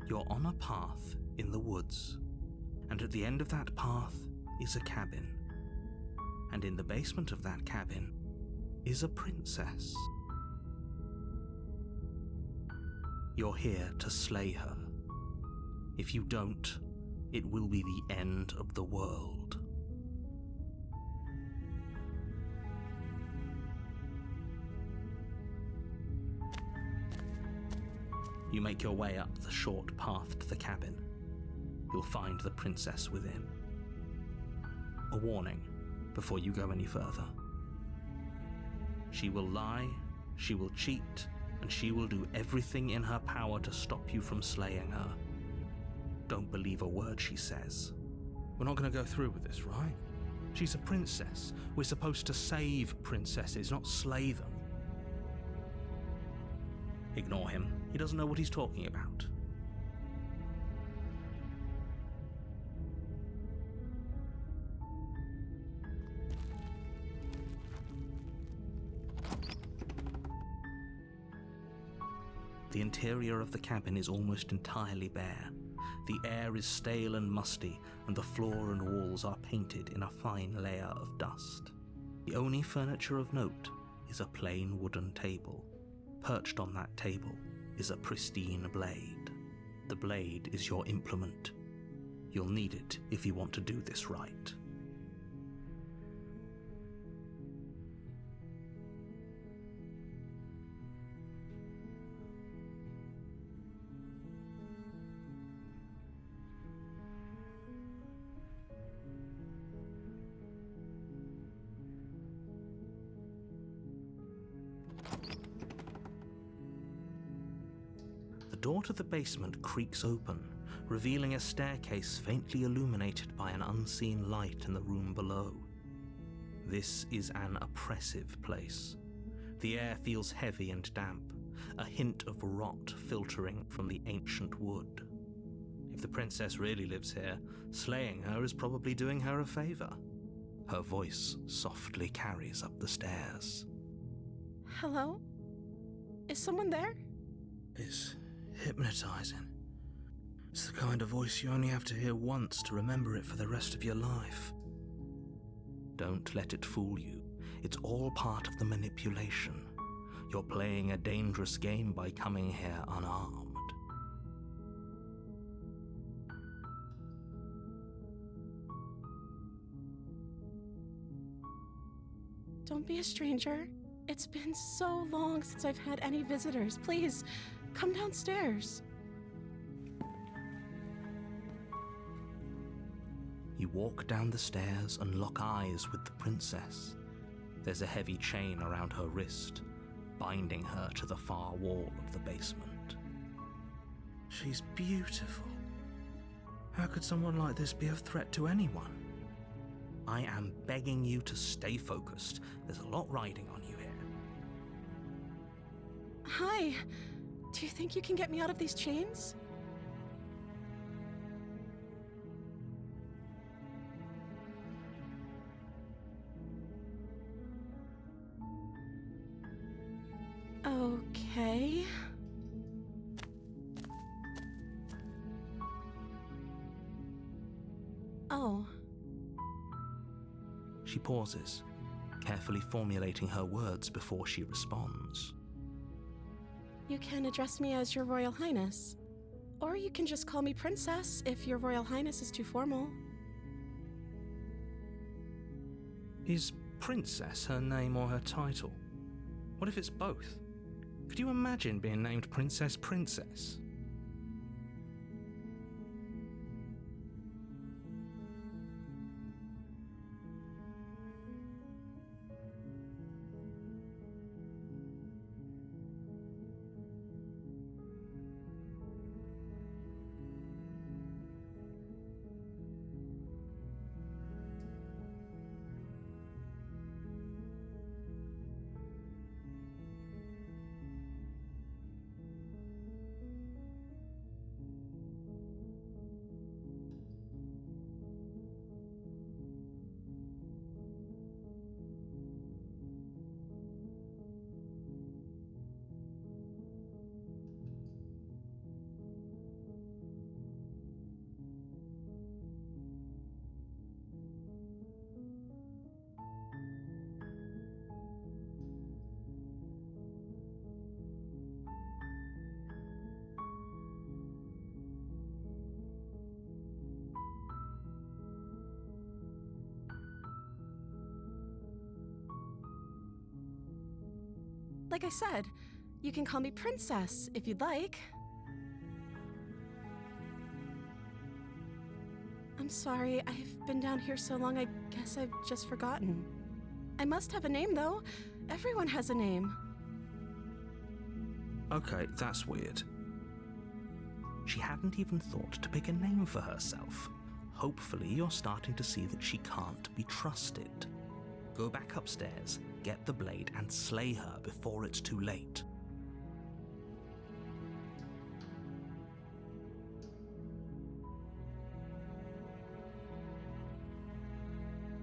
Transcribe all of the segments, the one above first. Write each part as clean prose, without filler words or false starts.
You're on a path in the woods, and at the end of that path is a cabin. And in the basement of that cabin is a princess. You're here to slay her. If you don't, it will be the end of the world. You make your way up the short path to the cabin. You'll find the princess within. A warning before you go any further. She will lie, she will cheat, and she will do everything in her power to stop you from slaying her. Don't believe a word she says. We're not going to go through with this, right? She's a princess. We're supposed to save princesses, not slay them. Ignore him. He doesn't know what he's talking about. The interior of the cabin is almost entirely bare. The air is stale and musty, and the floor and walls are painted in a fine layer of dust. The only furniture of note is a plain wooden table. Perched on that table is a pristine blade. The blade is your implement. You'll need it if you want to do this right. The door to the basement creaks open, revealing a staircase faintly illuminated by an unseen light in the room below. This is an oppressive place. The air feels heavy and damp, a hint of rot filtering from the ancient wood. If the princess really lives here, slaying her is probably doing her a favor. Her voice softly carries up the stairs. Hello? Is someone there? It's hypnotizing. It's the kind of voice you only have to hear once to remember it for the rest of your life. Don't let it fool you. It's all part of the manipulation. You're playing a dangerous game by coming here unarmed. Don't be a stranger. It's been so long since I've had any visitors. Please, come downstairs. You walk down the stairs and lock eyes with the princess. There's a heavy chain around her wrist, binding her to the far wall of the basement. She's beautiful. How could someone like this be a threat to anyone? I am begging you to stay focused. There's a lot riding on you here. Hi. Do you think you can get me out of these chains? Okay. Oh. She pauses, carefully formulating her words before she responds. You can address me as Your Royal Highness. Or you can just call me Princess if Your Royal Highness is too formal. Is Princess her name or her title? What if it's both? Could you imagine being named Princess Princess? like I said, you can call me Princess if you'd like. I'm sorry, I've been down here so long, I guess I've just forgotten. I must have a name, though. Everyone has a name. Okay, that's weird. She hadn't even thought to pick a name for herself. Hopefully you're starting to see that she can't be trusted. Go back upstairs, get the blade, and slay her before it's too late.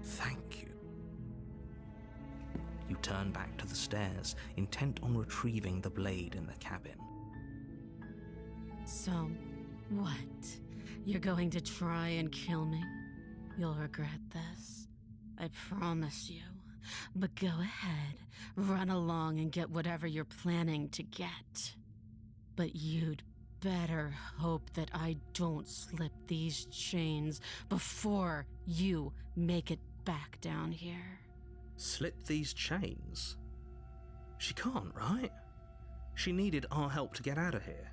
Thank you. You turn back to the stairs, intent on retrieving the blade in the cabin. So, what? You're going to try and kill me? You'll regret this. I promise you. But go ahead, run along and get whatever you're planning to get. But you'd better hope that I don't slip these chains before you make it back down here. Slip these chains? She can't, right? She needed our help to get out of here.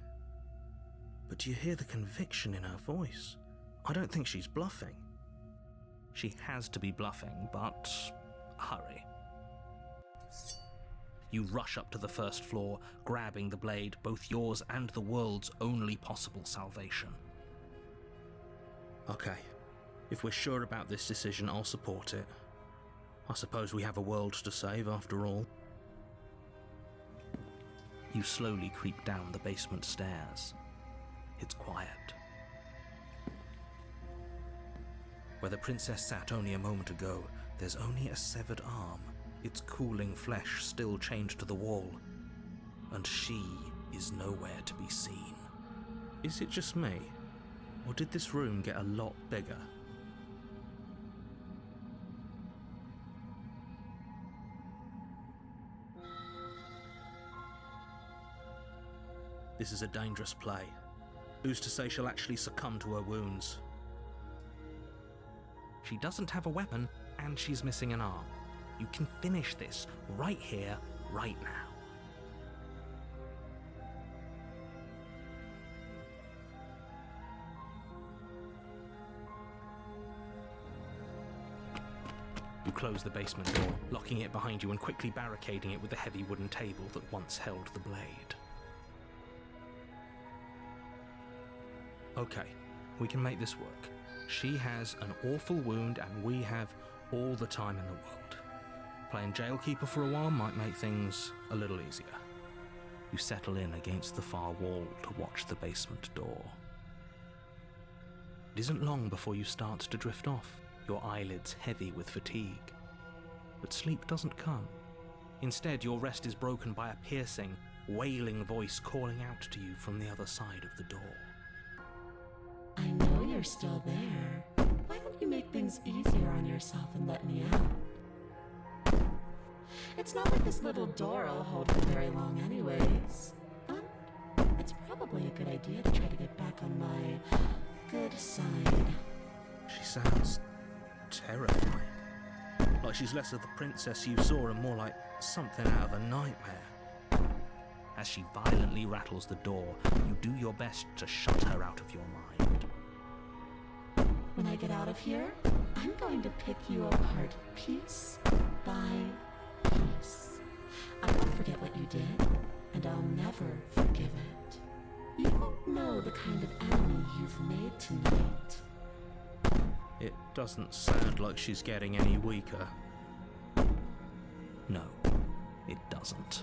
But do you hear the conviction in her voice? I don't think she's bluffing. She has to be bluffing, but hurry. You rush up to the first floor, grabbing the blade, both yours and the world's only possible salvation. Okay, if we're sure about this decision, I'll support it. I suppose we have a world to save after all. You slowly creep down the basement stairs. It's quiet. Where the princess sat only a moment ago, there's only a severed arm, its cooling flesh still chained to the wall, and she is nowhere to be seen. Is it just me, or did this room get a lot bigger? This is a dangerous play. Who's to say she'll actually succumb to her wounds? She doesn't have a weapon, and she's missing an arm. You can finish this right here, right now. You close the basement door, locking it behind you and quickly barricading it with the heavy wooden table that once held the blade. Okay, we can make this work. She has an awful wound and we have all the time in the world. Playing jailkeeper for a while might make things a little easier. You settle in against the far wall to watch the basement door. It isn't long before you start to drift off, your eyelids heavy with fatigue. But sleep doesn't come. Instead, your rest is broken by a piercing, wailing voice calling out to you from the other side of the door. I know you're still there. Why don't you make things easier on yourself and let me out? It's not like this little door will hold for very long anyways. But it's probably a good idea to try to get back on my good side. She sounds terrifying. Like she's less of the princess you saw and more like something out of a nightmare. As she violently rattles the door, you do your best to shut her out of your mind. When I get out of here, I'm going to pick you apart piece by piece. I won't forget what you did, and I'll never forgive it. You don't know the kind of enemy you've made tonight. It doesn't sound like she's getting any weaker. No, it doesn't.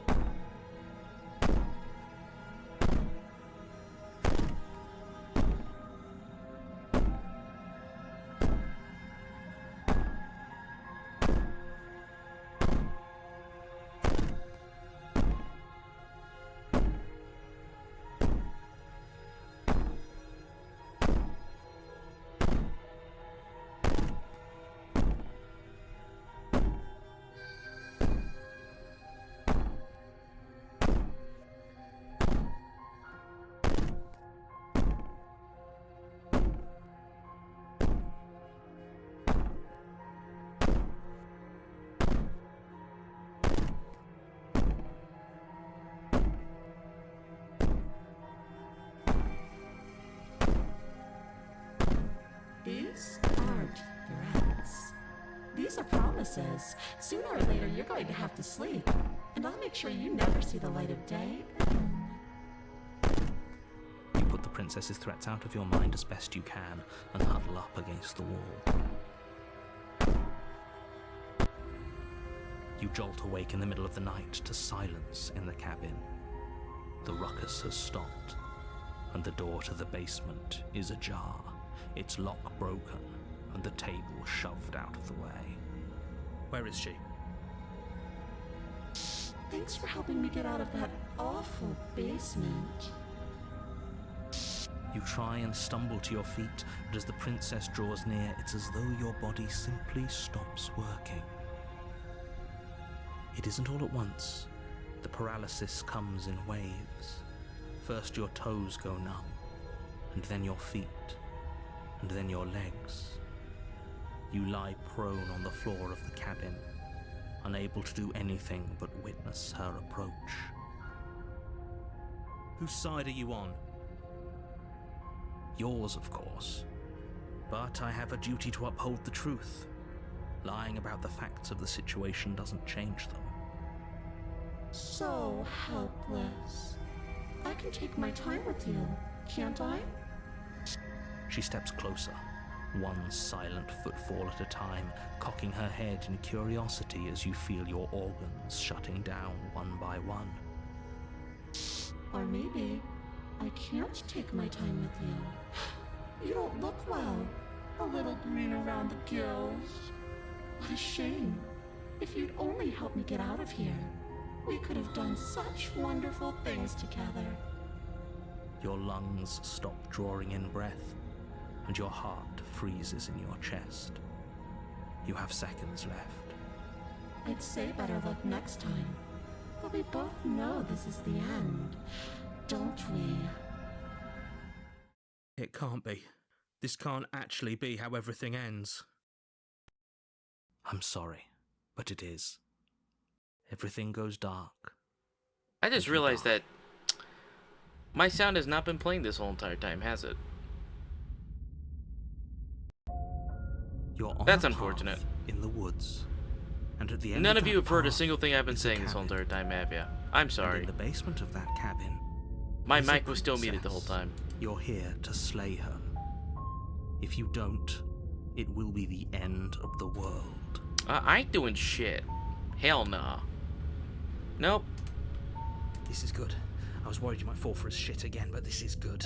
princesses. Sooner or later, you're going to have to sleep. And I'll make sure you never see the light of day. You put the princess's threats out of your mind as best you can and huddle up against the wall. You jolt awake in the middle of the night to silence in the cabin. The ruckus has stopped, and the door to the basement is ajar, its lock broken, and the table shoved out of the way. Where is she? Thanks for helping me get out of that awful basement. You try and stumble to your feet, but as the princess draws near, it's as though your body simply stops working. It isn't all at once. The paralysis comes in waves. First your toes go numb, and then your feet, and then your legs. You lie prone on the floor of the cabin, unable to do anything but witness her approach. Whose side are you on? Yours, of course. But I have a duty to uphold the truth. Lying about the facts of the situation doesn't change them. So helpless. I can take my time with you, can't I? She steps closer, one silent footfall at a time, cocking her head in curiosity as you feel your organs shutting down one by one. Or maybe I can't take my time with you. You don't look well. A little green around the gills. What a shame. If you'd only help me get out of here, we could have done such wonderful things together. Your lungs stop drawing in breath, and your heart freezes in your chest. You have seconds left. I'd say better luck next time, but we both know this is the end, don't we? It can't be. This can't actually be how everything ends. I'm sorry, but it is. Everything goes dark. I just realized that my sound has not been playing this whole entire time, has it? You're on That's a unfortunate. path in the woods, and at the end None of that you have heard a path single thing I've been is a saying this whole cabin. entire time, have ya? I'm And sorry. in the basement of that cabin, My is a mic was still muted the whole princess. time. You're here to slay her. If you don't, it will be the end of the world. I ain't doing shit. Hell nah. Nope. This is good. I was worried you might fall for his shit again, but this is good.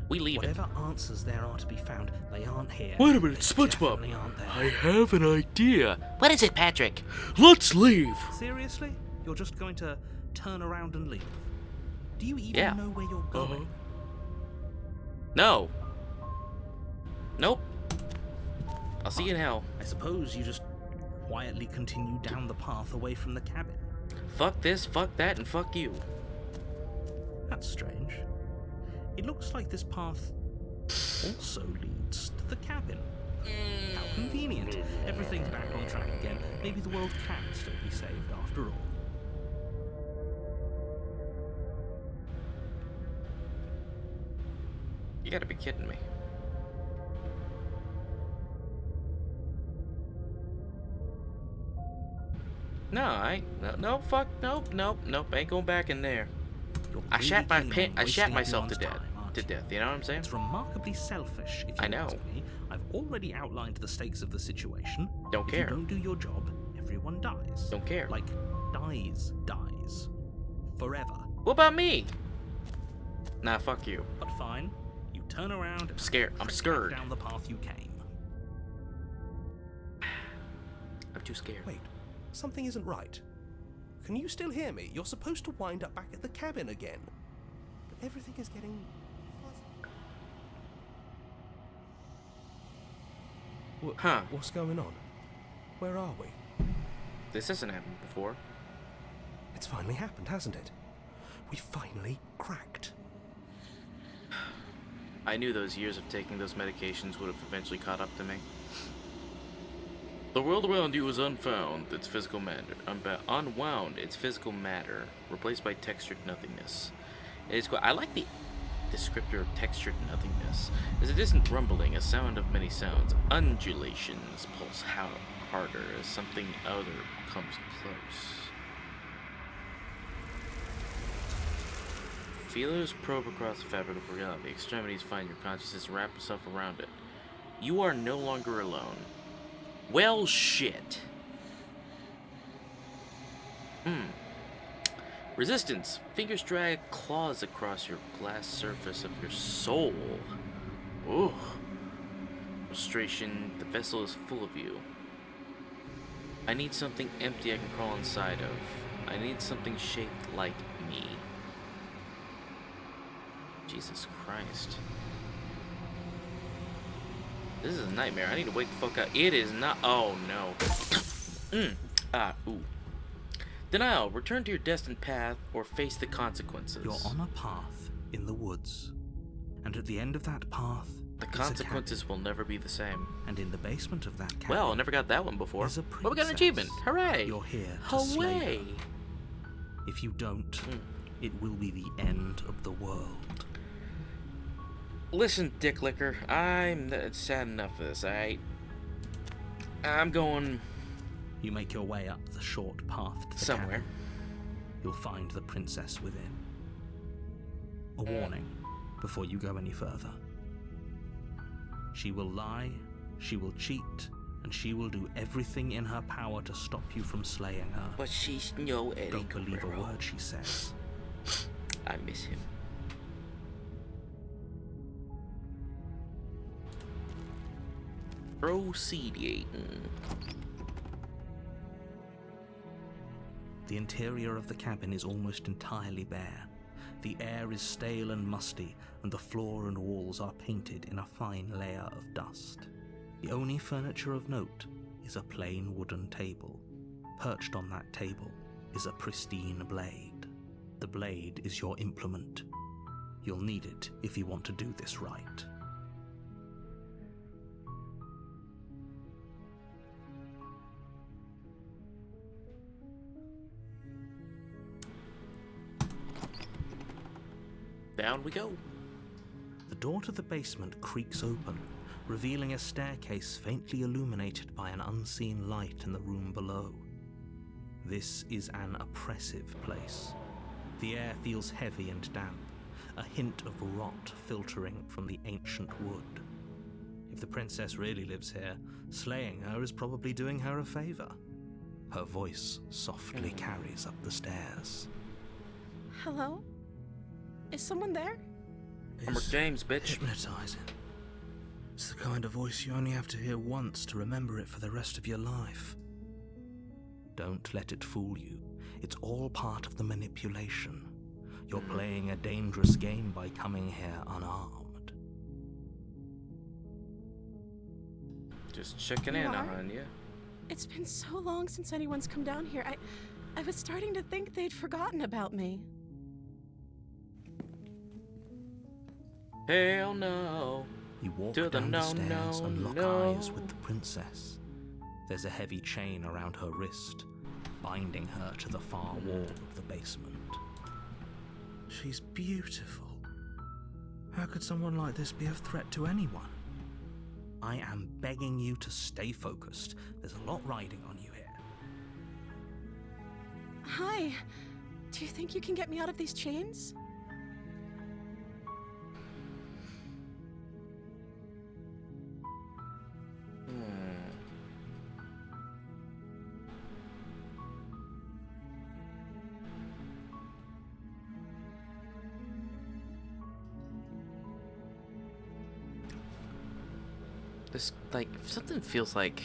We leave it. Whatever answers there are to be found, they aren't here. Wait a minute, They SpongeBob. definitely aren't there. I have an idea. What is it, Patrick? Let's leave. Seriously? You're just going to turn around and leave? Do you even Yeah. know where you're going? No. Nope. I'll see you in hell. I suppose you just quietly continue down the path away from the cabin. Fuck this, fuck that, and fuck you. That's strange. It looks like this path also leads to the cabin. How convenient. Everything's back on track again. Maybe the world can still be saved after all. You gotta be kidding me. No, fuck, nope, ain't going back in there. You're I really shat my keen pin, on I shat wasting myself to everyone's death, time, aren't you? you know what I'm saying? It's remarkably selfish, if you I know. ask me. I've already outlined the stakes of the situation. Don't If care. you don't do your job, everyone dies. Don't care. Like, dies. Forever. What about me? Nah, fuck you. But fine. You turn around and Scared. I'm trek back scared. down the path you came. I'm too scared. Wait, something isn't right. Can you still hear me? You're supposed to wind up back at the cabin again. But everything is getting fuzzy. Huh. What's going on? Where are we? This hasn't happened before. It's finally happened, hasn't it? We finally cracked. I knew those years of taking those medications would have eventually caught up to me. The world around you is unfound, its physical matter, unwound, its physical matter, replaced by textured nothingness. It is. I like the descriptor of textured nothingness. There's a distant rumbling, a sound of many sounds. Undulations pulse harder as something other comes close. Feelers probe across the fabric of reality. Extremities find your consciousness and wrap yourself around it. You are no longer alone. Well, shit. Resistance. Fingers drag claws across your glass surface of your soul. Ooh. Frustration. The vessel is full of you. I need something empty I can crawl inside of. I need something shaped like me. Jesus Christ. This is a nightmare. I need to wake the fuck up. It is not. Oh no. Ooh. Denial. Return to your destined path or face the consequences. You're on a path in the woods, and at the end of that path, the consequences will never be the same. And in the basement of that cabin, well, I never got that one before. But we got an achievement. Hooray! You're here to slay her. If you don't, it will be the end of the world. Listen, Dick Licker, I'm sad enough of this, alright? I'm going... You make your way up the short path to the somewhere. cabin. You'll find the princess within. A warning before you go any further. She will lie, she will cheat, and she will do everything in her power to stop you from slaying her. But she's no Eddie Don't believe Guerrero. a word she says. I miss him. Proceeding. The interior of the cabin is almost entirely bare. The air is stale and musty, and the floor and walls are painted in a fine layer of dust. The only furniture of note is a plain wooden table. Perched on that table is a pristine blade. The blade is your implement. You'll need it if you want to do this right. Down we go. The door to the basement creaks open, revealing a staircase faintly illuminated by an unseen light in the room below. This is an oppressive place. The air feels heavy and damp, a hint of rot filtering from the ancient wood. If the princess really lives here, slaying her is probably doing her a favor. Her voice softly carries up the stairs. Hello? Is someone there? Homer James, bitch. Hypnotizing. It's the kind of voice you only have to hear once to remember it for the rest of your life. Don't let it fool you. It's all part of the manipulation. You're playing a dangerous game by coming here unarmed. Just checking You in are? on you. It's been so long since anyone's come down here. I was starting to think they'd forgotten about me. Hell no. You walk To the down the no, stairs no, and lock no. eyes with the princess. There's a heavy chain around her wrist, binding her to the far wall of the basement. She's beautiful. How could someone like this be a threat to anyone? I am begging you to stay focused. There's a lot riding on you here. Hi. Do you think you can get me out of these chains? This, like, something feels like...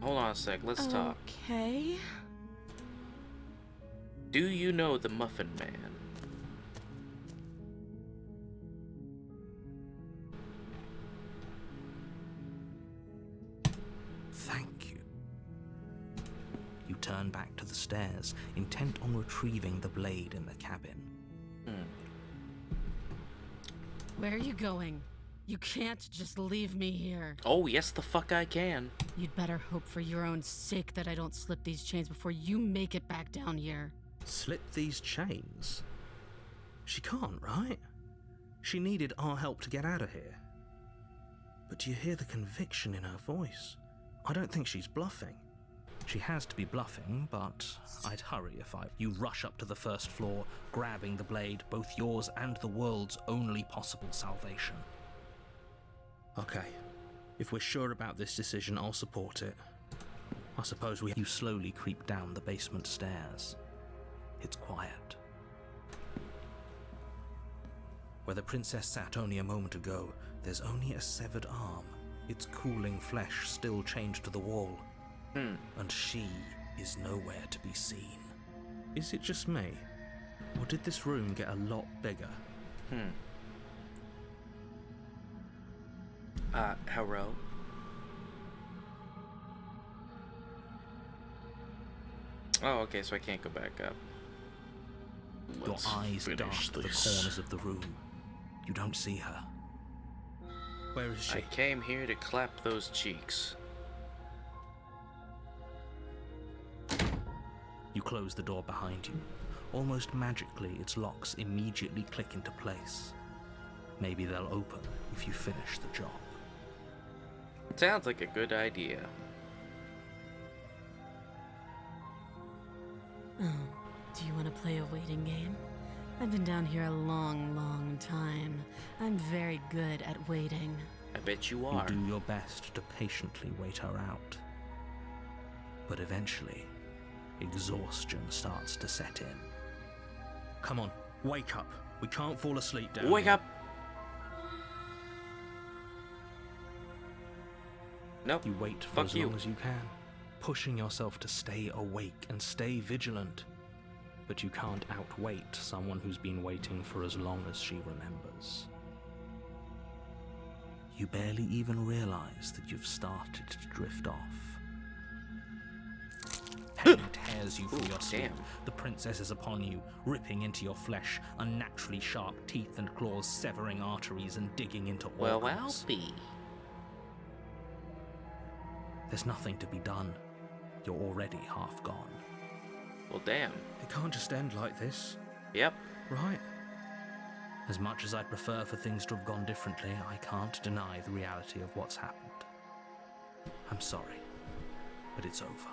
Hold on a sec. Let's talk. Okay. Do you know the Muffin Man? Thank you. You turn back to the stairs, intent on retrieving the blade in the cabin. Where are you going? You can't just leave me here. Oh, yes, the fuck I can. You'd better hope for your own sake that I don't slip these chains before you make it back down here. Slip these chains? She can't, right? She needed our help to get out of here. But do you hear the conviction in her voice? I don't think she's bluffing. She has to be bluffing, but I'd hurry if You rush up to the first floor, grabbing the blade, both yours and the world's only possible salvation. Okay, if we're sure about this decision, I'll support it. I suppose You slowly creep down the basement stairs. It's quiet. Where the princess sat only a moment ago, there's only a severed arm, its cooling flesh still chained to the wall. And she is nowhere to be seen. Is it just me? Or did this room get a lot bigger? Hello? Oh, okay, so I can't go back up. Your eyes dart the corners of the room. You don't see her. Where is she? I came here to clap those cheeks. You close the door behind you. Almost magically, its locks immediately click into place. Maybe they'll open if you finish the job. Sounds like a good idea. Oh, do you want to play a waiting game? I've been down here a long, long time. I'm very good at waiting. I bet you are. You do your best to patiently wait her out. But eventually, exhaustion starts to set in. Come on, wake up. We can't fall asleep down Wake here. up! Nope. You wait for Fuck as you. long as you can, pushing yourself to stay awake and stay vigilant. But you can't outwait someone who's been waiting for as long as she remembers. You barely even realize that you've started to drift off. Pain tears you from your sleep. Damn. The princess is upon you, ripping into your flesh, unnaturally sharp teeth and claws severing arteries and digging into Well, organs. I'll be. There's nothing to be done. You're already half gone. Well, damn. It can't just end like this, Yep. right? As much as I'd prefer for things to have gone differently, I can't deny the reality of what's happened. I'm sorry, but it's over.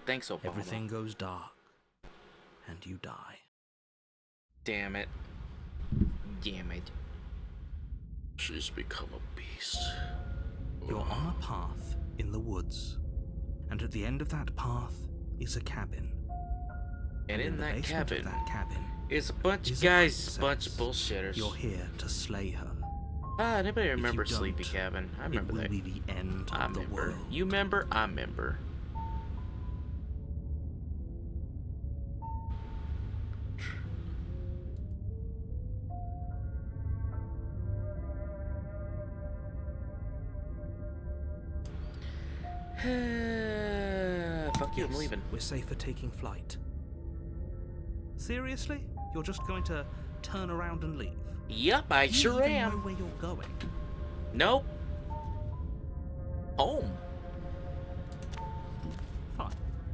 Thanks, Obama. Everything goes dark, and you die. Damn it. Damn it. She's become a beast. You're on a path in the woods, and at the end of that path is a cabin. And in the that basement cabin of that cabin is a bunch is of a guys, bunch of princess. bullshitters. You're here to slay her. Anybody If remember you Sleepy don't, Cabin? I It remember will that. be the end I of the remember. world. You remember? I remember. Fuck you, I'm Yes, leaving. We're safe for taking flight. Seriously? You're just going to turn around and leave? Yep, I Do you sure even am. know where you're going? Nope. Home. Fine.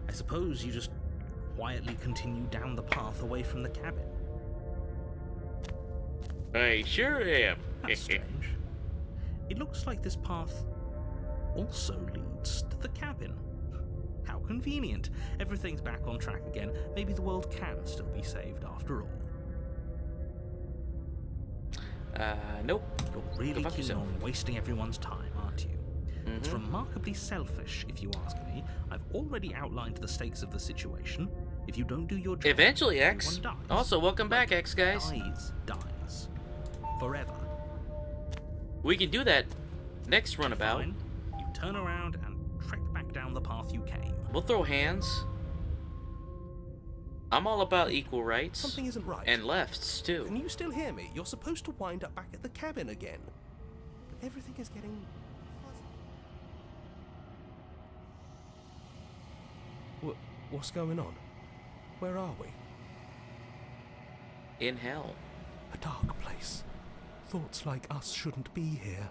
I suppose you just quietly continue down the path away from the cabin. I sure am. That's strange. It looks like this path also leads to the cabin. How convenient. Everything's back on track again. Maybe the world can still be saved after all. Nope. You're really fuck keen yourself. on wasting everyone's time, aren't you? It's remarkably selfish, if you ask me. I've already outlined the stakes of the situation. If you don't do your job, Eventually, X. everyone dies. Also, welcome back, X guys. Dies. Forever. We can do that next runabout. Fine. You turn around and trek the path you came. We'll throw hands. I'm all about equal rights. Something isn't right. And lefts, too. Can you still hear me? You're supposed to wind up back at the cabin again. But everything is getting fuzzy. What's going on? Where are we? In hell. A dark place. Thoughts like us shouldn't be here.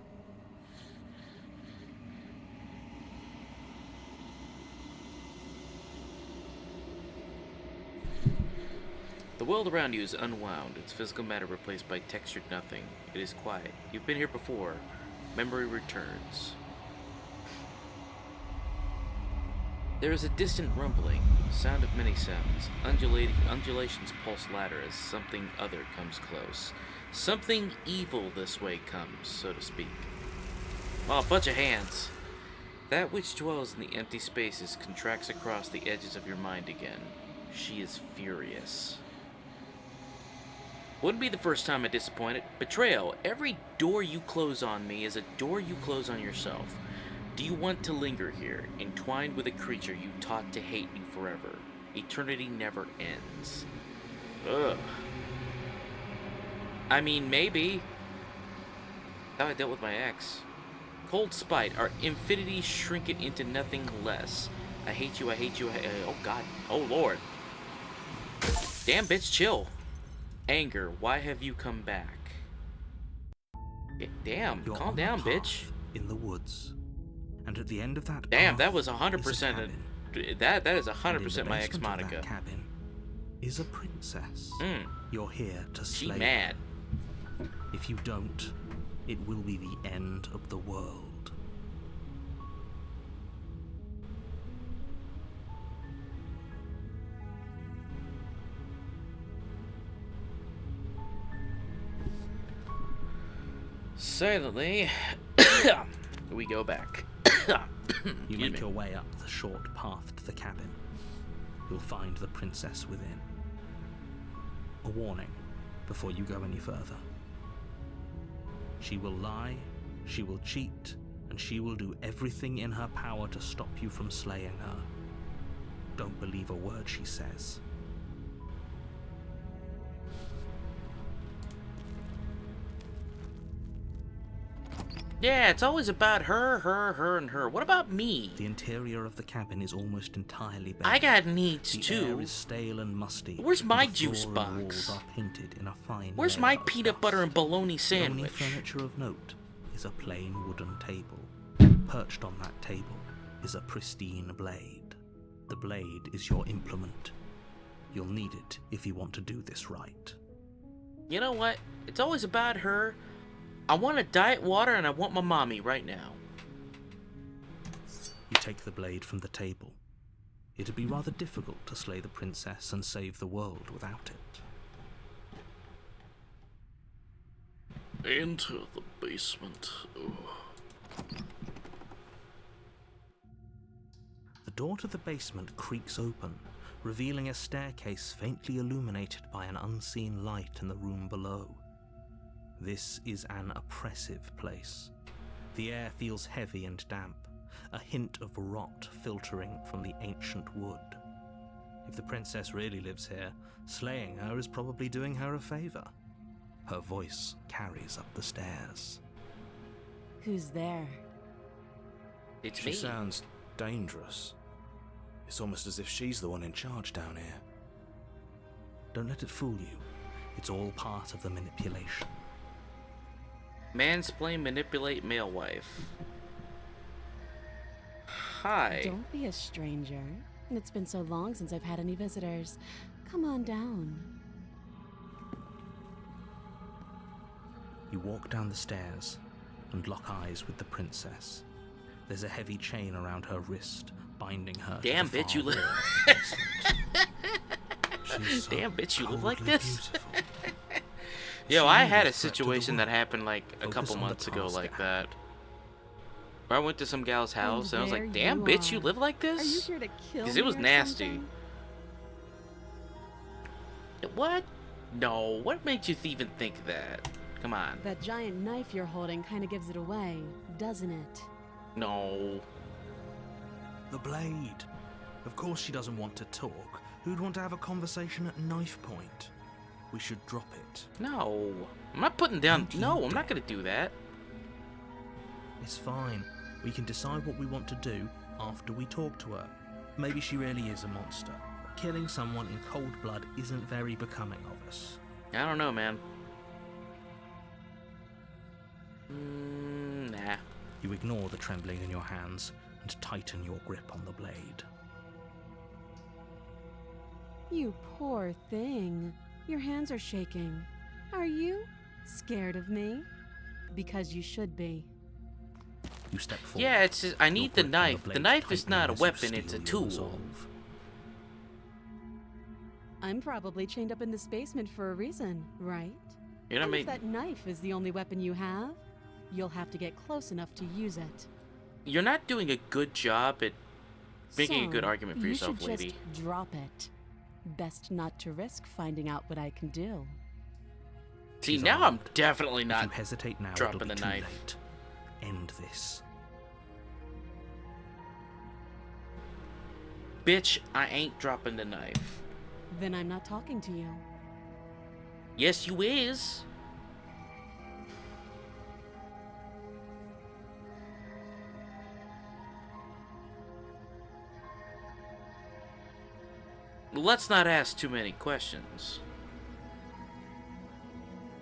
The world around you is unwound, its physical matter replaced by textured nothing. It is quiet. You've been here before. Memory returns. There is a distant rumbling, sound of many sounds. Undulations pulse louder as something other comes close. Something evil this way comes, so to speak. Oh, a bunch of hands. That which dwells in the empty spaces contracts across the edges of your mind again. She is furious. Wouldn't be the first time I disappointed. Betrayal. Every door you close on me is a door you close on yourself. Do you want to linger here, entwined with a creature you taught to hate you forever? Eternity never ends. Ugh. I mean, maybe. How I dealt with my ex. Cold spite. Our infinity shrink it into nothing less. I hate you, I hate you, oh God. Oh Lord. Damn, bitch, chill. Anger, why have you come back? Damn, You're calm on down, the path bitch. In the woods. And at the end of that Damn, path that was is a 100%. cabin. That is And 100% in the my basement ex of Monica. that cabin is a princess. You're here to She slay mad. her. If you don't, it will be the end of the world. Silently, we go back. You make your way up the short path to the cabin. You'll find the princess within. A warning before you go any further. She will lie, she will cheat, and she will do everything in her power to stop you from slaying her. Don't believe a word she says. Yeah, it's always about her, and her. What about me? The interior of the cabin is almost entirely bare. I got needs The too. air is stale and musty. Where's and my the juice floor and box? walls are painted in a fine Where's layer my of peanut butter and dust. bologna The only sandwich? furniture of note is a plain wooden table. Perched on that table is a pristine blade. The blade is your implement. You'll need it if you want to do this right. You know what? It's always about her. I want a diet water and I want my mommy right now. You take the blade from the table. It'd be rather difficult to slay the princess and save the world without it. Enter the basement. The door to the basement creaks open, revealing a staircase faintly illuminated by an unseen light in the room below. This is an oppressive place. The air feels heavy and damp, a hint of rot filtering from the ancient wood. If the princess really lives here, slaying her is probably doing her a favor. Her voice carries up the stairs. Who's there? It's She me. sounds dangerous. It's almost as if she's the one in charge down here. Don't let it fool you. It's all part of the manipulation. Mansplain, manipulate, male wife. Hi. Don't be a stranger. It's been so long since I've had any visitors. Come on down. You walk down the stairs and lock eyes with the princess. There's a heavy chain around her wrist, binding her Damn, to the bitch, far you live. wall of the basement. She's so Damn, bitch, you live like coldly this? beautiful. Yo, She I may had be a a threat to the situation that world. happened like a Focus couple on the months ago task like at that. Where I went to some gal's house and I was there like, damn, you bitch, you are. live like Are you this? here to kill 'Cause me it was or nasty. something? What? No, what made you even think that? Come on. That giant knife you're holding kind of gives it away, doesn't it? No. the blade. Of course she doesn't want to talk. Who'd want to have a conversation at knife point? We should drop it. No. I'm not putting down... Don't you No, I'm dare. not going to do that. It's fine. We can decide what we want to do after we talk to her. Maybe she really is a monster. But killing someone in cold blood isn't very becoming of us. I don't know, man. Nah. You ignore the trembling in your hands and tighten your grip on the blade. You poor thing. Your hands are shaking. Are you scared of me? Because you should be. You step forward. Yeah, it's just, I need the Your grip on knife. The blade knife is tightening not a as you weapon, it's a steel your tool. resolve. I'm probably chained up in this basement for a reason, right? You're not And making... if that knife is the only weapon you have, you'll have to get close enough to use it. You're not doing a good job at making a good So, argument for yourself, you should lady. just drop it. Best not to risk finding out what I can do. See, She's now I'm armed. definitely If not you hesitate now, dropping it'll be the too knife. late. End this. Bitch, I ain't dropping the knife. Then I'm not talking to you. Yes, you is. Let's not ask too many questions.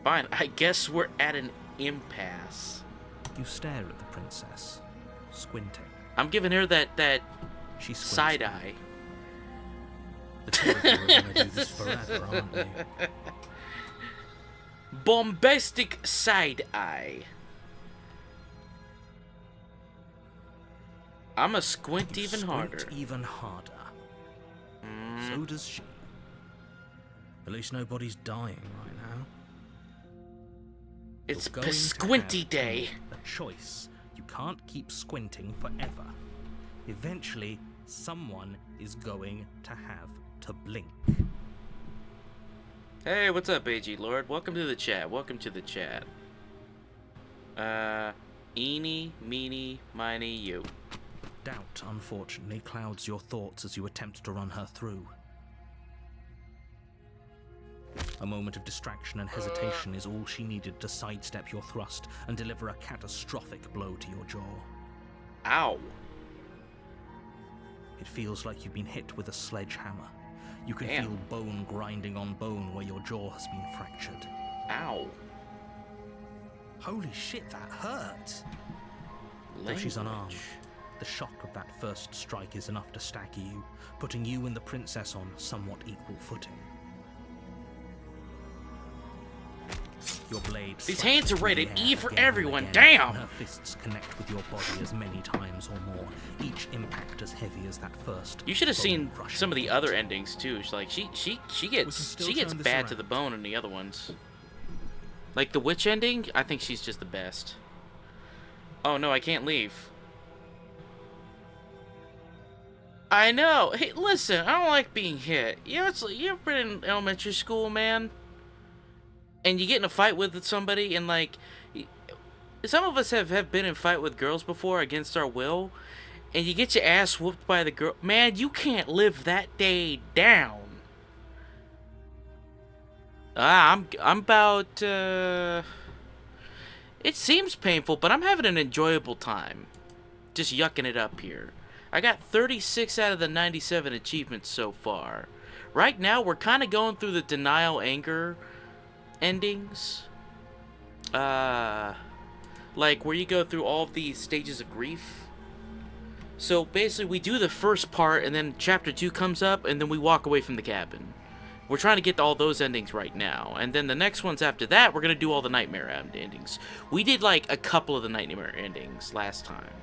Fine, I guess we're at an impasse. You stare at the princess, squinting. I'm giving her that She squints side back. eye. The two of you are going to do this forever, aren't you? Bombastic side eye. I'ma squint You even squint harder. even harder. So does she. At least nobody's dying right now. It's You're going to squinty have day. A choice. You can't keep squinting forever. Eventually, someone is going to have to blink. Hey, what's up, AG Lord? Welcome to the chat. Welcome to the chat. Eeny, meeny, miny, you. Doubt, unfortunately, clouds your thoughts as you attempt to run her through. A moment of distraction and hesitation is all she needed to sidestep your thrust and deliver a catastrophic blow to your jaw. Ow. It feels like you've been hit with a sledgehammer. You can Damn. feel bone grinding on bone where your jaw has been fractured. Ow. Holy shit, that hurt! Though she's unarmed, Language. the shock of that first strike is enough to stagger you, putting you and the princess on somewhat equal footing. Your blade These slashes hands are through the rated air E for again and everyone, again, damn! and her fists connect with your body as many times or more, each impact as heavy as that first. You should have seen bone-crushing some of the hit. other endings too. She's like she gets still she gets turn this bad to around. the bone in the other ones. Like the witch ending, I think she's just the best. Oh no, I can't leave. I know. Hey, listen, I don't like being hit. You know, it's like, you ever been in elementary school, man? And you get in a fight with somebody, and like, some of us have been in fight with girls before against our will, and you get your ass whooped by the girl. Man, you can't live that day down. I'm about. It seems painful, but I'm having an enjoyable time, just yucking it up here. I got 36 out of the 97 achievements so far. Right now, we're kind of going through the denial anger endings. Like where you go through all of these stages of grief. So basically, we do the first part, and then chapter 2 comes up, and then we walk away from the cabin. We're trying to get all those endings right now, and then the next ones after that, we're gonna do all the nightmare endings. We did like a couple of the nightmare endings last time.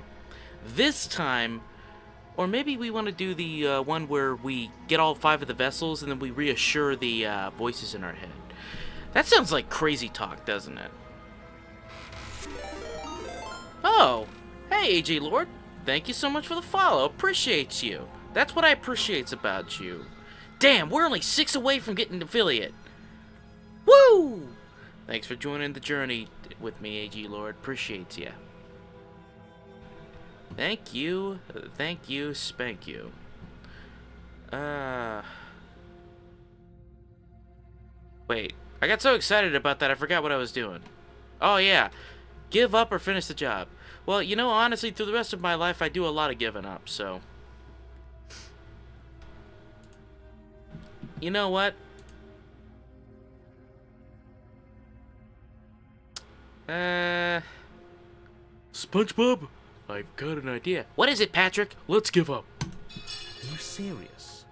This time, or maybe we want to do the one where we get all 5 of the vessels, and then we reassure the voices in our head. That sounds like crazy talk, doesn't it? Oh, hey AJ Lord. Thank you so much for the follow. Appreciate you. That's what I appreciate about you. Damn, we're only 6 away from getting an affiliate. Woo! Thanks for joining the journey with me, AG Lord. Appreciate ya. Thank you, spank you. Wait, I got so excited about that I forgot what I was doing. Oh yeah, give up or finish the job. Well, you know, honestly, through the rest of my life, I do a lot of giving up, so. You know what? SpongeBob, I've got an idea. What is it, Patrick? Let's give up. Are you serious?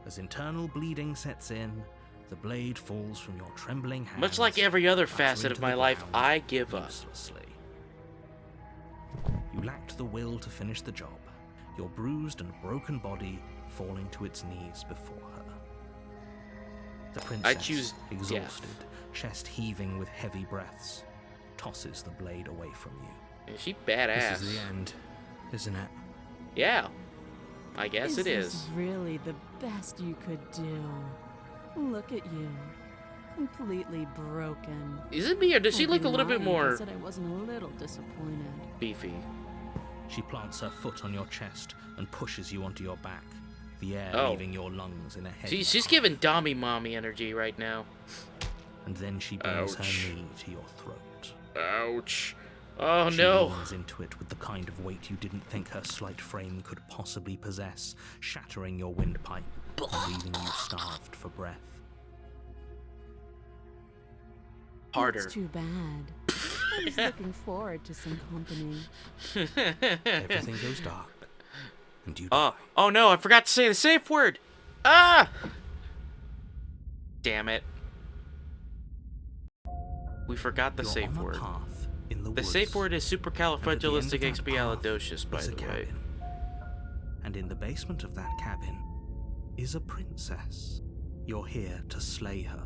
As internal bleeding sets in, the blade falls from your trembling hands. Much like every other clattering facet of to my the life, ground I give up. uselessly. You lacked the will to finish the job, your bruised and broken body falling to its knees before her. The princess, I choose exhausted, death. chest heaving with heavy breaths, tosses the blade away from you. Is she badass? This is the end, isn't it? Yeah, I guess it is. This really the best you could do? Look at you, completely broken. Is it me, or does she look a little bit more Said I wasn't a little disappointed. beefy? She plants her foot on your chest and pushes you onto your back, the air Oh. leaving your lungs in a heavy She's puff. giving Dommy Mommy energy right now. And then she brings Ouch. her knee to your throat. Ouch. Oh She no. leans into it with the kind of weight you didn't think her slight frame could possibly possess, shattering your windpipe and leaving you starved for breath. Harder. It's too bad. I was looking forward to some company. Everything goes dark, and you Oh, die. oh no, I forgot to say the safe word. Ah! Damn it. We forgot the You're safe on a word. path in the The woods, safe word is and at the end of that supercalifragilisticexpialidocious, by path is a the way. cabin. And in the basement of that cabin is a princess. You're here to slay her.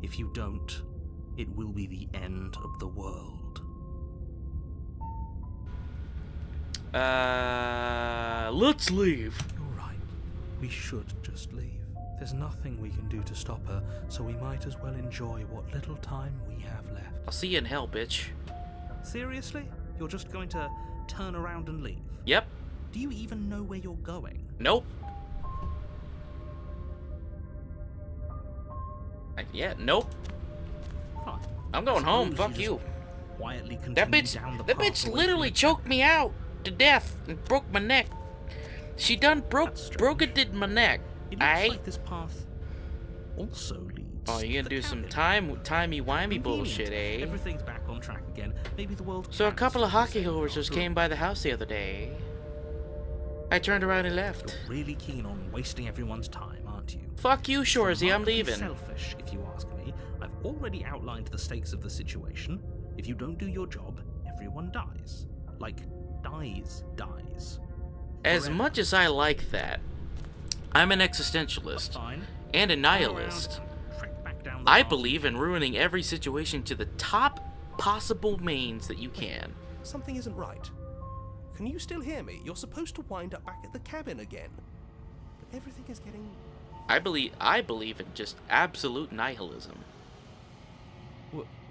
If you don't, it will be the end of the world. Let's leave. You're right. We should just leave. There's nothing we can do to stop her, so we might as well enjoy what little time we have left. I'll see you in hell, bitch. Seriously? You're just going to turn around and leave? Yep. Do you even know where you're going? Nope. Yeah, nope. Fine. I'm going home. Suppose Fuck just you. Quietly continue That bitch, down the that path bitch away literally from choked me out to death and broke my neck. She done That's broke strange. it my neck. It looks Aight? like this path also leads. Oh, you to gonna the do some cabin. timey-wimey Convenient. bullshit, eh? Everything's back on track again. Maybe the world. So a can couple of still be hockey saved horses after came by the house the other day. I turned around and all. left. You're really keen on wasting everyone's time, aren't you? Fuck you, Shorzy, I'm Remarkably leaving. Selfish, if you ask me. I've already outlined the stakes of the situation. If you don't do your job, everyone dies. Like, dies. As Forever. much as I like that, I'm an existentialist Fine. and a Turn around nihilist. and trek back down the I path. believe in ruining every situation to the top possible means that you can. Something isn't right. Can you still hear me? You're supposed to wind up back at the cabin again. But everything is getting... I believe in just absolute nihilism.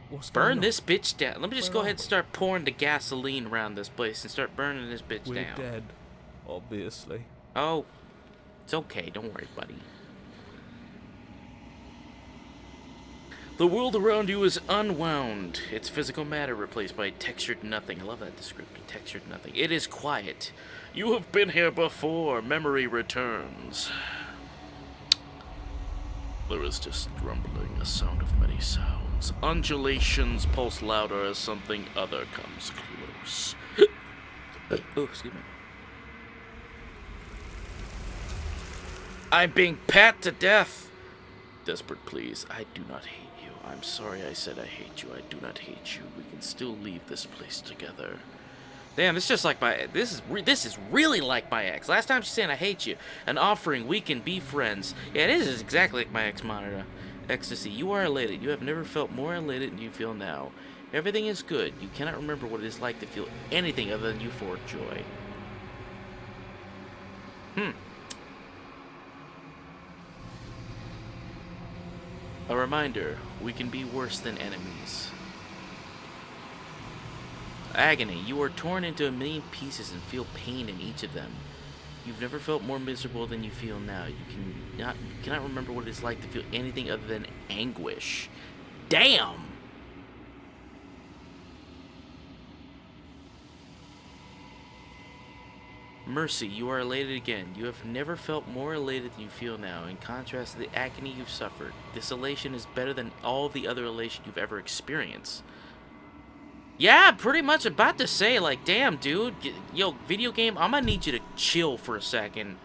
What's Burn going on? this bitch down. Let me just Where go are ahead and we? start pouring the gasoline around this place and start burning this bitch We're down. dead, obviously. Oh, it's okay. Don't worry, buddy. The world around you is unwound. Its physical matter replaced by textured nothing. I love that description. Textured nothing. It is quiet. You have been here before. Memory returns. There is just rumbling, a sound of many sounds. Undulations pulse louder as something other comes close. Oh, excuse me. I'm being pat to death. Desperate pleas, I do not hate you. I'm sorry I said I hate you. I do not hate you. We can still leave this place together. Damn, this is just like my... This is really like my ex. Last time she's saying I hate you. An offering, we can be friends. Yeah, this is exactly like my ex-monitor. Ecstasy, you are elated. You have never felt more elated than you feel now. Everything is good. You cannot remember what it is like to feel anything other than euphoric joy. A reminder, we can be worse than enemies. Agony. You are torn into a million pieces and feel pain in each of them. You've never felt more miserable than you feel now. You cannot remember what it's like to feel anything other than anguish. Damn! Mercy, you are elated again. You have never felt more elated than you feel now. In contrast to the agony you've suffered, this elation is better than all the other elation you've ever experienced. Yeah, pretty much about to say, like, damn, dude. Yo, video game, I'm gonna need you to chill for a second.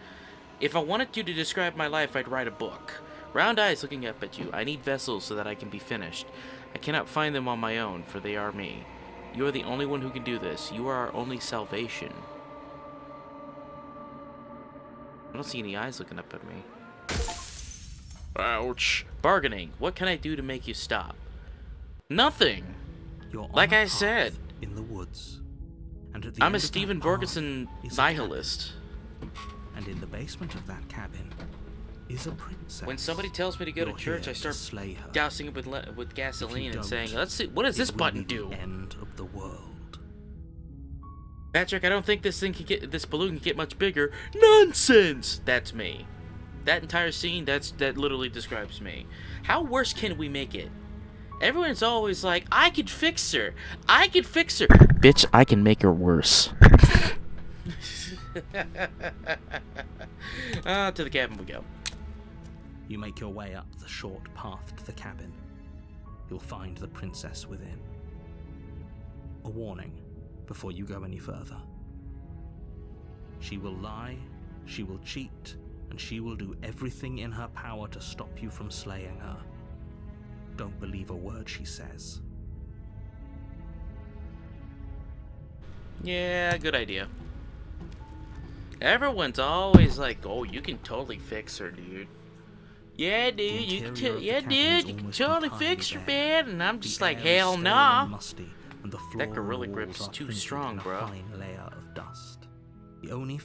If I wanted you to describe my life, I'd write a book. Round eyes looking up at you. I need vessels so that I can be finished. I cannot find them on my own, for they are me. You are the only one who can do this. You are our only salvation. I don't see any eyes looking up at me. Ouch. Bargaining. What can I do to make you stop? Nothing. You're like on a I path said. in the woods. And at the I'm end a of that Steven path Bergeson is a nihilist. cabin. And in the basement of that cabin is a princess. When somebody tells me to go to You're church, here I to start slay her. dousing it with gasoline and don't, saying, "Let's see, what does this It will button be do?" the end of the world. Patrick, I don't think this balloon can get much bigger. Nonsense! That's me. That entire scene, that literally describes me. How worse can we make it? Everyone's always like, I could fix her. I could fix her. Bitch, I can make her worse. To the cabin we go. You make your way up the short path to the cabin. You'll find the princess within. A warning before you go any further. She will lie, she will cheat, and she will do everything in her power to stop you from slaying her. Don't believe a word she says. Yeah, good idea. Everyone's always like, "Oh, you can totally fix her, dude." Yeah, dude, you can. Yeah, dude, you can totally fix her, man. And I'm just like, hell nah. That gorilla grip's too strong, bro.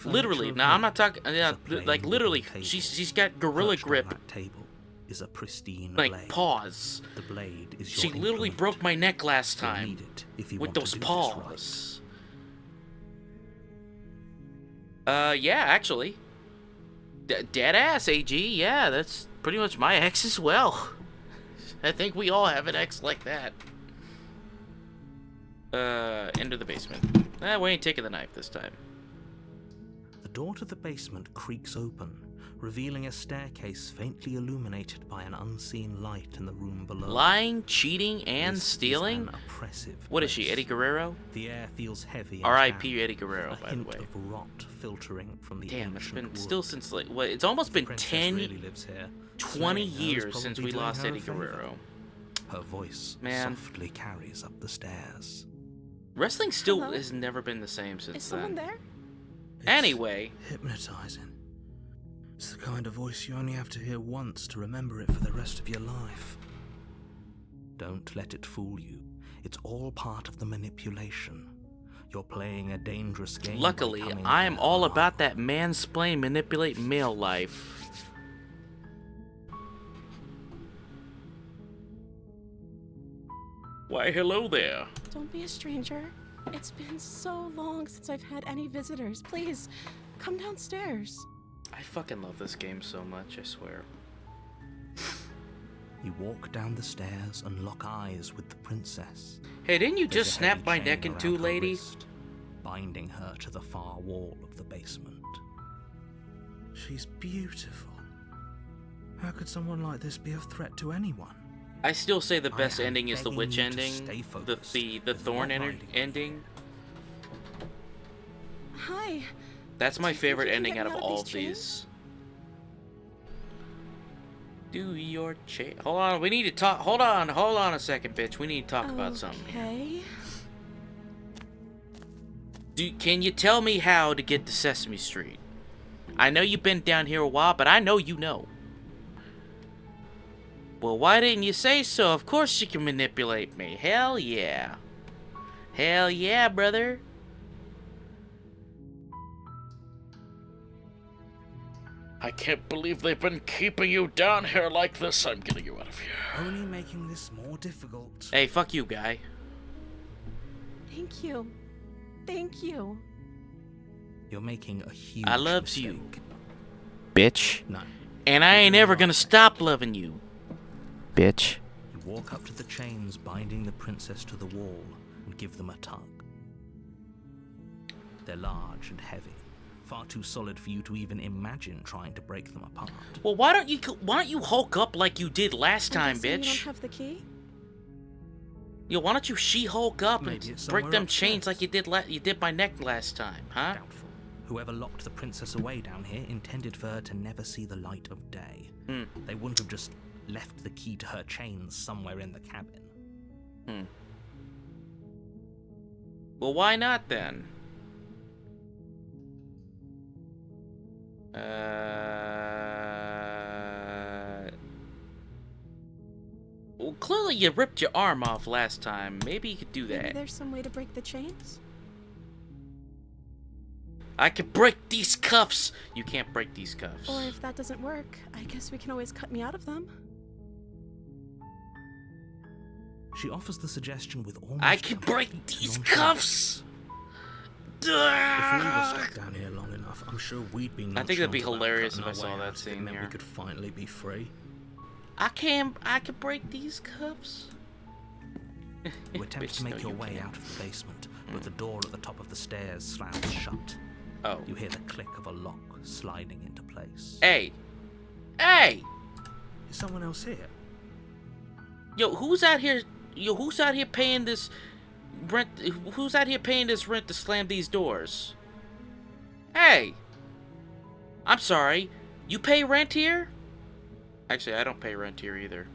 Literally, nah, I'm not talking. Like literally, she's got gorilla grip. Is a pristine like blade. Pause. The blade is she your literally implement. broke my neck last You'll time need it if you with want to those do this paws. Yeah, actually, dead ass, AG. Yeah, that's pretty much my ex as well. I think we all have an ex like that. Enter the basement. We ain't taking the knife this time. The door to the basement creaks open, revealing a staircase faintly illuminated by an unseen light in the room below. Lying, cheating, and This stealing? is an oppressive What is she, place. Eddie Guerrero? The air feels heavy and R.I.P. damp, Eddie Guerrero, a by the hint way. of rot filtering from the Damn, it's ancient been wood. still since like what? It's almost been The princess 10, really lives here. 20 Slaying her is years since probably we doing lost her a Eddie favor. Guerrero. Her voice Man. softly carries up the stairs. Wrestling still Hello? has never been the same since Is someone then. there? Anyway, Hypnotizing. It's the kind of voice you only have to hear once to remember it for the rest of your life. Don't let it fool you. It's all part of the manipulation. You're playing a dangerous game. by luckily, coming I am here all armed. about that mansplain, manipulate male life. Why, hello there. Don't be a stranger. It's been so long since I've had any visitors. Please, come downstairs. I fucking love this game so much, I swear. You walk down the stairs and lock eyes with the princess. Hey, didn't you There's just a snap heavy my chain neck in around two, her lady? wrist, binding her to the far wall of the basement. She's beautiful. How could someone like this be a threat to anyone? I still say the I best am ending is the begging witch you to ending. stay The focused thorn and not hiding. ending. Hi. That's my Do you think favorite you can ending get out me of out of all these of chains? these. Do your chain. Hold on, we need to talk. Hold on a second, bitch. We need to talk about something. Okay. Can you tell me how to get to Sesame Street? I know you've been down here a while, but I know you know. Well, why didn't you say so? Of course you can manipulate me. Hell yeah. Hell yeah, brother. I can't believe they've been keeping you down here like this. I'm getting you out of here. Only making this more difficult. Hey, fuck you, guy. Thank you. Thank you. You're making a huge I loves you, mistake. bitch. No. And I ain't ever gonna stop loving you, bitch. You walk up to the chains binding the princess to the wall and give them a tug. They're large and heavy, far too solid for you to even imagine trying to break them apart. Well, why don't you hulk up like you did last time, You don't bitch? have the key? Yo, why don't you She-Hulk up Maybe and it's break somewhere them upstairs. chains like you did my neck last time, huh? Doubtful. Whoever locked the princess away down here intended for her to never see the light of day. They wouldn't have just left the key to her chains somewhere in the cabin. Well, why not then? Well, clearly you ripped your arm off last time. Maybe you could do Maybe that. there's some way to break the chains? I can break these cuffs. You can't break these cuffs. Or if that doesn't work, I guess we can always cut me out of them. She offers the suggestion with almost I can break complete these nonchalance. cuffs. If we were stuck down here long enough, I'm sure we'd be. I think that'd be nonchalant about hilarious cutting if I our saw way that out if it scene meant here. We could finally be free. I can break these cuffs. You attempt to Bitch, make no, your you way can't. out of the basement, but the door at the top of the stairs slams shut. Oh. You hear the click of a lock sliding into place. Hey. Hey. Is someone else here? Yo, who's out here? Yo, who's out here paying this rent? Who's out here paying this rent to slam these doors? Hey. I'm sorry. You pay rent here? Actually, I don't pay rent here either.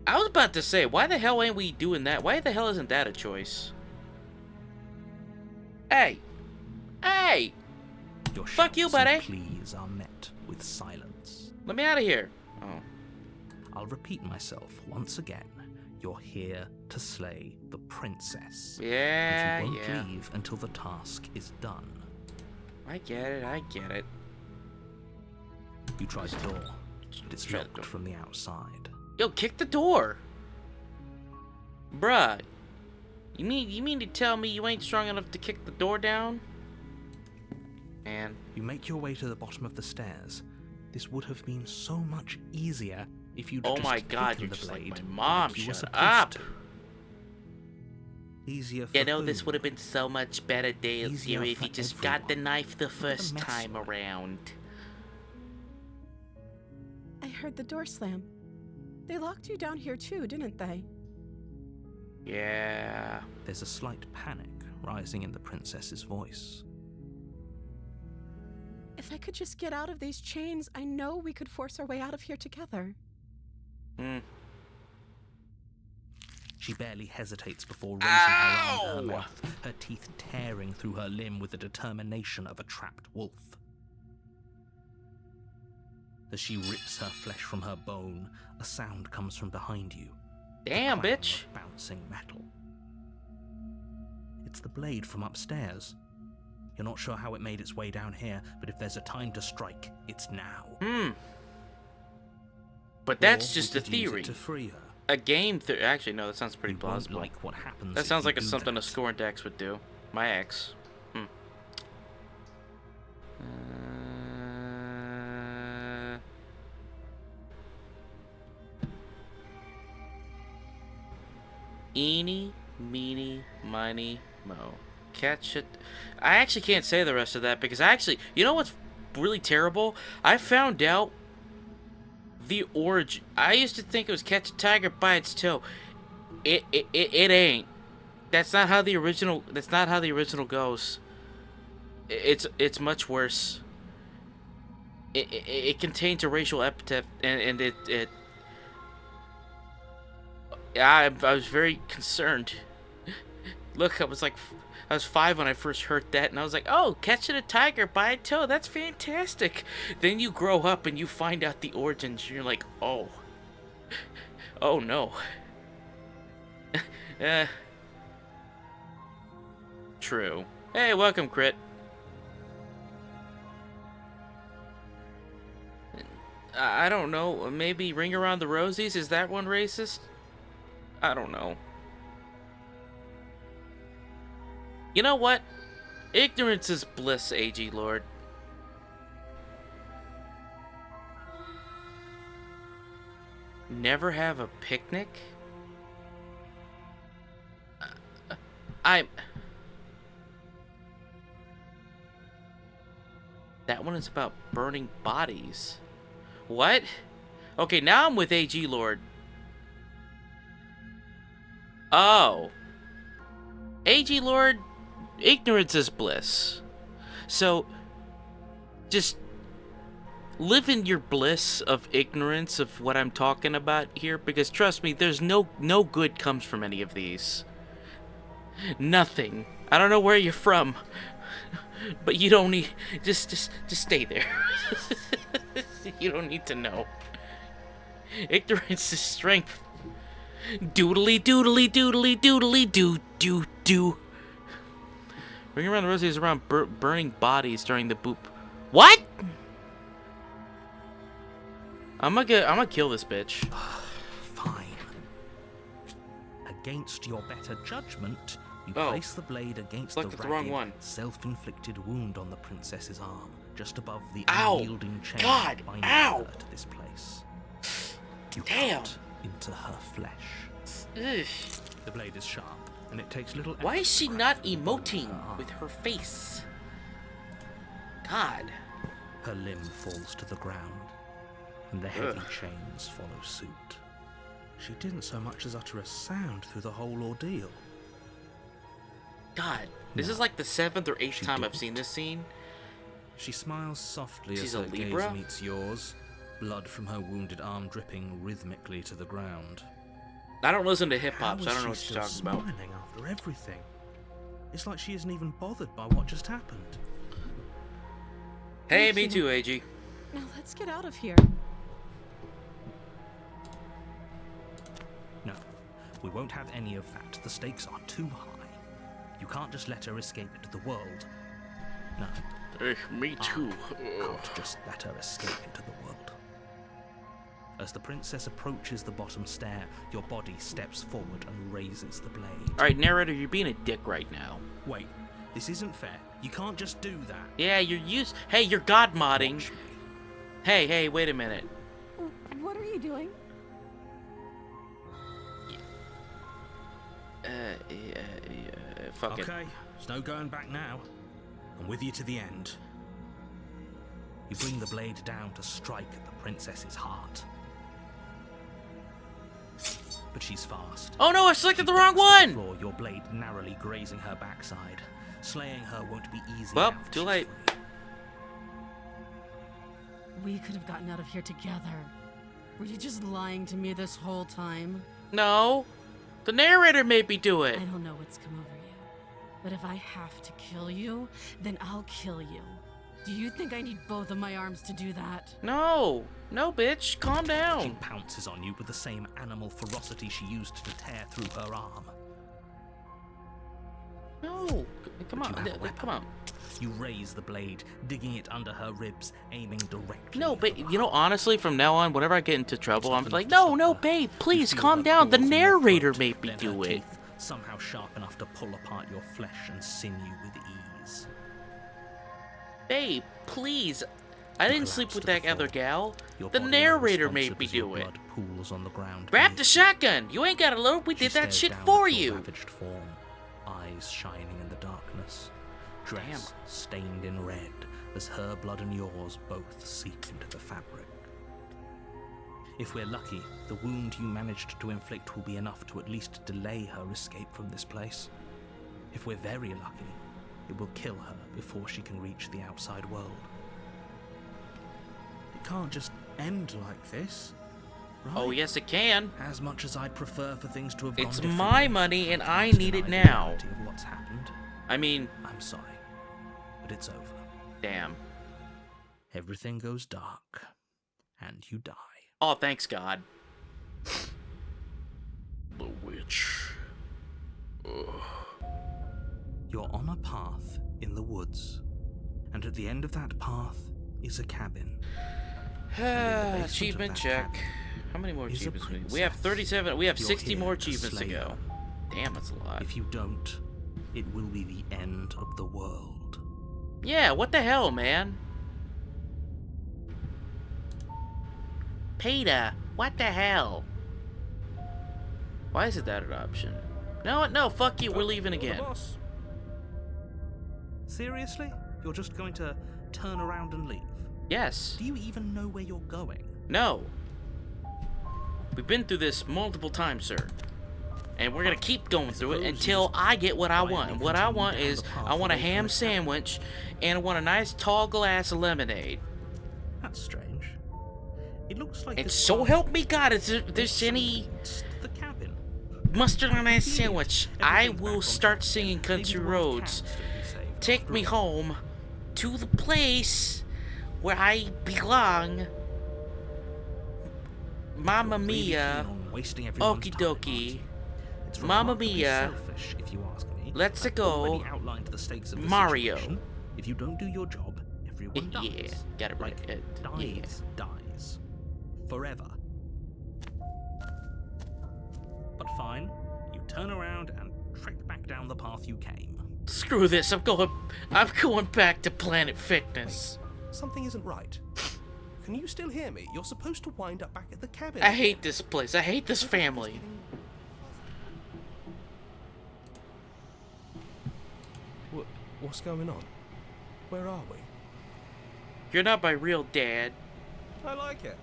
I was about to say, why the hell ain't we doing that? Why the hell isn't that a choice? Hey! Hey! Your Fuck you, shouts and buddy. pleas are met with silence. Let me out of here. Oh. I'll repeat myself once again. You're here to slay the princess. Yeah, But you won't yeah. leave until the task is done. I get it, I get it. You try the door, but it's Try the locked door. from the outside. Yo, kick the door. Bruh. You mean to tell me you ain't strong enough to kick the door down? Man. You make your way to the bottom of the stairs. This would have been so much easier if you'd Oh just my god, taken you're the just like blade my mom. like you were Shut supposed up. to. Easier for You know, this who? would have been so much better deal Easier if for you just got the everyone. knife the Look at first mess time we're in. around. I heard the door slam. They locked you down here too, didn't they? Yeah. There's a slight panic rising in the princess's voice. If I could just get out of these chains, I know we could force our way out of here together. Hmm. She barely hesitates before raising her arm to her Ow! mouth, her teeth tearing through her limb with the determination of a trapped wolf. As she rips her flesh from her bone, a sound comes from behind you. Damn, The clang bitch. of bouncing metal. It's the blade from upstairs. You're not sure how it made its way down here, but if there's a time to strike, it's now. Hmm. But that's Or just we a could use it theory. to free her. A game theory. Actually, no, that sounds pretty You won't plausible. like what happens. That if sounds you like it's do something a that. scorned ex would do. My ex. Hmm. Eeny, meeny, miny, mo. Catch it. I actually can't say the rest of that because you know what's really terrible? I found out the origin. I used to think it was catch a tiger by its toe. It ain't. That's not how the original. That's not how the original goes. It's much worse. It contains a racial epithet, and it. I was very concerned. Look, I was 5 when I first heard that, and I was like, oh, catching a tiger by a toe, that's fantastic. Then you grow up and you find out the origins, and you're like, oh. Oh, no. True. Hey, welcome, Crit. I don't know, maybe Ring Around the Rosies? Is that one racist? I don't know. You know what? Ignorance is bliss, AG Lord. Never have a picnic? That one is about burning bodies. What? Okay, now I'm with AG Lord. Oh. AG Lord, ignorance is bliss. So, just live in your bliss of ignorance of what I'm talking about here, because trust me, there's no good comes from any of these. Nothing. I don't know where you're from, but you don't need just stay there. You don't need to know. Ignorance is strength. Doodly doodly doodly doodly doo doo doo. Ring around the roses around burning bodies during the boop. What? I'm gonna kill this bitch. Fine. Against your better judgment, you place the blade against the ragged, self-inflicted wound on the princess's arm, just above the unyielding chain binding her to this place. You cut into her flesh. Ugh. The blade is sharp, and it takes little effort. Why is she not emoting with her face? God. Her limb falls to the ground, and the heavy chains follow suit. She didn't so much as utter a sound through the whole ordeal. God, this is like the 7th or 8th time I've seen this scene. She smiles softly She's as a her Libra? gaze meets yours, blood from her wounded arm dripping rhythmically to the ground. I don't listen to hip-hop, so I don't know How what is you're she talking still about. smiling after everything? It's like she isn't even bothered by what just happened. Hey, me too, AG. Now let's get out of here. No, we won't have any of that. The stakes are too high. You can't just let her escape into the world. No. Me too. Can't just let her escape into the world. As the princess approaches the bottom stair, your body steps forward and raises the blade. Alright, narrator, you're being a dick right now. Wait, this isn't fair. You can't just do that. Yeah, Hey, you're god modding. Watch me. Hey, wait a minute. What are you doing? Fuck it. Okay, there's no going back now. I'm with you to the end. You bring the blade down to strike at the princess's heart. But she's fast. Oh no, I selected the She wrong ducks to the one! floor, your blade narrowly grazing her backside. Slaying her won't be easy. Well, now that too she's late. free. We could have gotten out of here together. Were you just lying to me this whole time? No. The narrator made me do it. I don't know what's come over you, but if I have to kill you, then I'll kill you. Do you think I need both of my arms to do that? No, bitch, calm She down. pounces on you with the same animal ferocity she used to tear through her arm. No, come But you on, have a weapon. come on. You raise the blade, digging it under her ribs, aiming directly. No, at but the you know, heart. honestly, from now on, whenever I get into trouble, I'm Tough like, enough to no, stop her. babe, You please feel calm her down. The claws in your narrator throat, made me then do her it. teeth somehow sharp enough to pull apart your flesh and sinew with ease. Babe, please. I didn't sleep collapse with to the that other floor. gal. Your The body narrator unresponsive made me as your do it. blood pools on the ground Grab beneath the you. shotgun. You ain't gotta load. We She did that stares shit down for at your you. ravaged form, eyes shining in the darkness, dress Damn. stained in red as her blood and yours both seep into the fabric. If we're lucky, the wound you managed to inflict will be enough to at least delay her escape from this place. If we're very lucky, it will kill her before she can reach the outside world. It can't just end like this, right? Oh, yes, it can. As much as I'd prefer for things to have gone It's differently, my money and I can't need it deny the now. reality of what's happened. I mean, I'm sorry, but it's over. damn. Everything goes dark, and you die. Oh, thanks, God. The witch. You're on a path in the woods, and at the end of that path is a cabin. And in the basement of Achievement that check. cabin How many more is a achievements? We princess. have 37. We have You're 60 here more to achievements to slay go. her. Damn, that's a lot. If you don't, it will be the end of the world. Yeah, what the hell, man? Peter, what the hell? Why is it that an option? No, fuck you, we're leaving You're the again. boss. Seriously? You're just going to turn around and leave? Yes. Do you even know where you're going? No. We've been through this multiple times, sir. And we're gonna keep going through it suppose you until just I get what I quietly want. And what I continue want down is, the path I want a away from ham the cabin. sandwich, and I want a nice tall glass of lemonade. That's strange. It looks like And this so path help me God, is there's leads any to the cabin. mustard on that Idiot. sandwich, I Everything's back will on start track singing again. Maybe country the world's roads. cats will be saved Take after me all. home to the place where I belong. Mamma You're really mia. keen on wasting everyone's Okie time, aren't dokie. you? It's Mamma remarkably mia. selfish, if you ask me. Let's I've go. already outlined the stakes of the Mario. situation. If you don't do your job, everyone dies. Yeah, got it right. Like, dies. Forever. But fine, you turn around and trek back down the path you came. Screw this. I'm going back to Planet Fitness. Something isn't right. Can you still hear me? You're supposed to wind up back at the cabin. I hate this place. I hate this family. What's going on? Where are we? You're not my real dad. I like it.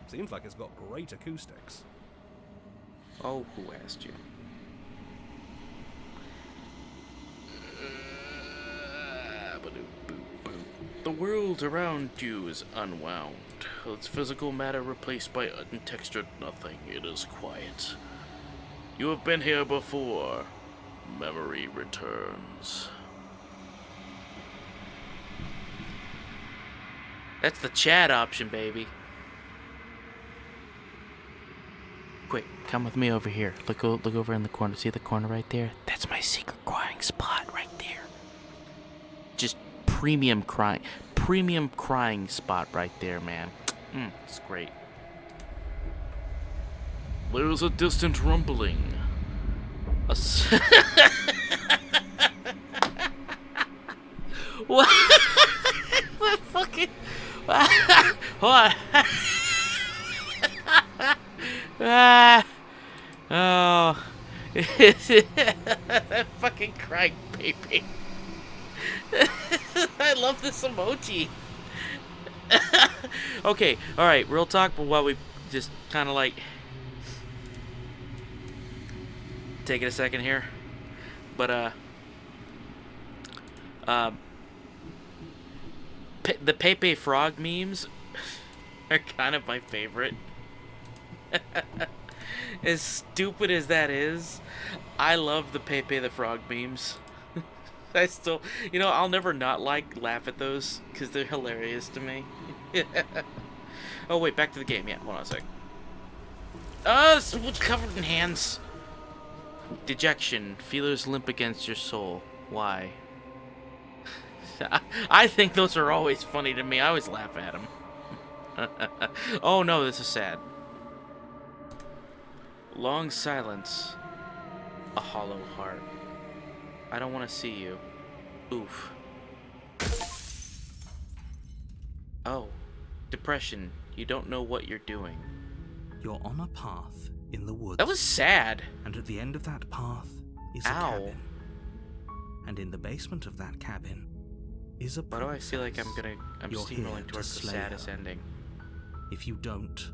Seems like it's got great acoustics. Oh, who asked you? The world around you is unwound. Its physical matter replaced by untextured nothing. It is quiet. You have been here before. Memory returns. That's the chat option, baby. Quick, come with me over here. Look over in the corner. See the corner right there? That's my secret crying spot right there. Just premium crying spot right there, man. It's great. There's a distant rumbling. What? What fucking? Hold on. Oh. That fucking crying baby. I love this emoji. Okay, alright, real talk, but while we just kind of like taking a second here. But, the Pepe Frog memes are kind of my favorite. As stupid as that is, I love the Pepe the Frog memes. I still, I'll never not laugh at those because they're hilarious to me. Oh wait, back to the game. Yeah, hold on a sec. It's covered in hands. Dejection. Feelers limp against your soul. Why? I think those are always funny to me. I always laugh at them. Oh no, this is sad. Long silence. A hollow heart. I don't want to see you. Oof. Oh. Depression. You don't know what you're doing. You're on a path in the woods. That was sad. And at the end of that path is a Ow. cabin. And in the basement of that cabin is a Why do I feel like I'm You're steamrolling here to towards the slay saddest her. ending? If you don't,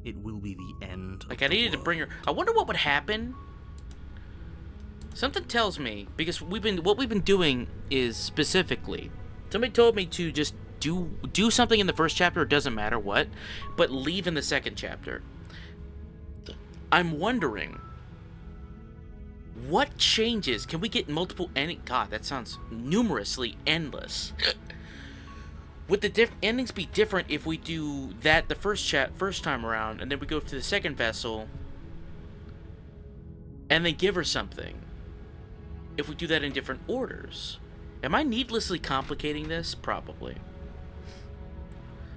it will be the end Like, of I the needed to bring her. I wonder what would happen. Something tells me, because what we've been doing is specifically, somebody told me to just do something in the first chapter, it doesn't matter what, but leave in the second chapter. I'm wondering, what changes? Can we get multiple ending? God, that sounds numerously endless. Would the endings be different if we do that the first time around, and then we go to the second vessel, and they give her something? If we do that in different orders, am I needlessly complicating this? Probably.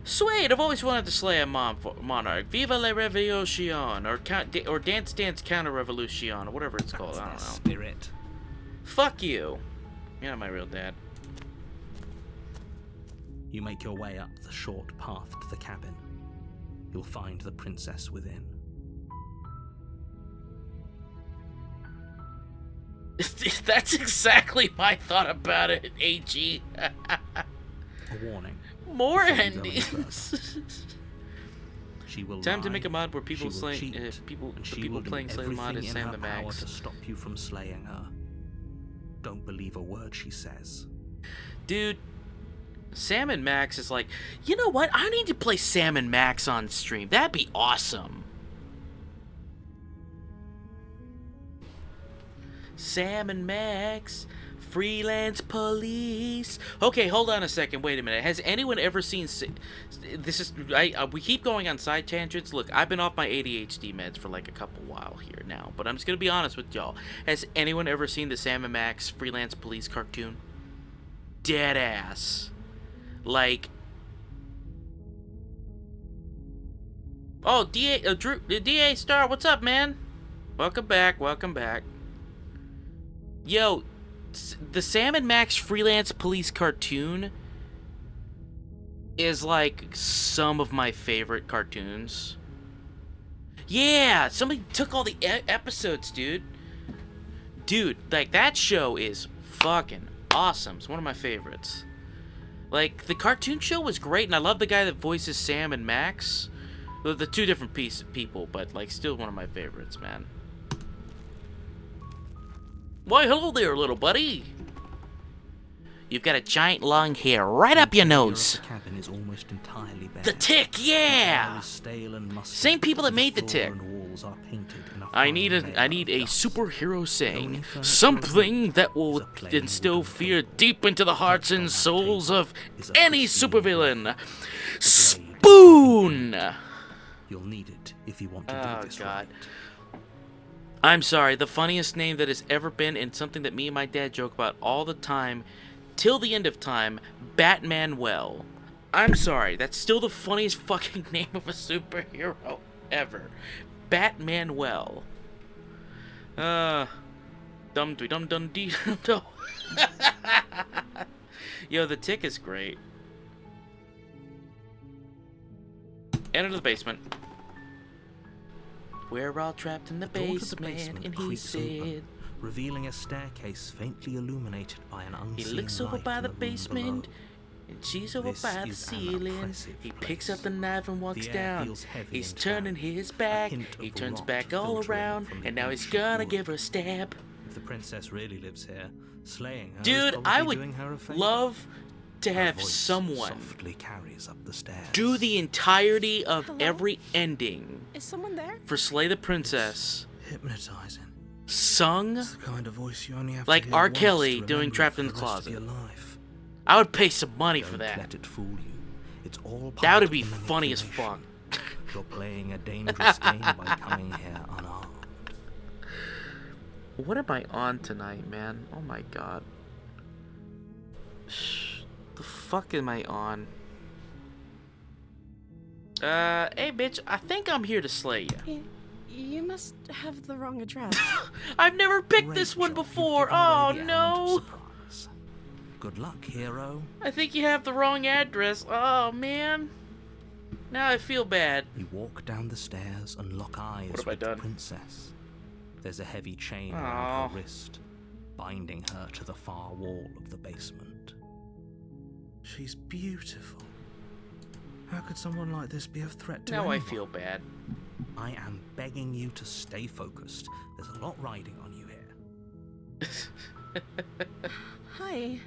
Sweet, I've always wanted to slay a monarch. Viva la revolution, or dance counter revolution, or whatever it's called. I don't know. Spirit. Fuck you. You're not my real dad. You make your way up the short path to the cabin. You'll find the princess within. That's exactly my thought about it, AG. A warning. More Before you go any endings. She will Time to lie, make a mod where she people will slaying cheat, the and people will do playing Slay the mod everything is in Sam her the power Max. to stop you from slaying her. Don't believe a word she says. Dude, Sam and Max is like, you know what? I need to play Sam and Max on stream. That'd be awesome. Sam and Max, freelance police. Okay, hold on a second. Wait a minute. Has anyone ever seen... This is... we keep going on side tangents. Look, I've been off my ADHD meds for like a couple while here now. But I'm just going to be honest with y'all. Has anyone ever seen the Sam and Max freelance police cartoon? Dead ass. Like... Oh, Drew, DA Star, what's up, man? Welcome back, welcome back. Yo, the Sam and Max freelance police cartoon is like some of my favorite cartoons. Yeah, somebody took all the episodes, dude. Dude, like that show is fucking awesome. It's one of my favorites. Like, the cartoon show was great, and I love the guy that voices Sam and Max. The two different people, but like still one of my favorites, man. Why, hello there, little buddy. You've got a giant long hair right up your nose. The cabin is almost entirely bare. The Tick, yeah. Same people that made the Tick. I need a superhero saying something that will instill fear deep into the hearts and souls of any supervillain. Spoon. You'll need it if you want to do this. God. Right. I'm sorry, the funniest name that has ever been, and something that me and my dad joke about all the time, till the end of time, Batman-Well. I'm sorry, that's still the funniest fucking name of a superhero ever. Batman-Well. Dum-dum-dum-dee-dum-dum. Yo, the Tick is great. Enter the basement. We're all trapped in the basement, and he said... Open, revealing a staircase faintly illuminated by an unseen light. He looks over by the basement, below. and she's over by the ceiling. He picks up the knife and walks down. He's turning his back. He turns back all around, and now he's gonna give her a stab. If the princess really lives here, slaying her Dude, is I probably doing would her a favor. love to Her have voice someone softly carries up the stairs. do the entirety of Hello? every ending Is someone there? for Slay the Princess, Hypnotizing. sung It's the kind of voice you only have like to hear R. once Kelly to doing remember Trapped for in the the rest of Closet. your life. I would pay some money for Don't that. let it fool you. It's all part That would of be the funny as fuck. manipulation. You're playing a dangerous game by coming here unarmed. What am I on tonight, man? Oh my god. The fuck am I on? Hey bitch, I think I'm here to slay you. You must have the wrong address. I've never picked this Great one job. before. You've given away Oh the element no. of surprise. Good luck, hero. I think you have the wrong address. Oh man. Now I feel bad. You walk down the stairs and lock eyes What have I with the done? princess. There's a heavy chain Aw. around her wrist, binding her to the far wall of the basement. She's beautiful. How could someone like this be a threat to Now anyone? I feel bad. I am begging you to stay focused. There's a lot riding on you here. Hi.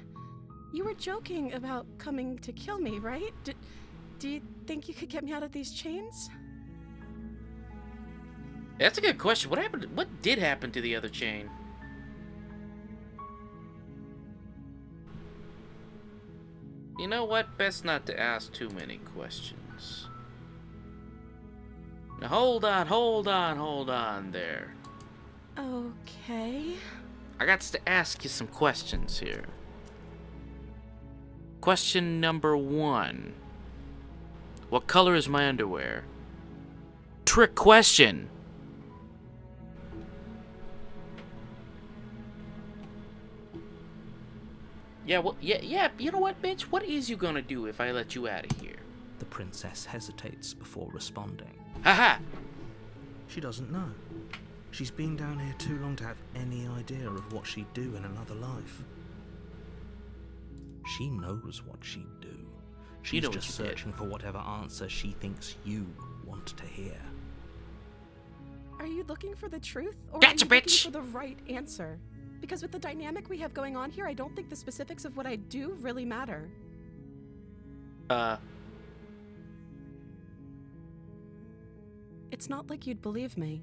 You were joking about coming to kill me, right? Do you think you could get me out of these chains? That's a good question. What happened? What did happen to the other chain? You know what? Best not to ask too many questions. Now hold on there. Okay. I got to ask you some questions here. Question number 1. What color is my underwear? Trick question. Yeah, well, yeah, you know what, bitch? What is you gonna do if I let you out of here? The princess hesitates before responding. Haha! She doesn't know. She's been down here too long to have any idea of what she'd do in another life. She knows what she'd do. She's just searching for whatever answer she thinks you want to hear. Are you looking for the truth, or Gotcha, are you bitch! looking for the right answer? Because with the dynamic we have going on here, I don't think the specifics of what I do really matter. It's not like you'd believe me.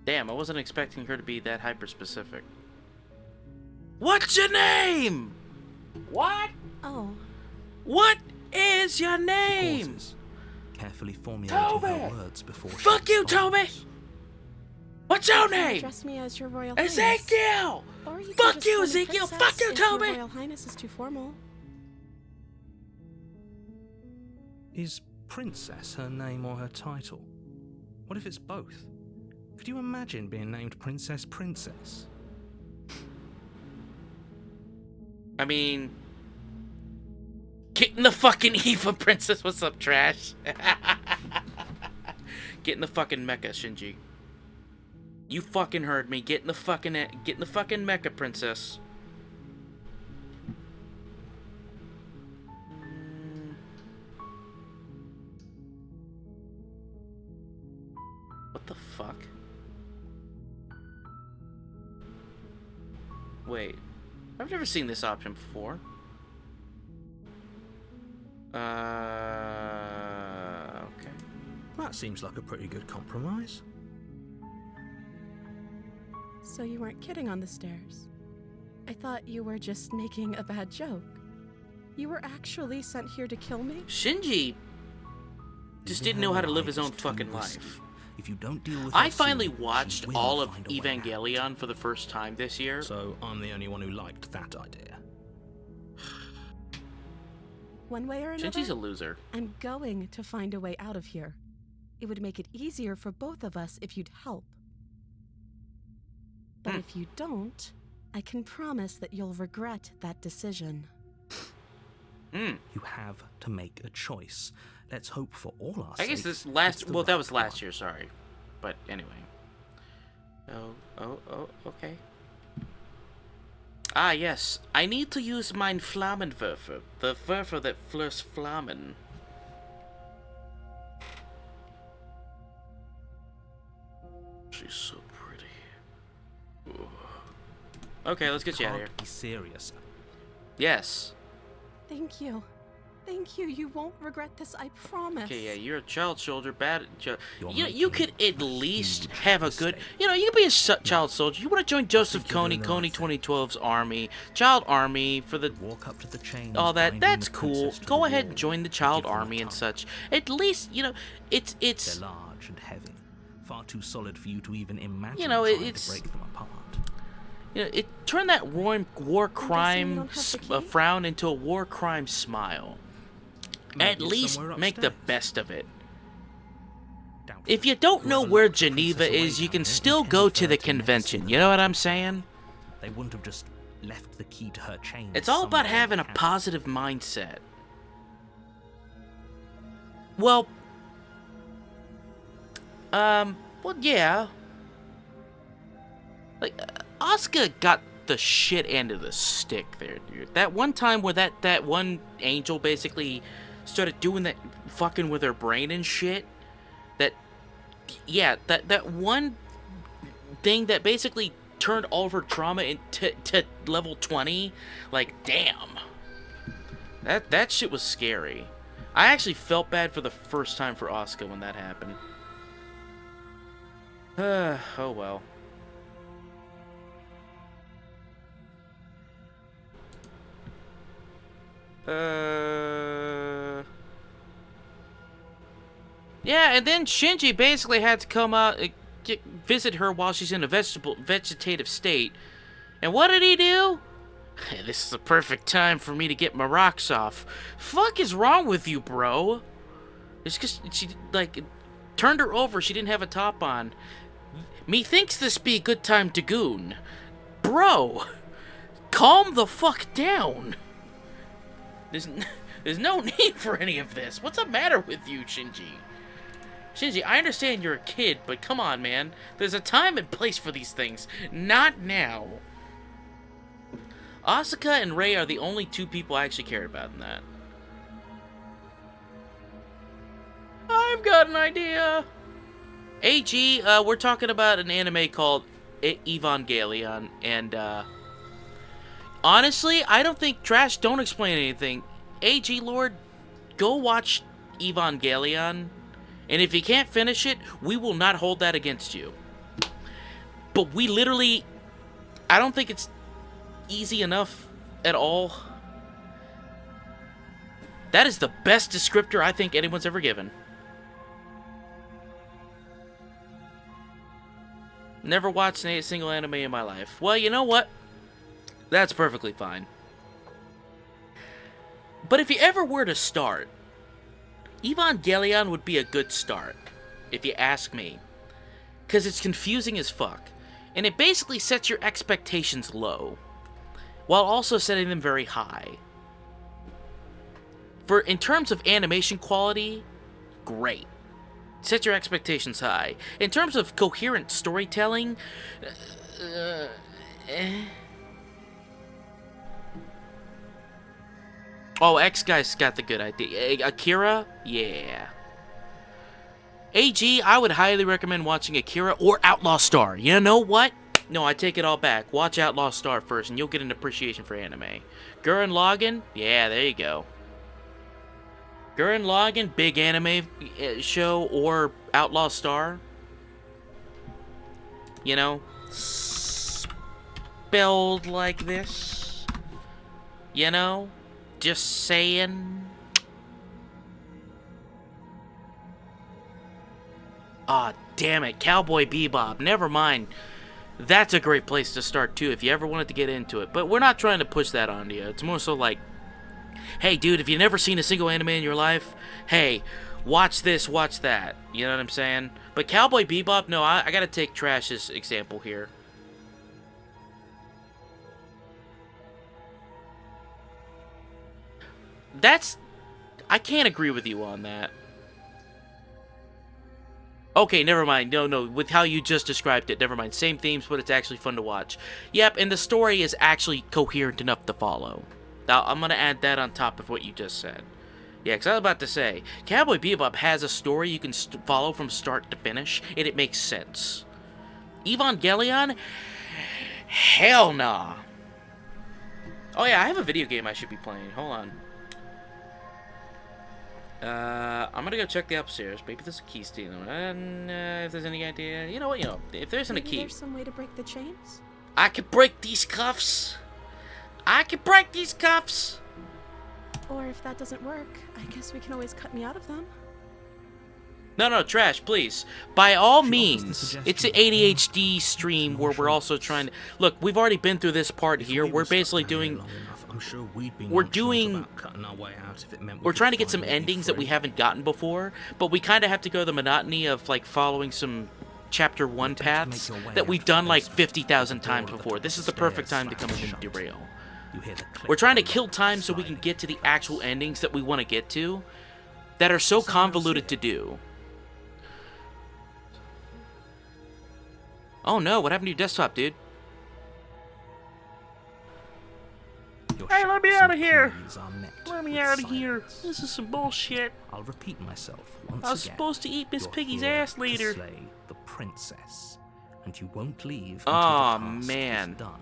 Damn, I wasn't expecting her to be that hyper-specific. What's your name? What? Oh. What is your name? Pauses, carefully formulating her words before she Fuck you, Toby! responds. What's your name? Address me as your Royal Highness. Ezekiel! Or you can Fuck just you, call me Ezekiel! Princess Fuck you, if your Toby! Royal Highness is too formal. Is princess her name or her title? What if it's both? Could you imagine being named Princess Princess? I mean... Get in the fucking Eva, Princess. What's up, trash? Get in the fucking mecha, Shinji. You fucking heard me. Get in the fucking mecha, Princess. What the fuck? Wait. I've never seen this option before. Okay. That seems like a pretty good compromise. So you weren't kidding on the stairs. I thought you were just making a bad joke. You were actually sent here to kill me? Shinji just didn't know how to live his own fucking life. If you don't deal with I her finally soon, watched she will all of find a way out. Evangelion for the first time this year. So I'm the only one who liked that idea. One way or another, Shinji's a loser. I'm going to find a way out of here. It would make it easier for both of us if you'd help. But if you don't, I can promise that you'll regret that decision. You have to make a choice. Let's hope for all our I guess sakes this last... it's the Well, that right was last one. year, sorry. But anyway. Oh, okay. Ah, yes. I need to use mein Flammenwerfer. The Werfer that flirts Flammen. She's so pretty. Ooh. Okay, let's get you out of here. Can't be serious. Yes. Thank you. Thank you. You won't regret this, I promise. Okay, yeah, you're a child soldier, You're you could making at a least huge have a good, mistake. you could be a child soldier. You want to join Joseph think you're Kony, doing the right Kony thing. 2012's army, child army for the Walk up to the chains. all that. binding That's the cool. princess to Go the ahead wall, and join the child give them a army and tongue. such. At least, it's They're large and heavy, far too solid for you to even imagine You know, trying it's- to break them apart. it turned that war crime don't have the key? frown into a war crime smile. Maybe At it's least somewhere make the upstairs. best of it. Doubtful. If you don't know Whoever where locked the Geneva princess away is, you down can there still intended go for to her the to mess convention. with You know what I'm saying? They wouldn't have just left the key to her chain. It's all about somewhere in having the a cabin. positive mindset. Well, yeah. Like, Asuka got the shit end of the stick there, dude. That one time where that one angel basically started doing that fucking with her brain and shit. That one thing that basically turned all of her trauma into to level 20. Like, damn. That shit was scary. I actually felt bad for the first time for Asuka when that happened. Oh well. Yeah, and then Shinji basically had to come out and visit her while she's in a vegetative state. And what did he do? Hey, this is the perfect time for me to get my rocks off. Fuck is wrong with you, bro? It's because she, like, turned her over. She didn't have a top on. Methinks this be a good time to goon. Bro, calm the fuck down. There's no need for any of this. What's the matter with you, Shinji? Shinji, I understand you're a kid, but come on, man. There's a time and place for these things. Not now. Asuka and Rei are the only two people I actually cared about in that. I've got an idea. AG, we're talking about an anime called Evangelion, and, honestly, I don't think Trash don't explain anything. AG Lord, go watch Evangelion, and if you can't finish it, we will not hold that against you. But we literally, I don't think it's easy enough at all. That is the best descriptor I think anyone's ever given. Never watched a single anime in my life. Well, you know what? That's perfectly fine. But if you ever were to start, Evangelion would be a good start, if you ask me. Because it's confusing as fuck. And it basically sets your expectations low, while also setting them very high. In terms of animation quality, great. Set your expectations high. In terms of coherent storytelling, Oh, X-Guy's got the good idea. Akira? Yeah. AG, I would highly recommend watching Akira or Outlaw Star. You know what? No, I take it all back. Watch Outlaw Star first, and you'll get an appreciation for anime. Gurren Lagann? Yeah, there you go. Gurren Lagann, big anime show, or Outlaw Star. You know? Spelled like this. You know? Just saying. Ah, damn it. Cowboy Bebop. Never mind. That's a great place to start, too, if you ever wanted to get into it. But we're not trying to push that onto you. It's more so like, hey, dude, if you've never seen a single anime in your life, hey, watch this, watch that. You know what I'm saying? But Cowboy Bebop, no, I gotta take Trash's example here. I can't agree with you on that. Okay, never mind. No, with how you just described it, never mind. Same themes, but it's actually fun to watch. Yep, and the story is actually coherent enough to follow. Now, I'm going to add that on top of what you just said. Yeah, because I was about to say, Cowboy Bebop has a story you can follow from start to finish, and it makes sense. Evangelion? Hell nah. Oh yeah, I have a video game I should be playing. Hold on. I'm gonna go check the upstairs. Maybe there's a key stealing. And if there's any idea, you know what? If there isn't a key, there's some way to break the chains. I could break these cuffs. I could break these cuffs. Or if that doesn't work, I guess we can always cut me out of them. No, Trash, please. By all means, it's an ADHD stream where we're also trying to... Look, we've already been through this part here. We're basically doing... We're trying to get some endings that we haven't gotten before, but we kind of have to go the monotony of, like, following some Chapter 1 paths that we've done, like, 50,000 times before. This is the perfect time to come in and derail. We're trying to kill time so we can get to the actual endings that we want to get to that are so convoluted to do. Oh no, what happened to your desktop, dude? Hey, let me out of here! Let me out of here. This is some bullshit. I'll repeat myself once I was supposed to eat Miss Piggy's ass later. To slay the princess, and you won't leave until Oh, the task man. is done.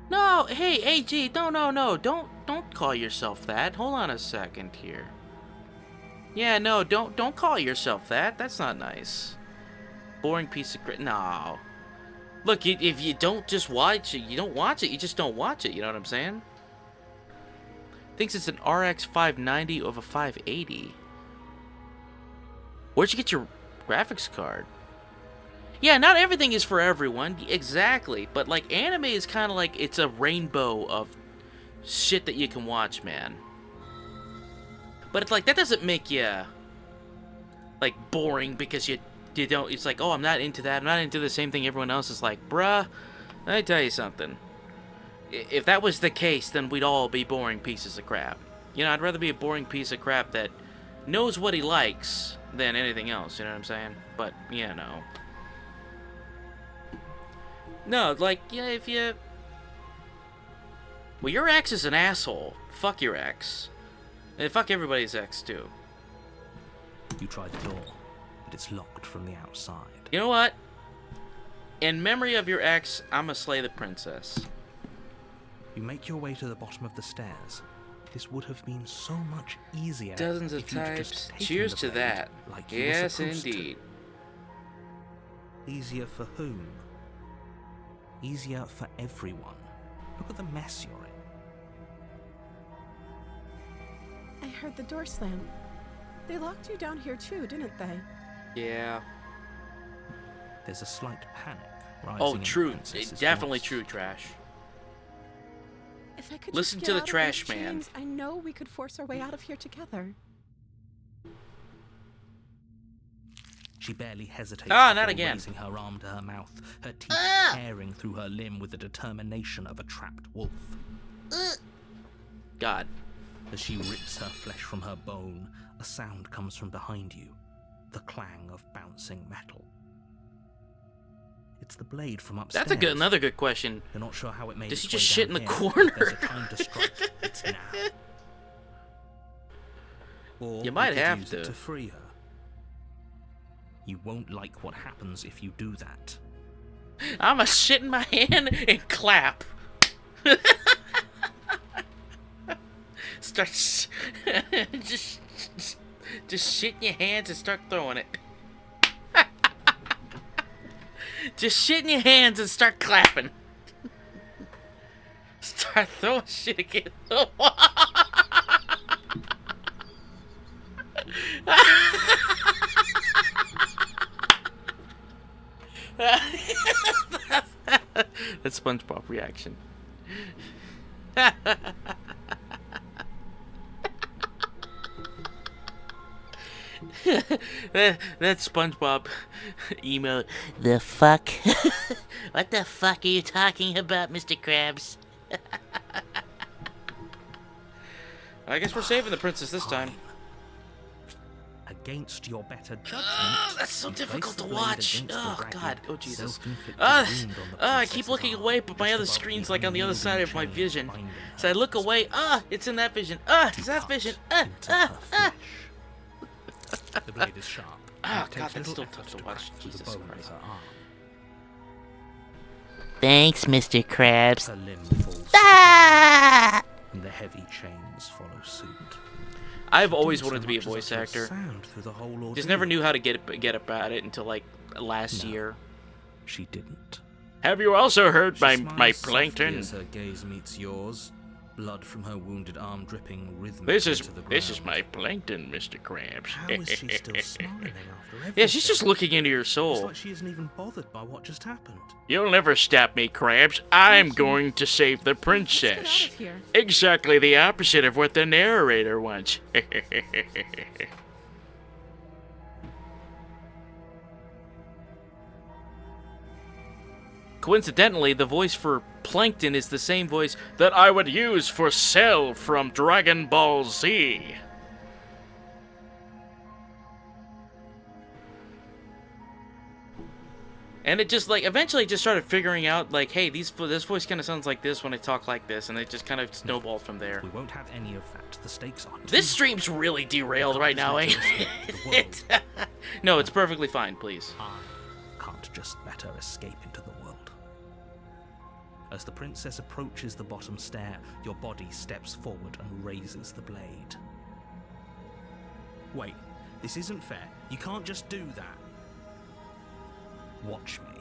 No, hey, AG, no, don't call yourself that. Hold on a second here. Yeah, no, don't call yourself that. That's not nice. Boring piece of grit. No. Look, if you don't just watch it, you don't watch it. You just don't watch it. You know what I'm saying? Thinks it's an RX 590 over 580. Where'd you get your graphics card? Yeah, not everything is for everyone, exactly. But like anime is kind of like it's a rainbow of shit that you can watch, man. But it's like that doesn't make you like boring because you don't. It's like, oh, I'm not into that. I'm not into the same thing everyone else is like, bruh. Let me tell you something. If that was the case, then we'd all be boring pieces of crap. You know, I'd rather be a boring piece of crap that knows what he likes than anything else. You know what I'm saying? But yeah, no. No, like, yeah, if you... Well, your ex is an asshole. Fuck your ex. And fuck everybody's ex, too. You try the door, but it's locked from the outside. You know what? In memory of your ex, I'm gonna slay the princess. You make your way to the bottom of the stairs. This would have been so much easier. Dozens of if you'd types. just taken Cheers the to blade that. like you were Yes, supposed to. indeed. Easier for whom? Easier for everyone. Look at the mess you're in. I heard the door slam. They locked you down here too, didn't they? Yeah. There's a slight panic rising Oh, in the true. princess's Definitely voice. true, Trash. If I could Listen just to get the out of trash these man. chains, I know we could force our way out of here together. She barely hesitates Ah, not before again. raising her arm to her mouth, her teeth tearing through her limb with the determination of a trapped wolf. God. As she rips her flesh from her bone, a sound comes from behind you, the clang of bouncing metal. It's the blade from upstairs. That's another good question. You're not sure how it made Does its he just way shit in down the here, corner? but There's a time to strike. It's now. Or You might could have use it to. to free her. You won't like what happens if you do that. I'm a shit in my hand and clap. Start just shit in your hands and start throwing it. Just shit in your hands and start clapping. Start throwing shit again. That's SpongeBob reaction. That's SpongeBob email. The fuck? What the fuck are you talking about, Mr. Krabs? I guess we're saving the princess this time. Against your better judgment. That's so you place difficult the to blade watch. against the Oh, ragged, God. Oh, Jesus. self-inflicted Ah, wound on the I keep princess's looking arm, away, but my just other above screen's the like on the other side of my unyielding chain vision. binding So I her look to the away. spot. It's in that vision. It's You that cut vision. into her flesh. The blade is sharp. Ah, and it God, takes that's little still effort tough to to watch. crack through the Jesus bone of Christ. her arm. Thanks, Mr. Krabs. Her limb falls to the ground, and the heavy chains follow suit. I've She always didn't wanted so to be a much as voice utter actor. sound through the whole Just never ordeal. knew how to get about it until like last No. year. She didn't. Have you also heard She my smiles softly plankton? as her gaze meets yours, blood from her wounded arm dripping rhythmically This to the ground. is my plankton, Mr. Krabs. How is she still smiling after everything? Yeah, she's just looking into your It's soul. like she isn't even bothered by what just happened. You'll never stop me, Krabs. I'm going to save the Let's get out princess. of here. Exactly the opposite of what the narrator wants. Coincidentally, the voice for Plankton is the same voice that I would use for Cell from Dragon Ball Z. And it just, like, eventually just started figuring out, like, hey, this voice kind of sounds like this when I talk like this, and it just kind of snowballed from there. We won't have any of that. The stakes are too This stream's really derailed right now, ain't it? No, it's perfectly fine, please. I can't just let her escape into the world. As the princess approaches the bottom stair, your body steps forward and raises the blade. Wait, this isn't fair. You can't just do that. Watch me.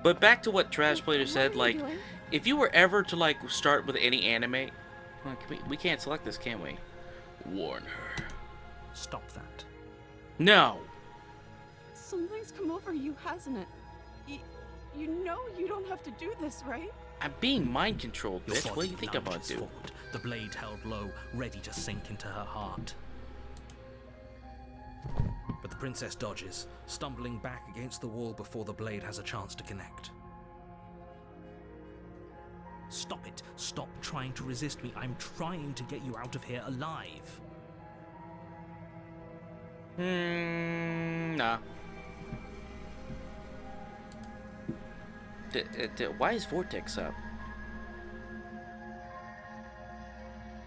But back to what Trash Plater What said, are you like, doing? if you were ever to, like, start with any anime... Well, we can't select this, can we? Warn her. Stop that. No! Something's come over you, hasn't it? You know you don't have to do this, right? I'm being mind controlled, Your bitch. What do body you think I'm about lunges to do? forward, the blade held low, ready to sink into her heart. But the princess dodges, stumbling back against the wall before the blade has a chance to connect. Stop it. Stop trying to resist me. I'm trying to get you out of here alive. Nah. Why is Vortex up?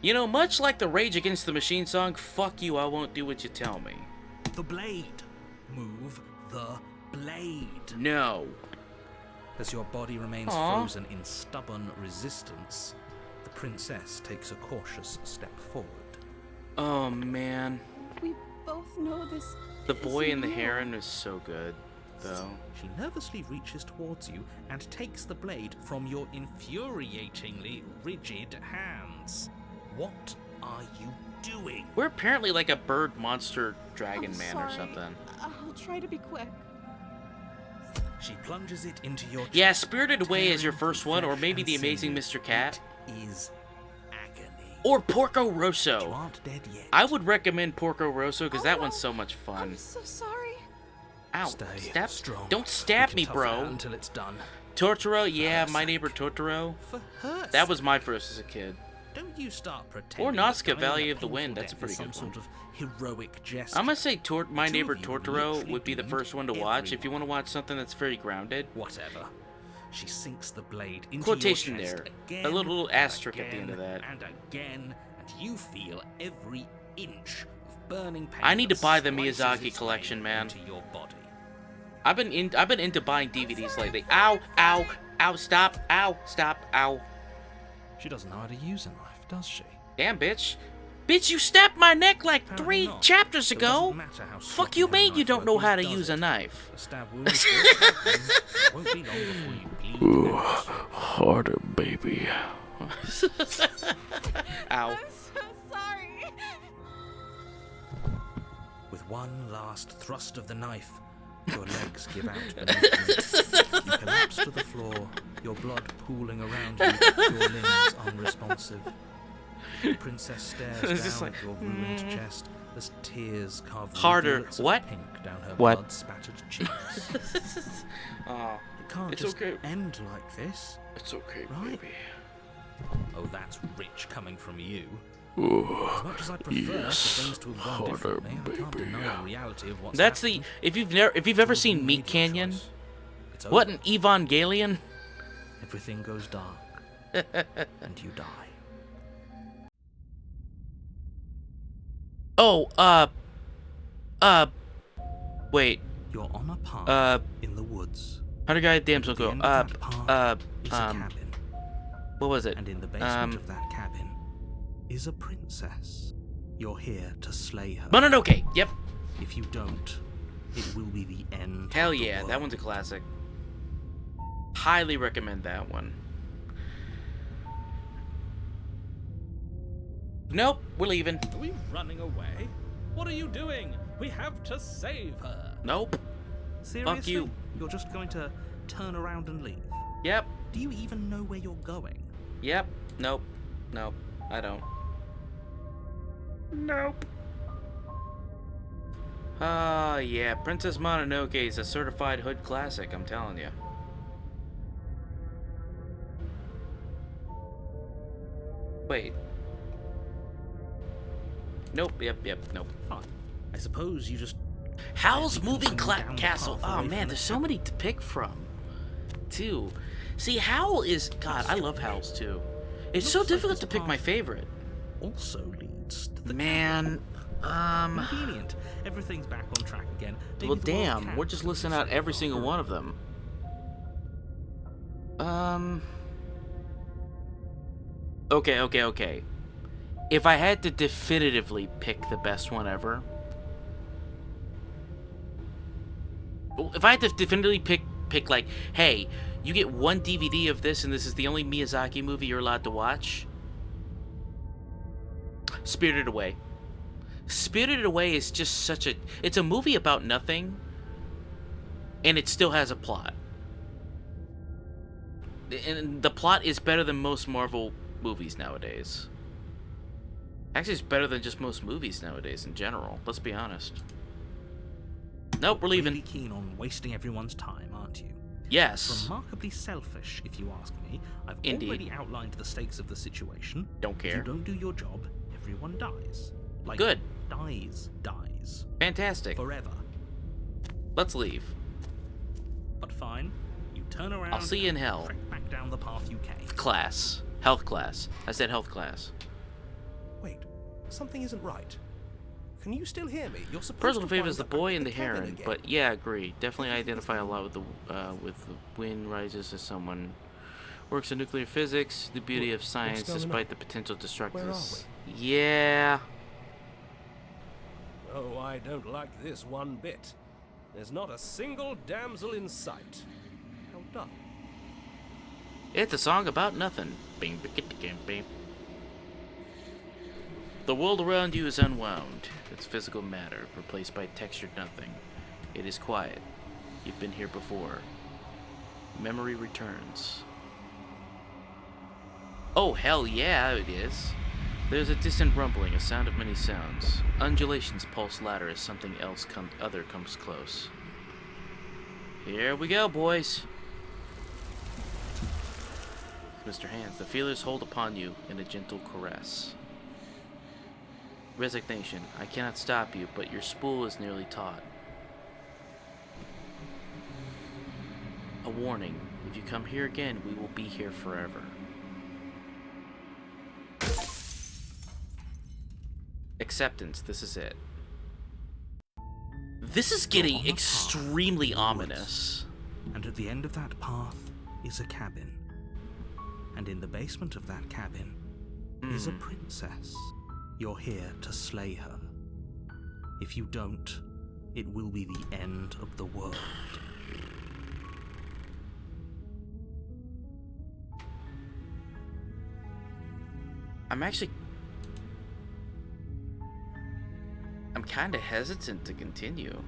You know, much like the Rage Against the Machine song, fuck you, I won't do what you tell me. The blade. Move the blade. No. As your body remains frozen in stubborn resistance, the princess takes a cautious step forward. Oh, man. We both know this. The boy isn't and the real. heron is so good, though. She nervously reaches towards you and takes the blade from your infuriatingly rigid hands. What are you doing? We're apparently like a bird monster dragon I'm man or sorry. something. I'll try to be quick. She plunges it into your chest. Yeah, Spirited Away is your tearing first one, or flesh maybe and The Amazing sinew. Mr. Cat. It is agony. Or Porco You Rosso. aren't dead yet. I would recommend Porco Rosso because Oh, that no. one's so much fun. I'm so sorry. Ow, Stay stab. strong. Don't stab We me, can tough it out bro. until it's done. Totoro, yeah, her My sake. Neighbor Totoro. For her That was sake. my first as a kid. Don't you start pretending. Or that Nazca, dying Valley a of the painful Wind, that's a death pretty is some good sort of heroic gesture. I'm gonna say My Two Neighbor of you Totoro literally would be the doomed first one to watch if you want to watch something that's very grounded. Whatever. She sinks the blade into Quotation your chest there. again, A little and asterisk at the end of again, that. And again, and you feel every inch of burning pain. I need to that buy the slices Miyazaki its collection, way man. into your body. I've been into buying DVDs lately. Ow, ow, ow, stop, ow, stop, ow. She doesn't know how to use a knife, does she? Damn, bitch. Bitch, you stabbed my neck like Apparently 3 not. chapters So it ago. doesn't matter how Fuck sloppy you her mean you knife don't know work how is, to does use a it? knife? A stab wound is just it won't be long before you bleed out. Harder, baby. Ow. I'm so sorry. With one last thrust of the knife, your legs give out beneath you. You collapse to the floor, your blood pooling around you, your limbs unresponsive. The princess stares It's just down like, at your ruined chest as tears carve Harder. rivulets of What? pink down her What? blood-spattered cheeks. Aw, It can't It's just okay. end like this. it's okay, Right. baby. Oh, that's rich coming from you. As much as I prefer for things to have gone differently, I can't deny the reality of what's That's happened. the if you've ever You seen made Meat your Canyon, choice. It's what over. an Evangelion. Everything goes dark, and you die. Oh, wait. You're on a path in the woods. How did guy damsel At the go? end of that path is a cabin, What was it? and in the basement of that cabin is a princess. You're here to slay her. Mononoke. Yep. If you don't, it will be the end. Hell of the yeah, that world. one's a classic. Highly recommend that one. Nope, we're leaving. Are we running away? What are you doing? We have to save her. Nope. Seriously? you. You're just going to turn around and leave? Yep. Do you even know where you're going? Yep. Nope. Nope. I don't. Nope. Yeah, Princess Mononoke is a certified hood classic, I'm telling you. Wait. Nope, yep, nope. Fine. I suppose you just... Howl's You can Moving come down the Castle. path Oh away man, from there's the so many to pick from. Too. See, Howl is... God, I love Howls too. It's so Looks like difficult this to pick my path favorite. also leads to the Man, Convenient. Everything's back on track again. Maybe well, the world damn, can we're just be listing out saved every single after one all. of them. Okay. If I had to definitively pick the best one ever, if I had to definitively pick like, hey, you get one DVD of this, and this is the only Miyazaki movie you're allowed to watch. Spirited Away. Spirited Away is just such a... It's a movie about nothing, And it still has a plot. And the plot is better than most Marvel movies nowadays. Actually, it's better than just most movies nowadays in general. Let's be honest. Nope, we're leaving. Really keen on wasting everyone's time, aren't you? Yes. Remarkably selfish, if you ask me. I've Indeed. already outlined the stakes of the situation. Don't If you care. don't do your job, everyone dies. Like, Good. dies. Fantastic. Forever. Let's leave. But fine, you turn around. I'll see you in and hell. trek back down the path you came. Class. Health class. I said health class. Wait, something isn't right. Can you still hear me? You're supposed Personal to favorite wind is the up back boy at and the cabin heron, again. but yeah, I agree. Definitely identify a lot with the wind rises as someone works in nuclear physics, the beauty of science going despite on? the potential Where destructiveness. are Yeah. Oh, I don't like this one bit. There's not a single damsel in sight. How dull. It's a song about nothing. Bing, bing, bing, bing. The world around you is unwound. It's physical matter, replaced by textured nothing. It is quiet. You've been here before. Memory returns. Oh, hell yeah, it is. There's a distant rumbling, a sound of many sounds. Undulations pulse louder as something else comes close. Here we go, boys. Mr. Hands, the feelers hold upon you in a gentle caress. Resignation. I cannot stop you, but your spool is nearly taut. A warning. If you come here again, we will be here forever. Acceptance. This is it. This is getting on a path extremely in the ominous. And at the end of that path is a cabin. And in the basement of that cabin is a princess. You're here to slay her. If you don't, it will be the end of the world. I'm kind of hesitant to continue.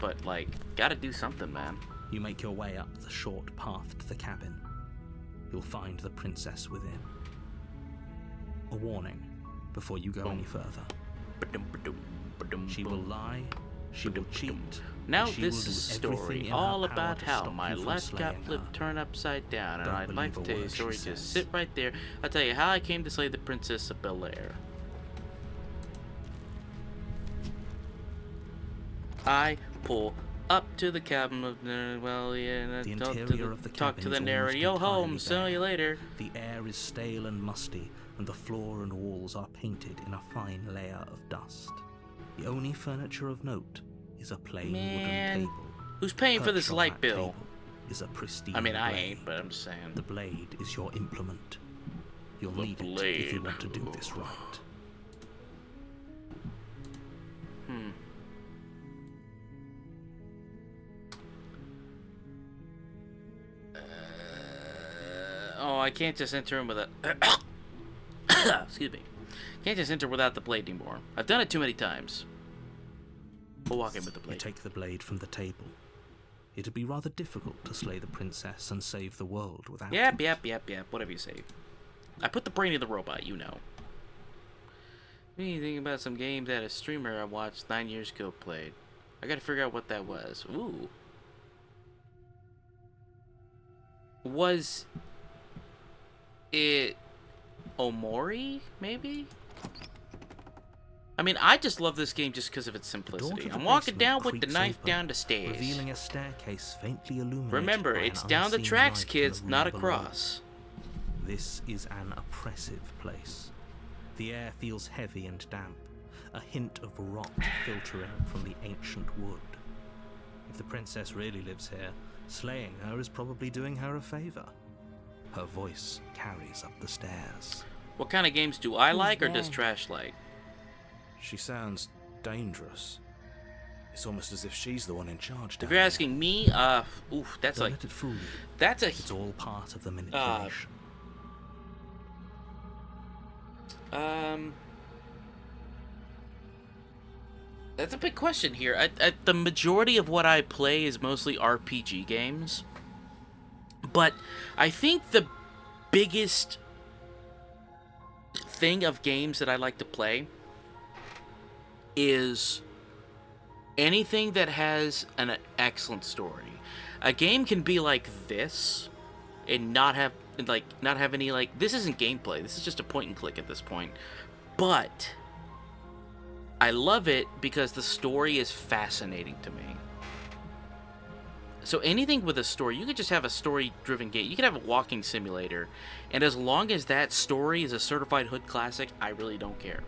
But, like, gotta do something, man. You make your way up the short path to the cabin. You'll find the princess within. A warning before you go any further. She will lie, she will cheat. Now she this will is a do everything story in her all power about to how stop my you from life got slaying flipped, her. turned upside down, and Don't I'd like to believe a tell you a word she story. Just says. sit right there. I'll tell you how I came to slay the Princess of Bel-Air. I pull up to the cabin of The interior of the talk cabin to the is narrator. almost Yo, entirely home. See bare. you later. The air is stale and musty, and the floor and walls are painted in a fine layer of dust. The only furniture of note is a plain Man, wooden table. who's paying for Perched this on light that bill? table is a pristine I mean, I blade. ain't, but I'm just saying. The blade is your implement. You'll The need it if you blade. want to do this right. Oh, I can't just enter in with a... Excuse me. Can't just enter without the blade anymore. I've done it too many times. We'll walk in with the You blade. take the blade from the table. It'd be rather difficult to slay the princess and save the world without Yep, it. yep. Whatever you say. I put the brain in the robot, you know. What do you think about some game that a streamer I watched 9 years ago played? I gotta figure out what that was. Ooh. Was it Omori, maybe? I mean, I just love this game just because of its The door to simplicity. the I'm walking basement down with the creaks knife open, down the stairs. revealing a staircase faintly illuminated. Remember, by an it's down the unseen tracks, light in kids, the room not below. across. This is an oppressive place. The air feels heavy and damp, a hint of rot filtering from the ancient wood. If the princess really lives here, slaying her is probably doing her a favor. Her voice carries up the stairs. What kind of games do I like, or does there? Trash like? She sounds dangerous. It's almost as if she's the one in charge If down you're there. asking me, oof, that's Don't like, let it fool you. that's a, It's all part of the manipulation. That's a big question here. The majority of what I play is mostly RPG games. But I think the biggest thing of games that I like to play is anything that has an excellent story. A game can be like this and not have any like this isn't gameplay. This is just a point and click at this point. But I love it because the story is fascinating to me. So anything with a story, you could just have a story-driven game. You could have a walking simulator, and as long as that story is a certified hood classic, I really don't care.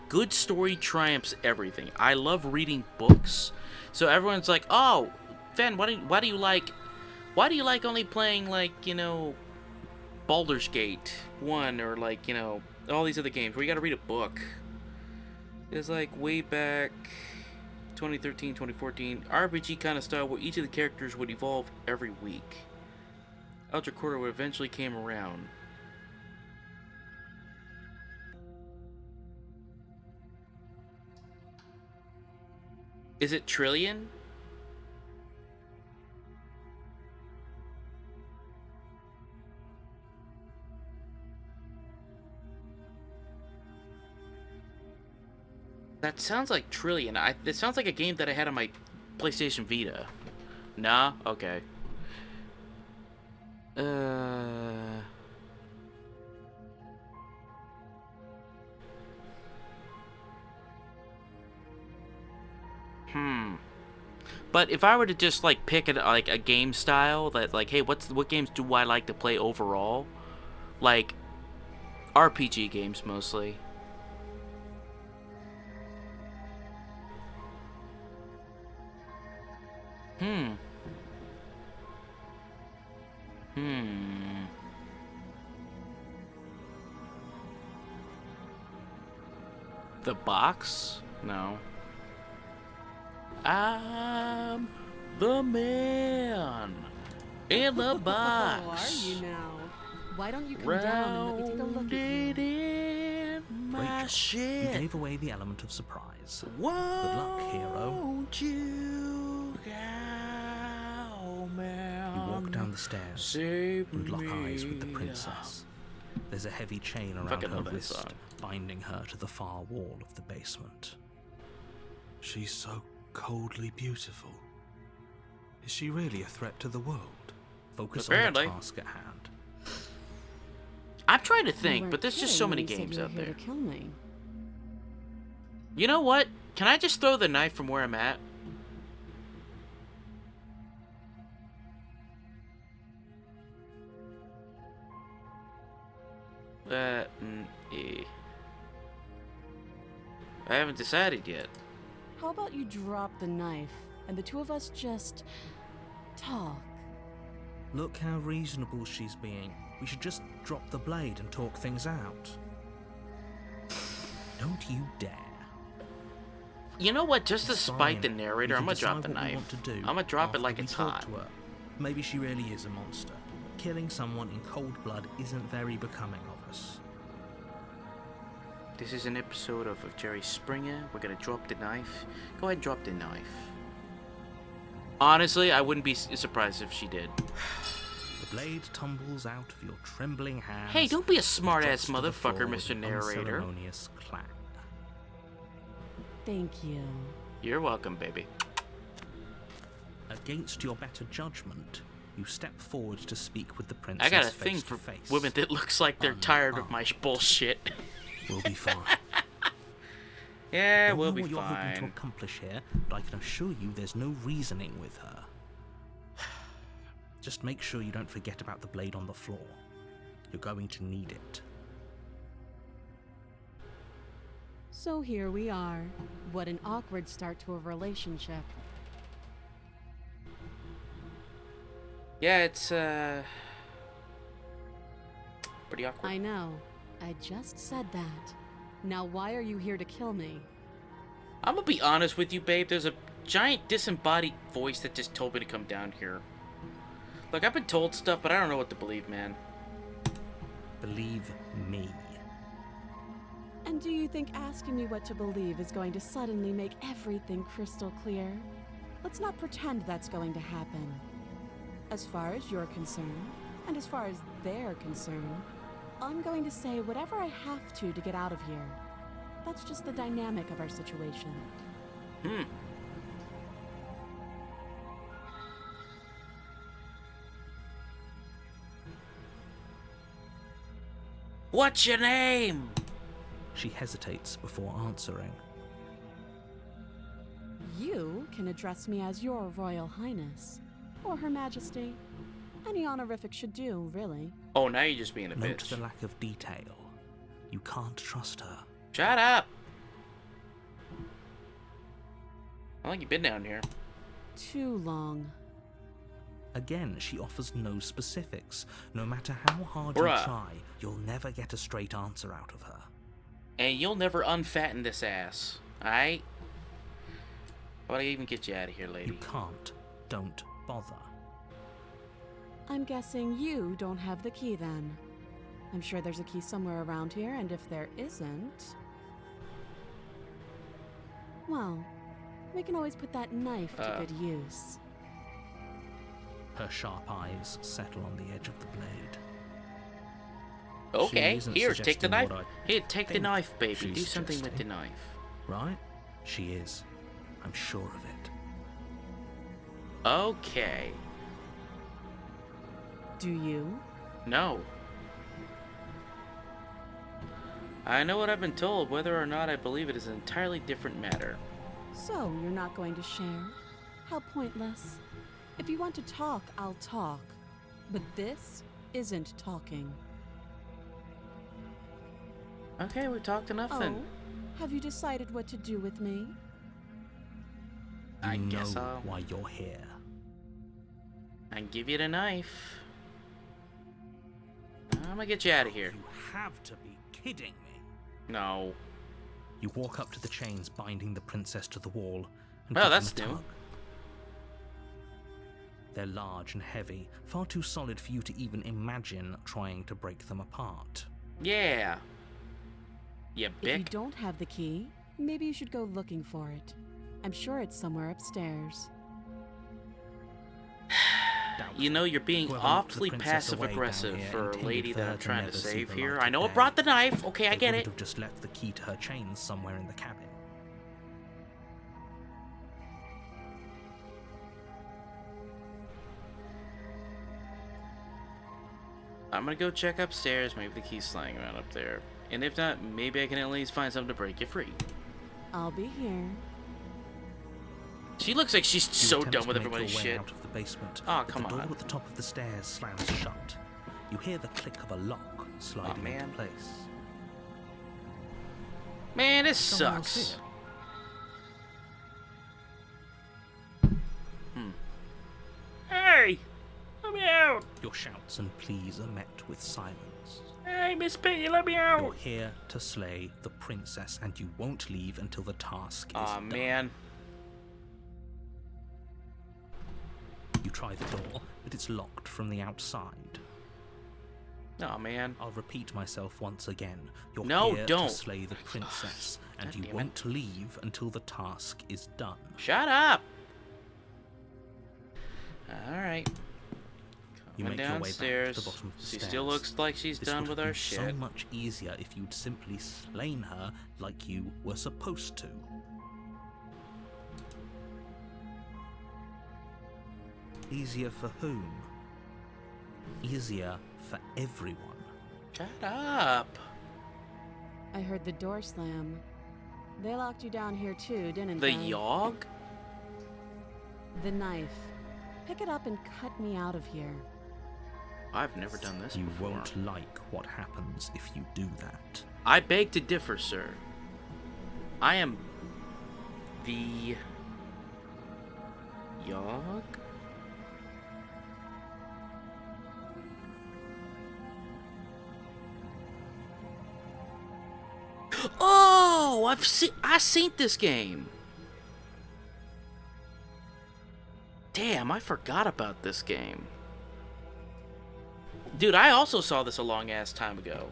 Good story triumphs everything. I love reading books. So everyone's like, "Oh, Fen, why do you like only playing like, you know, Baldur's Gate 1 or like, you know, all these other games where you got to read a book?" It's like way back 2013, 2014, RPG kind of style where each of the characters would evolve every week. Ultra Quarter eventually came around. Is it Trillion? That sounds like Trillion. It sounds like a game that I had on my PlayStation Vita. Nah? Okay. But if I were to just like pick a game style that like, hey, what games do I like to play overall? Like RPG games mostly. The box? No. I'm the man in the box. Oh, are you now? Why don't you come down and let me take a look at you? In my Rachel, shit. you gave away the element of surprise. Won't Good luck, hero. you go, man? You walk down the stairs Save and lock eyes with the me. princess. There's a heavy chain around Fucking her love that wrist, song. binding her to the far wall of the basement. She's so coldly beautiful. Is she really a threat to the world? Focus Apparently. on the task at hand. I'm trying to You think, weren't but there's just kidding so when many you said games you were out here there. to kill me. You know what? Can I just throw the knife from where I'm at? I haven't decided yet. How about you drop the knife and the two of us just talk? Look how reasonable she's being. We should just drop the blade and talk things out. Don't you dare. You know what? Just to It's spite the fine. narrator, We I'm can gonna drop decide the what we knife. want to do I'm gonna drop it after like we it's talk hot. to her. Maybe she really is a monster. Killing someone in cold blood isn't very becoming of us. This is an episode of Jerry Springer. We're gonna drop the knife. Go ahead and drop the knife. Honestly, I wouldn't be surprised if she did. The blade tumbles out of your trembling hands. Hey, don't be a and smart-ass drops to the motherfucker, floor with Mr. an Narrator. unceremonious clang. Thank you. You're welcome, baby. Against your better judgment, you step forward to speak with the princess. I got a face thing to for face. women that looks like they're tired of my bullshit. We'll be fine. Yeah, Don't we'll know be what you're hoping to fine. accomplish here, but I can assure you there's no reasoning with her. Just make sure you don't forget about the blade on the floor. You're going to need it. So here we are. What an awkward start to a relationship. Yeah, it's pretty awkward. I know. I just said that. Now why are you here to kill me? I'm gonna be honest with you, babe. There's a giant disembodied voice that just told me to come down here. Look, I've been told stuff, but I don't know what to believe, man. Believe me. And do you think asking me what to believe is going to suddenly make everything crystal clear? Let's not pretend that's going to happen. As far as you're concerned, and as far as they're concerned, I'm going to say whatever I have to get out of here. That's just the dynamic of our situation. What's your name? She hesitates before answering. You can address me as Your Royal Highness, or Her Majesty. Any honorific should do, really. Oh, now you're just being a Note bitch. the lack of detail. You can't trust her. Shut up! How long you been down here? Too long. Again, she offers no specifics. No matter how hard Bruh. you try, you'll never get a straight answer out of her. And you'll never unfatten this ass, alright? How about I even get you out of here, lady? You can't. Don't bother. I'm guessing you don't have the key then. I'm sure there's a key somewhere around here, and if there isn't... well, we can always put that knife to good use. Her sharp eyes settle on the edge of the blade. Okay, She isn't here, take the suggesting knife. what I Here, take the think knife, baby. she's Do something with the suggesting. knife. Right? She is. I'm sure of it. Okay. Do you? No. I know what I've been told. Whether or not I believe it is an entirely different matter. So, you're not going to share? How pointless. If you want to talk, I'll talk. But this isn't talking. Okay, we talked enough then. Oh, have you decided what to do with me? I You guess know I'll... why you're here. I give you the knife. I'm gonna get you out of here. You have to be kidding me. No. You walk up to the chains binding the princess to the wall and Oh, give that's them a new. tug. They're large and heavy, far too solid for you to even imagine trying to break them apart. Yeah. You If you bick. don't have the key, maybe you should go looking for it. I'm sure it's somewhere upstairs. Doubtful. You know, you're being Whoever locked the awfully princess away down passive here for a intended lady for that her I'm to trying to never see save the here. light I of know I day. brought the knife. Okay, I They get wouldn't it. have just left the key to her chains somewhere in the cabin. I'm gonna go check upstairs. Maybe the key's lying around up there. And if not, maybe I can at least find something to break you free. I'll be here. She looks like she's You so attempt done to with make everybody's your way shit. out of the basement, Aw, but come the door on. at the top of the stairs slams shut. You hear the click of a lock sliding into man. place. Man, this Someone else sucks. here. Hey! Let me out! Your shouts and pleas are met with silence. Hey, Miss Piggy, let me You're out! here to slay the princess, and you won't leave until the task is Aw, done. man. You try the door, but it's locked from the outside. Aw, man. I'll repeat myself once again. You're No, here don't. to slay the princess, and God you damn it. won't leave until the task is done. Shut up! Alright. You Coming make your way back downstairs. to the bottom of the She stairs. still looks like she's This done would with have her been shit. so much easier if you'd simply slain her like you were supposed to. Easier for whom? Easier for everyone. Shut up! I heard the door slam. They locked you down here too, didn't The they? Yogg? The knife. Pick it up and cut me out of here. I've never done this You before. won't like what happens if you do that. I beg to differ, sir. I am the Yogg? Oh, I seen this game. Damn, I forgot about this game. Dude, I also saw this a long ass time ago.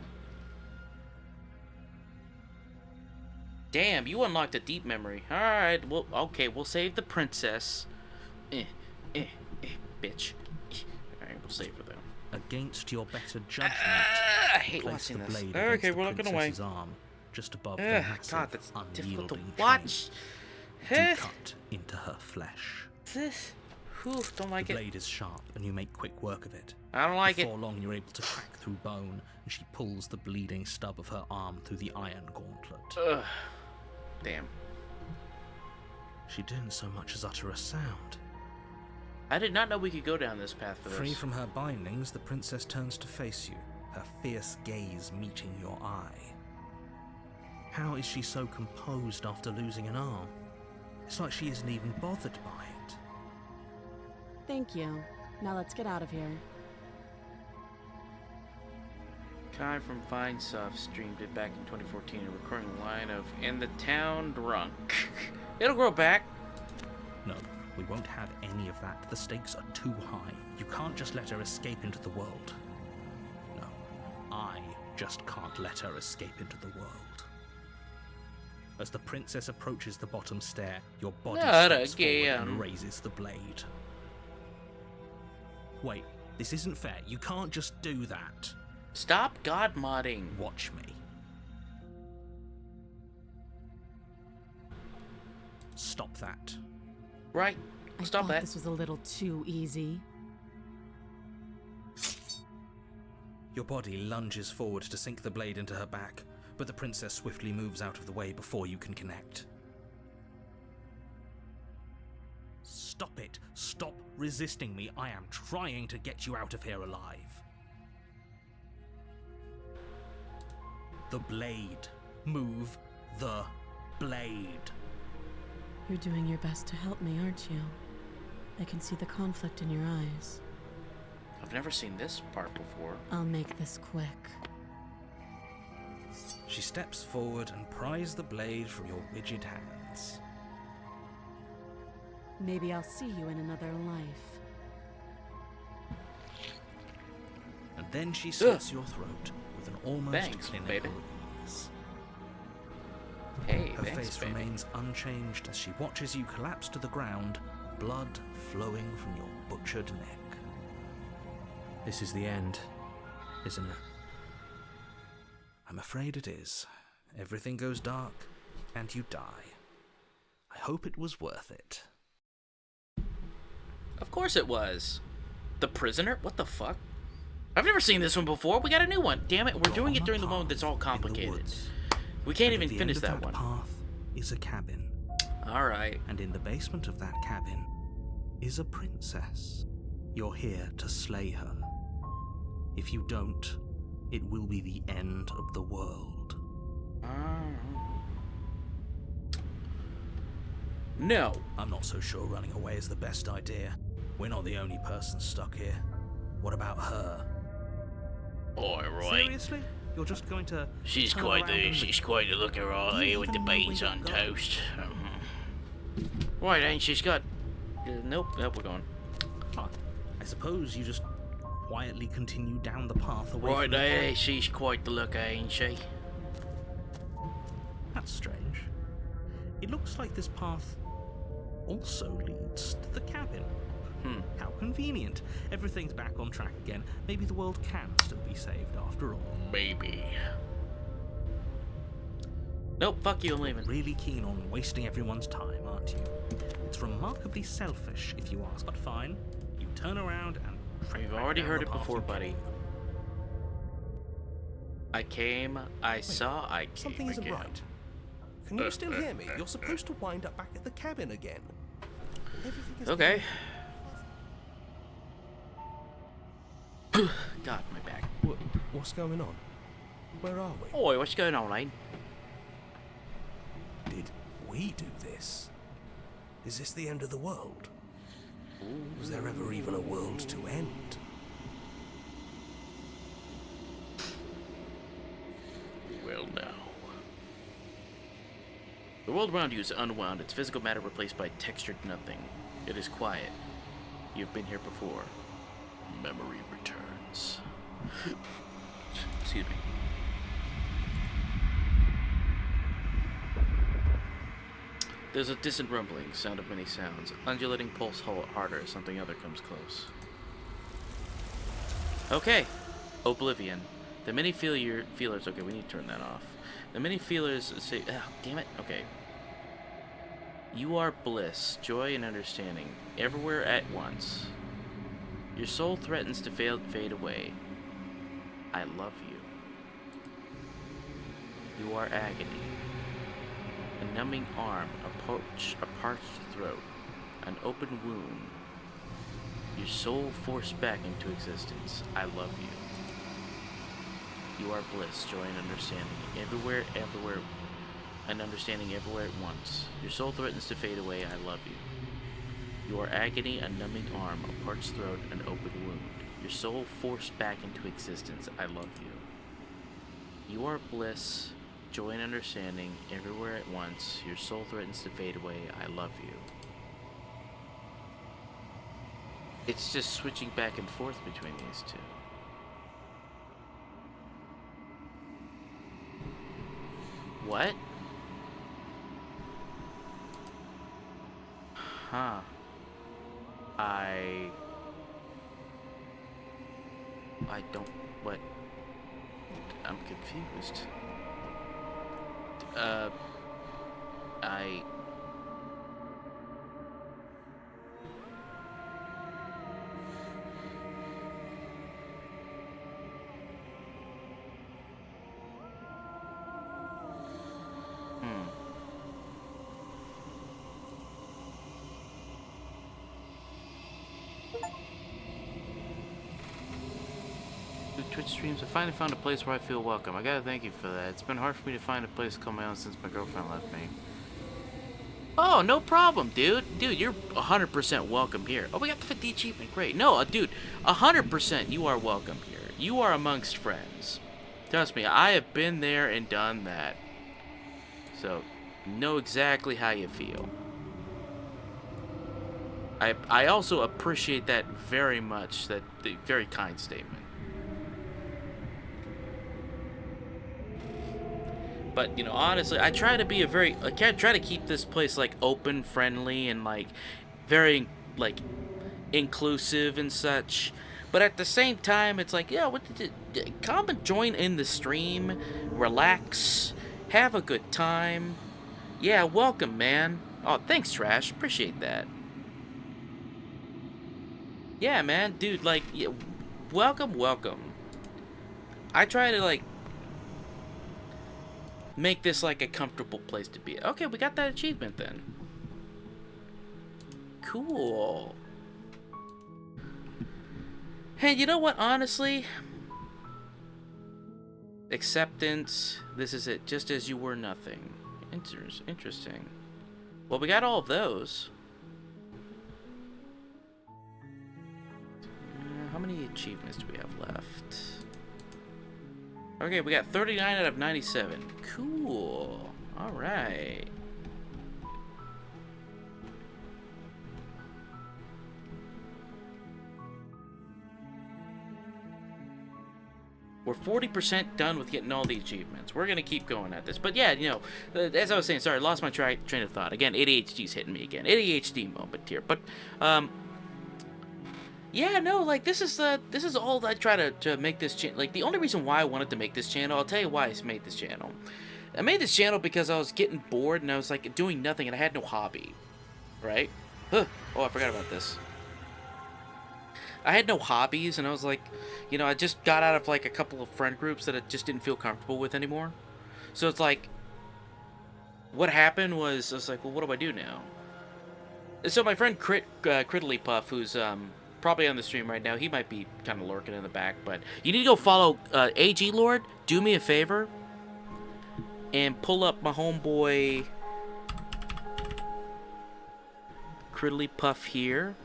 Damn, you unlocked a deep memory. Alright, well, okay, we'll save the princess. Bitch. Alright, we'll save her though. Against your better judgment, I hate place watching the this. blade Okay, against we're the not gonna princess's arm, just above the massive, God, that's difficult to unyielding watch. chain. You cut into her flesh. This. Oof, don't like The it. blade is sharp, and you make quick work of it. I don't like it. Before long, you're able to crack through bone, and she pulls the bleeding stub of her arm through the iron gauntlet. Ugh. Damn. She didn't so much as utter a sound. I did not know we could go down this path for Free this. from her bindings, the princess turns to face you, her fierce gaze meeting your eye. How is she so composed after losing an arm? It's like she isn't even bothered by it. Thank you. Now let's get out of here. Kai from Vinesoft streamed it back in 2014, a recurring line of "In the town drunk." It'll grow back. No, we won't have any of that. The stakes are too high. You can't just let her escape into the world. No, I just can't let her escape into the world. As the princess approaches the bottom stair, your body Not steps forward again. and raises the blade. Wait, this isn't fair. You can't just do that. Stop god modding. Watch me. Stop that. Right. I Stop thought that. this was a little too easy. Your body lunges forward to sink the blade into her back, but the princess swiftly moves out of the way before you can connect. Stop it! Stop resisting me! I am trying to get you out of here alive. The blade. Move the blade. You're doing your best to help me, aren't you? I can see the conflict in your eyes. I've never seen this part before. I'll make this quick. She steps forward and pries the blade from your rigid hands. Maybe I'll see you in another life. And then she slits your throat with an almost Thanks, clinical baby. ease. Hey, Her thanks, face baby. remains unchanged as she watches you collapse to the ground, blood flowing from your butchered neck. This is the end, isn't it? I'm afraid it is. Everything goes dark, and you die. I hope it was worth it. Of course it was. The prisoner? What the fuck? I've never seen this one before. We got a new one. Damn it, we're You're doing on it a during the one path that's all in the complicated. woods. We can't And even at the finish end of that one. path is a cabin. Alright. And in the basement of that cabin is a princess. You're here to slay her. If you don't, it will be the end of the world. No. I'm not so sure running away is the best idea. We're not the only person stuck here. What about her? Alright. Seriously? You're just going to... She's turn quite around the and- she's quite the looker right Do you here with the even know where beans you're on going? toast. Right, and she's got nope, we're going. Fine. I suppose you just quietly continue down the path away Right from the there, point. she's quite the looker, ain't she? That's strange. It looks like this path also leads to the cabin. How convenient. Everything's back on track again. Maybe the world can still be saved after all. Maybe. Nope, fuck you, I'm leaving. Really keen on wasting everyone's time, aren't you? It's remarkably selfish, if you ask, but fine. You turn around and... trek We've back already down heard the it path before, you buddy. came. I came, I saw, I came Something isn't again. right. Can you still hear me? You're supposed to wind up back at the cabin again. Everything is Okay. God, my back. What's going on? Where are we? Oi, what's going on, Lane? Did we do this? Is this the end of the world? Was there ever even a world to end? Well, now. The world around you is unwound, its physical matter replaced by textured nothing. It is quiet. You've been here before. Memory returns. Excuse me. There's a distant rumbling, sound of many sounds. Undulating pulse harder, something other comes close. Okay. Oblivion. The many feelers... Okay, we need to turn that off. The many feelers say... Oh, damn it. Okay. You are bliss, joy, and understanding, everywhere at once. Your soul threatens to fade away. I love you. You are agony. A numbing arm, a parched throat, an open wound. Your soul forced back into existence. I love you. You are bliss, joy, and understanding, everywhere, and understanding everywhere at once. Your soul threatens to fade away. I love you. You are agony, a numbing arm, a parched throat, an open wound. Your soul forced back into existence. I love you. You are bliss, joy, and understanding, everywhere at once. Your soul threatens to fade away. I love you. It's just switching back and forth between these two. What? Huh. I don't... What? I'm confused. Twitch streams, I finally found a place where I feel welcome. I gotta thank you for that. It's been hard for me to find a place to call my own since my girlfriend left me. Oh, no problem, dude. Dude, you're 100% welcome here. Oh, we got the achievement. Great. No, dude, 100% you are welcome here. You are amongst friends. Trust me, I have been there and done that. So, know exactly how you feel. I also appreciate that very much, the very kind statement. But, you know, honestly, I try to be I try to keep this place, like, open, friendly, and, like, very, like, inclusive and such. But at the same time, it's like, yeah, come and join in the stream, relax, have a good time. Yeah, welcome, man. Oh, thanks, Trash. Appreciate that. Yeah, man, dude, like, yeah, welcome. I try to, like, make this like a comfortable place to be. Okay, we got that achievement then. Cool. Hey, you know what, honestly? Acceptance. This is it. Just as you were nothing. Interesting. Well, we got all of those. How many achievements do we have left? Okay, we got 39 out of 97. Cool. Alright. We're 40% done with getting all the achievements. We're gonna keep going at this. But yeah, you know, as I was saying, sorry, lost my train of thought. Again, ADHD's hitting me again. ADHD moment here. But, yeah, no, like, this is all I try to make this channel. Like, the only reason why I wanted to make this channel, I'll tell you why I made this channel. I made this channel because I was getting bored and I was, like, doing nothing and I had no hobby. Right? Oh, I forgot about this. I had no hobbies and I was like, you know, I just got out of, like, a couple of friend groups that I just didn't feel comfortable with anymore. So it's like, what happened was, I was like, well, what do I do now? So my friend Crittily Puff, who's, probably on the stream right now. He might be kind of lurking in the back, but you need to go follow AG Lord. Do me a favor and pull up my homeboy Crittily Puff here.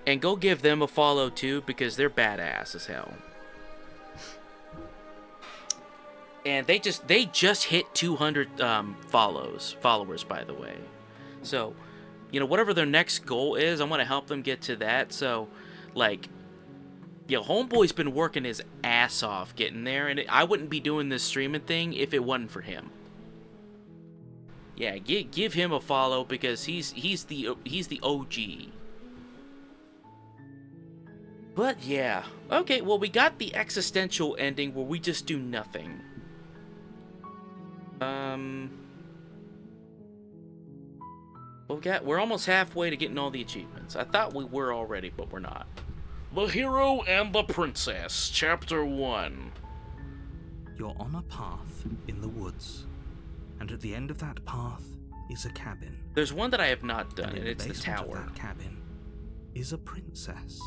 And go give them a follow too, because they're badass as hell. And they just hit 200 followers, by the way. So, you know, whatever their next goal is, I want to help them get to that. So, like, Yeah, Homeboy's been working his ass off getting there, and I wouldn't be doing this streaming thing if it wasn't for him. Yeah, give him a follow because he's the OG. But yeah, okay. Well, we got the existential ending where we just do nothing. We're almost halfway to getting all the achievements. I thought we were already, but we're not. The Hero and the Princess, Chapter 1. You're on a path in the woods, and at the end of that path is a cabin. There's one that I have not done, and in it's the basement tower. Of that cabin is a princess.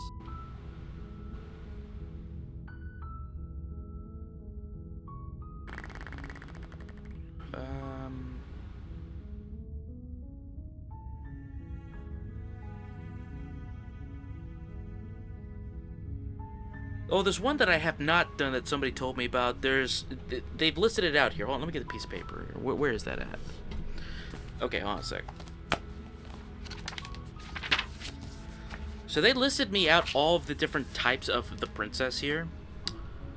Oh, there's one that I have not done that somebody told me about. They've listed it out here. Hold on, let me get the piece of paper. Where is that at? Okay, hold on a sec. So they listed me out all of the different types of the princess here.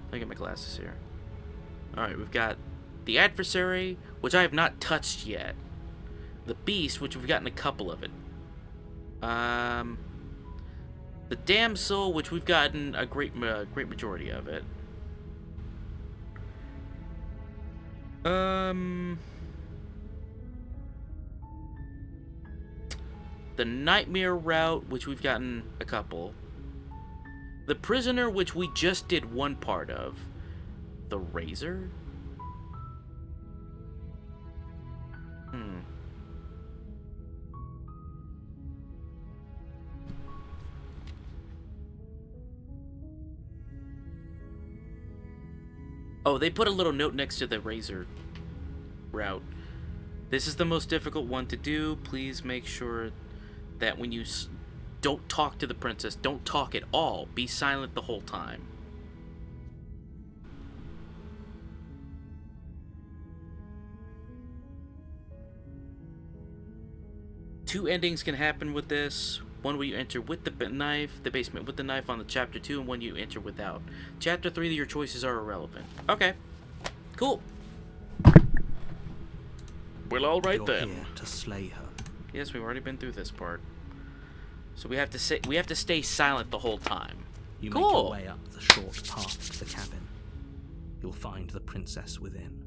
Let me get my glasses here. Alright, we've got the adversary, which I have not touched yet. The beast, which we've gotten a couple of it. The damsel, which we've gotten a great majority of it. The nightmare route, which we've gotten a couple. The prisoner, which we just did one part of. The razor? Oh, they put a little note next to the razor route. This is the most difficult one to do. Please make sure that when you don't talk to the princess, don't talk at all. Be silent the whole time. Two endings can happen with this. One where you enter with the basement with the knife on the chapter 2, and one you enter without. Chapter 3, your choices are irrelevant. Okay. Cool. Well, alright You're then. Here to slay her. Yes, we've already been through this part. So we have to stay silent the whole time. You Cool. make your way up the short path to the cabin. You'll find the princess within.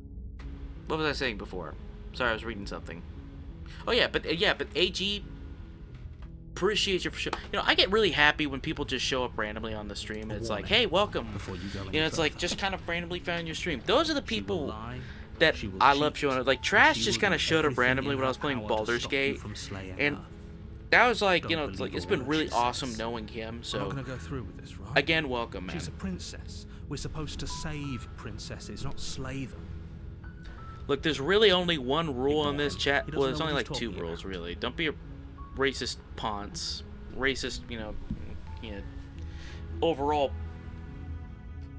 What was I saying before? Sorry, I was reading something. Oh yeah, but AG, appreciate you for I get really happy when people just show up randomly on the stream and it's like, hey, welcome. Before you go any It's like further. just kind of randomly found your stream. Those are the She will people lie, that she will I love cheat, showing up. Like Trash she just will kind of do showed up everything randomly in when I her was playing power to Baldur's stop you Gate, from slaying and her. that was like, Don't it's like believe it's a been word really she awesome says. knowing him. We're So not going to go through with this, right? again, welcome, man. She's a princess. We're supposed to save princesses, not slay them. Look, there's really only one rule on this chat. He doesn't Well, there's know only what like he's 2 talking rules, about. really. Don't be a racist ponce. Racist, overall,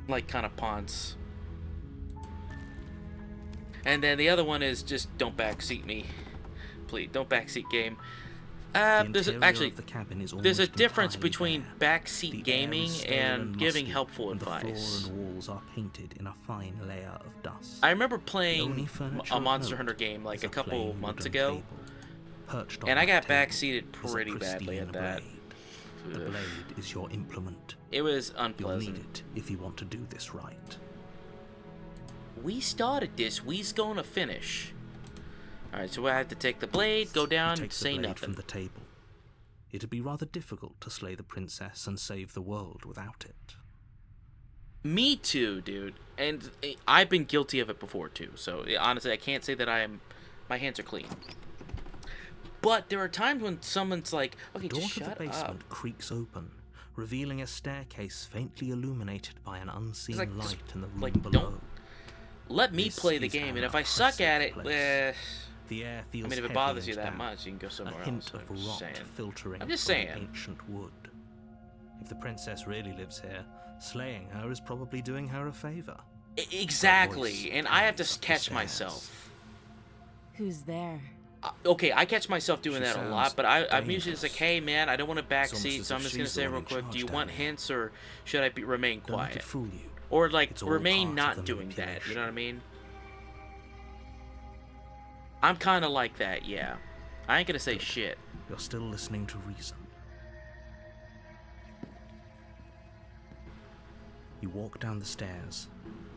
like, kind of ponce. And then the other one is just don't backseat me. Please, don't backseat game. The There's interior actually, of the cabin is there's a almost difference entirely between bare. backseat The air gaming is stale and giving musty, helpful and advice. The floor and walls are painted in a fine layer of dust. I remember The only playing furniture a of Monster note Hunter game like is a couple plain months wooden ago, table. Perched on and I that got table backseated is a pretty badly pristine at that. blade. The blade is your implement. It was You'll unpleasant. need it if you want to do this right. We started this, we's gonna finish. Alright, so I have to take the blade, go down, Take the say blade nothing. from the table. It'd be rather difficult to slay the princess and save the world without it. Me too, dude. And I've been guilty of it before too. So honestly, I can't say that my hands are clean. But there are times when someone's like, okay, The door just to the shut basement up. creaks open, revealing a staircase faintly illuminated by an unseen like, just, light in the room like, below. don't Let me This play the is game, an and if I suck at it, oppressive place. The air feels I mean, if it heavy bothers and you that damp, much, you can go somewhere a hint else. of I'm just rot saying. filtering I'm just from saying. ancient wood. If the princess really lives here, slaying her is probably doing her a favor. Exactly, voice and I have to comes up the catch stairs. myself. Who's there? Okay, I catch myself doing She that a sounds lot, but I'm usually just like, dangerous. hey man, I don't want to It's almost backseat, as so I'm if just gonna she's say the one real in quick, do you charge want down here. hints or should I remain Don't let quiet? it fool you. Or like It's all remain part of not the doing that, you manipulation. know what I mean? I'm kind of like that, yeah. I ain't gonna say shit. You're still listening to reason. You walk down the stairs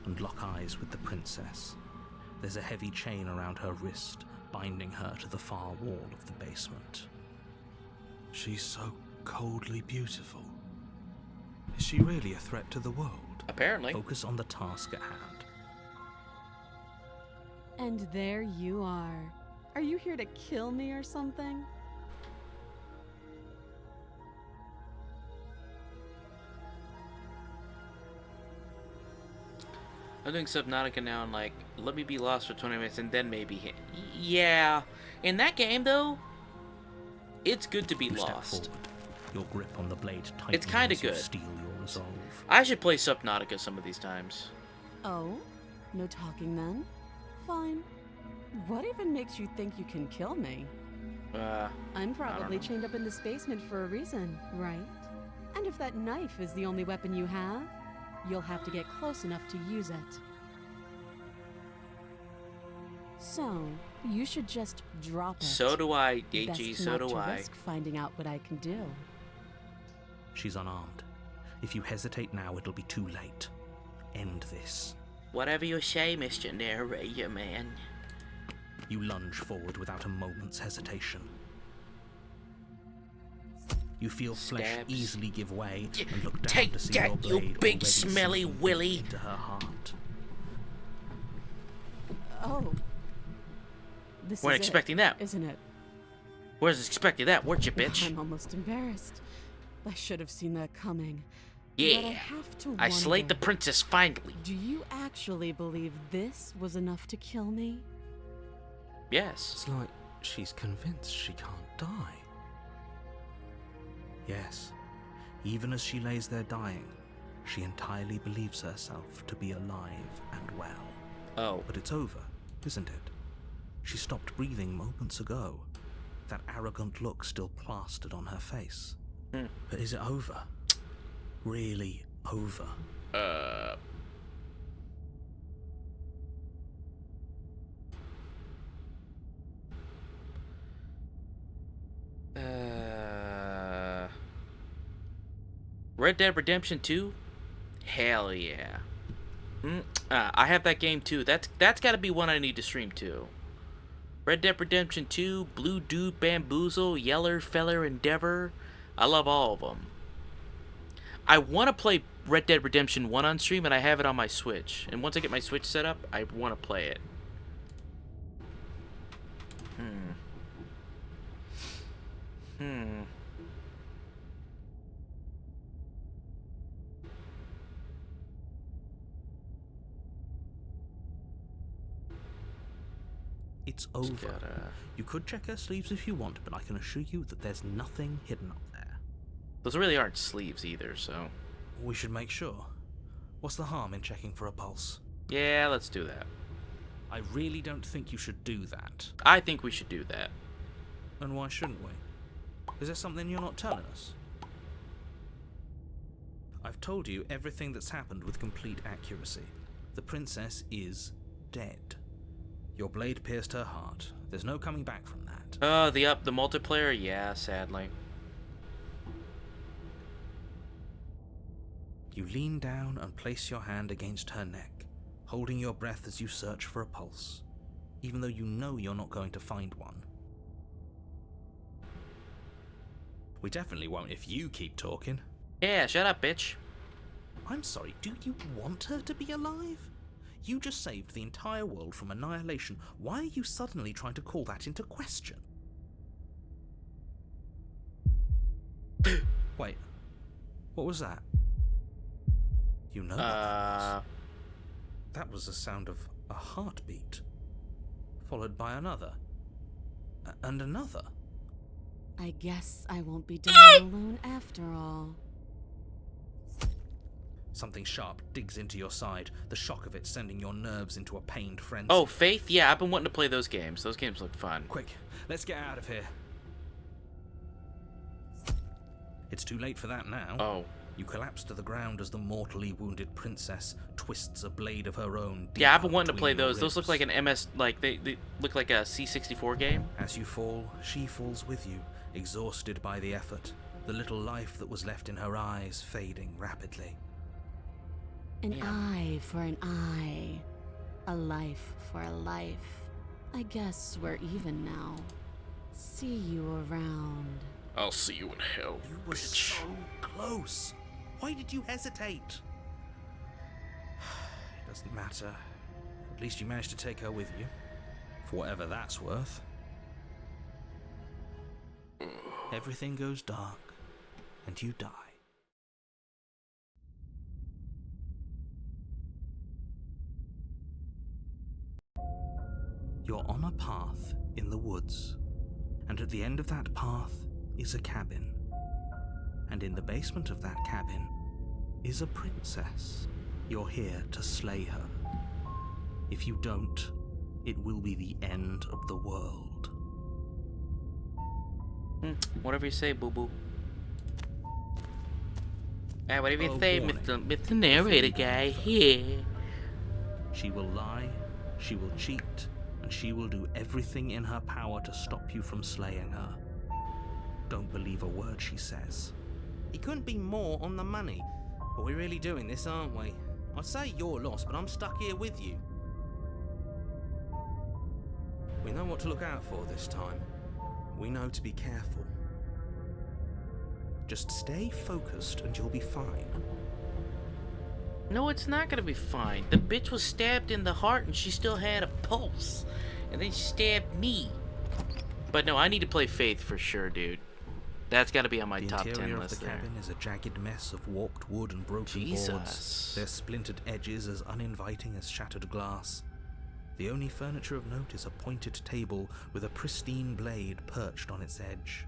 and lock eyes with the princess. There's a heavy chain around her wrist, binding her to the far wall of the basement. She's so coldly beautiful. Is she really a threat to the world? Apparently. Focus on the task at hand. And there you are. Are you here to kill me or something? I'm doing Subnautica now and like, let me be lost for 20 minutes and then maybe hit. Yeah. In that game though, it's good to be You step lost. forward, your grip on the blade tightening It's kinda as you good. steel your resolve. I should play Subnautica some of these times. Oh? No talking then? Fine. What even makes you think you can kill me? I I'm don't probably know. chained up in this basement for a reason, right? And if that knife is the only weapon you have, you'll have to get close enough to use it. So, you should just drop it. So do I, AG, Best so not do to I. risk finding out what I can do. She's unarmed. If you hesitate now, it'll be too late. End this. Whatever you say, Mr. Narrator Man. You lunge forward without a moment's hesitation. You feel flesh Stabs. easily give way and look down Take to see that, your you blade big already smelly sinking willy. into her heart. Oh. This Weren't is expecting that. Isn't it? Where's expecting that, weren't you, bitch? I'm almost embarrassed. I should have seen that coming. But I Yeah. have to I slayed the wonder, princess finally. do you actually believe this was enough to kill me? Yes. It's like she's convinced she can't die. Yes, even as she lays there dying, she entirely believes herself to be alive and well. Oh. But it's over, isn't it? She stopped breathing moments ago, that arrogant look still plastered on her face. But is it over? Really over? Red Dead Redemption 2? Hell yeah. I have that game too. That's got to be one I need to stream too. Red Dead Redemption 2, Blue Dude Bamboozle, Yeller Feller Endeavor. I love all of them. I want to play Red Dead Redemption 1 on stream, and I have it on my Switch. And once I get my Switch set up, I want to play it. It's over. gotta- You could check her sleeves if you want, but I can assure you that there's nothing hidden up there. Those really aren't sleeves either, so... We should make sure. What's the harm in checking for a pulse? Yeah, let's do that. I really don't think you should do that. I think we should do that. And why shouldn't we? Is there something you're not telling us? I've told you everything that's happened with complete accuracy. The princess is dead. Your blade pierced her heart. There's no coming back from that. The multiplayer? Yeah, sadly. You lean down and place your hand against her neck, holding your breath as you search for a pulse, even though you know you're not going to find one. We definitely won't if you keep talking. Yeah, shut up, bitch. I'm sorry, do you want her to be alive? You just saved the entire world from annihilation. Why are you suddenly trying to call that into question? Wait, what was that? You know what that was. That was the sound of a heartbeat, followed by another, and another. I guess I won't be dying alone after all. Something sharp digs into your side, the shock of it sending your nerves into a pained frenzy. Oh, Faith? Yeah, I've been wanting to play those games. Those games look fun. Quick, let's get out of here. It's too late for that now. Oh. You collapse to the ground as the mortally wounded princess twists a blade of her own. Yeah, I've been wanting to between play your those. Those look ribs. like an MS, like they look like a C64 game. As you fall, she falls with you, exhausted by the effort, the little life that was left in her eyes fading rapidly. An eye for an eye. A life for a life. I guess we're even now. See you around. I'll see you in hell, You were so close. Why did you hesitate? It doesn't matter. At least you managed to take her with you. For whatever that's worth. Everything goes dark, and you die. You're on a path in the woods, and at the end of that path is a cabin. And in the basement of that cabin is a princess. You're here to slay her. If you don't, it will be the end of the world. Whatever you say, boo-boo. Whatever you Oh, say, warning. Mr. Narrator guy here. She will lie, she will cheat, and she will do everything in her power to stop you from slaying her. Don't believe a word she says. He couldn't be more on the money. But we're really doing this, aren't we? I'd say you're lost, but I'm stuck here with you. We know what to look out for this time. We know to be careful. Just stay focused and you'll be fine. No, it's not gonna be fine. The bitch was stabbed in the heart and she still had a pulse. And then she stabbed me. But no, I need to play Faith for sure, dude. That's gotta be on my The top 10 interior of list the there. cabin is a jagged mess of warped wood and broken boards, Jesus. their splintered edges as uninviting as shattered glass. The only furniture of note is a pointed table with a pristine blade perched on its edge.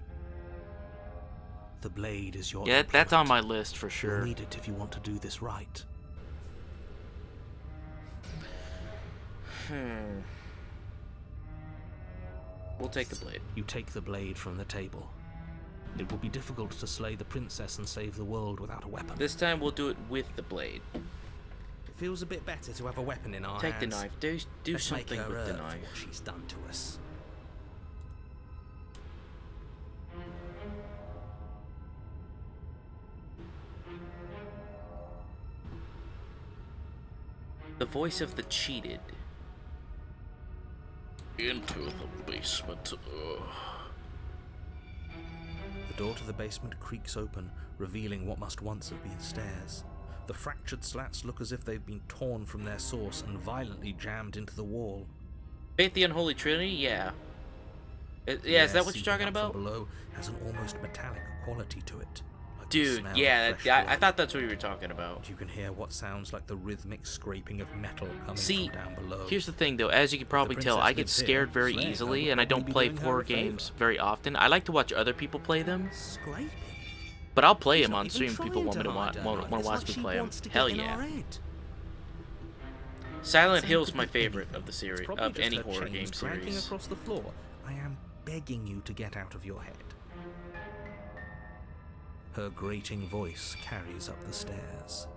The blade is your Yeah, that's on implement. my list for You'll sure. need it if you want to do this right. We'll take the blade. You take the blade from the table. It will be difficult to slay the princess and save the world without a weapon. This time we'll do it with the blade. It feels a bit better to have a weapon in our Take the hands. knife. Do Let's make something her with the earn for knife. what she's done to us. The voice of the cheated. Into the basement. The door to the basement creaks open, revealing what must once have been stairs. The fractured slats look as if they've been torn from their source and violently jammed into the wall. Faith the Unholy Trinity? Yeah. Yeah, is Air that what you're seeping talking up from about? below has an almost metallic quality to it. Like the Dude, smell of yeah, fresh I blood. thought that's what you were talking about. You can hear what sounds like the rhythmic scraping of metal coming See, from down below. here's the thing though, as you can probably tell, princess I get lives here. scared very Slaying her easily, would and I probably don't be play doing her horror a favor. games very often. I like to watch other people play them, Scraping. but I'll play She's them not on even stream if people trying want me to hide her want knife. to It's watch like me she play them. wants to get Hell in yeah. our head. Silent Sound Hill's could my be favorite anything. of the series, It's probably of just any her horror chains game dragging series. across the floor. I am begging you to get out of your head. Her grating voice carries up the stairs.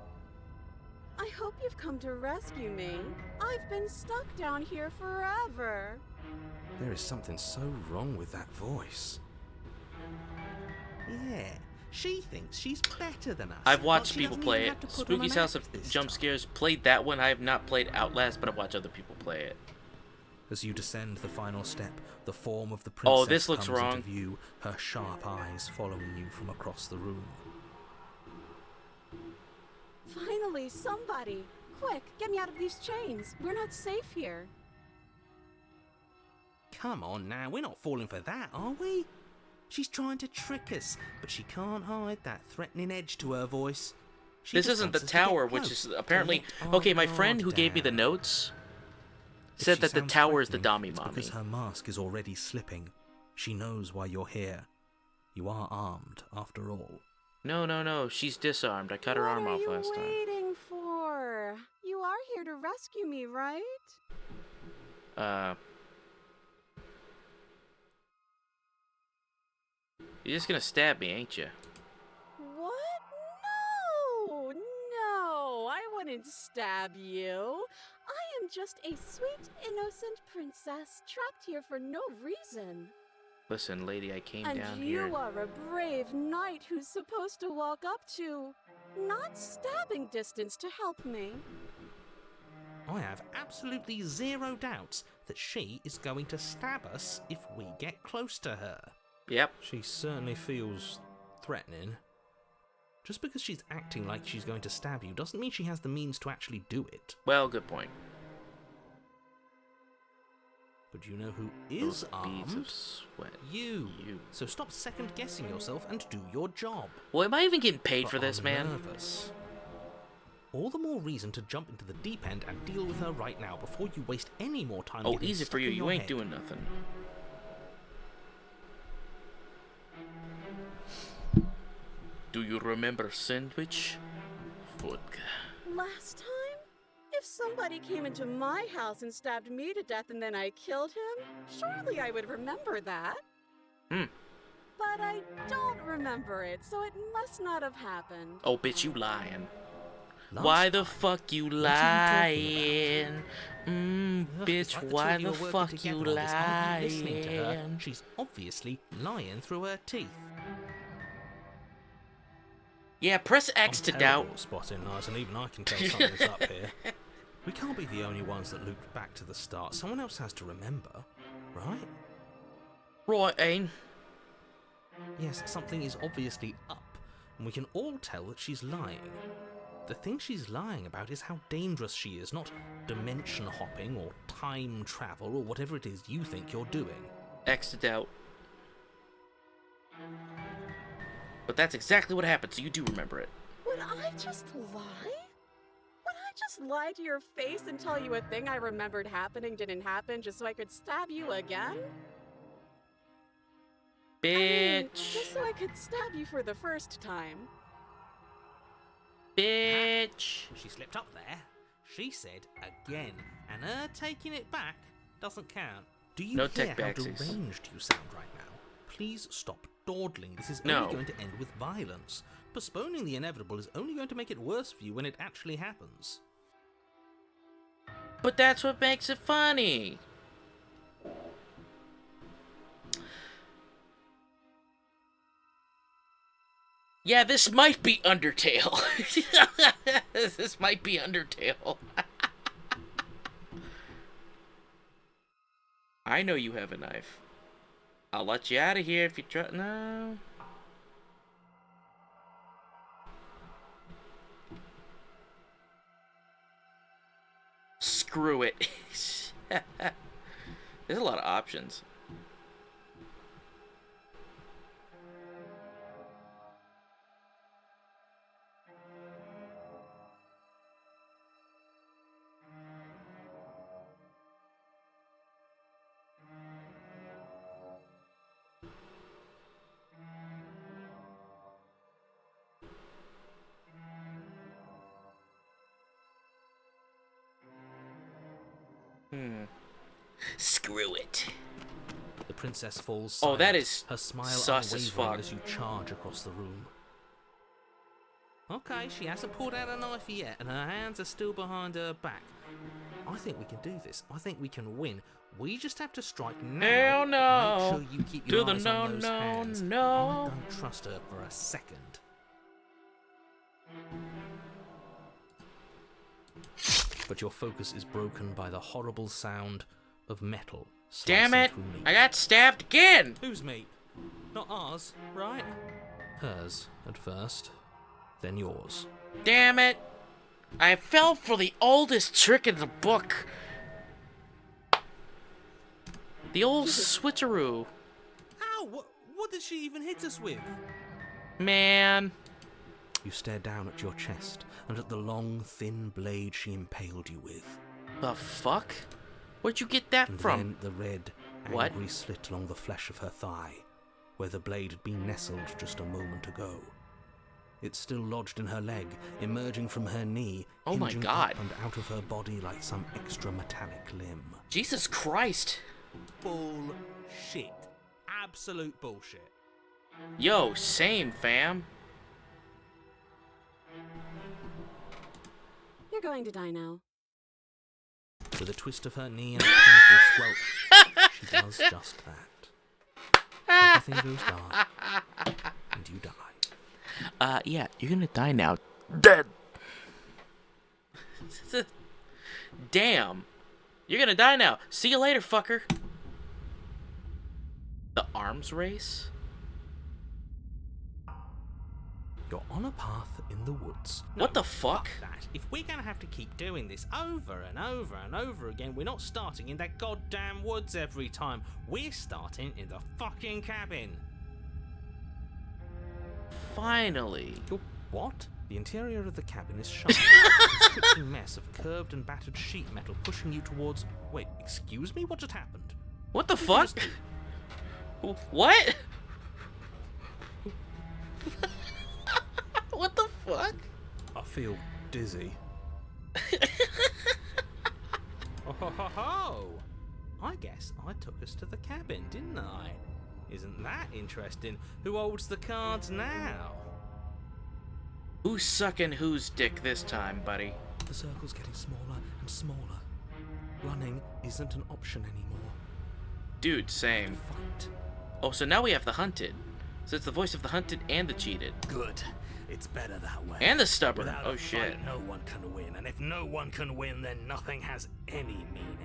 I hope you've come to rescue me. I've been stuck down here forever. There is something so wrong with that voice. Yeah, she thinks she's better than us. I've but watched she people doesn't play even it. have to put on Spooky's an House act of this Jump time. Scares played that one. I have not played Outlast, but I've watched other people play it. As you descend the final step, the form of the princess Oh, this looks comes wrong. into view, her sharp eyes following you from across the room. Finally, somebody! Quick, get me out of these chains. We're not safe here. Come on now, we're not falling for that, are we? She's trying to trick us, but she can't hide that threatening edge to her voice. She This just isn't the wants us to get tower, which close, is to apparently... let our Okay, my guard friend who gave me the down. notes If said she that the sounds tower is the threatening, Dami it's Mommy. because her mask is already slipping. She knows why you're here. You are armed, after all. No, no, no. She's disarmed. I cut her arm off last time. What are you waiting for? You are here to rescue me, right? You're just gonna stab me, ain't you? What? No! No! I wouldn't stab you. I am just a sweet, innocent princess trapped here for no reason. Listen, lady, I came And down you here. are a brave knight who's supposed to walk up to, not stabbing distance to help me. I have absolutely zero doubts that she is going to stab us if we get close to her. Yep. She certainly feels threatening. Just because she's acting like she's going to stab you doesn't mean she has the means to actually do it. Well, good point. But you know who is Beads of armed? sweat. You. You. So stop second-guessing yourself and do your job. Well, am I even getting paid But for this, I'm man? nervous. All the more reason to jump into the deep end and deal with her right now before you waste any more time. Oh, getting easy for stuck you. in You your ain't head. doing nothing. Do you remember sandwich? Vodka. Last time? If somebody came into my house and stabbed me to death and then I killed him, surely I would remember that. Hmm. But I don't remember it, so it must not have happened. Oh, bitch, you lying. Last Why the fuck you What are you lying? Ugh, it's Bitch, like the two why of you the are working fuck you together on this. Aren't you listening to her? lying? She's obviously lying through her teeth. Yeah, press X I'm to terrible doubt. at spotting lies, and even I can tell something's up here. We can't be the only ones that looped back to the start. Someone else has to remember, right? Right, Ain. Yes, something is obviously up, and we can all tell that she's lying. The thing she's lying about is how dangerous she is, not dimension hopping or time travel or whatever it is you think you're doing. X to doubt. But that's exactly what happened, so you do remember it. Would I just lie? Would I just lie to your face and tell you a thing I remembered happening didn't happen just so I could stab you again? I mean, Bitch. just so I could stab you for the first time. Bitch. She slipped up there. She said again, and her taking it back doesn't count. Do you No hear how take-backsies. deranged you sound right now? Please stop dawdling. This is No. only going to end with violence. Postponing the inevitable is only going to make it worse for you when it actually happens. But that's what makes it funny. Yeah, this might be Undertale. This might be Undertale. I know you have a knife. I'll let you out of here if you try. No. Screw it. There's a lot of options. Screw it. The princess falls Oh, silent, that is her smile sus as unwavering fuck. as you charge across the room. Okay, she hasn't pulled out a knife yet, and her hands are still behind her back. I think we can do this. I think we can win. We just have to strike now. Hell no. Make sure you keep Do your the eyes no, on those no, hands. no. I don't trust her for a second. But your focus is broken by the horrible sound of metal. Damn slicing it! through meat. I got stabbed again! Whose meat? Not ours, right? Hers at first, then yours. Damn it! I fell for the oldest trick in the book. The old switcheroo. Ow! What did she even hit us with? Man. You stare down at your chest and at the long, thin blade she impaled you with. The fuck? Where'd you get that And from? then the red, What? angry slit along the flesh of her thigh, where the blade had been nestled just a moment ago. It's still lodged in her leg, emerging from her knee, Oh my hinging God. up and out of her body like some extra metallic limb. Jesus Christ. Bullshit. Absolute bullshit. Yo, same, fam. You're going to die now. With a twist of her knee and a painful squelch, she does just that. Everything goes dark, and you die. Yeah, you're gonna die now. Dead. Damn. You're gonna die now. See you later, fucker. The arms race? You're on a path in the woods. What the fuck? That. If we're gonna have to keep doing this over and over and over again, we're not starting in that goddamn woods every time. We're starting in the fucking cabin. Finally. What? The interior of the cabin is shut. A constricting mess of curved and battered sheet metal pushing you towards... Wait, excuse me? What just happened? What the fuck? What? What the fuck? I feel dizzy. Oh ho ho ho! I guess I took us to the cabin, didn't I? Isn't that interesting? Who holds the cards now? Who's sucking whose dick this time, buddy? The circle's getting smaller and smaller. Running isn't an option anymore. Dude, same. Fight. Oh, so now we have the hunted. So it's the voice of the hunted and the cheated. Good. It's better that way. And the stubborn. Without Oh a shit. fight, no one can win, and if no one can win, then nothing has any meaning.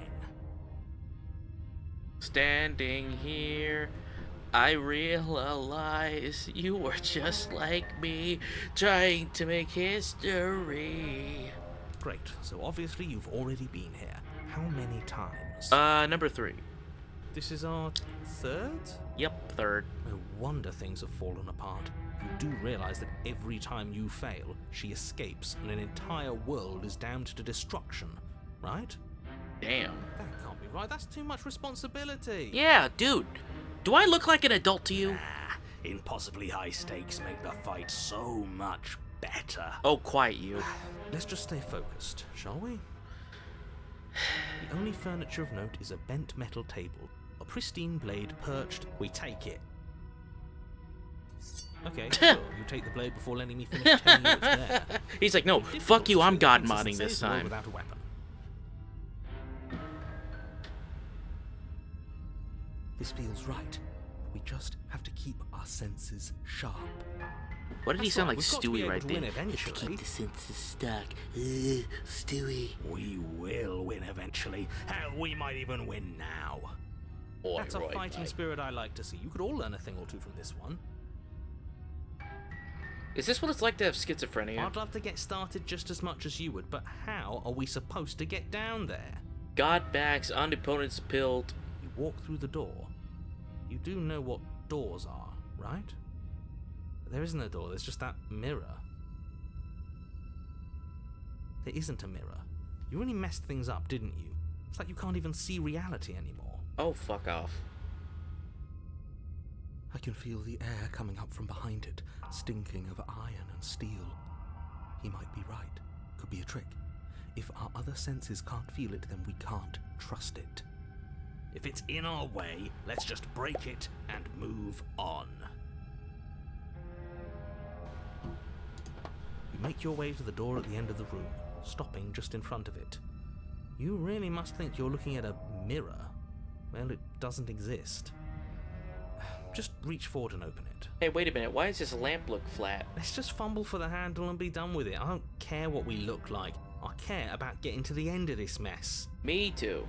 Standing here, I realize you were just like me, trying to make history. Great. So obviously you've already been here. How many times? Number 3. This is our third? Yep, 3rd. No wonder things have fallen apart. You do realize that every time you fail, she escapes and an entire world is damned to destruction, right? Damn. That can't be right. That's too much responsibility. Yeah, dude. Do I look like an adult to you? Impossibly high stakes make the fight so much better. Oh, quiet you. Let's just stay focused, shall we? The only furniture of note is a bent metal table. A pristine blade perched. We take it. Okay, sure. You take the blade before letting me finish telling you it's there. He's like, no, fuck you, I'm god modding this time. Without a weapon. This feels right. We just have to keep our senses sharp. What did he That's sound right, like we've got to be Stewie able right to win there? eventually. Keep the senses stuck. Stewie. We will win eventually. Hell, we might even win now. Boy, That's a Roy, fighting boy. spirit I like to see. You could all learn a thing or two from this one. Is this what it's like to have schizophrenia? I'd love to get started just as much as you would, but how are we supposed to get down there? God backs, omnipotence pilled. You walk through the door. You do know what doors are, right? There isn't a door, there's just that mirror. There isn't a mirror. You really messed things up, didn't you? It's like you can't even see reality anymore. Oh, fuck off. I can feel the air coming up from behind it, stinking of iron and steel. He might be right. Could be a trick. If our other senses can't feel it, then we can't trust it. If it's in our way, let's just break it and move on. You make your way to the door at the end of the room, stopping just in front of it. You really must think you're looking at a mirror. Well, it doesn't exist. Just reach forward and open it. Hey, wait a minute. Why does this lamp look flat? Let's just fumble for the handle and be done with it. I don't care what we look like. I care about getting to the end of this mess. Me too.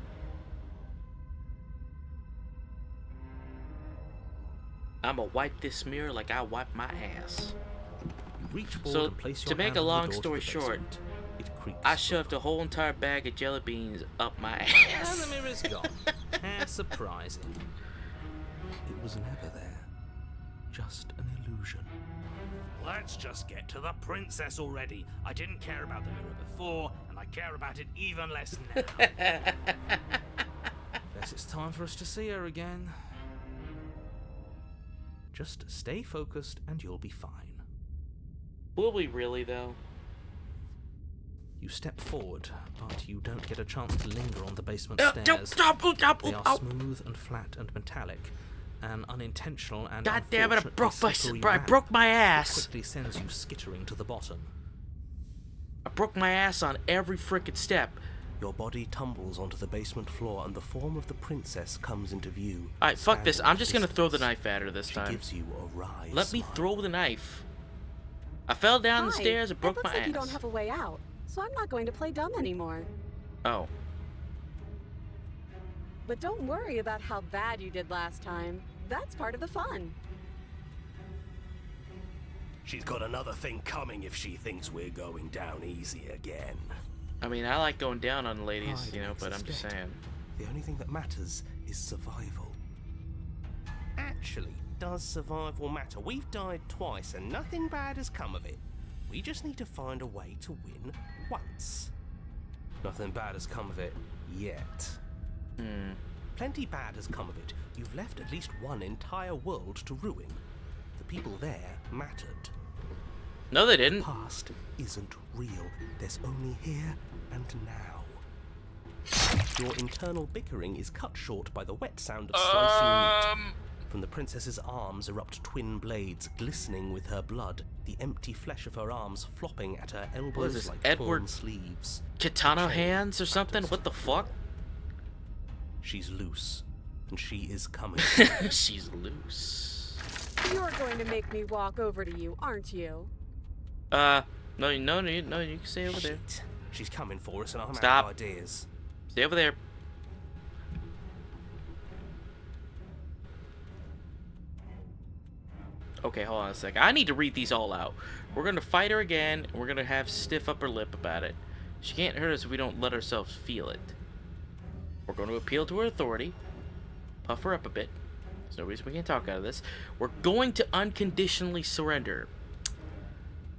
I'ma wipe this mirror like I wipe my ass. You reach forward So, and place your to make hand a on the long door to story the short, basement. It creaks. I shoved a whole entire bag of jelly beans up my And ass. the mirror's gone. How surprising. It was never there. Just an illusion. Let's just get to the princess already. I didn't care about the mirror before, and I care about it even less now. Guess it's time for us to see her again. Just stay focused and you'll be fine. Will we really, though? You step forward, but you don't get a chance to linger on the basement Don't stairs. stop! They are smooth and flat and metallic. An unintentional and God damn it! unfortunately I slippery broke my ramp ass. quickly sends you skittering to the bottom. I broke my ass on every frickin' step. Your body tumbles onto the basement floor, and the form of the princess comes into view. Alright, fuck this. standing I'm at just a gonna throw the distance. knife at her this She time. gives you a wry Let me smile. throw the knife. I fell down the Hi. stairs and broke it looks my like ass. you don't have a way out, so I'm not going to play dumb anymore. Oh. But don't worry about how bad you did last time. That's part of the fun. She's got another thing coming if she thinks we're going down easy again. I mean, I like going down on ladies, Pride you know, makes but us I'm just dead. saying. The only thing that matters is survival. Actually, does survival matter? We've died twice and nothing bad has come of it. We just need to find a way to win once. Nothing bad has come of it yet. Plenty bad has come of it. You've left at least one entire world to ruin. The people there mattered. No, they The didn't. past isn't real. There's only here and now. Your internal bickering is cut short by the wet sound of slicing meat. From the princess's arms erupt twin blades, glistening with her blood, the empty flesh of her arms flopping at her elbows this, like Edward torn sleeves. Katana Chain hands or something? matters What the for fuck? her. She's loose, and she is coming. She's loose. You're going to make me walk over to you, aren't you? No, you can stay over there. Shit. She's coming for us, and I'm Stop. out of ideas. Stay over there. Okay, hold on a sec. I need to read these all out. We're gonna fight her again, and we're gonna have stiff upper lip about it. She can't hurt us if we don't let ourselves feel it. We're going to appeal to her authority, puff her up a bit. There's no reason we can't talk out of this. We're going to unconditionally surrender.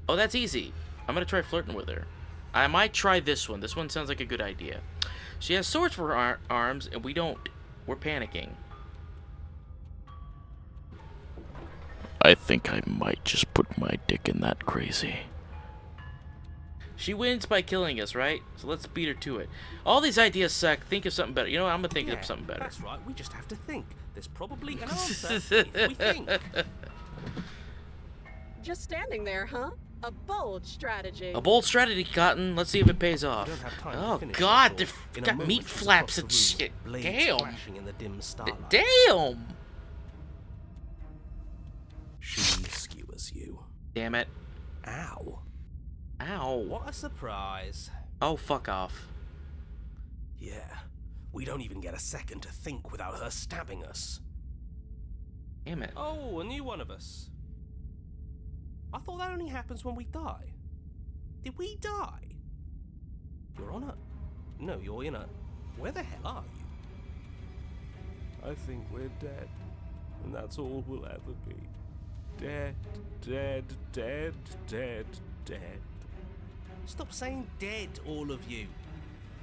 Oh, that's easy. I'm gonna try flirting with her. I might try this one. This one sounds like a good idea. She has swords for her arms, and we don't. We're panicking. I think I might just put my dick in that crazy. She wins by killing us, right? So let's beat her to it. All these ideas suck. Think of something better. You know what? I'm gonna think of something better. That's right, we just have to think. There's probably an answer if we think. Just standing there, huh? A bold strategy. A bold strategy, Cotton. Let's see if it pays off. We don't have time to Oh finish God, this they've off. In a got moment, meat she's flaps across and the room, shit. blades Damn. flashing in the dim starlight. Damn. She skewers you. Damn it. Ow. Ow. What a surprise. Oh, fuck off. Yeah, we don't even get a second to think without her stabbing us. Damn it. Oh, a new one of us. I thought that only happens when we die. Did we die? You're on a... No, you're in a... Where the hell are you? I think we're dead. And that's all we'll ever be. Dead, dead, dead, dead, dead. Stop saying dead, all of you.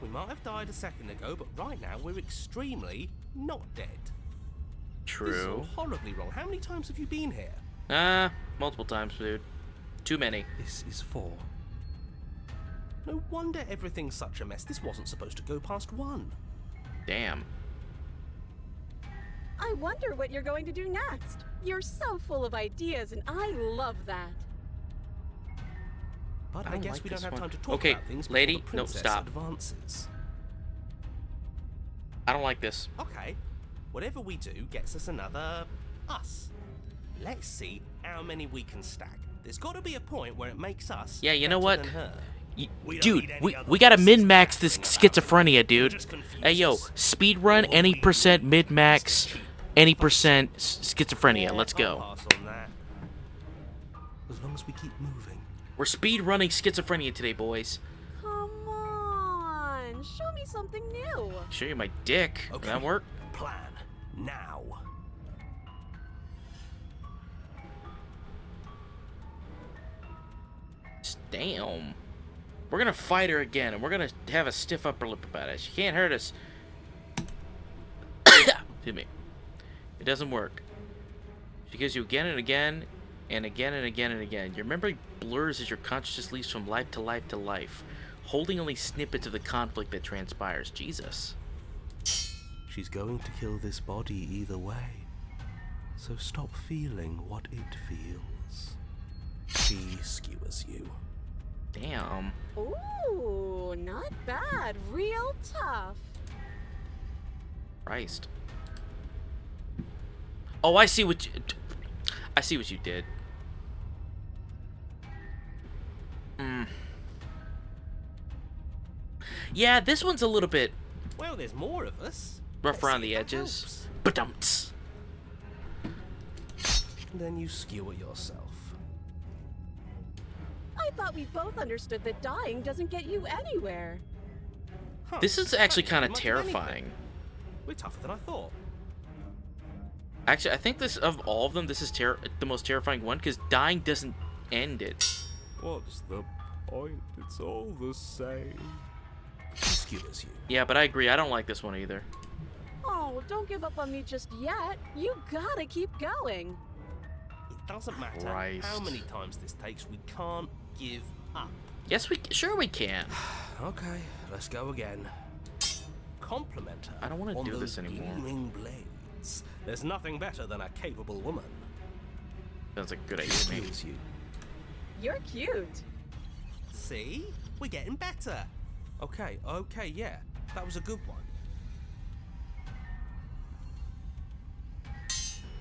We might have died a second ago, but right now we're extremely not dead. This is all True. horribly wrong. How many times have you been here? Multiple times, dude. Too many. This is 4. No wonder everything's such a mess. This wasn't supposed to go past 1. Damn. I wonder what you're going to do next. You're so full of ideas, and I love that. But I I don't guess like we don't this have one. time to talk Okay, about things before lady, the no, princess stop. advances. I don't like this. Okay, whatever we do gets us another us. Let's see how many we can stack. There's got to be a point where it makes us Yeah, you know better what? than her. We don't Dude, need any other we gotta voices min-max this bashing about schizophrenia, You're dude. just confused Hey, yo, us. speed run All any we percent need mid-max, is to keep any us. percent schizophrenia. Let's I'll go. pass on that. As long as we keep moving. We're speed running schizophrenia today, boys. Come on, show me something new. Show you my dick. Will that work? Plan now. Damn. We're gonna fight her again, and we're gonna have a stiff upper lip about it. She can't hurt us. Excuse me. It doesn't work. She gives you again and again, and again and again and again. You remember blurs as your consciousness leaps from life to life to life, holding only snippets of the conflict that transpires. Jesus. She's going to kill this body either way, so stop feeling what it feels. She skewers you. Damn. Ooh, not bad. Real tough. Christ. Oh, I see what you did. Yeah, this one's a little bit Well, there's more of us. rough Let's around see the if that edges. helps. Ba-dumts. Then you skewer yourself. I thought we both understood that dying doesn't get you anywhere. Huh. This is actually That kind of much of anything. terrifying. We're tougher than I thought. Actually, I think this, of all of them, this is the most terrifying one, because dying doesn't end it. What's the point? It's all the same. She skewers you. Yeah, but I agree. I don't like this one either. Oh, don't give up on me just yet. You gotta keep going. It doesn't matter Christ. how many times this takes, we can't give up. Yes, sure we can. Okay, let's go again. Compliment her. I don't wanna on do those this anymore. gleaming blades. There's nothing better than a capable woman. Sounds like a good She idea to me. skewers you. You're cute. See? We're getting better. Okay, yeah. That was a good one.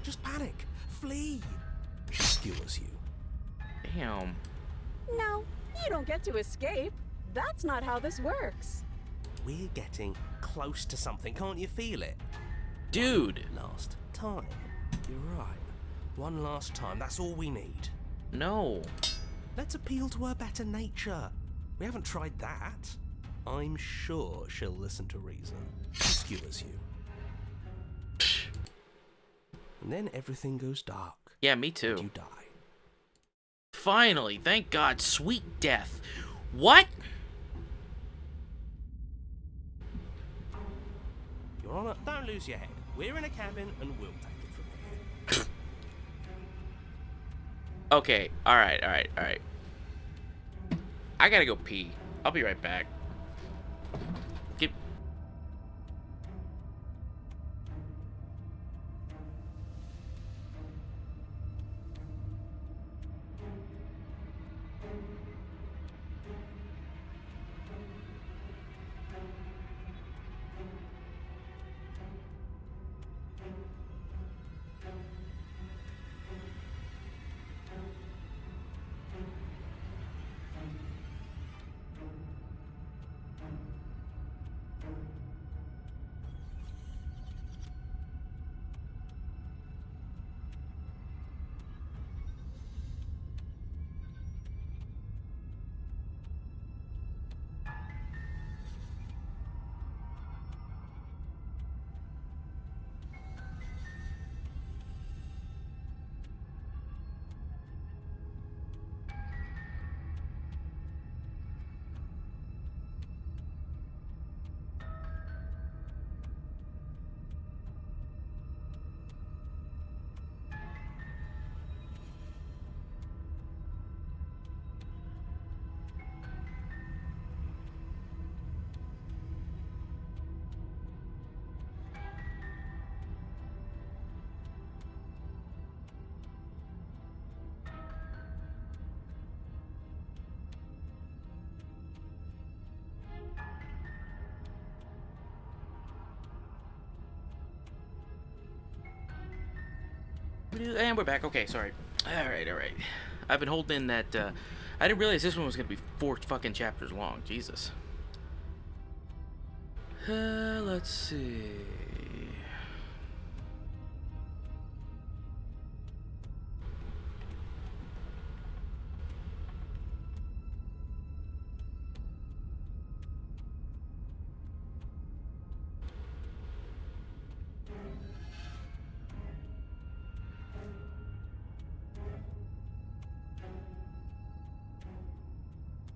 Just panic. Flee. She skewers you. Damn. No, you don't get to escape. That's not how this works. We're getting close to something. Can't you feel it? Dude. Last time. You're right. One last time. That's all we need. No. Let's appeal to her better nature. We haven't tried that. I'm sure she'll listen to reason. She skewers you. And then everything goes dark. Yeah, me And too. you die. Finally, thank God, sweet death. What? Your Honor, don't lose your head. We're in a cabin and we'll take it from here. Okay, alright. I gotta go pee. I'll be right back. Get... And we're back. Okay, sorry. Alright. I've been holding in that, I didn't realize this one was gonna be 4 fucking chapters long. Jesus. Let's see.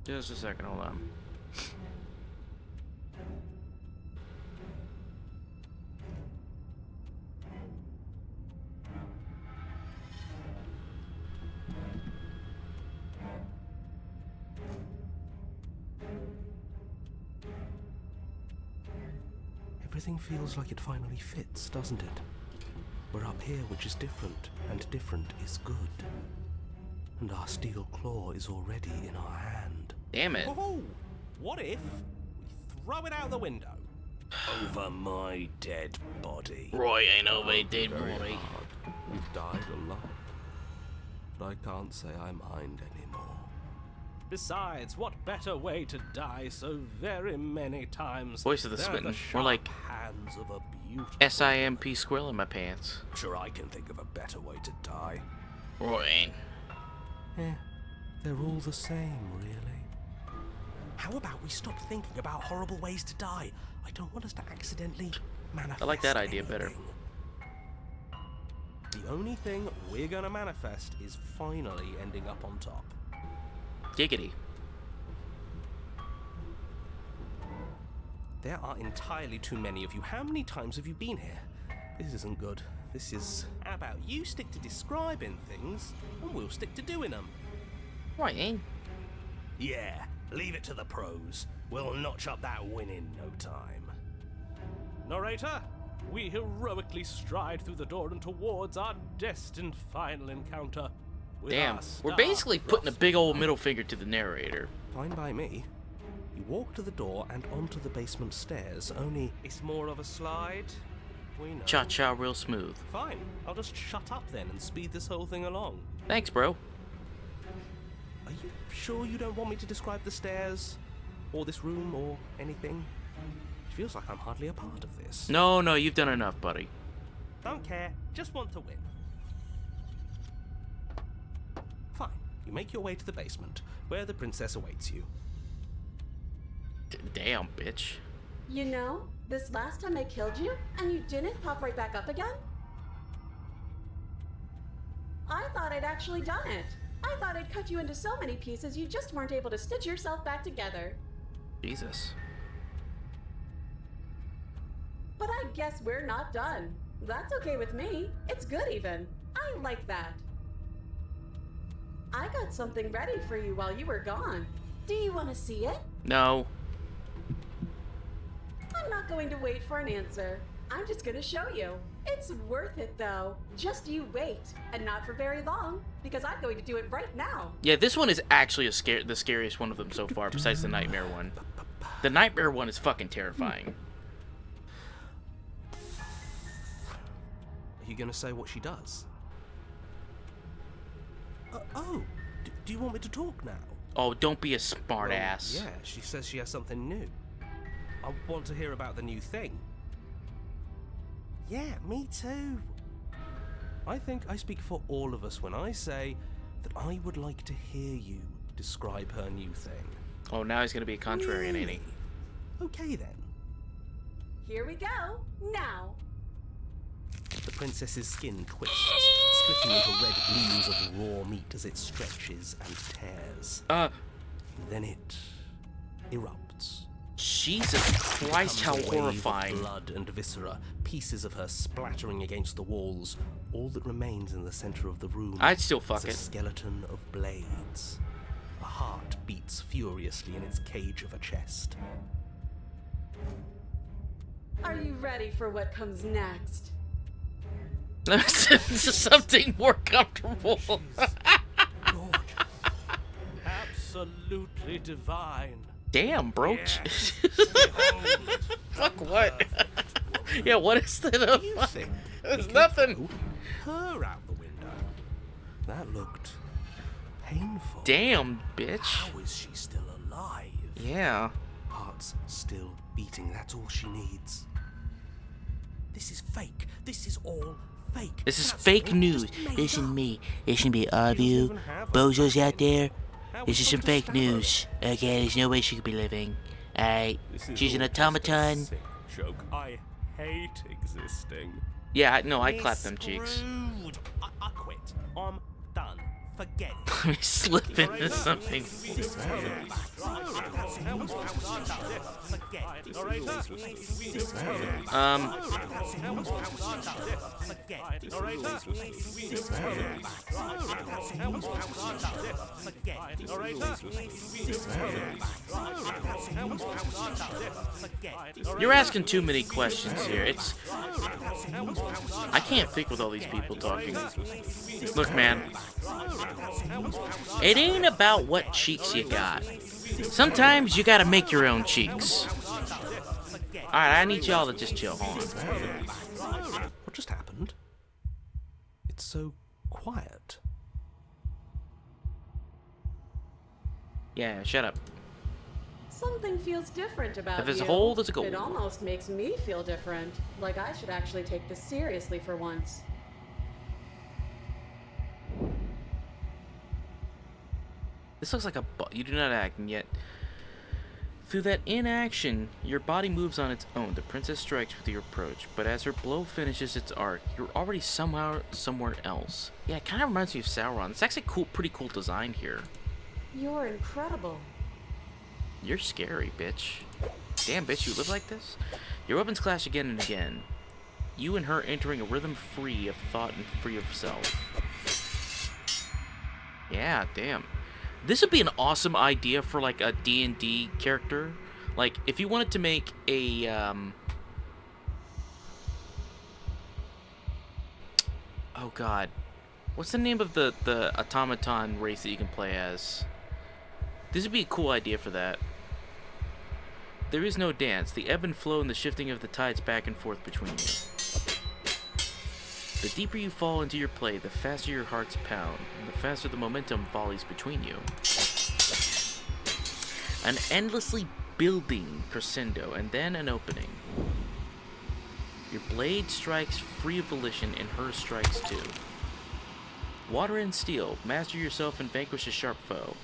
Just a second, hold on. Everything feels like it finally fits, doesn't it? We're up here, which is different, and different is good. And our steel claw is already in our hand. Damn it. Oh, what if we throw it out the window? Over my dead body. Roy ain't over a dead Very boy. hard. We've died a lot. But I can't say I mind anymore. Besides, what better way to die so very many times? Voice of the than at smitten. sharp More like hands of a beautiful SIMP squirrel in my pants. Sure, I can think of a better way to die. Roy ain't. Eh, they're all the same, really. How about we stop thinking about horrible ways to die? I don't want us to accidentally manifest I like that idea better. anything. The only thing we're gonna manifest is finally ending up on top. Giggity. There are entirely too many of you. How many times have you been here? This isn't good. This is... How about you stick to describing things, and we'll stick to doing them. Roy ain't. Yeah, leave it to the pros. We'll notch up that win in no time. Narrator, we heroically stride through the door and towards our destined final encounter. With Damn. our We're star basically putting a crossed. big old middle finger to the narrator. Fine by me. You walk to the door and onto the basement stairs, only it's more of a slide. We know. Cha-cha real smooth. Fine, I'll just shut up then and speed this whole thing along. Thanks, bro. Are you sure you don't want me to describe the stairs? Or this room, or anything? It feels like I'm hardly a part of this. No, you've done enough, buddy. Don't care, just want to win. Fine, you make your way to the basement, where the princess awaits you. Damn, bitch. You know, this last time I killed you, and you didn't pop right back up again? I thought I'd actually done it. I thought I'd cut you into so many pieces you just weren't able to stitch yourself back together. Jesus. But I guess we're not done. That's okay with me. It's good even. I like that. I got something ready for you while you were gone. Do you want to see it? No. I'm not going to wait for an answer. I'm just going to show you. It's worth it though. Just you wait. And not for very long, because I'm going to do it right now. Yeah, this one is actually the scariest one of them so far, besides the nightmare one. The nightmare one is fucking terrifying. Are you gonna say what she does? Do you want me to talk now? Oh, don't be a smart Well, ass. Yeah, she says she has something new. I want to hear about the new thing. Yeah, me too. I think I speak for all of us when I say that I would like to hear you describe her new thing. Oh, now he's gonna be a contrarian, ain't he? Really? Okay then. Here we go. Now. The princess's skin twists, splitting into red gleams of raw meat as it stretches and tears. Then it erupts. Jesus Christ, how Becomes a wave of horrifying. blood and viscera, pieces of her splattering against the walls. All that remains in the center of the room I'd still fuck is a it. skeleton of blades. A heart beats furiously in its cage of a chest. Are you ready for what comes next? Something more comfortable. Gorgeous. Absolutely divine. Damn, bro. Yes. Fuck what? Yeah, what is that? Do you think There's we could nothing. throw her out the window? That looked painful. Damn, bitch. How is she still alive? Yeah. Heart's still beating. That's all she needs. This is fake. This is all fake. This is That's fake all news. just made Listen up. to me. Listen to me, all of She doesn't you even have a bozos out fucking- there. How This we is some supposed to fake stab her? news. Okay, there's no way she could be living. Alright, This is she's an all just a automaton. sick joke. I hate existing. Yeah, no, I We're clap them cheeks. screwed. I quit. I'm done. Forget it. Let me slip into something. You're asking too many questions here. I can't think with all these people talking. Look, man. It ain't about what cheeks you got. Sometimes you gotta make your own cheeks. Alright, I need y'all to just chill. Hold on. What just happened? It's so quiet. Yeah, shut up. Something feels different about If there's you. a hole, there's a goal. It almost makes me feel different. Like I should actually take this seriously for once. This looks like a you do not act, and yet through that inaction, your body moves on its own. The princess strikes with your approach, but as her blow finishes its arc, you're already somehow somewhere else. Yeah, it kind of reminds me of Sauron. It's actually cool, pretty cool design here. You're incredible. You're scary, bitch. Damn, bitch, you live like this? Your weapons clash again and again. You and her entering a rhythm free of thought and free of self. Yeah, damn. This would be an awesome idea for, like, a D&D character. Like, if you wanted to make a, oh, God. What's the name of the automaton race that you can play as? This would be a cool idea for that. There is no dance. The ebb and flow and the shifting of the tides back and forth between you. The deeper you fall into your play, the faster your hearts pound, and the faster the momentum volleys between you. An endlessly building crescendo, and then an opening. Your blade strikes free of volition, and hers strikes too. Water and steel, master yourself and vanquish a sharp foe.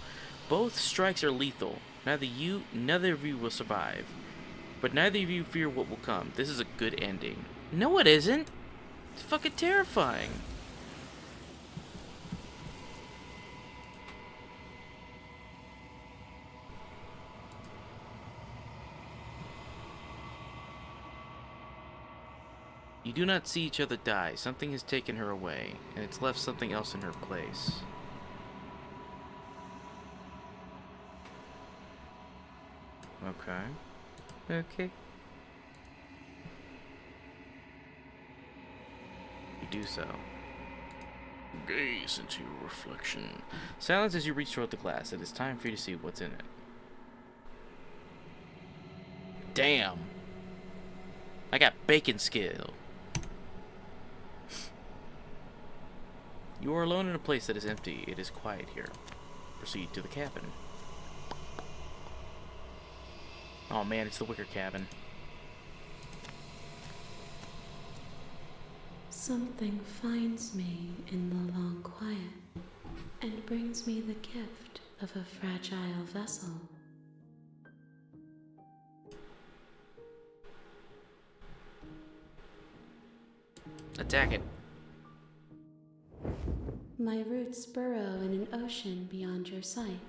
Both strikes are lethal. Neither of you will survive. But neither of you fear what will come. This is a good ending. No, it isn't. It's fucking terrifying. You do not see each other die. Something has taken her away, and it's left something else in her place. Okay. You do so. Gaze into your reflection. Silence as you reach toward the glass. It is time for you to see what's in it. Damn. I got bacon skill. You are alone in a place that is empty. It is quiet here. Proceed to the cabin. Oh man, it's the wicker cabin. Something finds me in the long quiet and brings me the gift of a fragile vessel. Attack it. My roots burrow in an ocean beyond your sight.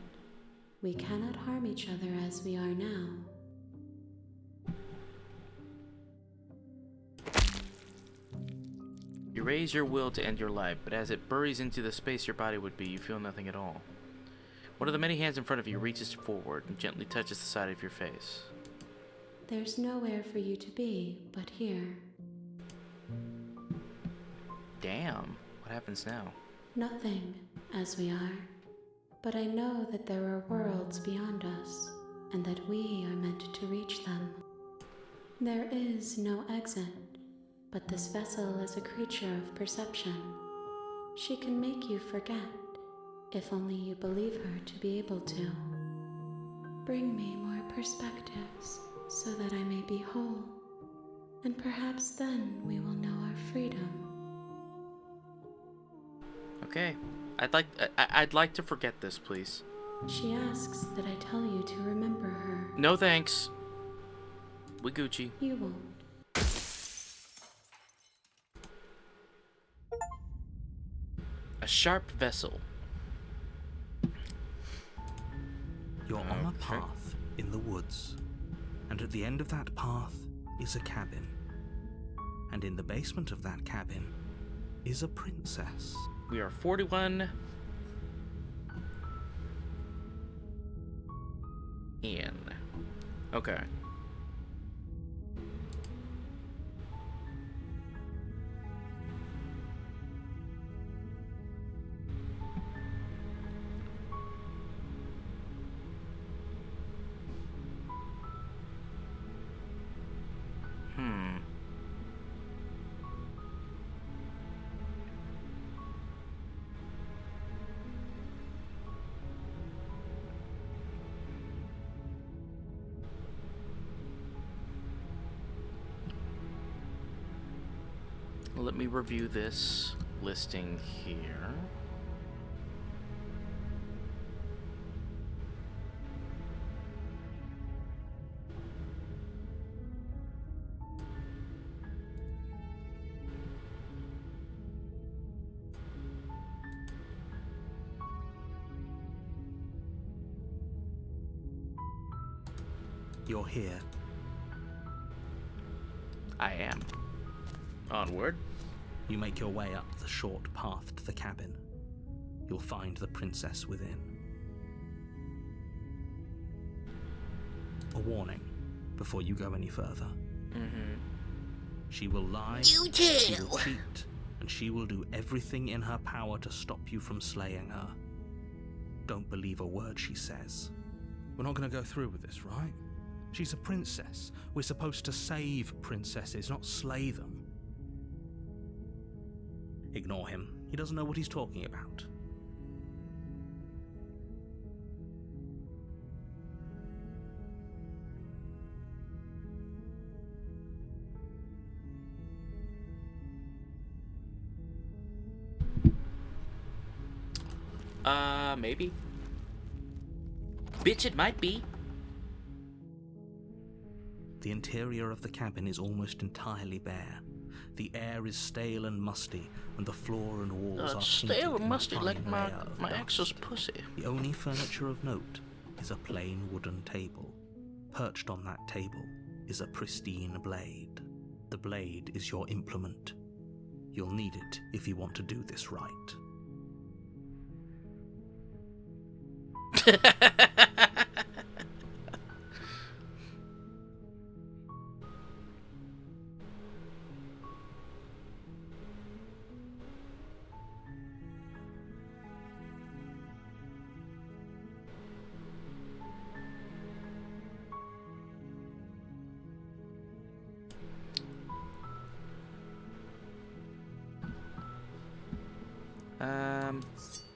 We cannot harm each other as we are now. You raise your will to end your life, but as it buries into the space your body would be, you feel nothing at all. One of the many hands in front of you reaches forward and gently touches the side of your face. There's nowhere for you to be but here. Damn. What happens now? Nothing, as we are. But I know that there are worlds beyond us, and that we are meant to reach them. There is no exit, but this vessel is a creature of perception. She can make you forget, if only you believe her to be able to. Bring me more perspectives, so that I may be whole, and perhaps then we will know our freedom. Okay. I'd like to forget this, please. She asks that I tell you to remember her. No thanks. We Gucci. You won't. A sharp vessel. You're on a Okay. path in the woods, and at the end of that path is a cabin. And in the basement of that cabin is a princess. We are 41 in. Okay. Let me review this listing here. You're here. I am. Onward. You make your way up the short path to the cabin. You'll find the princess within. A warning before you go any further. She will lie, she will cheat, and she will do everything in her power to stop you from slaying her. Don't believe a word she says. We're not going to go through with this, right? She's a princess. We're supposed to save princesses, not slay them. Ignore him. He doesn't know what he's talking about. Maybe. Bitch, it might be. The interior of the cabin is almost entirely bare. The air is stale and musty, and the floor and walls are Stale tinted and in a musty like fine my layer of my dust. ex's pussy. The only furniture of note is a plain wooden table. Perched on that table is a pristine blade. The blade is your implement. You'll need it if you want to do this right.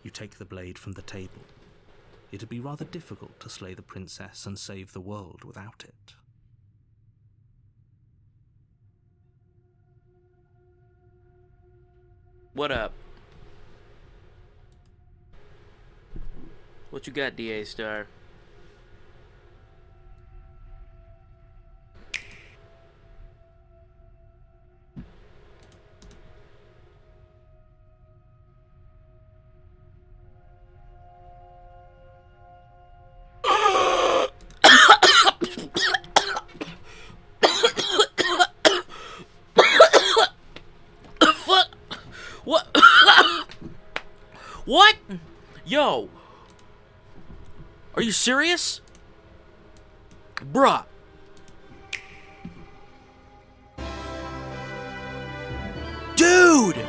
You take the blade from the table. It'd be rather difficult to slay the princess and save the world without it. What up? What you got, DA Star? What? What? Yo. Are you serious? Bruh. Dude!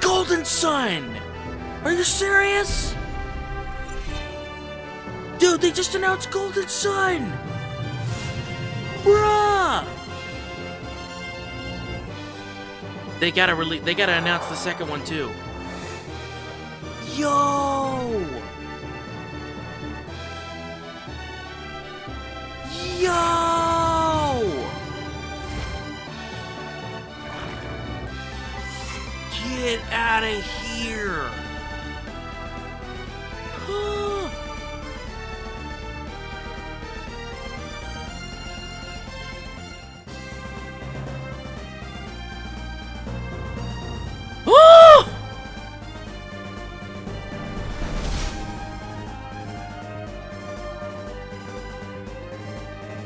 Golden Sun! Are you serious? Dude, they just announced Golden Sun! Bruh! They gotta announce the second one too. Yo! Yo! Get out of here!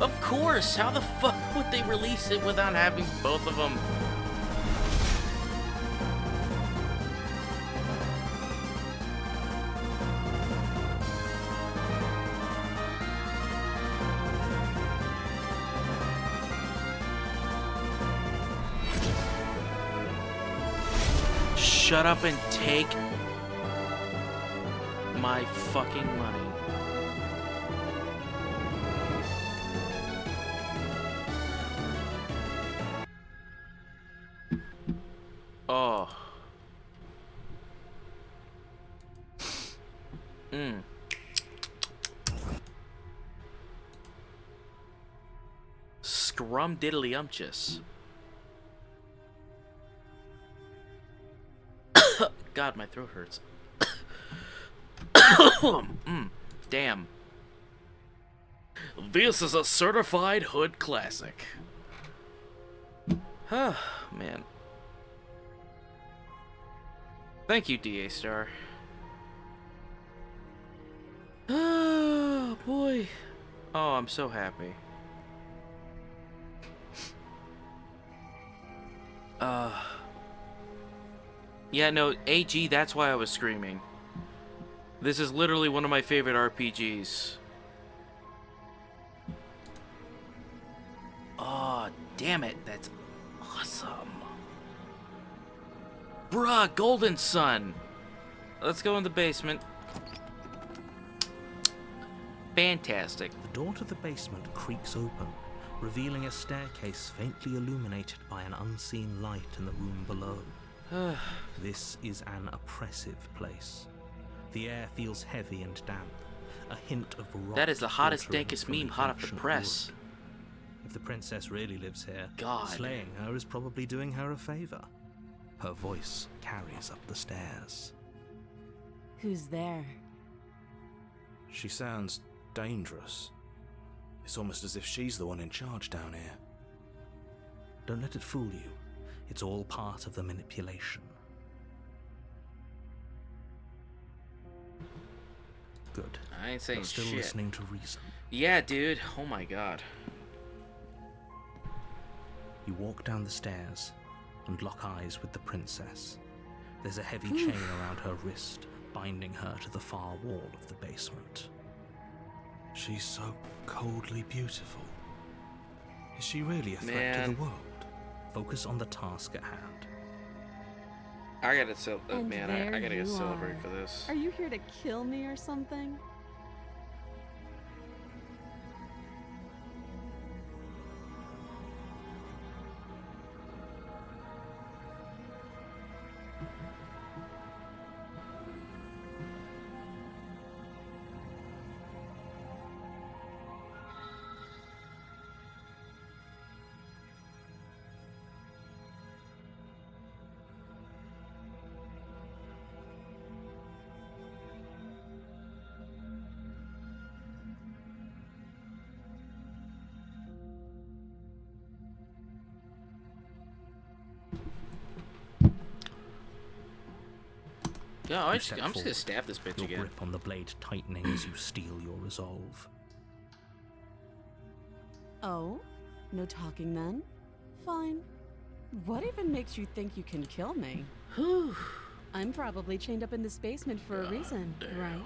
Of course! How the fuck would they release it without having both of them? Shut up and take my fucking money. Oh. Scrum-diddly-umptious. God, my throat hurts. Damn. This is a certified hood classic. Man. Thank you, DA Star. Oh, boy. Oh, I'm so happy. Yeah, no, AG, that's why I was screaming. This is literally one of my favorite RPGs. Oh, damn it, that's awesome. Bruh, Golden Sun! Let's go in the basement. Fantastic. The door to the basement creaks open, revealing a staircase faintly illuminated by an unseen light in the room below. This is an oppressive place. The air feels heavy and damp. A hint of rot. That is the hottest, filtering dankest from meme the hot off the ancient press. wood. If the princess really lives here, God. slaying her is probably doing her a favor. Her voice carries up the stairs. Who's there? She sounds dangerous. It's almost as if she's the one in charge down here. Don't let it fool you. It's all part of the manipulation. Good. I ain't saying You're still shit. listening to reason. Yeah, dude. Oh my god. You walk down the stairs and lock eyes with the princess. There's a heavy chain around her wrist, binding her to the far wall of the basement. She's so coldly beautiful. Is she really a threat to Man. the world? Focus on the task at hand. I gotta And man, there I gotta you get celebrate are. for this. Are you here to kill me or something? Yeah, You I'm step just gonna forward, stab this bitch your again. grip on the blade tightening as you steel your resolve. Oh? No talking then? Fine. What even makes you think you can kill me? I'm probably chained up in this basement for a reason, right?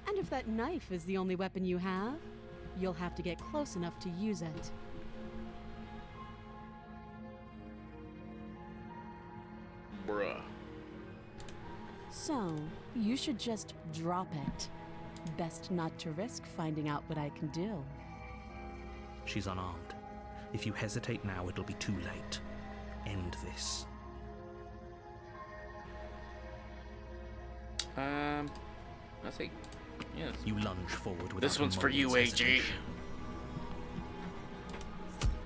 And if that knife is the only weapon you have, you'll have to get close enough to use it. Bruh. So, you should just drop it. Best not to risk finding out what I can do. She's unarmed. If you hesitate now, it'll be too late. End this. I think, yes. You lunge forward with This one's for you, AG.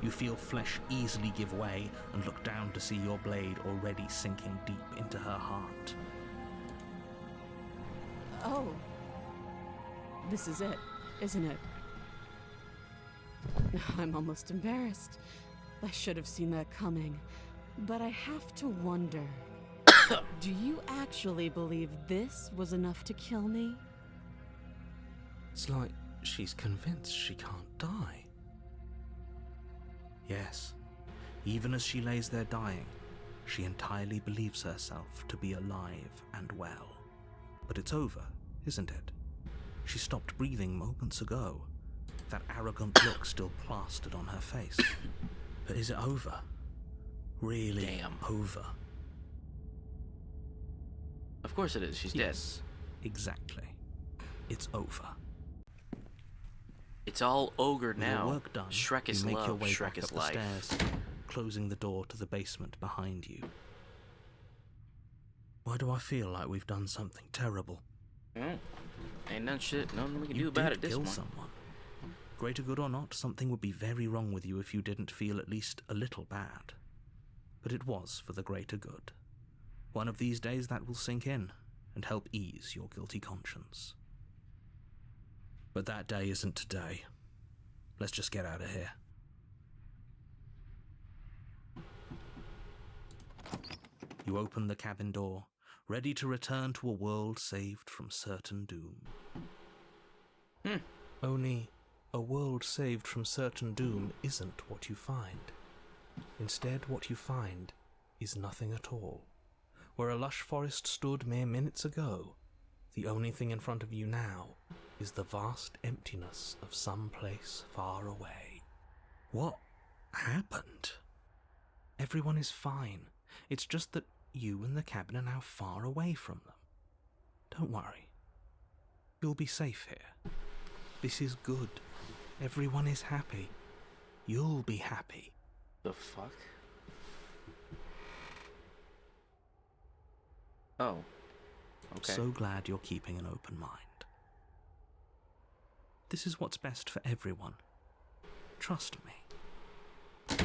You feel flesh easily give way and look down to see your blade already sinking deep into her heart. Oh. This is it, isn't it? I'm almost embarrassed. I should have seen that coming. But I have to wonder. Do you actually believe this was enough to kill me? It's like she's convinced she can't die. Yes, even as she lays there dying, she entirely believes herself to be alive and well. But it's over, isn't it? She stopped breathing moments ago, that arrogant look still plastered on her face. But is it over? Really Damn. over? Of course it is. She's Yes, exactly. It's over. dead. It's all ogre With now. your work done, Shrek is you make your love. way Shrek back is up the life. stairs, closing the door to the basement behind you. Why do I feel like we've done something terrible? Well, ain't nothing we can You do about did it this kill one. someone. Greater good or not, something would be very wrong with you if you didn't feel at least a little bad. But it was for the greater good. One of these days that will sink in and help ease your guilty conscience. But that day isn't today. Let's just get out of here. You open the cabin door, ready to return to a world saved from certain doom. Only a world saved from certain doom isn't what you find. Instead, what you find is nothing at all. Where a lush forest stood mere minutes ago, the only thing in front of you now is the vast emptiness of some place far away. What happened? Everyone is fine. It's just that you and the cabin are now far away from them. Don't worry. You'll be safe here. This is good. Everyone is happy. You'll be happy. The fuck? Oh. Okay. So glad you're keeping an open mind. This is what's best for everyone. Trust me.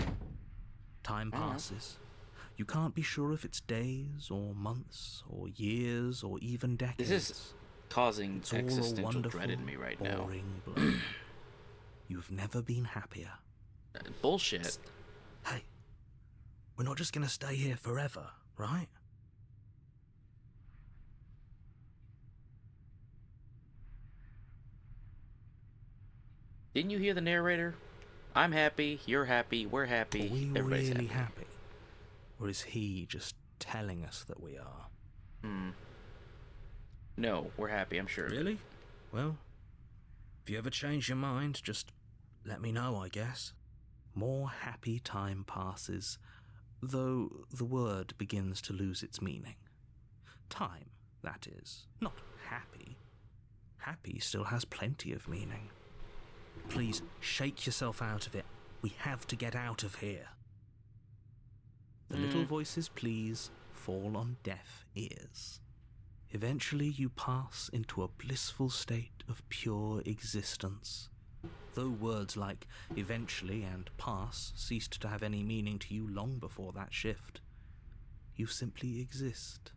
Time passes. You can't be sure if it's days or months or years or even decades. This is causing It's all a existential wonderful, dread in me right now. boring blur. You've never been happier. Bullshit. Hey, we're not just gonna stay here forever, right? Didn't you hear the narrator? I'm happy, you're happy, we're happy, Are we everybody's really happy. happy? Or is he just telling us that we are? No, we're happy, I'm sure. Really? Well, if you ever change your mind, just let me know, I guess. More happy time passes, though the word begins to lose its meaning. Time, that is, not happy. Happy still has plenty of meaning. Please, shake yourself out of it. We have to get out of here. The little voices, please, fall on deaf ears. Eventually you pass into a blissful state of pure existence. Though words like eventually and pass ceased to have any meaning to you long before that shift, you simply exist.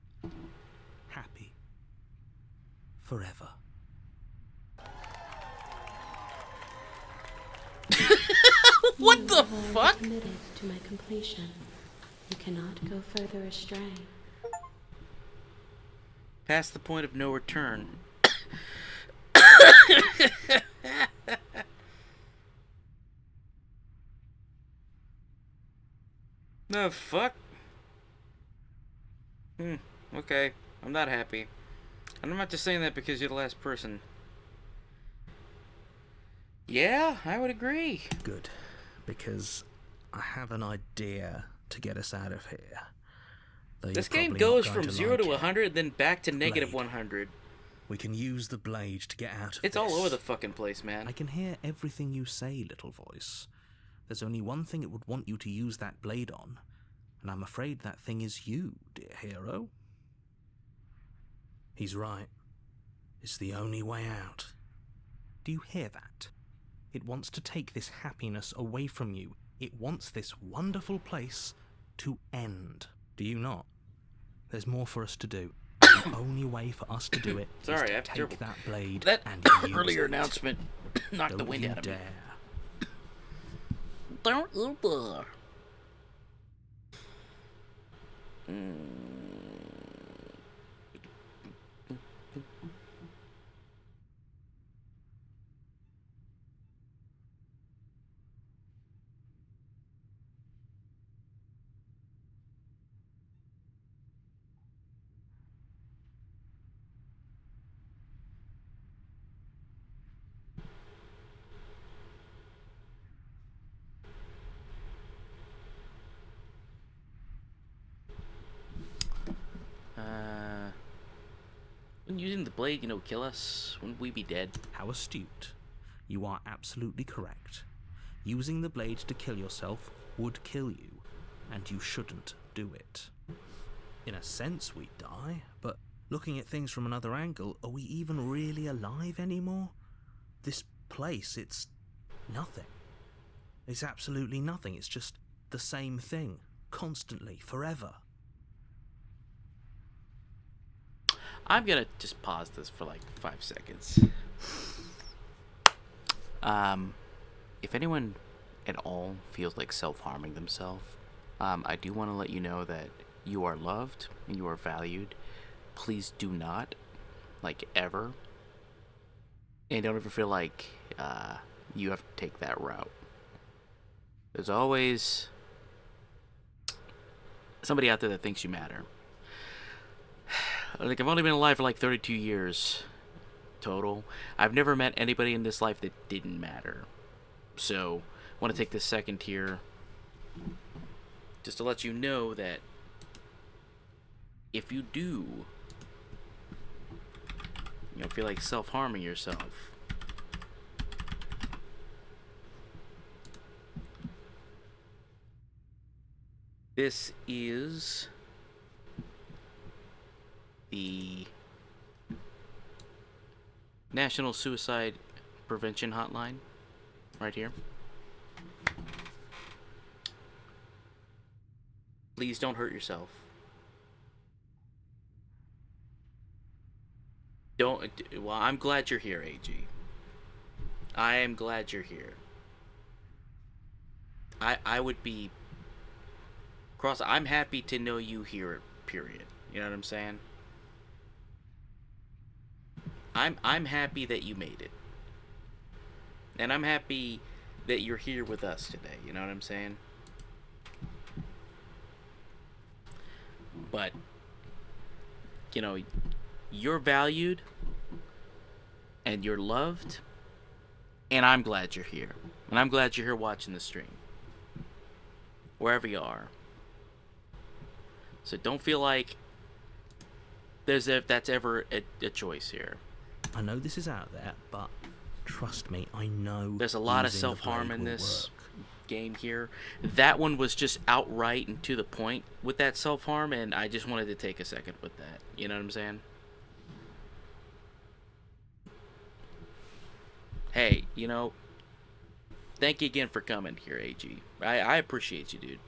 Happy. Forever. What the fuck? Committed to my completion. You cannot go further astray. Past the point of no return. The fuck? Okay. I'm not happy. And I'm not just saying that because you're the last person. Yeah, I would agree. Good, because I have an idea to get us out of here. Though This you're game probably not goes going from to 0 like to it. 100, then back to negative Blade. 100. We can use the blade to get out of It's this. all over the fucking place, man. I can hear everything you say, little voice. There's only one thing it would want you to use that blade on, and I'm afraid that thing is you, dear hero. He's right. It's the only way out. Do you hear that? It wants to take this happiness away from you. It wants this wonderful place to end. Do you not? There's more for us to do. The only way for us to do it is Sorry, I to have take terrible- that blade That and use earlier it. announcement knocked the Don't wind you out of me. dare. Don't you dare. Wouldn't using the blade, kill us? Wouldn't we be dead? How astute. You are absolutely correct. Using the blade to kill yourself would kill you, and you shouldn't do it. In a sense, we'd die, but looking at things from another angle, are we even really alive anymore? This place, it's nothing. It's absolutely nothing. It's just the same thing, constantly, forever. I'm gonna just pause this for like 5 seconds. If anyone at all feels like self-harming themselves, I do want to let you know that you are loved and you are valued. Please do not, like, ever. And don't ever feel like you have to take that route. There's always somebody out there that thinks you matter. Like, I've only been alive for like 32 years total. I've never met anybody in this life that didn't matter. So, I want to take this second here just to let you know that if you do, feel like self-harming yourself, this is the National Suicide Prevention Hotline right here. Please don't hurt yourself. Well, I'm glad you're here, AG. I am glad you're here. I would be I'm happy to know you here, period. You know what I'm saying? I'm happy that you made it. And I'm happy that you're here with us today, you know what I'm saying? But you're valued and you're loved, and I'm glad you're here. And I'm glad you're here watching the stream. Wherever you are. So don't feel like that's ever a choice here. I know this is out there, but trust me, I know there's a lot of self-harm in this game here. That one was just outright and to the point with that self-harm, and I just wanted to take a second with that. You know what I'm saying? Hey, thank you again for coming here, AG. I appreciate you, dude.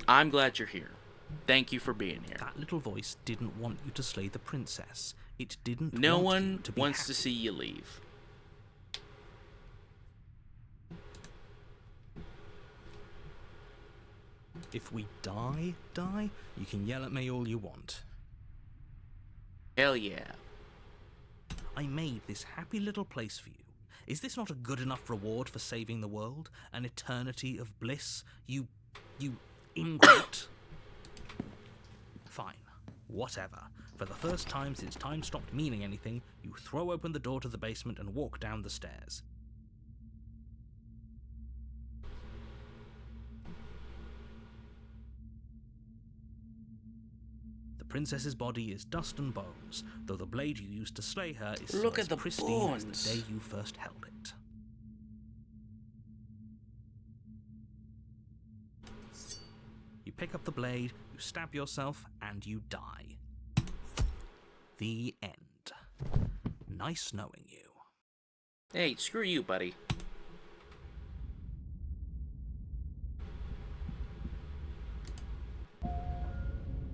I'm glad you're here. Thank you for being here. That little voice didn't want you to slay the princess. It didn't No want one you to be wants happy. to see you leave. If we die, you can yell at me all you want. Hell yeah. I made this happy little place for you. Is this not a good enough reward for saving the world? An eternity of bliss? You ingrate. Fine. Whatever. For the first time since time stopped meaning anything, you throw open the door to the basement and walk down the stairs. The princess's body is dust and bones, though the blade you used to slay her is still Look as at the pristine as bones. the day you first held it. You pick up the blade, you stab yourself, and you die. The end. Nice knowing you. Hey, screw you, buddy.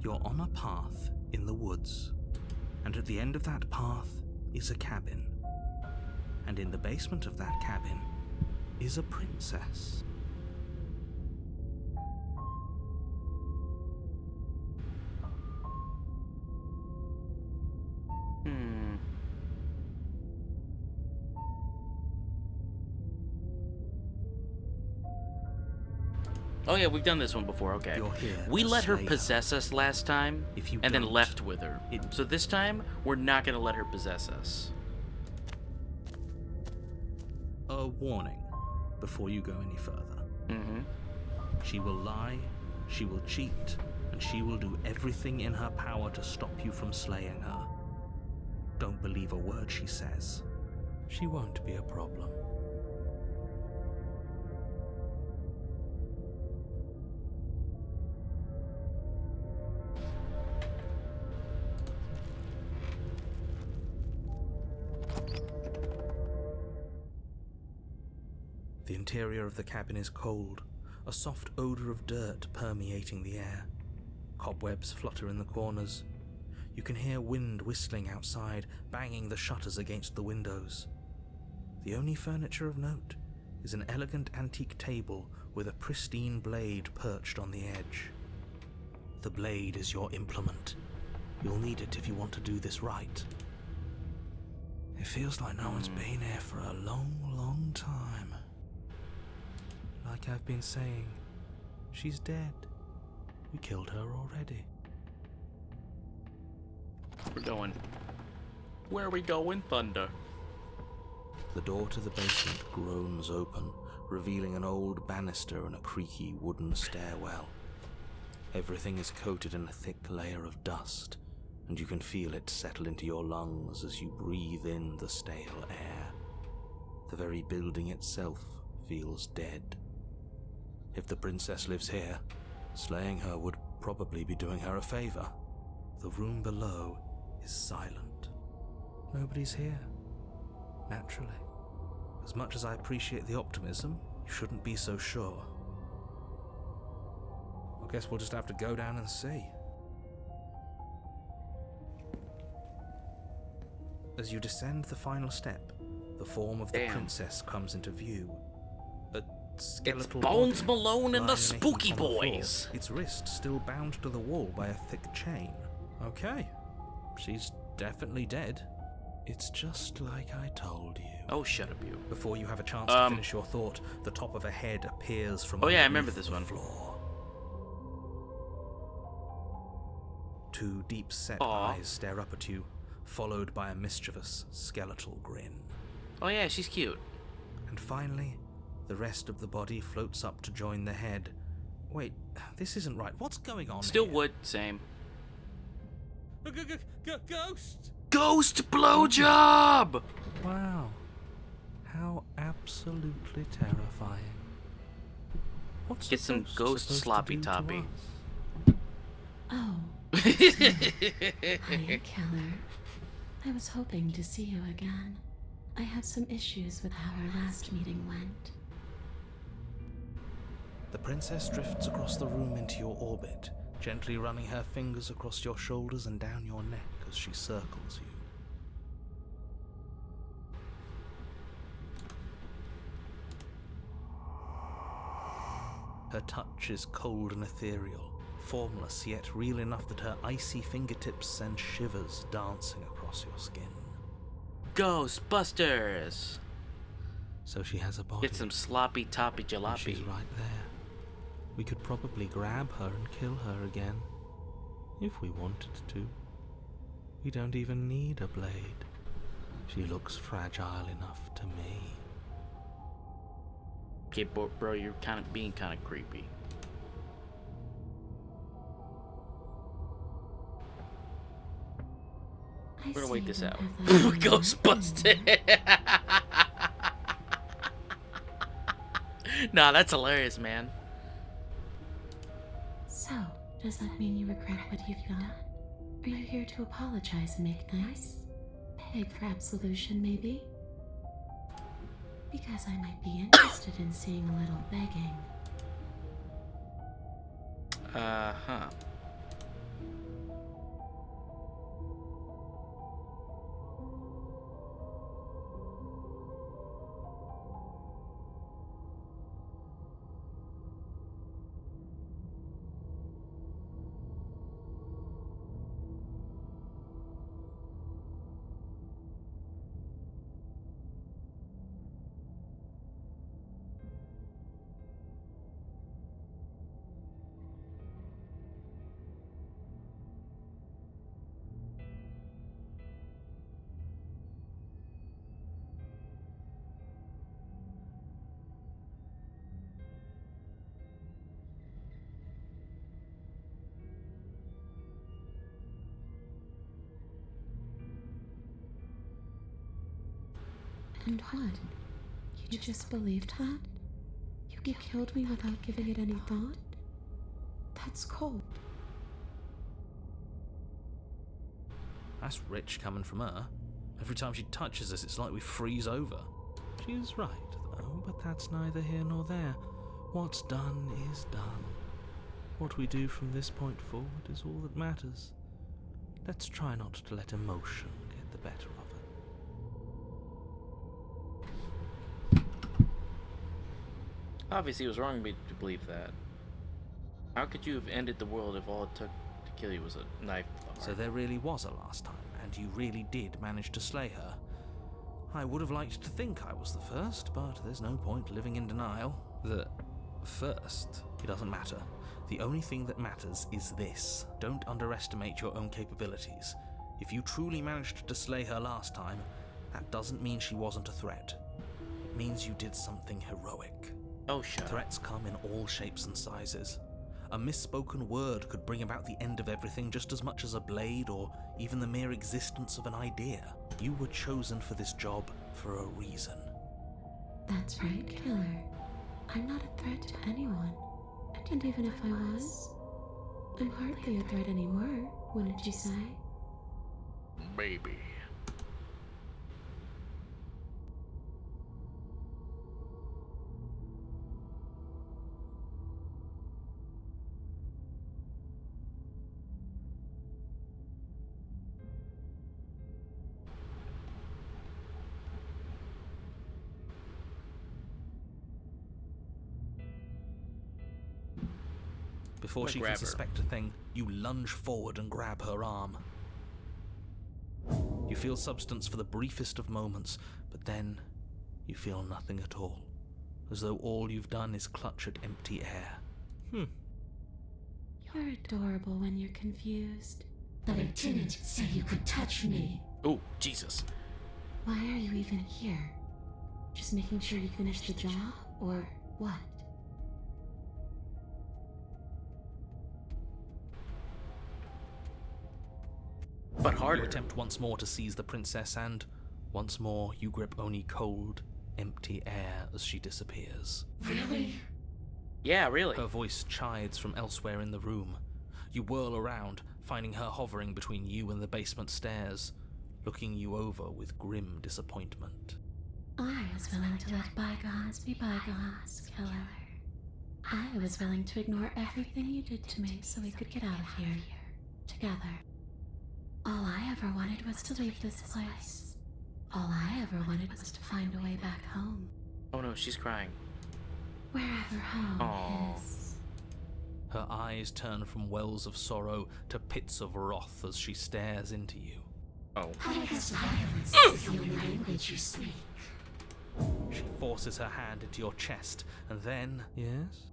You're on a path in the woods, and at the end of that path is a cabin. And in the basement of that cabin is a princess. Oh yeah, we've done this one before, okay. You're here We to let her slay possess us last time, If you and then don't, left with her. it- So this time, we're not gonna let her possess us. A warning before you go any further. Mm-hmm. She will lie, she will cheat, and she will do everything in her power to stop you from slaying her. Don't believe a word she says. She won't be a problem. The interior of the cabin is cold, a soft odor of dirt permeating the air. Cobwebs flutter in the corners. You can hear wind whistling outside, banging the shutters against the windows. The only furniture of note is an elegant antique table with a pristine blade perched on the edge. The blade is your implement. You'll need it if you want to do this right. It feels like no one's been here for a long, long time. Like I've been saying, she's dead. We killed her already. We're going. Where are we going, Thunder? The door to the basement groans open, revealing an old banister and a creaky wooden stairwell. Everything is coated in a thick layer of dust, and you can feel it settle into your lungs as you breathe in the stale air. The very building itself feels dead. If the princess lives here, slaying her would probably be doing her a favor. The room below is silent. Nobody's here. Naturally. As much as I appreciate the optimism, you shouldn't be so sure. I guess we'll just have to go down and see. As you descend the final step, the form of the princess comes into view. A skeletal It's Bones body Malone and the lying in a Spooky heap on the floor, Boys. its wrist still bound to the wall by a thick chain. Okay, she's definitely dead. It's just like I told you. Oh, shut up, you. Before you have a chance to finish your thought, the top of a head appears from Oh, yeah, I underneath remember this the one. floor. Two deep-set Aw. eyes stare up at you, followed by a mischievous skeletal grin. Oh, yeah, she's cute. And finally, the rest of the body floats up to join the head. Wait, this isn't right. What's going on Still here? wood, same. Ghost! Ghost blowjob! Wow. How absolutely terrifying. What's Get a some ghost supposed to sloppy do to toppy. us? Oh, hiya, Keller. I was hoping to see you again. I have some issues with how our last meeting went. The princess drifts across the room into your orbit, gently running her fingers across your shoulders and down your neck as she circles you. Her touch is cold and ethereal, formless yet real enough that her icy fingertips send shivers dancing across your skin. Ghostbusters! So she has a body. Get some sloppy toppy and jalopy. she's right there. We could probably grab her and kill her again, if we wanted to. We don't even need a blade. She looks fragile enough to me. Okay, bro, you're being kind of creepy. We're gonna wait this out. Ghostbusters! Nah, that's hilarious, man. So, does that mean you regret what you've done? Are you here to apologize and make nice? Beg for absolution, maybe? Because I might be interested in seeing a little begging. Uh-huh. And what? You just believed that? You killed me without giving it any thought? That's cold. That's rich coming from her. Every time she touches us, it's like we freeze over. She's right, though, but that's neither here nor there. What's done is done. What we do from this point forward is all that matters. Let's try not to let emotion get the better of it. Obviously, it was wrong of me to believe that. How could you have ended the world if all it took to kill you was a knife? So there really was a last time, and you really did manage to slay her. I would have liked to think I was the first, but there's no point living in denial. The first, it doesn't matter. The only thing that matters is this. Don't underestimate your own capabilities. If you truly managed to slay her last time, that doesn't mean she wasn't a threat. It means you did something heroic. Oh, shut up. Threats come in all shapes and sizes. A misspoken word could bring about the end of everything just as much as a blade or even the mere existence of an idea. You were chosen for this job for a reason. That's right, Killer. I'm not a threat to anyone. And even if I was, I'm hardly a threat anymore, wouldn't you say? Maybe. Before she can suspect a thing, you lunge forward and grab her arm. You feel substance for the briefest of moments, but then you feel nothing at all, as though all you've done is clutch at empty air. You're adorable when you're confused. But I didn't say you could touch me. Oh, Jesus. Why are you even here? Just making sure you finish the job, or what? But harder. You attempt once more to seize the princess, and once more you grip only cold, empty air as she disappears. Really? Yeah, really. Her voice chides from elsewhere in the room. You whirl around, finding her hovering between you and the basement stairs, looking you over with grim disappointment. I was willing to let bygones be bygones, Killer. I was willing to ignore everything you did to me so we could get out of here, together. All I ever wanted was to leave this place. All I ever wanted was to find a way back home. Oh no, she's crying. Wherever home Aww. is. Her eyes turn from wells of sorrow to pits of wrath as she stares into you. Oh. I guess violence is the only language you speak. She forces her hand into your chest, and then... Yes?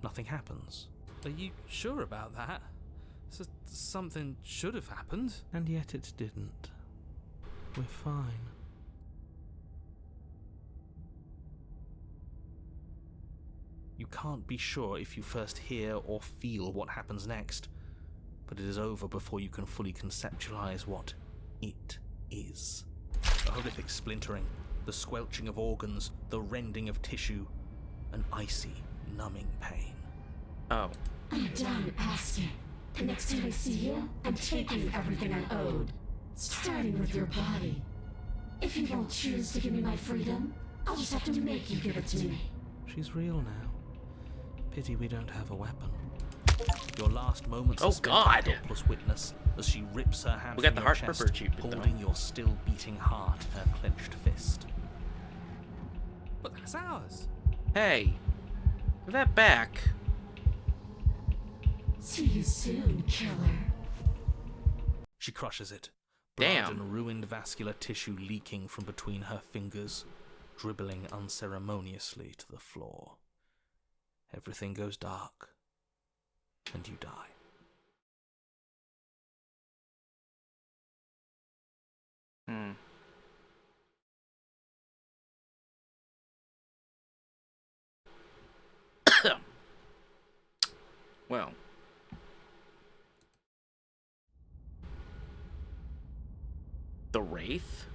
Nothing happens. Are you sure about that? Something should have happened. And yet it didn't. We're fine. You can't be sure if you first hear or feel what happens next, but it is over before you can fully conceptualize what it is. A horrific splintering, the squelching of organs, the rending of tissue, an icy, numbing pain. Oh. I'm done asking. The next time I see you, I'm taking you everything I owed. Starting with your body. If you won't choose to give me my freedom, I'll just have to make you give it to me. She's real now. Pity we don't have a weapon. Your last moments Oh, are spent God. a helpless witness as she rips her hand We got from the your heart chest, purpose achievement, though. holding your still beating heart in her clenched fist. But that's ours. Hey. Give that back. See you soon, Killer. She crushes it, blood Damn. and ruined vascular tissue leaking from between her fingers, dribbling unceremoniously to the floor. Everything goes dark, and you die. Well. The Wraith?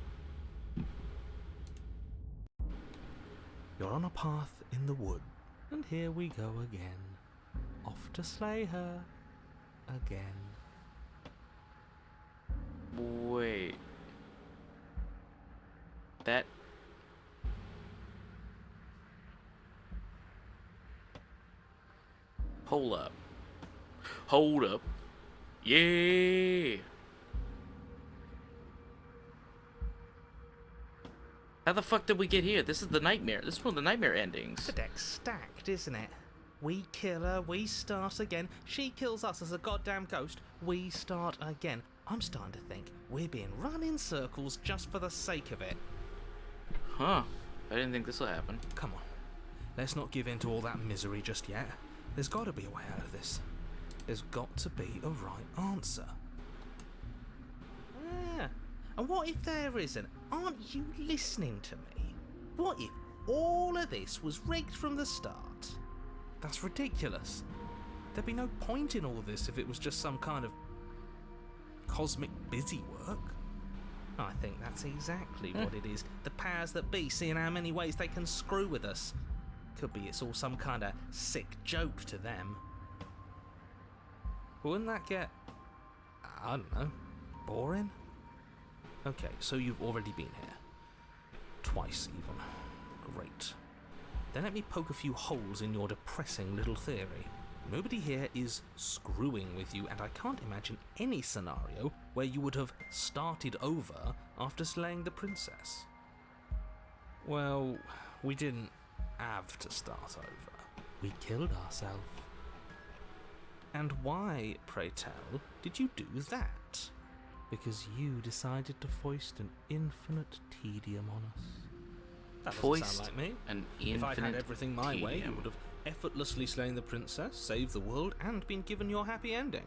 You're on a path in the wood, and here we go again. Off to slay her again. Wait. That... Hold up. Hold up. Yeah! How the fuck did we get here? This is the nightmare. This is one of the nightmare endings. The deck's stacked, isn't it? We kill her, we start again. She kills us as a goddamn ghost, we start again. I'm starting to think we're being run in circles just for the sake of it. Huh. I didn't think this would happen. Come on. Let's not give in to all that misery just yet. There's got to be a way out of this. There's got to be a right answer. Yeah. And what if there isn't? Aren't you listening to me? What if all of this was rigged from the start? That's ridiculous. There'd be no point in all this if it was just some kind of cosmic busy work. I think that's exactly what it is. The powers that be, seeing how many ways they can screw with us. Could be it's all some kind of sick joke to them. Wouldn't that get, I don't know, boring? Okay, so you've already been here. Twice, even. Great. Then let me poke a few holes in your depressing little theory. Nobody here is screwing with you, and I can't imagine any scenario where you would have started over after slaying the princess. Well, we didn't have to start over. We killed ourselves. And why, pray tell, did you do that? Because you decided to foist an infinite tedium on us. That doesn't sound like me. An If I'd had infinite everything my way, you tedium. would have effortlessly slain the princess, saved the world, and been given your happy ending.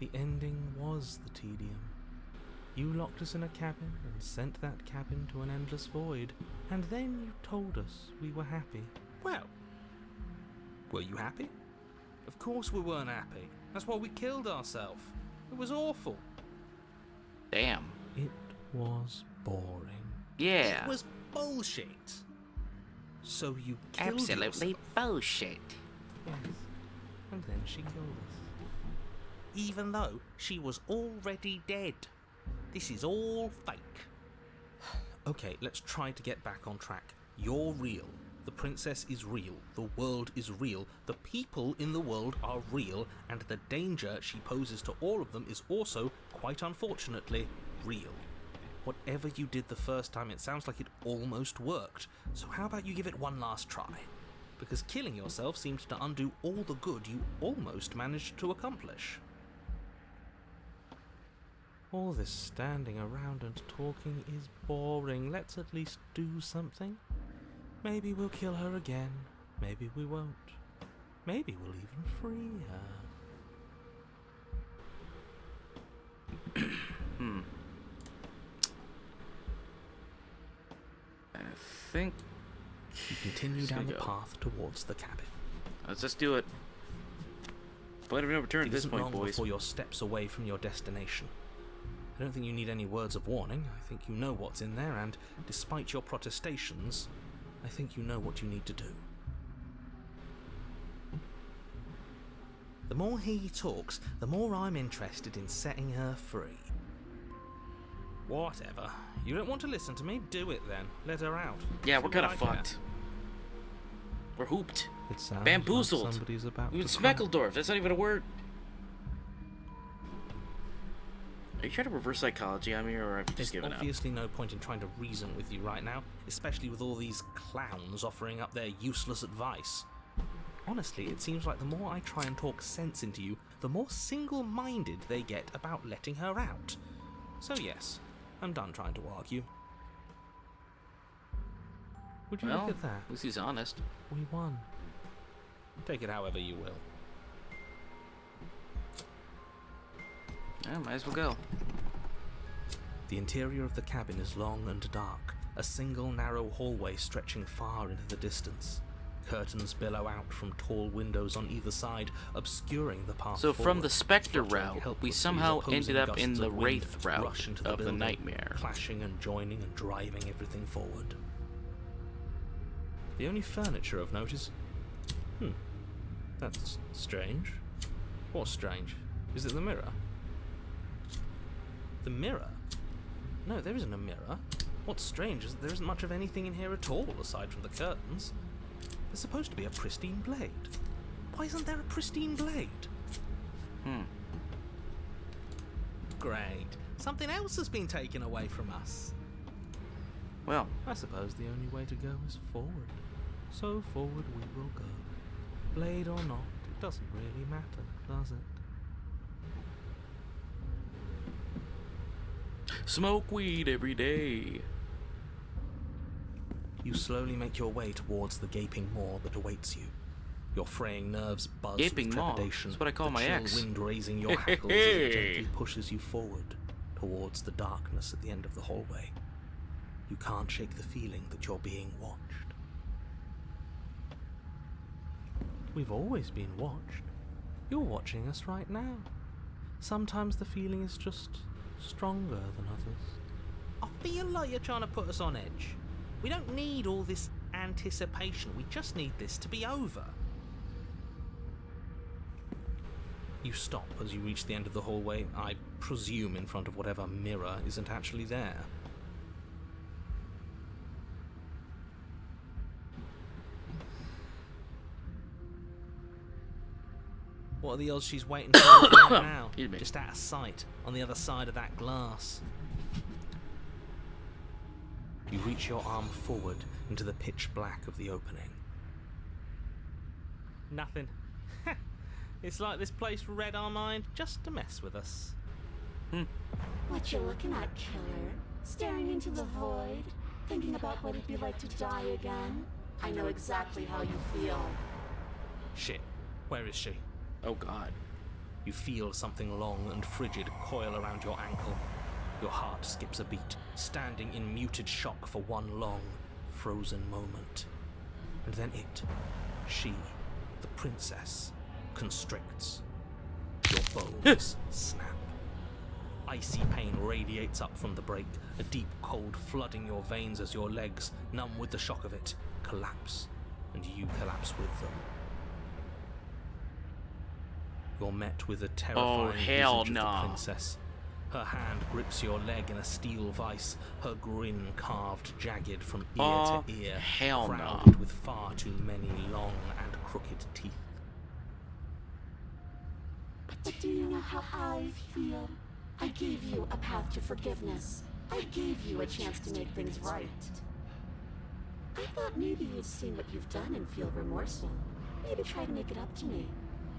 The ending was the tedium. You locked us in a cabin and sent that cabin to an endless void, and then you told us we were happy. Well, were you happy? Of course we weren't happy. That's why we killed ourselves. It was awful. Damn. It was boring. Yeah. It was bullshit. So you killed Absolutely yourself. bullshit. Yes. And then she killed us. Even though she was already dead. This is all fake. Okay, let's try to get back on track. You're real. The princess is real. The world is real. The people in the world are real. And the danger she poses to all of them is also, quite unfortunately, real. Whatever you did the first time, it sounds like it almost worked. So how about you give it one last try? Because killing yourself seemed to undo all the good you almost managed to accomplish. All this standing around and talking is boring. Let's at least do something. Maybe we'll kill her again. Maybe we won't. Maybe we'll even free her. I think... You continue down the go. path towards the cabin. Let's just do it. Point of no return at It this isn't point, long boys. before you're steps away from your destination. I don't think you need any words of warning. I think you know what's in there, and despite your protestations, I think you know what you need to do. The more he talks, the more I'm interested in setting her free. Whatever. You don't want to listen to me? Do it then. Let her out. Yeah, See we're kind what of I can. fucked. We're hooped. It sounds Bamboozled. Like somebody's about Even to cry. Smeckledorf. That's not even a word. Are you trying to reverse psychology on me, or have you just There's given up? obviously no point in trying to reason with you right now, especially with all these clowns offering up their useless advice. Honestly, it seems like the more I try and talk sense into you, the more single-minded they get about letting her out. So yes, I'm done trying to argue. Would you Well, look at that? at least he's honest. We won. Take it however you will. Yeah, might as well go. The interior of the cabin is long and dark, a single narrow hallway stretching far into the distance. Curtains billow out from tall windows on either side, obscuring the path So from forward. the Spectre Fluttering route, we helplessly as somehow opposing ended up in gusts the of wind Wraith route rush into the of the building, Nightmare. clashing and joining and driving everything forward. The only furniture of note is... that's strange. What's strange? Is it the mirror? The mirror? No, there isn't a mirror. What's strange is that there isn't much of anything in here at all, aside from the curtains. There's supposed to be a pristine blade. Why isn't there a pristine blade? Great. Something else has been taken away from us. Well, I suppose the only way to go is forward. So forward we will go. Blade or not, it doesn't really matter, does it? smoke weed every day. You slowly make your way towards the gaping maw that awaits you. Your fraying nerves buzz Gaping with maw? trepidation. That's what I call the my chill ex. wind raising your hackles as it gently pushes you forward towards the darkness at the end of the hallway. You can't shake the feeling that you're being watched. We've always been watched. You're watching us right now. Sometimes the feeling is just stronger than others. I feel like you're trying to put us on edge. We don't need all this anticipation. We just need this to be over. You stop as you reach the end of the hallway, I presume in front of whatever mirror isn't actually there. What are the odds she's waiting for us right now? Excuse me. Just out of sight, on the other side of that glass. You reach your arm forward into the pitch black of the opening. Nothing. It's like this place read our mind just to mess with us. What you looking at, killer? Staring into the void? Thinking about what it'd be like to die again? I know exactly how you feel. Shit, where is she? Oh god. You feel something long and frigid coil around your ankle. Your heart skips a beat, standing in muted shock for one long, frozen moment. And then she, the princess, constricts. Your bones snap. Icy pain radiates up from the break, a deep cold flooding your veins as your legs, numb with the shock of it, collapse, and you collapse with them. You're met with a terrifying hell visage of no. the princess. Her hand grips your leg in a steel vice, her grin carved jagged from ear to ear, hell no. crowded with far too many long and crooked teeth. But do you know how I feel? I gave you a path to forgiveness. I gave you a chance to make things right. I thought maybe you'd seen what you've done and feel remorseful. Maybe try to make it up to me.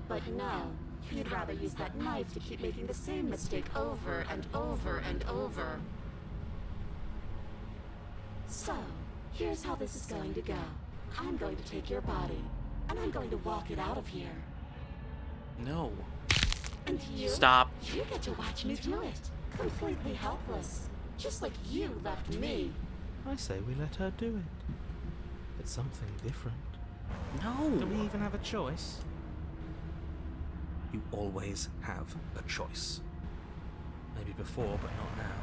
But no, you'd rather use that knife to keep making the same mistake over and over and over. So, here's how this is going to go. I'm going to take your body, and I'm going to walk it out of here. No. And you? Stop. You get to watch me do it. Completely helpless. Just like you left me. I say we let her do it. It's something different. No. Do we even have a choice? You always have a choice. Maybe before, but not now.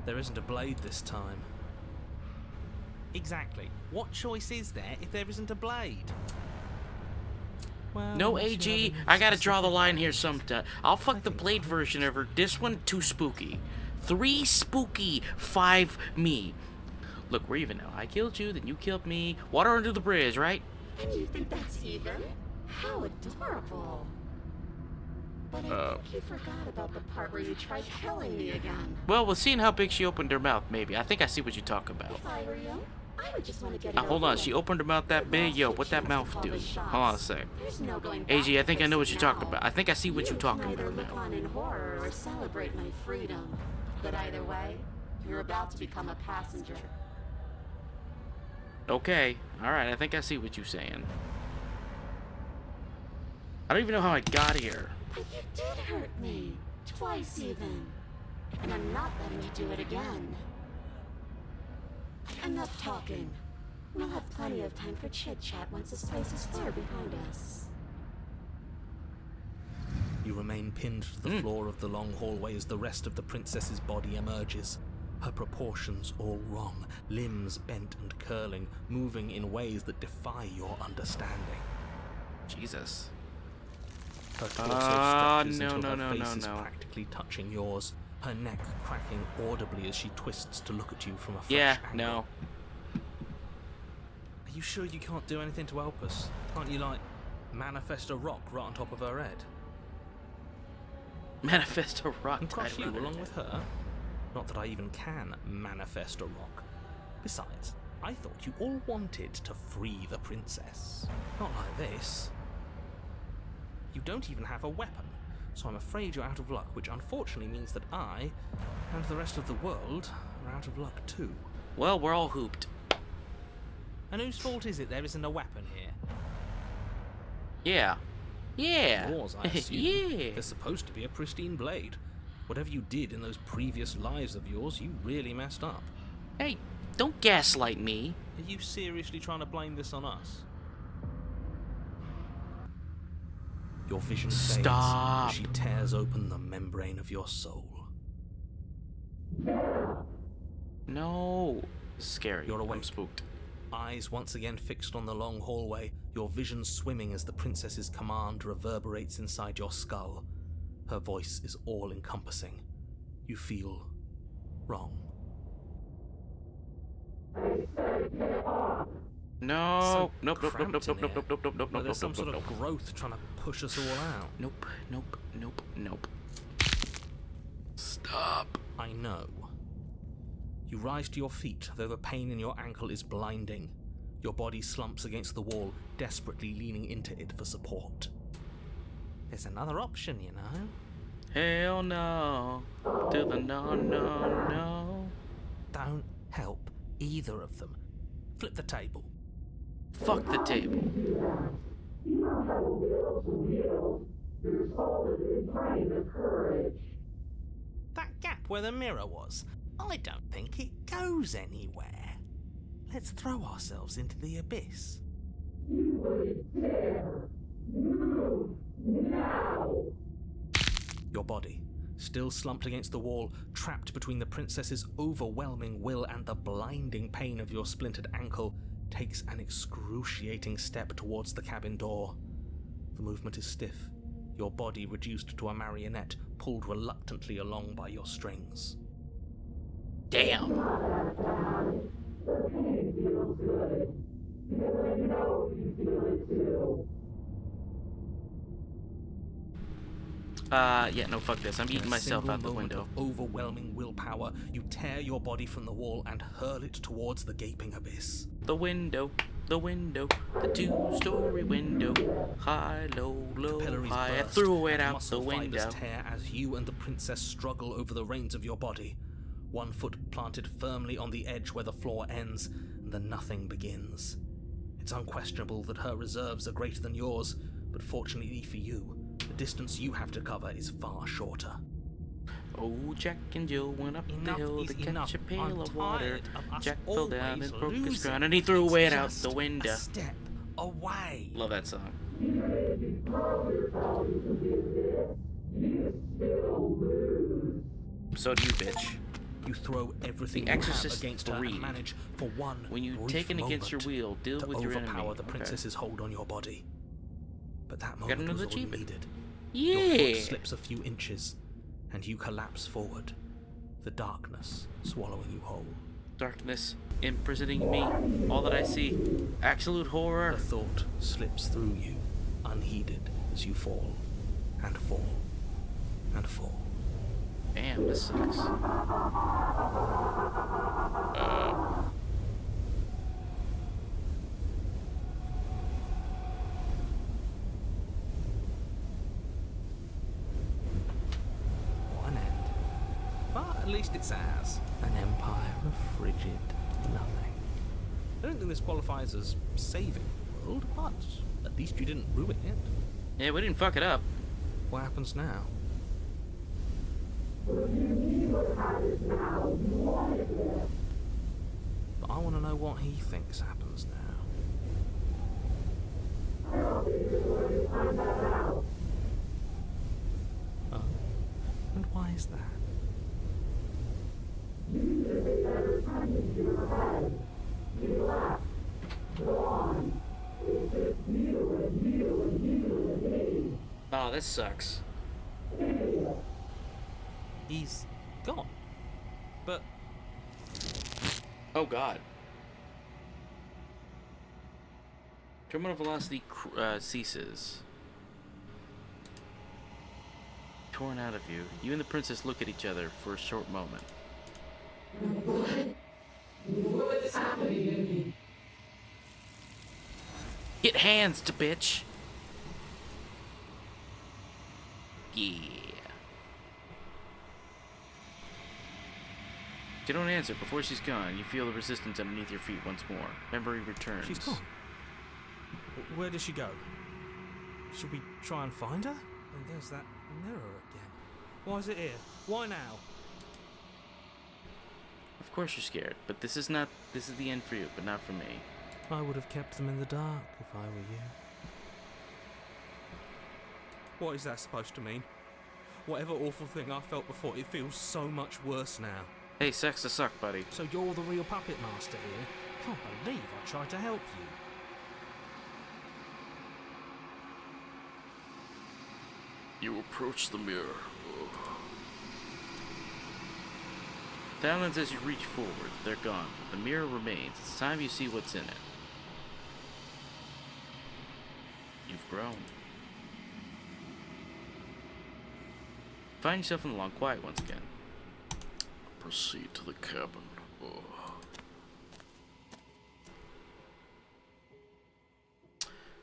There isn't a blade this time. Exactly. What choice is there if there isn't a blade? Well, No, unless you AG, have I any gotta draw the specific line here ideas. sometime. I'll fuck the Blade version of her. This one, too spooky. 3 spooky, 5 me. Look, we're even now. I killed you, then you killed me. Water under the bridge, right? And you think that's even? How adorable. But I think you forgot about the part where you tried killing me again. Well, we're seeing how big she opened her mouth, maybe. I think I see what you talk about. If I were you, I would just want to get it Now, hold over on. with. She opened her mouth that You've big? lost Yo, your what that chance to mouth call do? the shots. Hold on a sec. There's no going back AG, I to think I know what fix you're it talking now. about. I think I see what You you're talking can either about look now. on in horror or celebrate my freedom. But either way, you're about to become a passenger. Okay. Alright, I think I see what you're saying. I don't even know how I got here. But you did hurt me. Twice even. And I'm not letting you do it again. Enough talking. We'll have plenty of time for chit-chat once this place is clear behind us. You remain pinned to the floor of the long hallway as the rest of the princess's body emerges. Her proportions all wrong, limbs bent and curling, moving in ways that defy your understanding. Jesus. Her torso stretches no, until no, her no, face is no. practically touching yours, her neck cracking audibly as she twists to look at you from a fresh Yeah, angle. no. Are you sure you can't do anything to help us? Can't you, like, manifest a rock right on top of her head? Manifest a rock. And crush tied you around her along neck. with her? Not that I even can manifest a rock. Besides, I thought you all wanted to free the princess. Not like this. You don't even have a weapon, so I'm afraid you're out of luck, which unfortunately means that I, and the rest of the world, are out of luck too. Well, we're all hooped. And whose fault is it there isn't a weapon here? Yeah. Yeah. Yours, I assume. Yeah. There's supposed to be a pristine blade. Whatever you did in those previous lives of yours, you really messed up. Hey, don't gaslight me. Are you seriously trying to blame this on us? Your vision fades Stop. as she tears open the membrane of your soul. No. Scary. You're awake. I'm spooked. Eyes once again fixed on the long hallway, your vision swimming as the princess's command reverberates inside your skull. Her voice is all-encompassing. You feel wrong. No. So Nope. Nope. Nope. cramped Nope. in Nope. Nope. here. Nope. Nope. Nope. Nope. Like Nope. there's some Nope. sort of Nope. growth trying to push us all out. Nope. Nope. Nope. Nope. Stop. I know. You rise to your feet, though the pain in your ankle is blinding. Your body slumps against the wall, desperately leaning into it for support. There's another option, you know. Hell no. To the no, no, no. Don't help either of them. Flip the table. Fuck the table. That gap where the mirror was, I don't think it goes anywhere. Let's throw ourselves into the abyss. Your body, still slumped against the wall, trapped between the princess's overwhelming will and the blinding pain of your splintered ankle, takes an excruciating step towards the cabin door. The movement is stiff, your body reduced to a marionette, pulled reluctantly along by your strings. Damn. Yeah, no, fuck this. I'm In eating a myself single out the moment window. of overwhelming willpower, you tear your body from the wall and hurl it towards the gaping abyss. The window, the two-story window. High, low, low, Capillaries high. I burst, threw it and out the muscle fibers window. tear as you and the princess struggle over the reins of your body. One foot planted firmly on the edge where the floor ends, and the nothing begins. It's unquestionable that her reserves are greater than yours, but fortunately for you, the distance you have to cover is far shorter. Oh, Jack and Jill went up the Enough hill is to catch enough. a pail I'm of water. tired of us Jack fell down always and broke his losing. crown, and he threw It's it out just the window. a step away. Love that song. So do you, bitch. You throw everything The you have Exorcist against her 3. and manage for one When you brief take it against your moment will, deal to with your overpower enemy. the Okay. princess's hold on your body. But that Got moment was another all you achievement. needed. Your Yeah. foot slips a few inches, and you collapse forward, the darkness swallowing you whole. Darkness imprisoning me. All that I see. Absolute horror. The thought slips through you, unheeded, as you fall, and fall, and fall. Damn, this sucks. One end. But at least it's ours. An empire of frigid nothing. I don't think this qualifies as saving the world, but at least you didn't ruin it. Yeah, we didn't fuck it up. What happens now? but I want to know what he thinks happens now. Oh, and why is that? Oh, this sucks. He's gone. But Oh god. Terminal velocity ceases. Torn out of you. You and the princess look at each other for a short moment. What's happening in me? Get hands to bitch! Yeah. You don't answer. Before she's gone, you feel the resistance underneath your feet once more. Memory returns. she's gone. Where did she go? Should we try and find her? And there's that mirror again. Why is it here? Why now? Of course you're scared, but this is the end for you, but not for me. I would have kept them in the dark if I were you. What is that supposed to mean? Whatever awful thing I felt before, it feels so much worse now. Hey, sex to suck, buddy. So you're the real puppet master here? Can't believe I tried to help you. You approach the mirror. Silence as you reach forward. They're gone. The mirror remains. It's time you see what's in it. You've grown. Find yourself in the long quiet once again. Proceed to the cabin.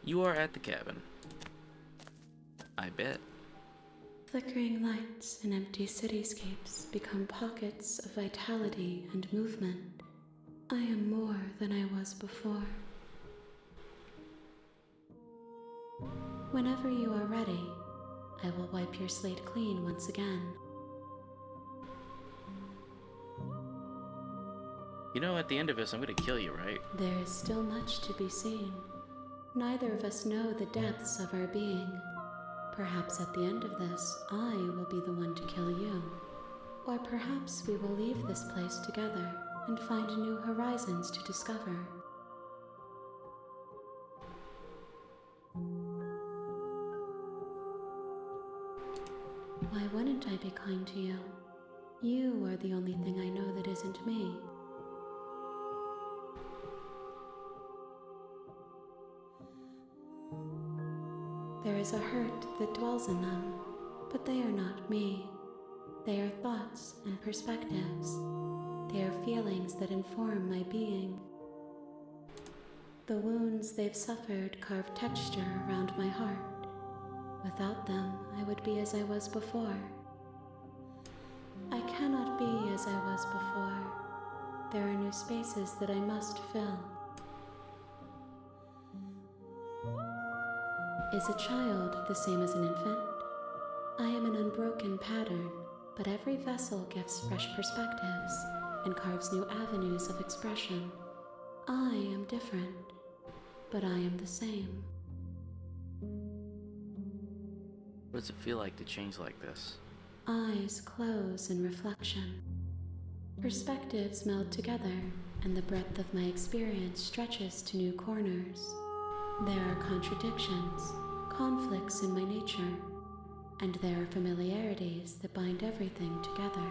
You are at the cabin. I bet. Flickering lights and empty cityscapes become pockets of vitality and movement. I am more than I was before. Whenever you are ready, I will wipe your slate clean once again. You know, at the end of this, I'm gonna kill you, right? There is still much to be seen. Neither of us know the depths of our being. Perhaps at the end of this, I will be the one to kill you. Or perhaps we will leave this place together and find new horizons to discover. Why wouldn't I be kind to you? You are the only thing I know that isn't me. There is a hurt that dwells in them, but they are not me. They are thoughts and perspectives. They are feelings that inform my being. The wounds they've suffered carve texture around my heart. Without them, I would be as I was before. I cannot be as I was before. There are new spaces that I must fill. Is a child the same as an infant? I am an unbroken pattern, but every vessel gives fresh perspectives and carves new avenues of expression. I am different, but I am the same. What does it feel like to change like this? Eyes close in reflection. Perspectives meld together, and the breadth of my experience stretches to new corners. There are contradictions, conflicts in my nature, and there are familiarities that bind everything together.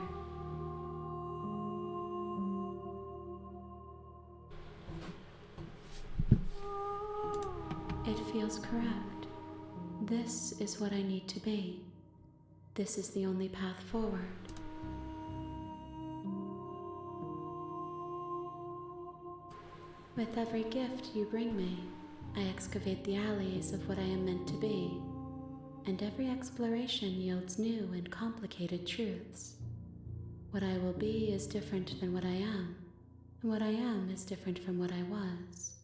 It feels correct. This is what I need to be. This is the only path forward. With every gift you bring me, I excavate the alleys of what I am meant to be, and every exploration yields new and complicated truths. What I will be is different than what I am, and what I am is different from what I was.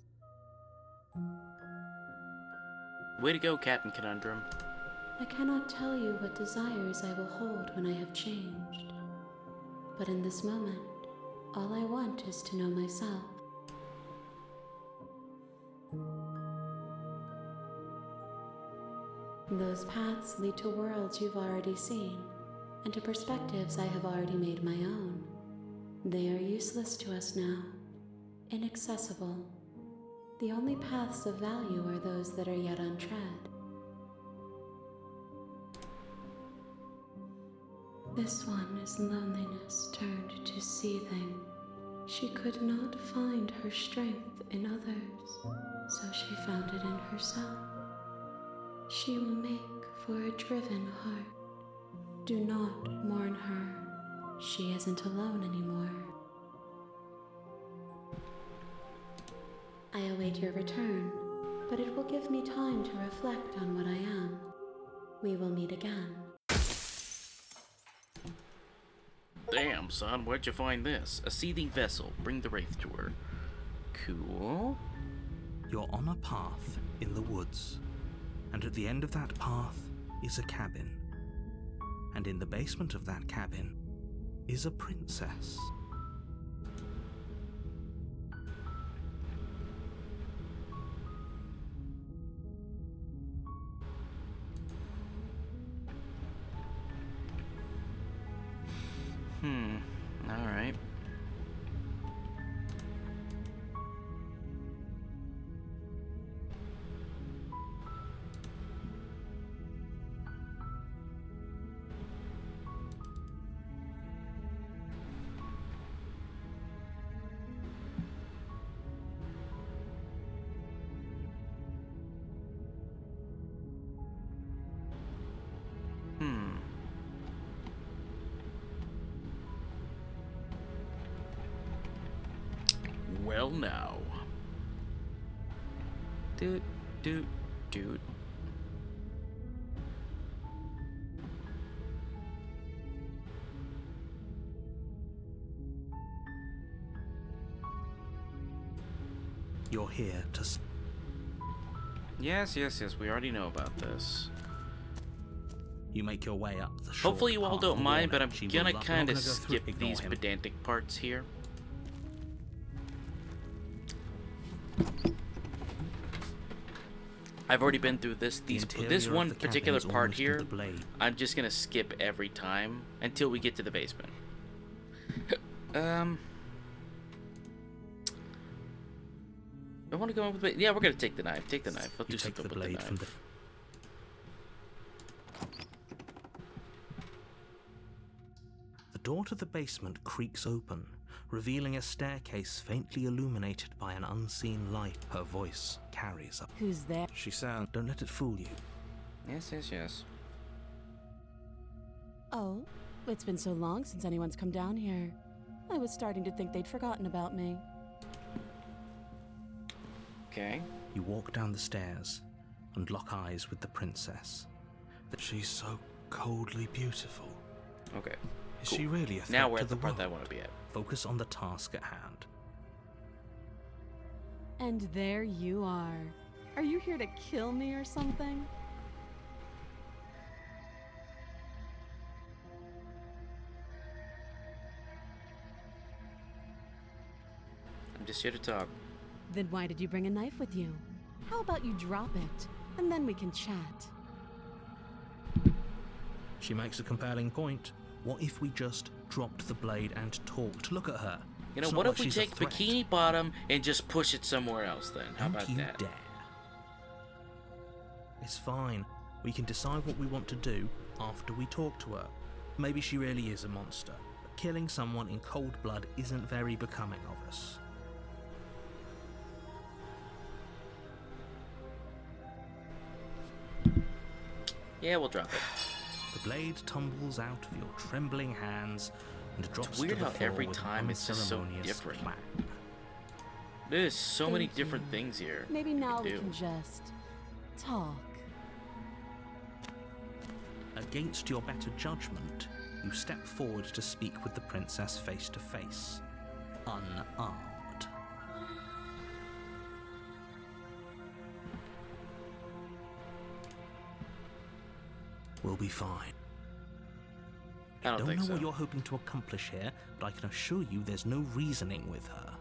Way to go, Captain Conundrum. I cannot tell you what desires I will hold when I have changed. But in this moment, all I want is to know myself. Those paths lead to worlds you've already seen, and to perspectives I have already made my own. They are useless to us now, inaccessible. The only paths of value are those that are yet untread. This one is loneliness turned to seething. She could not find her strength in others, so she found it in herself. She will make for a driven heart. Do not mourn her. She isn't alone anymore. I await your return, but it will give me time to reflect on what I am. We will meet again. Damn, son, where'd you find this? A seething vessel. Bring the wraith to her. Cool. You're on a path in the woods, and at the end of that path is a cabin. And in the basement of that cabin is a princess. Alright. Well now. Dude. You're here to... Yes, we already know about this. You make your way up the short Hopefully you all path don't of mind, but warning. I'm She gonna will not- kind of not gonna go through it. skip Ignore these him. pedantic parts here. I've already been through this interior this of one the cabin particular is part almost to here. the blade. I'm just gonna skip every time until we get to the basement. I want to go with it. Yeah, we're gonna take the knife. Take the knife. Let's You do take something the with the blade from the... knife. The door to the basement creaks open, revealing a staircase faintly illuminated by an unseen light. Her voice carries up. Who's there? She sounds... Don't let it fool you. Yes. Oh, it's been so long since anyone's come down here. I was starting to think they'd forgotten about me. Okay. You walk down the stairs and lock eyes with the princess. That she's so coldly beautiful. Okay. Is Cool. she really a threat Now we're to at the part world? that I want to be at. Focus on the task at hand. And there you are. Are you here to kill me or something? I'm just here to talk. Then why did you bring a knife with you? How about you drop it, and then we can chat? She makes a compelling point. What if we just dropped the blade and talked? Look at her. You know, It's what not if like we she's a take threat. Bikini Bottom and just push it somewhere else then? How Don't about you that? dare. It's fine. We can decide what we want to do after we talk to her. Maybe she really is a monster, but killing someone in cold blood isn't very becoming of us. Yeah, we'll drop it. The blade tumbles out of your trembling hands and drops weird to the how floor every with an time it's just so unceremonious different. clang. There's so many Thank you. different things here. Maybe now we do. can just talk. Against your better judgment, you step forward to speak with the princess face to face, unarmed. We'll be fine. I don't Don't think know so. what you're hoping to accomplish here, but I can assure you there's no reasoning with her.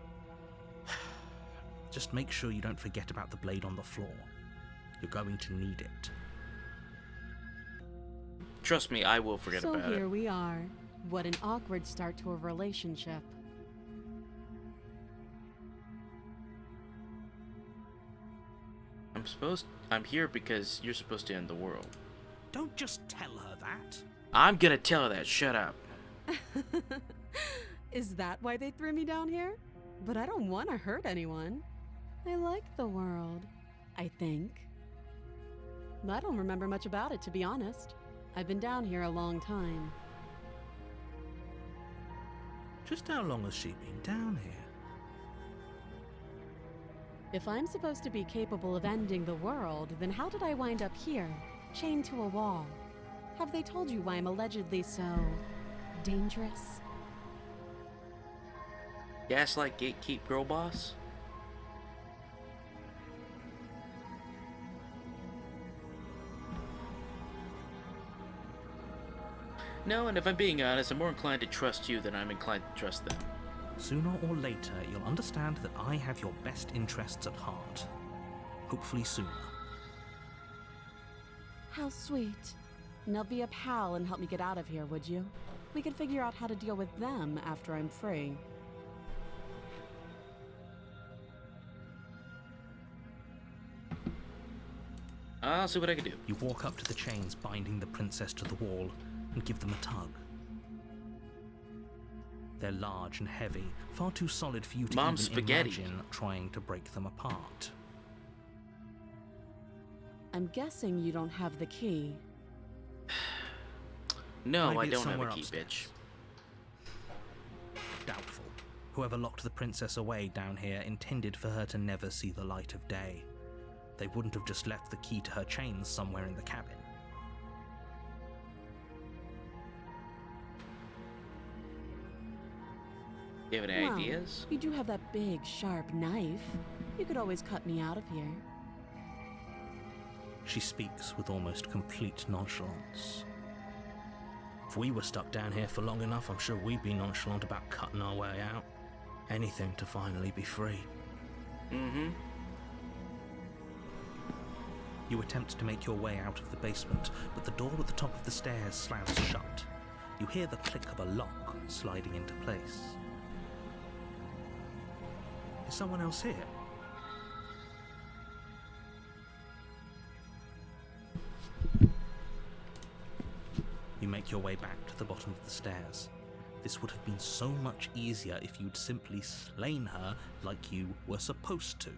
Just make sure you don't forget about the blade on the floor. You're going to need it. Trust me, I will forget So about it. here we are. What an awkward start to a relationship. I'm here because you're supposed to end the world. Don't just tell her that. I'm gonna tell her that. Shut up. Is that why they threw me down here? But I don't want to hurt anyone. I like the world, I think. I don't remember much about it, to be honest. I've been down here a long time. Just how long has she been down here? If I'm supposed to be capable of ending the world, then how did I wind up here, chained to a wall? Have they told you why I'm allegedly so dangerous? Gaslight gatekeep girl boss? No, and if I'm being honest, I'm more inclined to trust you than I'm inclined to trust them. Sooner or later, you'll understand that I have your best interests at heart. Hopefully sooner. How sweet. Now be a pal and help me get out of here, would you? We could figure out how to deal with them after I'm free. I'll see what I can do. You walk up to the chains binding the princess to the wall and give them a tug. They're large and heavy, far too solid for you to Mom's even spaghetti. imagine trying to break them apart. I'm guessing you don't have the key. No, Maybe I it's don't have a somewhere key, upstairs. bitch. Doubtful. Whoever locked the princess away down here intended for her to never see the light of day. They wouldn't have just left the key to her chains somewhere in the cabin. You have any Well, ideas? You do have that big, sharp knife. You could always cut me out of here. She speaks with almost complete nonchalance. If we were stuck down here for long enough, I'm sure we'd be nonchalant about cutting our way out. Anything to finally be free. Mm-hmm. You attempt to make your way out of the basement, but the door at the top of the stairs slams shut. You hear the click of a lock sliding into place. Is someone else here? You make your way back to the bottom of the stairs. This would have been so much easier if you'd simply slain her like you were supposed to.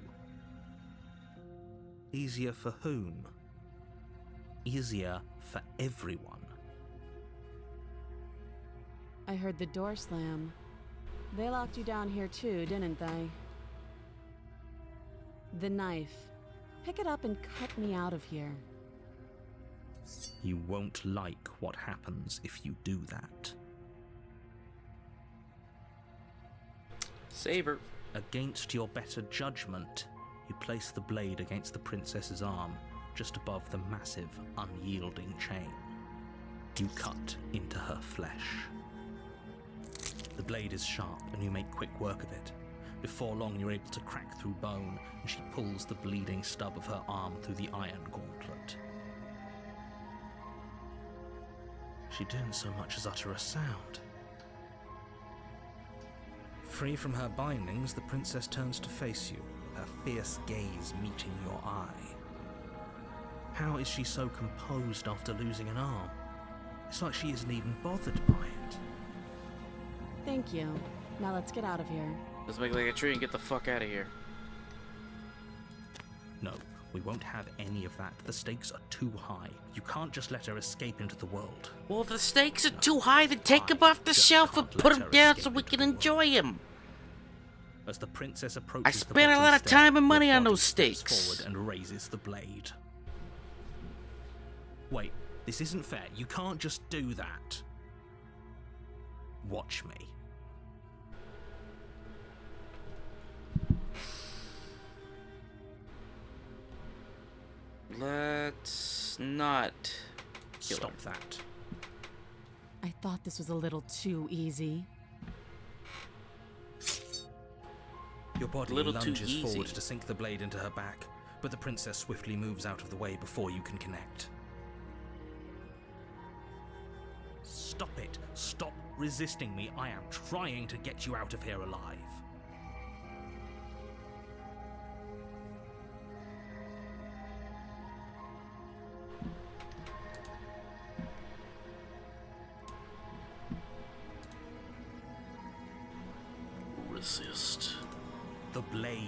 Easier for whom? Easier for everyone. I heard the door slam. They locked you down here too, didn't they? The knife. Pick it up and cut me out of here. You won't like what happens if you do that. Save her. Against your better judgment, you place the blade against the princess's arm, just above the massive, unyielding chain. You cut into her flesh. The blade is sharp, and you make quick work of it. Before long, you're able to crack through bone, and she pulls the bleeding stub of her arm through the iron gauntlet. She didn't so much as utter a sound. Free from her bindings, the princess turns to face you, her fierce gaze meeting your eye. How is she so composed after losing an arm? It's like she isn't even bothered by it. Thank you. Now let's get out of here. Let's make like a tree and get the fuck out of here. No, we won't have any of that. The stakes are too high. You can't just let her escape into the world. Well, if the stakes are too high, then take him off the just shelf and can't put let him her down escape so we into can the world. enjoy him. As the princess approaches I spent the a bottom lot of stair, time and money your on body those steps stakes. forward and raises the blade. Wait, this isn't fair. You can't just do that. Watch me. Let's not kill Stop her. that. I thought this was a little too easy. Your body A little too lunges easy. forward to sink the blade into her back, but the princess swiftly moves out of the way before you can connect. Stop it! Stop resisting me! I am trying to get you out of here alive! Resist. The blade.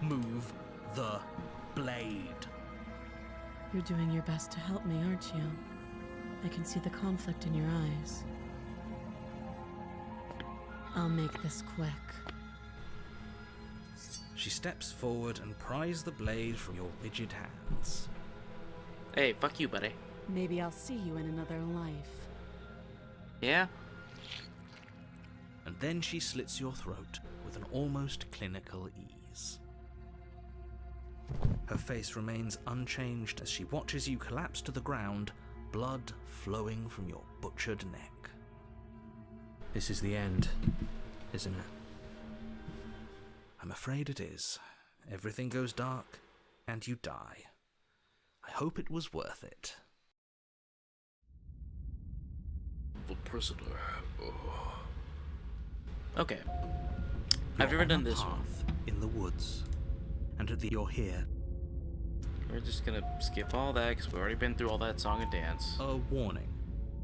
Move the blade. You're doing your best to help me, aren't you? I can see the conflict in your eyes. I'll make this quick. She steps forward and pries the blade from your rigid hands. Hey, fuck you, buddy. Maybe I'll see you in another life. Yeah? And then she slits your throat with an almost clinical ease. Her face remains unchanged as she watches you collapse to the ground, blood flowing from your butchered neck. This is the end, isn't it? I'm afraid it is. Everything goes dark, and you die. I hope it was worth it. The prisoner. Oh. Okay. I've never done this one. Path in the woods, and you're here. We're just gonna skip all that because we've already been through all that song and dance. A warning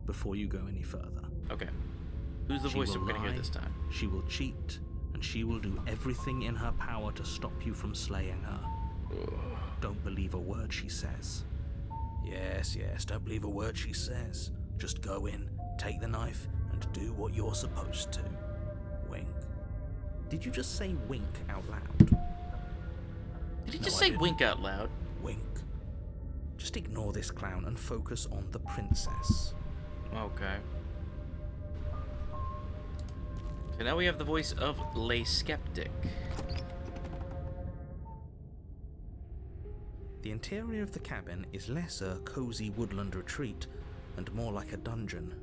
before you go any further. Okay. Who's the She voice that will we're gonna hear lie, this time? She will cheat, and she will do everything in her power to stop you from slaying her. Don't believe a word she says. Yes, don't believe a word she says. Just go in, take the knife, and do what you're supposed to. Wink. Did you just say wink out loud? Did he No, just I say didn't. wink out loud? Wink. Just ignore this clown and focus on the princess. Okay. So now we have the voice of Lay Skeptic. The interior of the cabin is less a cozy woodland retreat and more like a dungeon.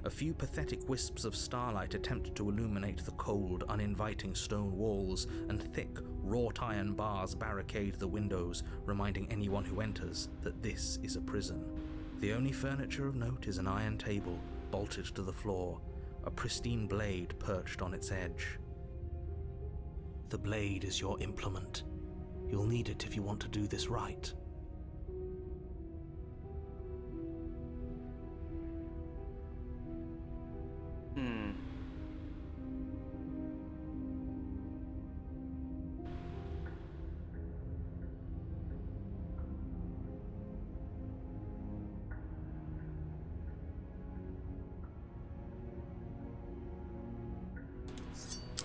A few pathetic wisps of starlight attempt to illuminate the cold, uninviting stone walls, and thick, wrought iron bars barricade the windows, reminding anyone who enters that this is a prison. The only furniture of note is an iron table, bolted to the floor, a pristine blade perched on its edge. The blade is your implement. You'll need it if you want to do this right.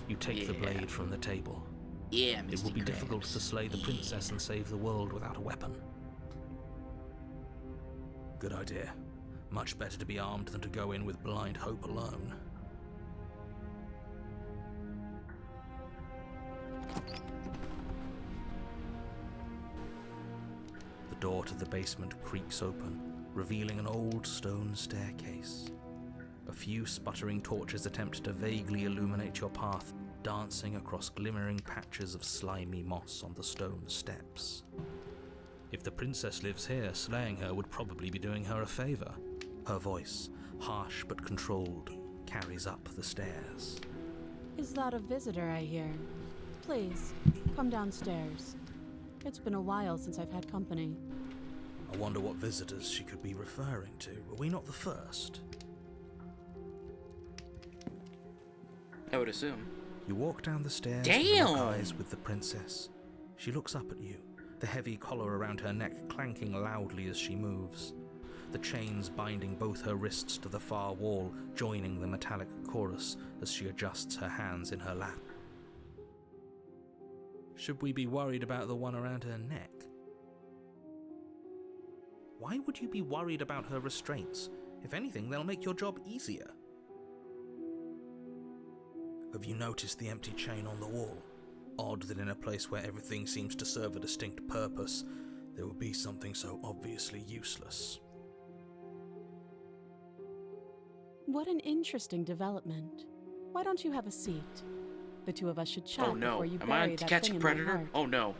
You take the Yeah. blade from the table. Yeah, Mr. It will be Krabs. difficult to slay the princess and save the world without a weapon. Good idea. Much better to be armed than to go in with blind hope alone. The door to the basement creaks open, revealing an old stone staircase. A few sputtering torches attempt to vaguely illuminate your path, dancing across glimmering patches of slimy moss on the stone steps. If the princess lives here, slaying her would probably be doing her a favor. Her voice, harsh but controlled, carries up the stairs. Is that a visitor I hear? Please, come downstairs. It's been a while since I've had company. I wonder what visitors she could be referring to. Were we not the first? I would assume. You walk down the stairs Damn! and lock eyes with the princess. She looks up at you, the heavy collar around her neck clanking loudly as she moves. The chains binding both her wrists to the far wall, joining the metallic chorus as she adjusts her hands in her lap. Should we be worried about the one around her neck? Why would you be worried about her restraints? If anything, they'll make your job easier. Have you noticed the empty chain on the wall? Odd that in a place where everything seems to serve a distinct purpose, there would be something so obviously useless. What an interesting development. Why don't you have a seat? The two of us should chat Oh no. before you Am I bury on that Catch thing a in Predator? my heart. Oh no.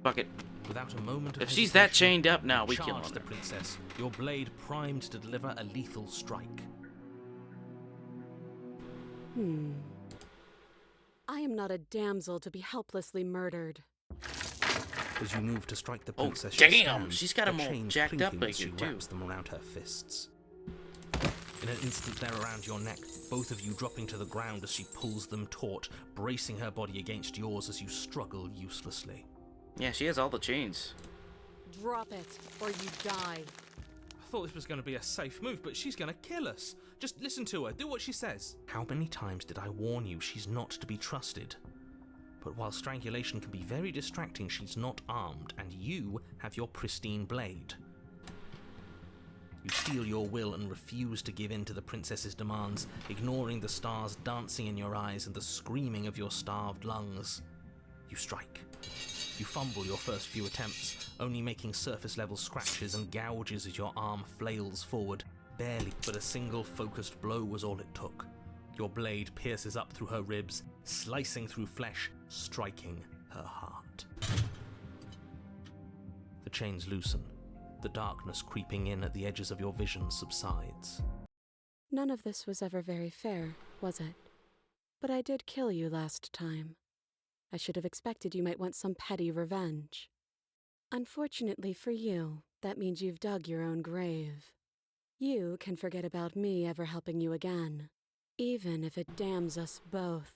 Fuck it. Without a moment of If she's that hesitation, chained up now, you we kill charge her. the princess, your blade primed to deliver a lethal strike. I am not a damsel to be helplessly murdered. As you move to strike the Oh, princess, she damn! stands, She's got her 'em all chains jacked up clinking like as she you, too. wraps them around her fists. In an instant, they're around your neck, both of you dropping to the ground as she pulls them taut, bracing her body against yours as you struggle uselessly. Yeah, she has all the chains. Drop it, or you die. I thought this was going to be a safe move, but she's going to kill us. Just listen to her. Do what she says. How many times did I warn you she's not to be trusted? But while strangulation can be very distracting, she's not armed, and you have your pristine blade. You steel your will and refuse to give in to the princess's demands, ignoring the stars dancing in your eyes and the screaming of your starved lungs. You strike. You fumble your first few attempts, only making surface-level scratches and gouges as your arm flails forward. Barely, but a single focused blow was all it took. Your blade pierces up through her ribs, slicing through flesh, striking her heart. The chains loosen. The darkness creeping in at the edges of your vision subsides. None of this was ever very fair, was it? But I did kill you last time. I should have expected you might want some petty revenge. Unfortunately for you, that means you've dug your own grave. You can forget about me ever helping you again, even if it damns us both.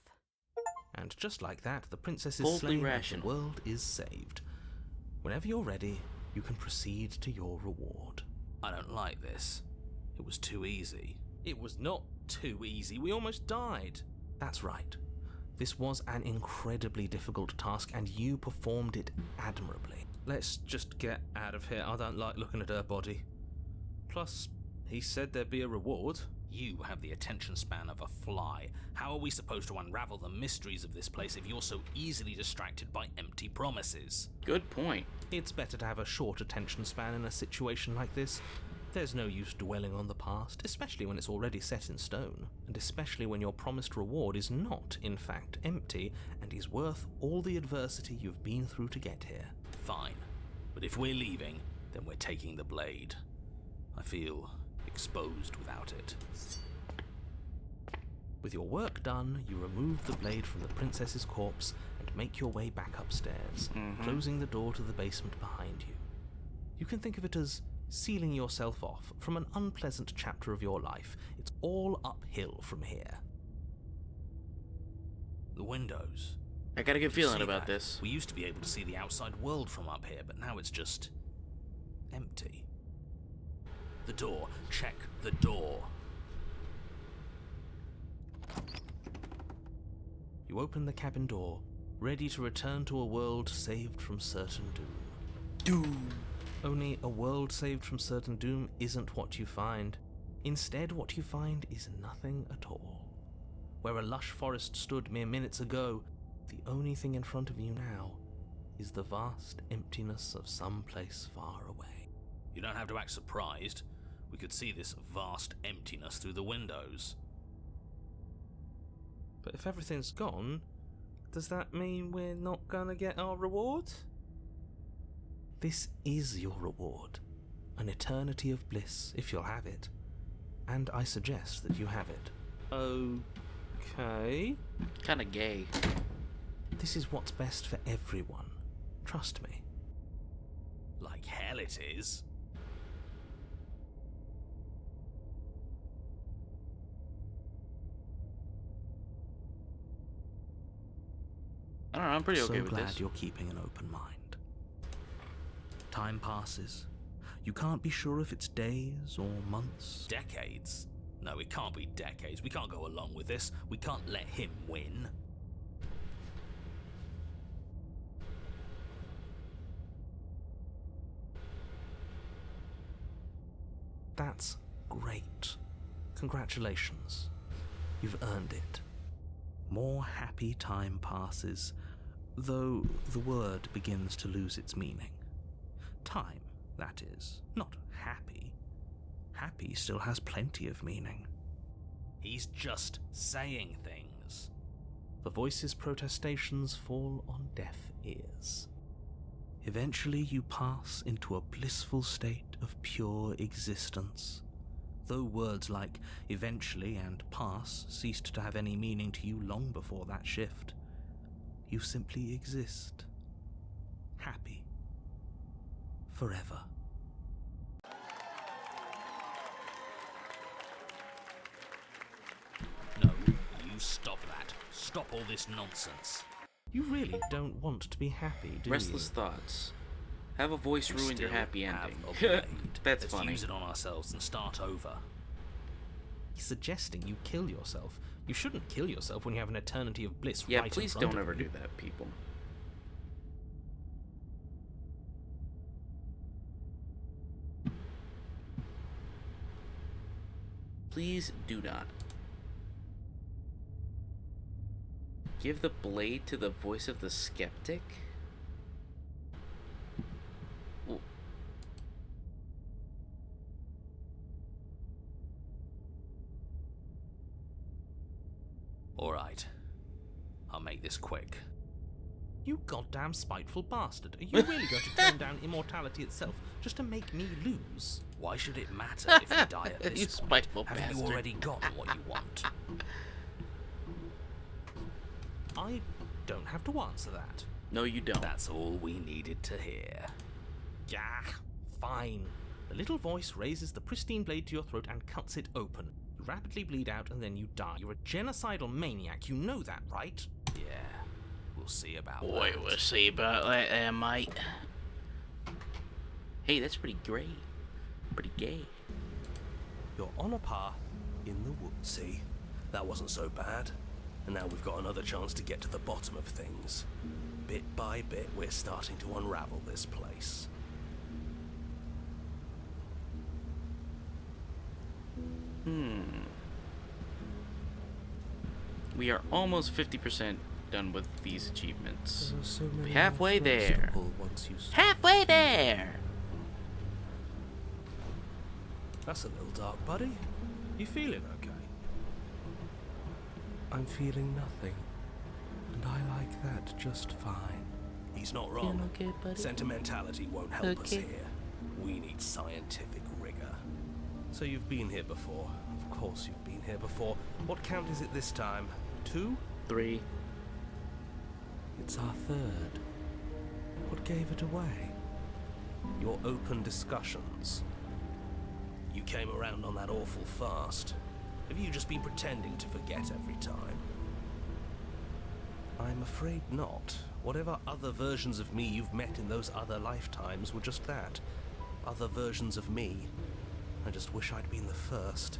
And just like that, the princess is Boldly slain and rational. the world is saved. Whenever you're ready, you can proceed to your reward. I don't like this. It was too easy. It was not too easy. We almost died. That's right. This was an incredibly difficult task, and you performed it admirably. Let's just get out of here. I don't like looking at her body. Plus, he said there'd be a reward. You have the attention span of a fly. How are we supposed to unravel the mysteries of this place if you're so easily distracted by empty promises? Good point. It's better to have a short attention span in a situation like this. There's no use dwelling on the past, especially when it's already set in stone, and especially when your promised reward is not, in fact, empty and is worth all the adversity you've been through to get here. Fine. But if we're leaving, then we're taking the blade. I feel exposed without it. With your work done, you remove the blade from the princess's corpse and make your way back upstairs, closing the door to the basement behind you. You can think of it as sealing yourself off from an unpleasant chapter of your life. It's all uphill from here. The windows. I got a good You feeling see about that? this. We used to be able to see the outside world from up here, but now it's just empty. The door. Check the door. You open the cabin door, ready to return to a world saved from certain doom. Only a world saved from certain doom isn't what you find. Instead, what you find is nothing at all. Where a lush forest stood mere minutes ago, the only thing in front of you now is the vast emptiness of some place far away. You don't have to act surprised. We could see this vast emptiness through the windows. But if everything's gone, does that mean we're not gonna get our reward? This is your reward. An eternity of bliss, if you'll have it. And I suggest that you have it. Okay. Kinda gay. This is what's best for everyone. Trust me. Like hell it is. I don't know, I'm pretty okay with glad this. you're keeping an open mind. Time passes. You can't be sure if it's days or months. Decades? No, it can't be decades. We can't go along with this. We can't let him win. That's great. Congratulations. You've earned it. More happy time passes, though the word begins to lose its meaning. Time, that is, not happy. Happy still has plenty of meaning. He's just saying things. The voice's protestations fall on deaf ears. Eventually you pass into a blissful state of pure existence. Though words like eventually and pass ceased to have any meaning to you long before that shift, you simply exist. Happy. Forever. No, you stop that. Stop all this nonsense. You really don't want to be happy, do Restless you? thoughts. Have a voice ruin your happy ending. That's Let's funny. use it on ourselves and start over. He's suggesting you kill yourself. You shouldn't kill yourself when you have an eternity of bliss Yeah, right please in front don't of ever you. do that, people. Please do not. Give the blade to the voice of the skeptic? Well, Alright. I'll make this quick. You goddamn spiteful bastard. Are you really going to turn down immortality itself just to make me lose? Why should it matter if you die at You this point? spiteful Haven't you bastard. already gotten what you want? I don't have to answer that. no, you don't. That's all we needed to hear. Yeah, fine. The little voice raises the pristine blade to your throat and cuts it open. You rapidly bleed out and then you die. You're a genocidal maniac, you know that, right? Yeah, we'll see about Boy, that. we'll see about that there, mate. Hey, that's pretty great. Pretty gay. You're on a path in the woods. See, that wasn't so bad. And now we've got another chance to get to the bottom of things. Bit by bit, we're starting to unravel this place. We are almost 50% done with these achievements. There are so many Halfway threads to there. pull once you stop. Halfway there! That's a little dark, buddy. You feeling okay? I'm feeling nothing. And I like that just fine. He's not wrong. okay, buddy? Sentimentality won't help us Okay. here. We need scientific rigor. So you've been here before. Of course you've been here before. What count is it this time? 2? 3. It's our third. What gave it away? Your open discussions. You came around on that awful fast. Have you just been pretending to forget every time? I'm afraid not. Whatever other versions of me you've met in those other lifetimes were just that. Other versions of me. I just wish I'd been the first.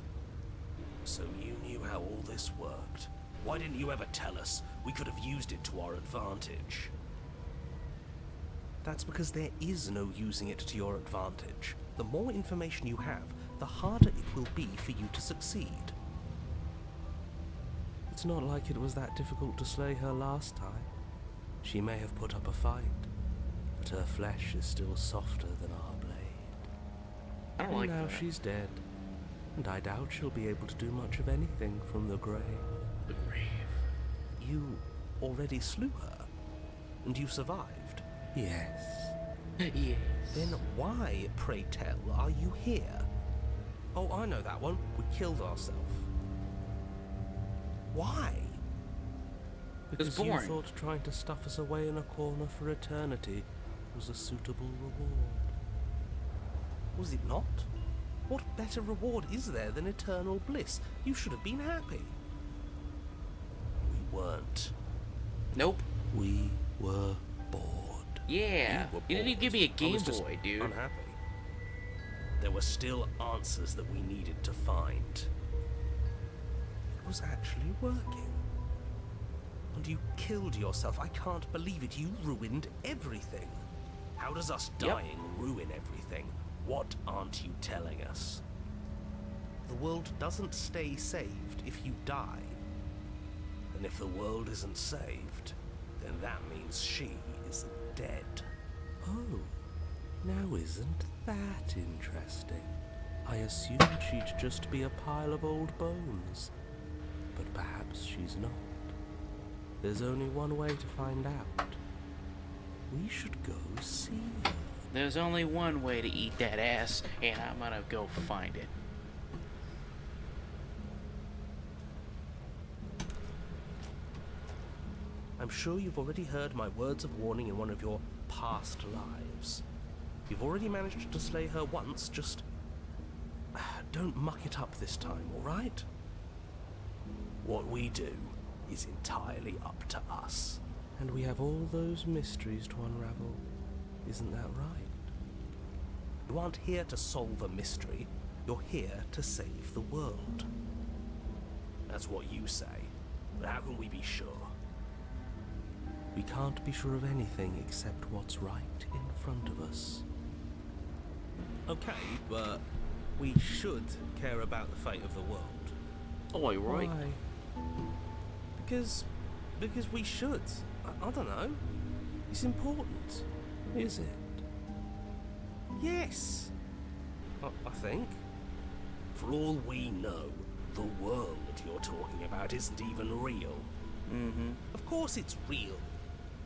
So you knew how all this worked. Why didn't you ever tell us? We could have used it to our advantage. That's because there is no using it to your advantage. The more information you have, the harder it will be for you to succeed. It's not like it was that difficult to slay her last time. She may have put up a fight, but her flesh is still softer than our blade. I don't like Now that. she's dead, and I doubt she'll be able to do much of anything from the grave. The grave. You already slew her, and you survived. Yes. Yes. Then why, pray tell, are you here? Oh, I know that one. We killed ourselves. Why? Because you boring. thought trying to stuff us away in a corner for eternity was a suitable reward. Was it not? What better reward is there than eternal bliss? You should have been happy. We weren't. Nope. We were bored. Yeah. were You didn't even give me a bored. I Game was just Boy, dude. Unhappy. There were still answers that we needed to find. It was actually working. And you killed yourself. I can't believe it. You ruined everything. How does us Yep. dying ruin everything? What aren't you telling us? The world doesn't stay saved if you die. And if the world isn't saved, then that means she is dead. Oh, now isn't that interesting? I assumed she'd just be a pile of old bones. But perhaps she's not. There's only one way to find out. We should go see her. There's only one way to eat that ass, and I'm gonna go find it. I'm sure you've already heard my words of warning in one of your past lives. You've already managed to slay her once, just don't muck it up this time, alright? What we do is entirely up to us. And we have all those mysteries to unravel. Isn't that right? You aren't here to solve a mystery. You're here to save the world. That's what you say. But how can we be sure? We can't be sure of anything except what's right in front of us. Okay, but we should care about the fate of the world. Oh, you're right. Why? Because we should. I don't know. It's important. Is it? Yes. I think. For all we know, the world you're talking about isn't even real. Mm-hmm. Of course it's real.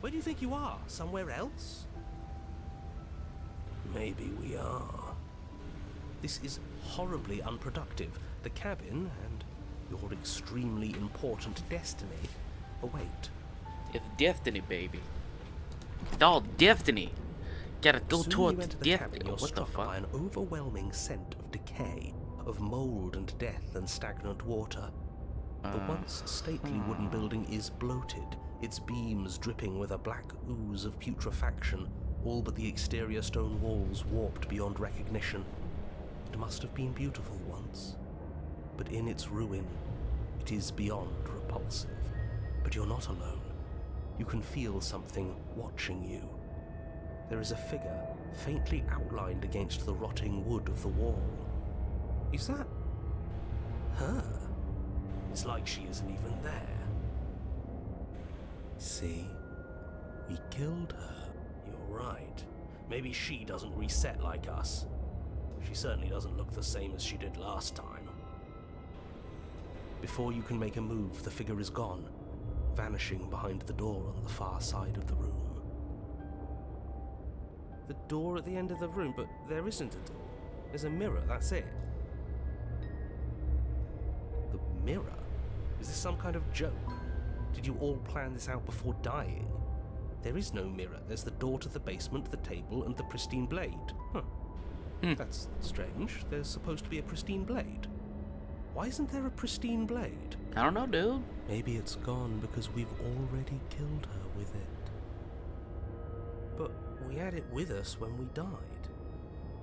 Where do you think you are? Somewhere else? Maybe we are. This is horribly unproductive. The cabin and your extremely important destiny await. It's destiny, baby. It's all destiny. Gotta go Soon towards you enter the destiny. cabin, you're What the struck by fuck? an overwhelming scent of decay, of mold and death and stagnant water. The once stately wooden building is bloated, its beams dripping with a black ooze of putrefaction, all but the exterior stone walls warped beyond recognition. It must have been beautiful once, but in its ruin, it is beyond repulsive. But you're not alone. You can feel something watching you. There is a figure faintly outlined against the rotting wood of the wall. Is that her? It's like she isn't even there. See? We killed her. You're right. Maybe she doesn't reset like us. She certainly doesn't look the same as she did last time. Before you can make a move, the figure is gone, vanishing behind the door on the far side of the room. The door at the end of the room, but there isn't a door. There's a mirror, that's it. The mirror? Is this some kind of joke? Did you all plan this out before dying? There is no mirror. There's the door to the basement, the table, and the pristine blade. Huh. That's strange. There's supposed to be a pristine blade. Why isn't there a pristine blade? I don't know, dude. Maybe it's gone because we've already killed her with it. But we had it with us when we died.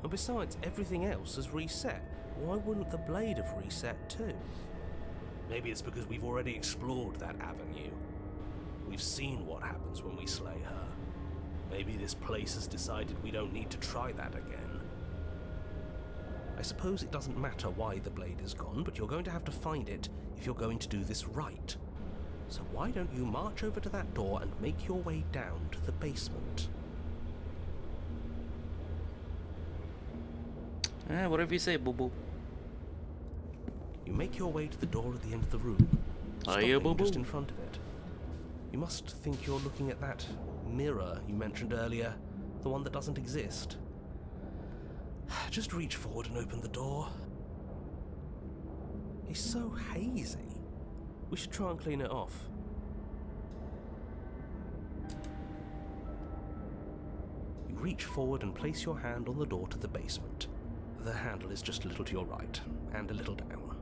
And besides, everything else has reset. Why wouldn't the blade have reset too? Maybe it's because we've already explored that avenue. We've seen what happens when we slay her. Maybe this place has decided we don't need to try that again. I suppose it doesn't matter why the blade is gone, but you're going to have to find it if you're going to do this right. So why don't you march over to that door and make your way down to the basement? Whatever you say, boo-boo. You make your way to the door at the end of the room, Hiya, stopping boo-boo. just in front of it. You must think you're looking at that mirror you mentioned earlier, the one that doesn't exist. Just reach forward and open the door. It's so hazy. We should try and clean it off. You reach forward and place your hand on the door to the basement. The handle is just a little to your right, and a little down.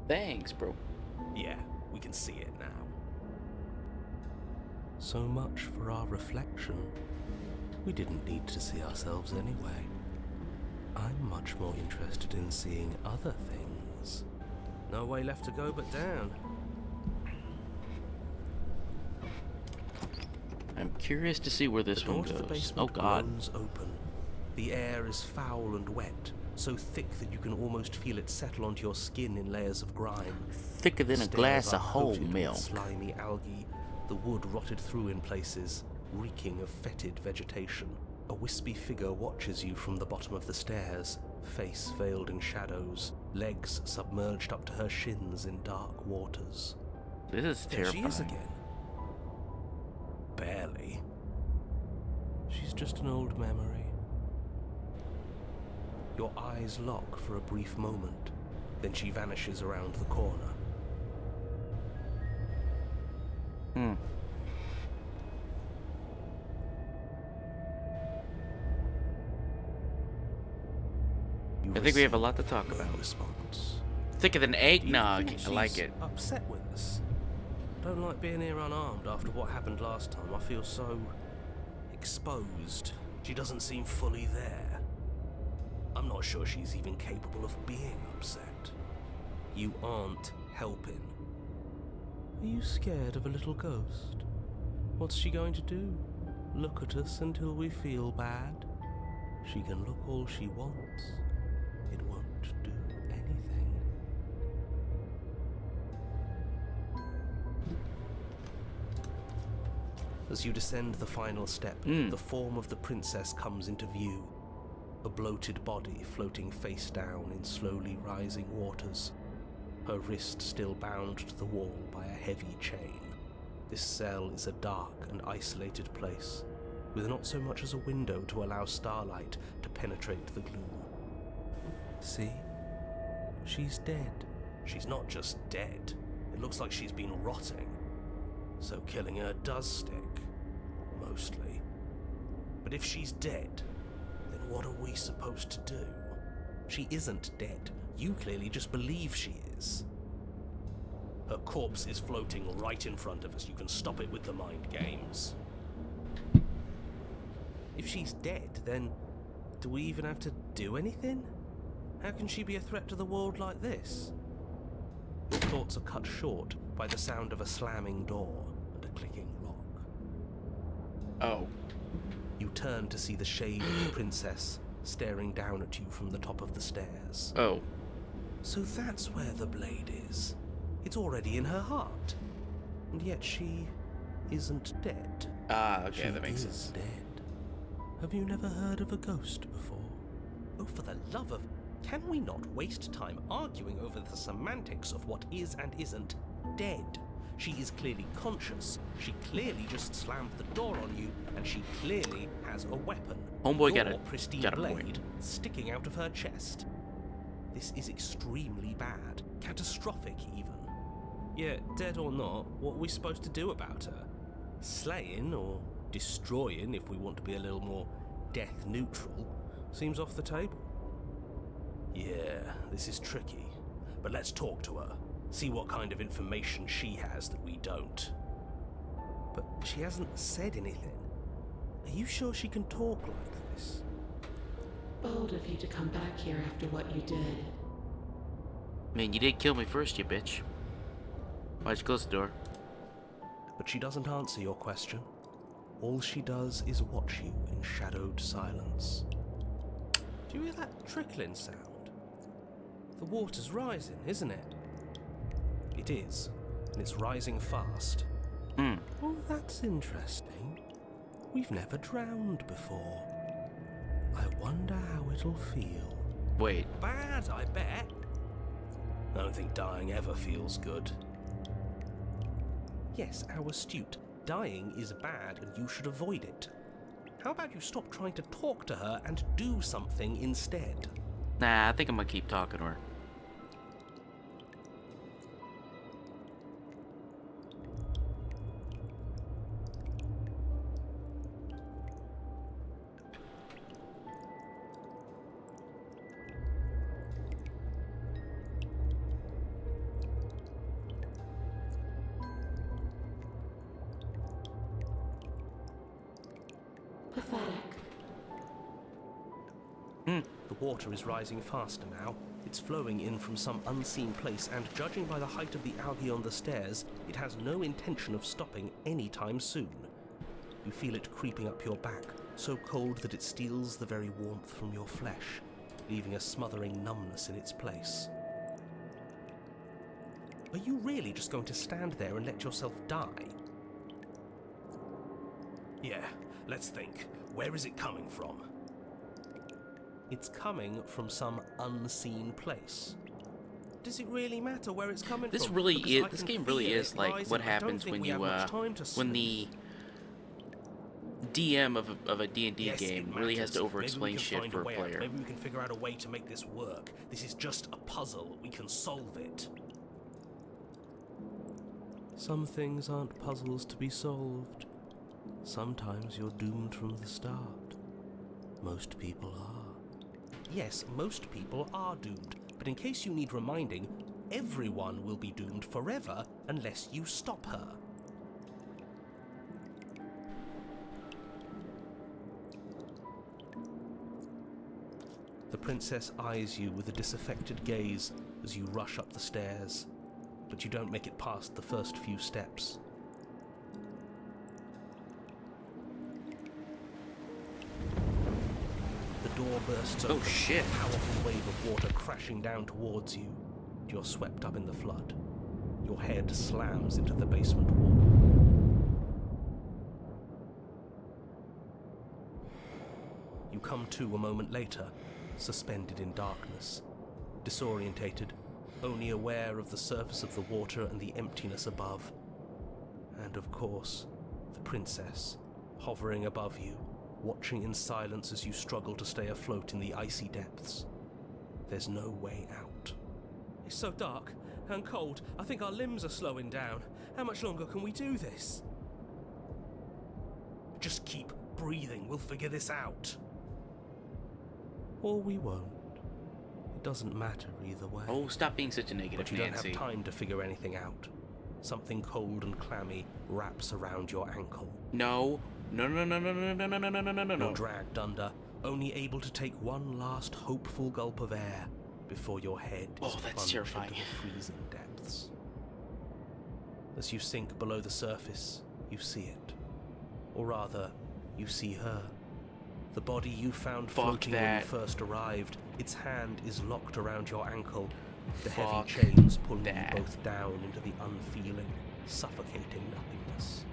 Thanks, bro. Yeah, we can see it now. So much for our reflection. We didn't need to see ourselves anyway. I'm much more interested in seeing other things. No way left to go but down. I'm curious to see where this The door one to the goes. basement Oh god. groans open. The air is foul and wet, so thick that you can almost feel it settle onto your skin in layers of grime. Thicker than a Stairs glass are of whole coated with milk. slimy algae, the wood rotted through in places, reeking of fetid vegetation. A wispy figure watches you from the bottom of the stairs, face veiled in shadows, legs submerged up to her shins in dark waters. This is There terrifying. she is again. Barely. She's just an old memory. Your eyes lock for a brief moment, then she vanishes around the corner. You I think we have a receive lot to talk no about. response. Thicker than Do you eggnog. think I like she's it. upset with us? Don't like being here unarmed after what happened last time. I feel so exposed. She doesn't seem fully there. I'm not sure she's even capable of being upset. You aren't helping. Are you scared of a little ghost? What's she going to do? Look at us until we feel bad? She can look all she wants. It won't do anything. As you descend the final step, the form of the princess comes into view. A bloated body floating face down in slowly rising waters. Her wrist still bound to the wall by a heavy chain. This cell is a dark and isolated place, with not so much as a window to allow starlight to penetrate the gloom. See? She's dead. She's not just dead. It looks like she's been rotting. So killing her does stick. Mostly. But if she's dead, then what are we supposed to do? She isn't dead. You clearly just believe she is. Her corpse is floating right in front of us. You can stop it with the mind games. If she's dead, then do we even have to do anything? How can she be a threat to the world like this? Your thoughts are cut short by the sound of a slamming door and a clicking lock. Oh. You turn to see the shade of the princess staring down at you from the top of the stairs. Oh. So that's where the blade is. It's already in her heart. And yet she isn't dead. Ah, okay, She that makes is sense. dead. Have you never heard of a ghost before? Oh, for the love of... Can we not waste time arguing over the semantics of what is and isn't dead? She is clearly conscious. She clearly just slammed the door on you, and she clearly has a weapon. Homeboy Your got a pristine point. blade sticking out of her chest. This is extremely bad. Catastrophic, even. Yeah, dead or not, what are we supposed to do about her? Slaying, or destroying, if we want to be a little more death neutral, seems off the table. Yeah, this is tricky. But let's talk to her. See what kind of information she has that we don't. But she hasn't said anything. Are you sure she can talk like this? Bold of you to come back here after what you did. I mean, you did kill me first, you bitch. Why'd you close the door? But she doesn't answer your question. All she does is watch you in shadowed silence. Do you hear that trickling sound? The water's rising, isn't it? It is, and it's rising fast. Oh, that's interesting. We've never drowned before. I wonder how it'll feel. Wait. Bad, I bet. I don't think dying ever feels good. Yes, how astute. Dying is bad and you should avoid it. How about you stop trying to talk to her and do something instead? Nah, I think I'm gonna keep talking to her. Pathetic. The water is rising faster now. It's flowing in from some unseen place, and judging by the height of the algae on the stairs, it has no intention of stopping anytime soon. You feel it creeping up your back, so cold that it steals the very warmth from your flesh. leaving a smothering numbness in its place. Are you really just going to stand there and let yourself die? Yeah, let's think. Where is it coming from? It's coming from some unseen place. Does it really matter where it's coming This from? really Because is. I This can game really feel is it like rising. what I don't happens think when we you have much time to when the DM of a D&D Yes, it game really has to matters. Maybe we over-explain can shit find for a way out. player. Maybe we can figure out a way to make this work. This is just a puzzle. We can solve it. Some things aren't puzzles to be solved. Sometimes you're doomed from the start. Most people are. Yes, most people are doomed. But in case you need reminding, everyone will be doomed forever unless you stop her. The princess eyes you with a disaffected gaze as you rush up the stairs, but you don't make it past the first few steps. The door bursts open, shit. a powerful wave of water crashing down towards you. You're swept up in the flood. Your head slams into the basement wall. You come to a moment later, suspended in darkness, disorientated, only aware of the surface of the water and the emptiness above. And of course, the princess, hovering above you, watching in silence as you struggle to stay afloat in the icy depths. There's no way out. It's so dark and cold, I think our limbs are slowing down. How much longer can we do this? Just keep breathing, we'll figure this out. Or we won't. It doesn't matter either way. Oh, stop being such a negative, But you don't Nancy. have time to figure anything out. Something cold and clammy wraps around your ankle. No. No, no, no, no, no, no, no, no, no, no, no, no. You're dragged under, only able to take one last hopeful gulp of air before your head is Oh, that's plunged terrifying. into the freezing depths. As you sink below the surface, you see it. Or rather, you see her. The body you found Fuck floating when that. you first arrived, its hand is locked around your ankle. The Fuck heavy chains pulling that. you both down into the unfeeling, suffocating nothingness.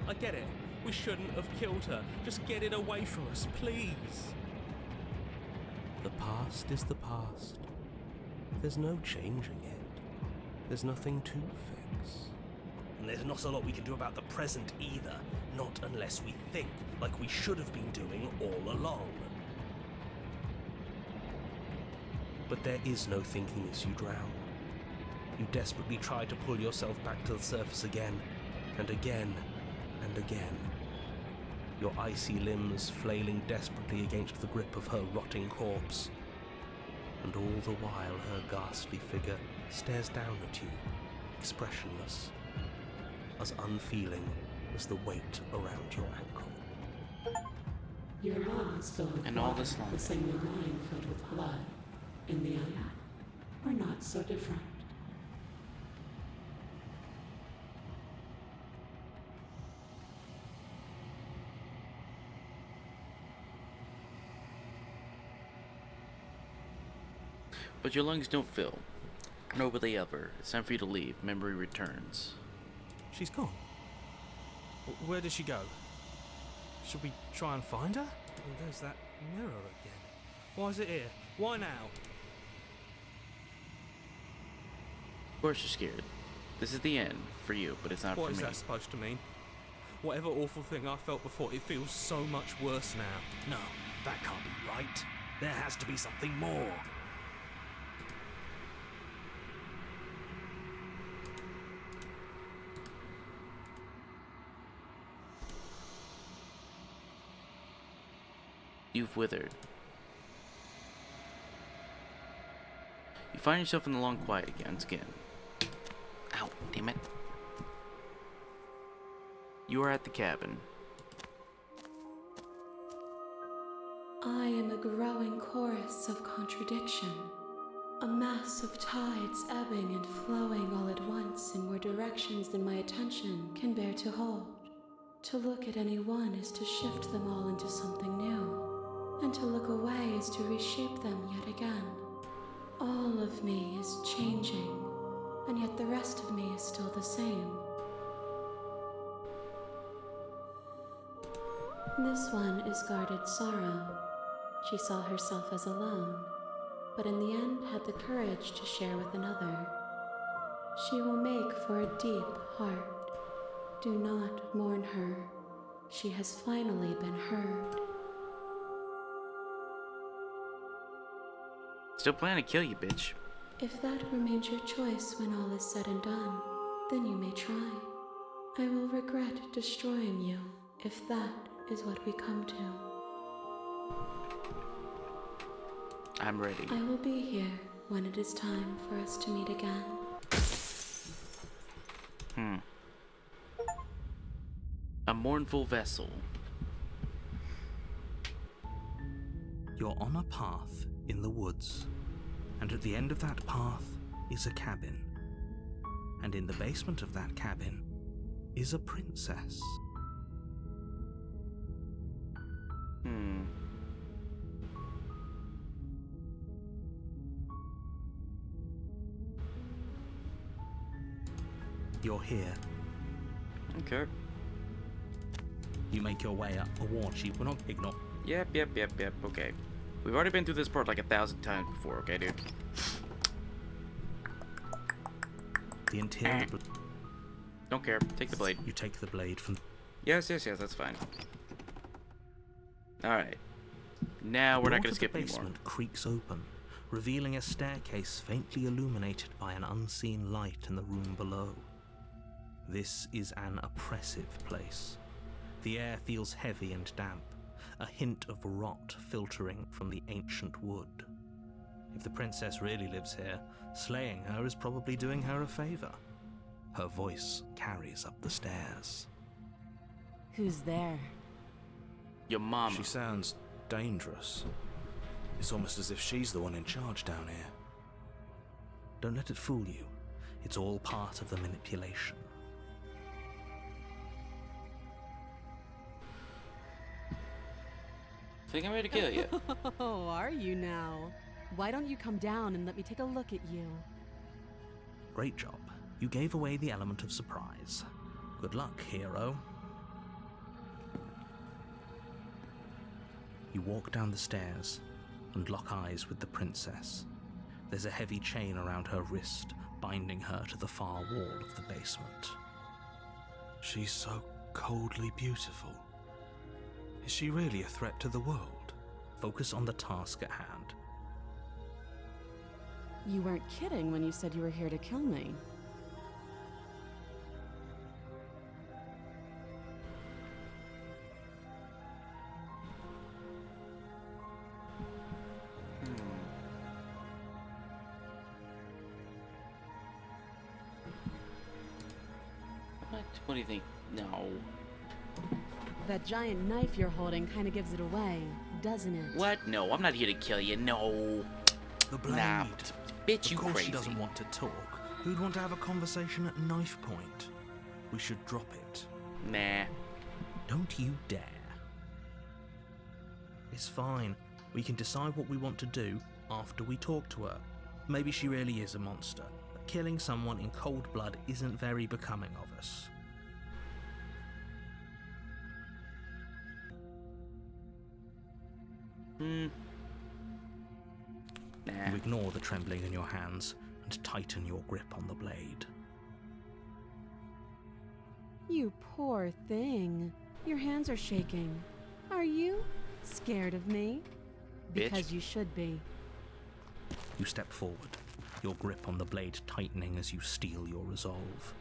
I get it. We shouldn't have killed her. Just get it away from us, please. The past is the past. There's no changing it. There's nothing to fix. And there's not a lot we can do about the present either. Not unless we think, like we should have been doing all along. But there is no thinking as you drown. You desperately try to pull yourself back to the surface again, and again, and again. Your icy limbs flailing desperately against the grip of her rotting corpse. And all the while her ghastly figure stares down at you, expressionless, as unfeeling as the weight around your ankle. Your lungs filled with And all water, this long. the same your mind filled with blood. In the end, we're not so different. But your lungs don't fill. Nor will they ever. It's time for you to leave. Memory returns. She's gone. Where did she go? Should we try and find her? Oh, there's that mirror again. Why is it here? Why now? Of course you're scared. This is the end for you, but it's not What for is me. that supposed to mean? Whatever awful thing I felt before, it feels so much worse now. No, that can't be right. There has to be something more. You've withered. You find yourself in the long quiet again. Ow, damn it. You are at the cabin. I am a growing chorus of contradiction. A mass of tides ebbing and flowing all at once in more directions than my attention can bear to hold. To look at any one is to shift them all into something new, and to look away is to reshape them yet again. All of me is changing, and yet the rest of me is still the same. This one is guarded sorrow. She saw herself as alone, but in the end had the courage to share with another. She will make for a deep heart. Do not mourn her. She has finally been heard. Still planning to kill you, bitch. If that remains your choice when all is said and done, then you may try. I will regret destroying you if that is what we come to. I'm ready. I will be here when it is time for us to meet again. A mournful vessel. You're on a path in the woods, and at the end of that path is a cabin. And in the basement of that cabin is a princess. You're here. Okay. You make your way up a ward sheet. We're not ignore. Yep, okay. We've already been through this part like 1,000 times before, okay, dude? The interior. Don't care. Take the blade. You take the blade from. Yes, that's fine. Alright. Now we're not going to skip anymore. The basement creaks open, revealing a staircase faintly illuminated by an unseen light in the room below. This is an oppressive place. The air feels heavy and damp, a hint of rot filtering from the ancient wood. If the princess really lives here, slaying her is probably doing her a favor. Her voice carries up the stairs. Who's there? Your mama. She sounds dangerous. It's almost as if she's the one in charge down here. Don't let it fool you. It's all part of the manipulation. I think I'm ready to kill you. Oh, are you now? Why don't you come down and let me take a look at you? Great job. You gave away the element of surprise. Good luck, hero. You walk down the stairs and lock eyes with the princess. There's a heavy chain around her wrist, binding her to the far wall of the basement. She's so coldly beautiful. Is she really a threat to the world? Focus on the task at hand. You weren't kidding when you said you were here to kill me. What do you think? No. That giant knife you're holding kind of gives it away, doesn't it? What? No, I'm not here to kill you. No. The blade. Nah. Bitch, you of course crazy. She doesn't want to talk. Who'd want to have a conversation at knife point? We should drop it. Nah. Don't you dare. It's fine. We can decide what we want to do after we talk to her. Maybe she really is a monster. But killing someone in cold blood isn't very becoming of us. Nah. You ignore the trembling in your hands and tighten your grip on the blade. You poor thing. Your hands are shaking. Are you scared of me? Because Bitch. you should be. You step forward, your grip on the blade tightening as you steel your resolve.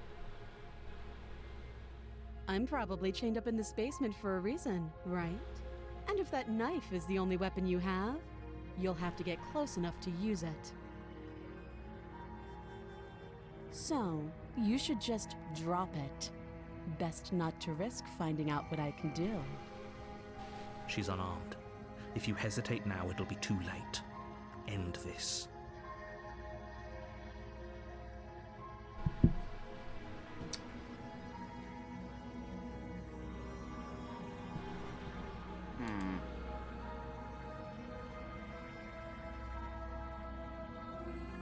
I'm probably chained up in this basement for a reason, right? And if that knife is the only weapon you have, you'll have to get close enough to use it. So, you should just drop it. Best not to risk finding out what I can do. She's unarmed. If you hesitate now, it'll be too late. End this.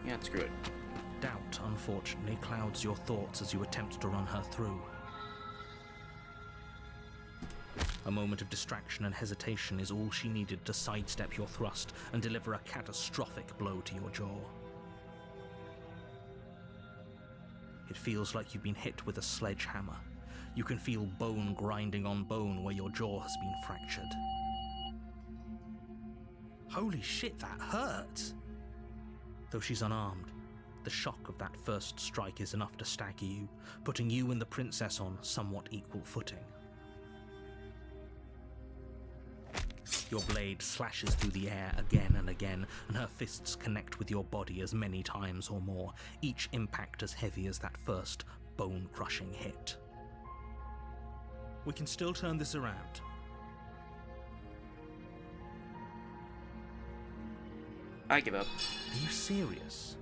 Yeah, screw it. Doubt, unfortunately, clouds your thoughts as you attempt to run her through. A moment of distraction and hesitation is all she needed to sidestep your thrust and deliver a catastrophic blow to your jaw. It feels like you've been hit with a sledgehammer. You can feel bone grinding on bone where your jaw has been fractured. Holy shit, that hurt! Though she's unarmed, the shock of that first strike is enough to stagger you, putting you and the princess on somewhat equal footing. Your blade slashes through the air again and again, and her fists connect with your body as many times or more, each impact as heavy as that first bone-crushing hit. We can still turn this around. I give up. Are you serious?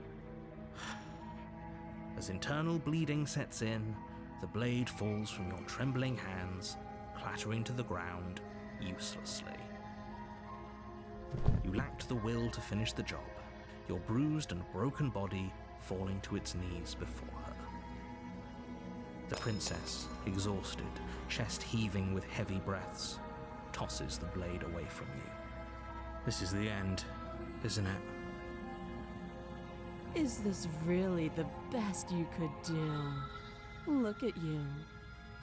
As internal bleeding sets in, the blade falls from your trembling hands, clattering to the ground uselessly. You lacked the will to finish the job, your bruised and broken body falling to its knees before her. The princess, exhausted, chest heaving with heavy breaths, tosses the blade away from you. This is the end, isn't it? Is this really the best you could do? Look at you.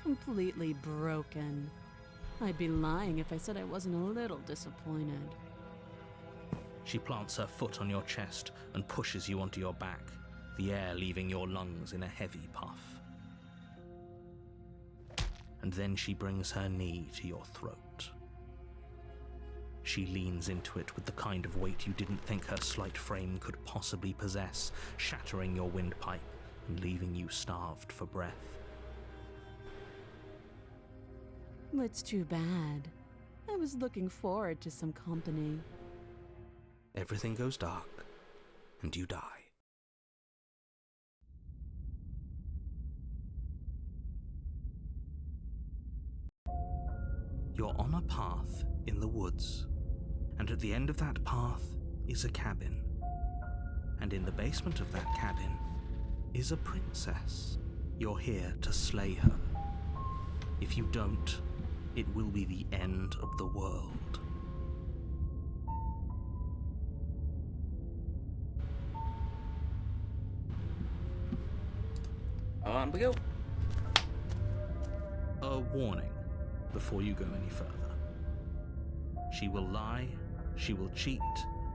Completely broken. I'd be lying if I said I wasn't a little disappointed. She plants her foot on your chest and pushes you onto your back, the air leaving your lungs in a heavy puff. And then she brings her knee to your throat. She leans into it with the kind of weight you didn't think her slight frame could possibly possess, shattering your windpipe and leaving you starved for breath. It's too bad. I was looking forward to some company. Everything goes dark, and you die. You're on a path in the woods, and at the end of that path is a cabin. And in the basement of that cabin is a princess. You're here to slay her. If you don't, it will be the end of the world. On we go. A warning before you go any further. She will lie, she will cheat,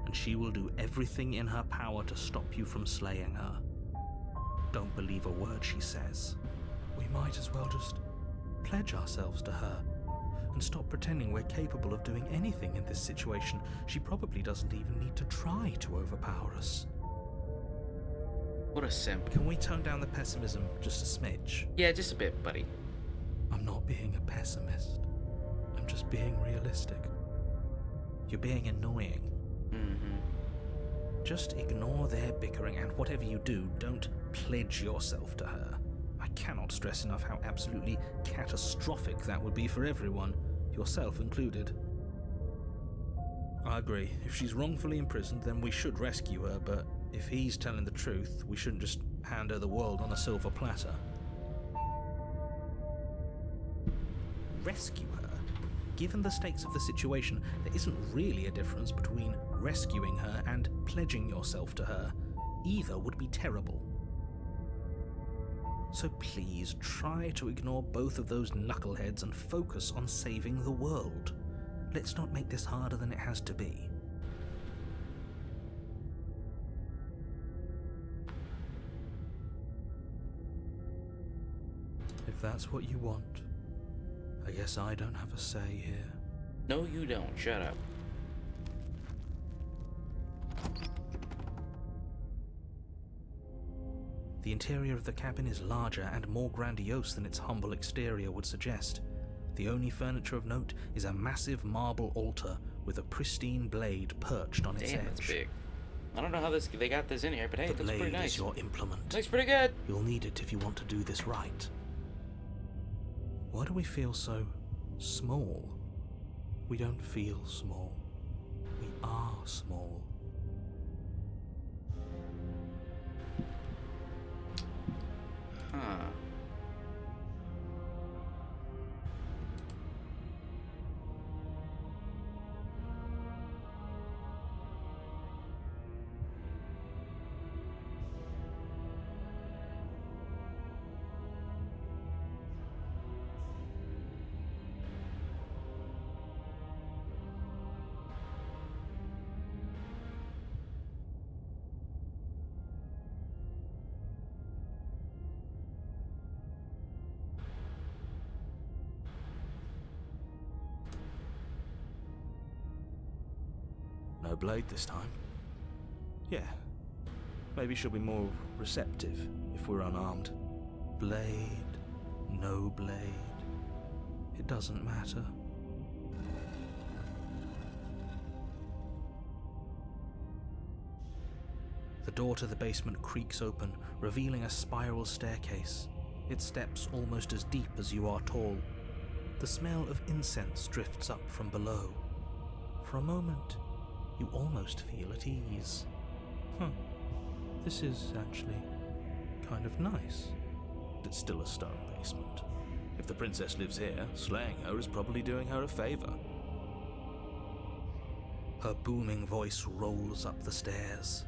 and she will do everything in her power to stop you from slaying her. Don't believe a word she says. We might as well just pledge ourselves to her and stop pretending we're capable of doing anything in this situation. She probably doesn't even need to try to overpower us. What a simp. Can we tone down the pessimism just a smidge? Yeah, just a bit, buddy. I'm not being a pessimist. I'm just being realistic. You're being annoying. Just ignore their bickering, and whatever you do, don't pledge yourself to her. I cannot stress enough how absolutely catastrophic that would be for everyone, yourself included. I agree. If she's wrongfully imprisoned, then we should rescue her, but if he's telling the truth, we shouldn't just hand her the world on a silver platter. Rescue her? Given the stakes of the situation, there isn't really a difference between rescuing her and pledging yourself to her. Either would be terrible. So please try to ignore both of those knuckleheads and focus on saving the world. Let's not make this harder than it has to be. If that's what you want, I guess I don't have a say here. No, you don't. Shut up. The interior of the cabin is larger and more grandiose than its humble exterior would suggest. The only furniture of note is a massive marble altar with a pristine blade perched on its edge. Damn, that's big. I don't know how they got this in here, but hey, it looks pretty The blade nice. is your implement. Looks pretty good. You'll need it if you want to do this right. Why do we feel so small? We don't feel small. We are small. Huh. No blade this time. Yeah. Maybe she'll be more receptive if we're unarmed. Blade, no blade. It doesn't matter. The door to the basement creaks open, revealing a spiral staircase. Its steps almost as deep as you are tall. The smell of incense drifts up from below. For a moment, you almost feel at ease. This is actually kind of nice. It's still a stone basement. If the princess lives here, slaying her is probably doing her a favor. Her booming voice rolls up the stairs.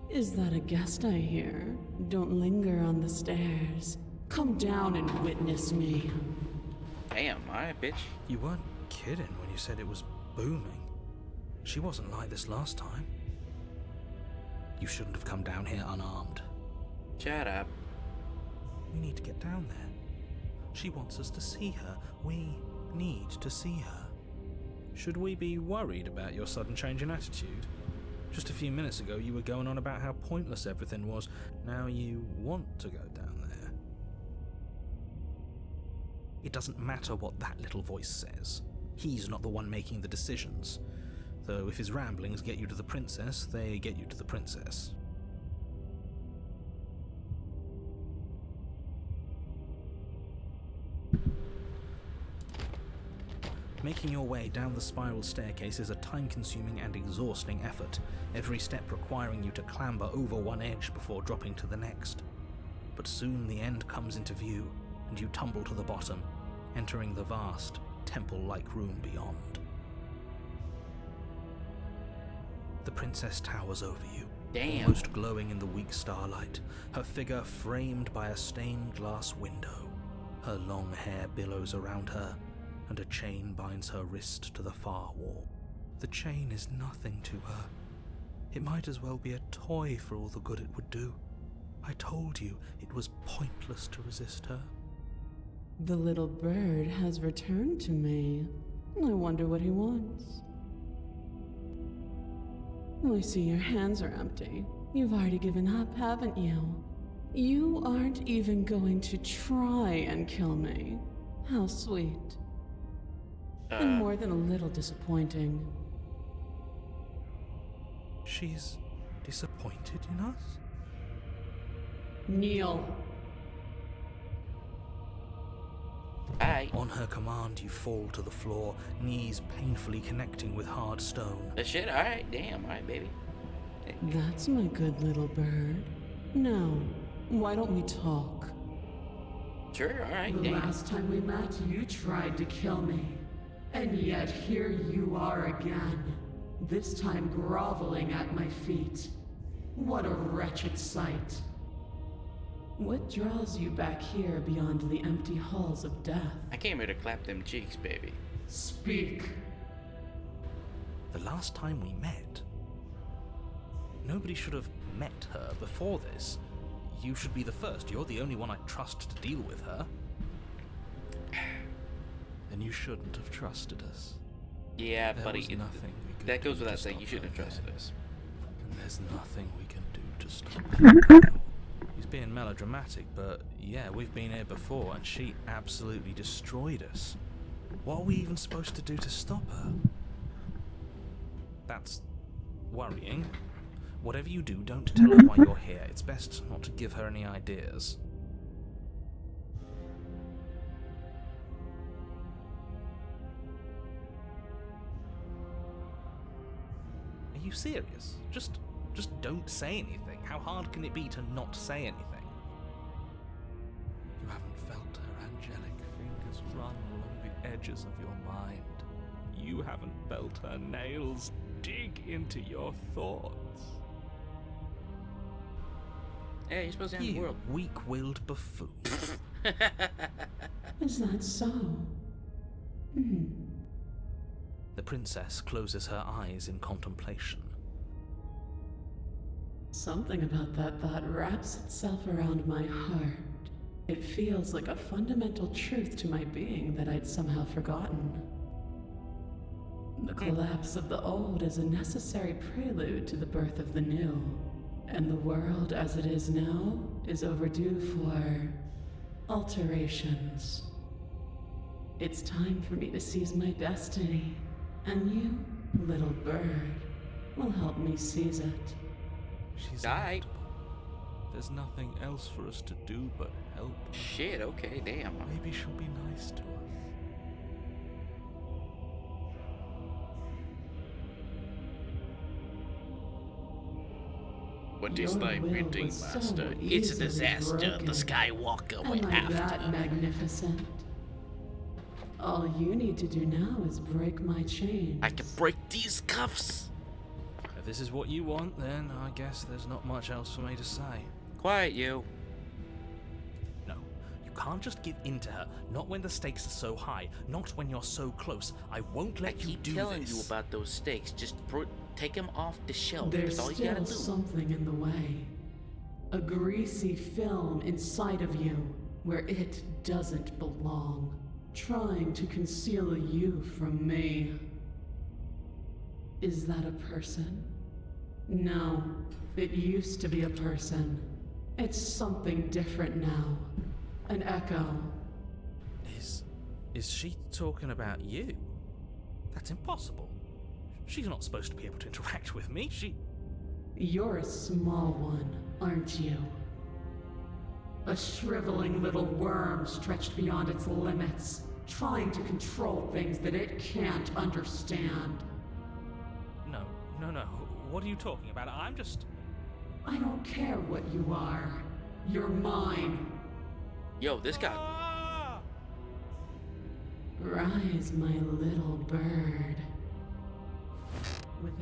Is that a guest I hear? Don't linger on the stairs. Come down and witness me. Damn, alright, bitch. You weren't kidding when you said it was booming. She wasn't like this last time. You shouldn't have come down here unarmed. Shut up. We need to get down there. She wants us to see her. We need to see her. Should we be worried about your sudden change in attitude? Just a few minutes ago you were going on about how pointless everything was. Now you want to go down there. It doesn't matter what that little voice says. He's not the one making the decisions. Though if his ramblings get you to the princess, they get you to the princess. Making your way down the spiral staircase is a time-consuming and exhausting effort, every step requiring you to clamber over one edge before dropping to the next. But soon the end comes into view, and you tumble to the bottom, entering the vast, temple-like room beyond. The princess towers over you, Damn. almost glowing in the weak starlight, her figure framed by a stained glass window. Her long hair billows around her, and a chain binds her wrist to the far wall. The chain is nothing to her. It might as well be a toy for all the good it would do. I told you it was pointless to resist her. The little bird has returned to me. I wonder what he wants. I see your hands are empty. You've already given up, haven't you? You aren't even going to try and kill me. How sweet. And more than a little disappointing. She's disappointed in us? Kneel. Aye. On her command, you fall to the floor, knees painfully connecting with hard stone. That shit, alright, damn, alright, baby. That's my good little bird. Now, why don't we talk? Sure, alright, The damn. last time we met, you tried to kill me. And yet here you are again. This time groveling at my feet. What a wretched sight. What draws you back here beyond the empty halls of death? I came here to clap them cheeks, baby. Speak. The last time we met, nobody should have met her before this. You should be the first. You're the only one I trust to deal with her. Then you shouldn't have trusted us. Yeah, There buddy. was nothing we could That goes do without to saying. stop You shouldn't her have trusted then. us. And there's nothing we can do to stop her. He's being melodramatic, but yeah, we've been here before and she absolutely destroyed us. What are we even supposed to do to stop her? That's worrying. Whatever you do, don't tell her why you're here. It's best not to give her any ideas. you serious? Just don't say anything. How hard can it be to not say anything? You haven't felt her angelic fingers run along the edges of your mind. You haven't felt her nails dig into your thoughts. Hey, you're supposed to end the You world. weak-willed buffoon. Is that so? The princess closes her eyes in contemplation. Something about that thought wraps itself around my heart. It feels like a fundamental truth to my being that I'd somehow forgotten. The collapse of the old is a necessary prelude to the birth of the new, and the world as it is now is overdue for alterations. It's time for me to seize my destiny, and you, little bird, will help me seize it. She's Die. inevitable. There's nothing else for us to do but help. Shit, okay, damn. Maybe she'll be nice to us. What Your is thy will bidding, was so master? It's a easily disaster. broken. The Skywalker Am went I that after. magnificent? All you need to do now is break my chains. I can break these cuffs. If this is what you want, then I guess there's not much else for me to say. Quiet, you. No, you can't just give in to her. Not when the stakes are so high. Not when you're so close. I won't I let you keep do telling this. you about those stakes. Just take them off the shelf. There's That's all you gotta still do. something in the way. A greasy film inside of you where it doesn't belong. Trying to conceal you from me. Is that a person? No, it used to be a person. It's something different now. An echo. Is she talking about you? That's impossible. She's not supposed to be able to interact with me. You're a small one, aren't you? A shriveling little worm stretched beyond its limits, trying to control things that it can't understand. No. What are you talking about? I don't care what you are. You're mine. Yo, this guy. Ah! Rise, my little bird.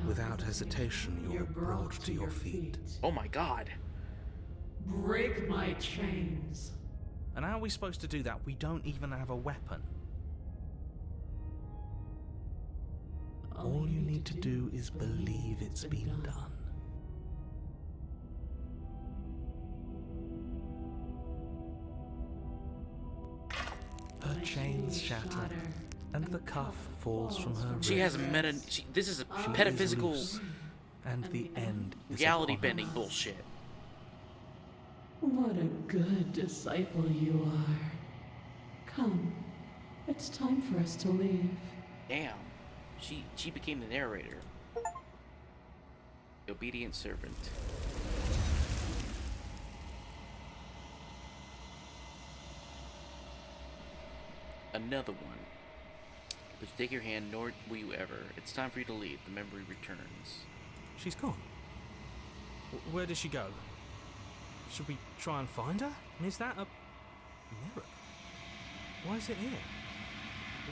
Without hesitation, you're brought to your feet. Oh my god. Break my chains. And how are we supposed to do that? We don't even have a weapon. All you need to do is believe it's been done. Her chains shatter, and the cuff falls from her wrist. She has this is a She is metaphysical loose, and the end is reality upon bending us. bullshit. What a good disciple you are. Come, it's time for us to leave. Damn. She became the narrator. The obedient servant. Another one. But you take your hand, nor will you ever. It's time for you to leave. The memory returns. She's gone. Where did she go? Should we try and find her? And is that a mirror? Why is it here?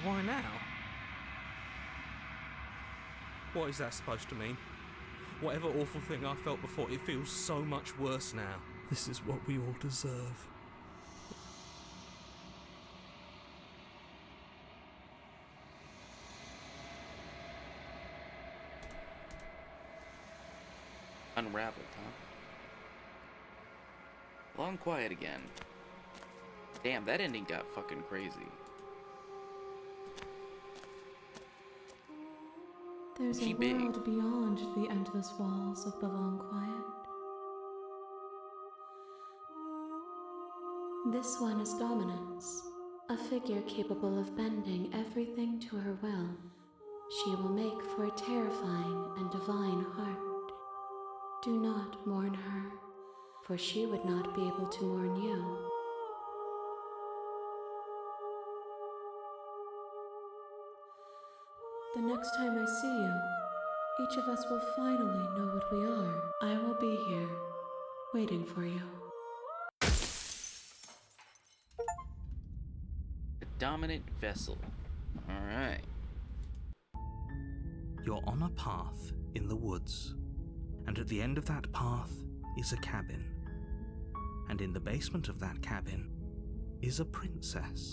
Why now? What is that supposed to mean? Whatever awful thing I felt before, it feels so much worse now. This is what we all deserve. Unraveled, huh? Long quiet again. Damn, that ending got fucking crazy. There's She a big. world beyond the endless walls of the long quiet. This one is dominance, a figure capable of bending everything to her will. She will make for a terrifying and divine heart. Do not mourn her, for she would not be able to mourn you. The next time I see you, Each of us will finally know what we are. I will be here, waiting for you. The dominant vessel. Alright. You're on a path in the woods, and at the end of that path is a cabin. And in the basement of that cabin is a princess.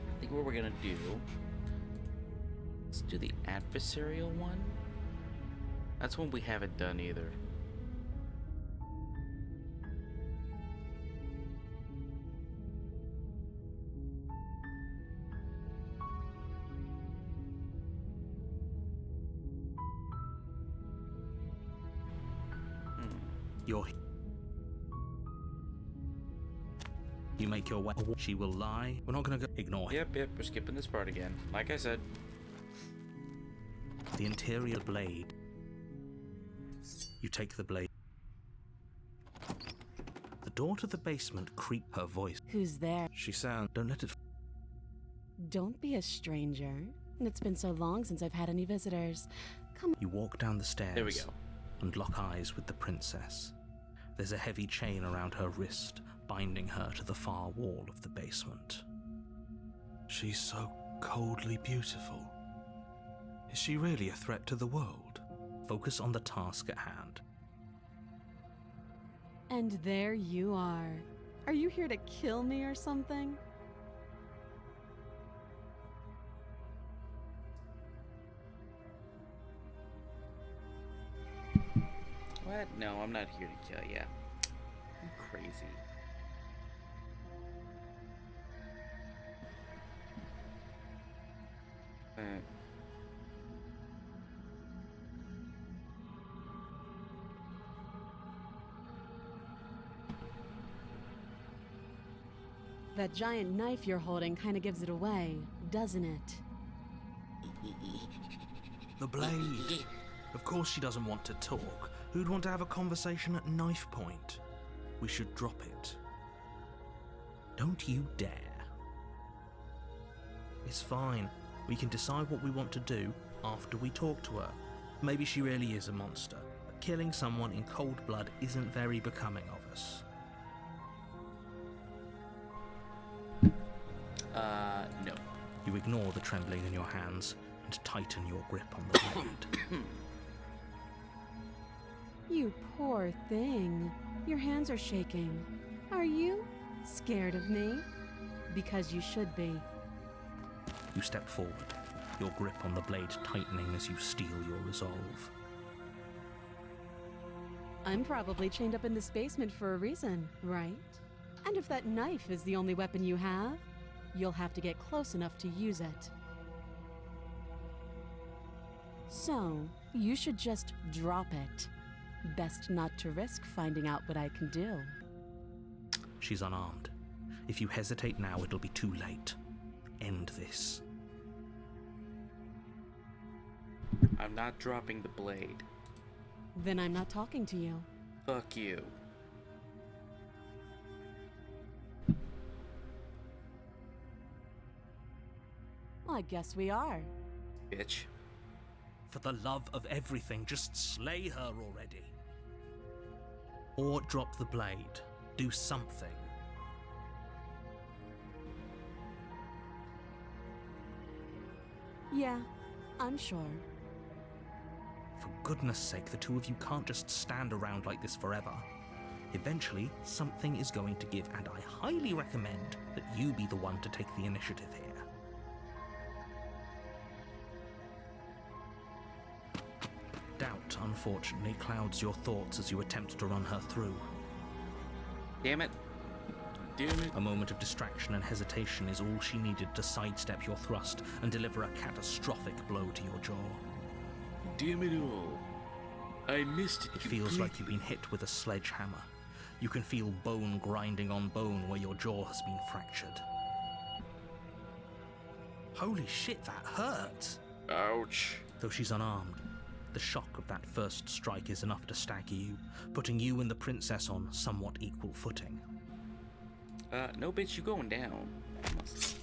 I think what we're gonna do, let's do the adversarial one. That's one we haven't done either. You make your way. She will lie. We're not gonna go. Ignore him. Yep, we're skipping this part again. Like I said. The interior blade. You take the blade. The door to the basement creak her voice. Who's there? She sounds. Don't let it. Don't be a stranger. It's been so long since I've had any visitors. Come. You walk down the stairs. There we go. And lock eyes with the princess. There's a heavy chain around her wrist, binding her to the far wall of the basement. She's so coldly beautiful. Is she really a threat to the world? Focus on the task at hand. And there you are. Are you here to kill me or something? What? No, I'm not here to kill ya. I'm crazy. That giant knife you're holding kind of gives it away, doesn't it? The blade. Of course she doesn't want to talk. Who'd want to have a conversation at knife point? We should drop it. Don't you dare. It's fine. We can decide what we want to do after we talk to her. Maybe she really is a monster, but killing someone in cold blood isn't very becoming of us. No. You ignore the trembling in your hands and tighten your grip on the blade. You poor thing. Your hands are shaking. Are you scared of me? Because you should be. You step forward, your grip on the blade tightening as you steel your resolve. I'm probably chained up in this basement for a reason, right? And if that knife is the only weapon you have, you'll have to get close enough to use it. So, you should just drop it. Best not to risk finding out what I can do. She's unarmed. If you hesitate now, it'll be too late. End this. I'm not dropping the blade. Then I'm not talking to you. Fuck you. I guess we are. Bitch. For the love of everything, just slay her already. Or drop the blade. Do something. Yeah, I'm sure. For goodness sake, the two of you can't just stand around like this forever. Eventually, something is going to give, and I highly recommend that you be the one to take the initiative here. Doubt, unfortunately, clouds your thoughts as you attempt to run her through. Damn it. Damn it. A moment of distraction and hesitation is all she needed to sidestep your thrust and deliver a catastrophic blow to your jaw. Damn it all. I missed it. It feels like you've been hit with a sledgehammer. You can feel bone grinding on bone where your jaw has been fractured. Holy shit, that hurt! Ouch. Though she's unarmed, the shock of that first strike is enough to stagger you, putting you and the princess on somewhat equal footing. No, bitch, you going down.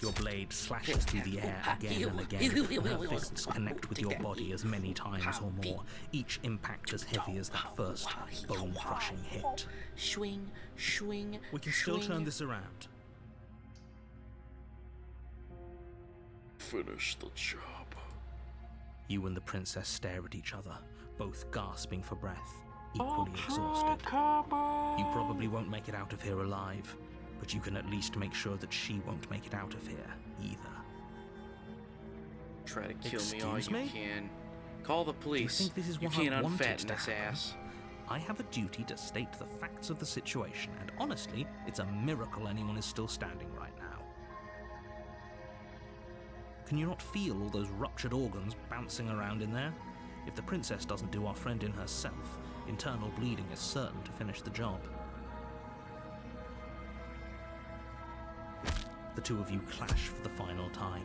Your blade slashes through the air again and again, and her fists connect with your body as many times or more, each impact as heavy as that first bone-crushing hit. Swing, swing, We can still turn this around. Finish the job. You and the princess stare at each other, both gasping for breath, equally exhausted. You probably won't make it out of here alive, but you can at least make sure that she won't make it out of here either. Try to kill me Excuse all you me? can. Call the police. Do you think this is You what can't I wanted unfatten to this happen? ass. I have a duty to state the facts of the situation, and honestly, it's a miracle anyone is still standing right now. Can you not feel all those ruptured organs bouncing around in there? If the princess doesn't do our friend in herself, internal bleeding is certain to finish the job. The two of you clash for the final time.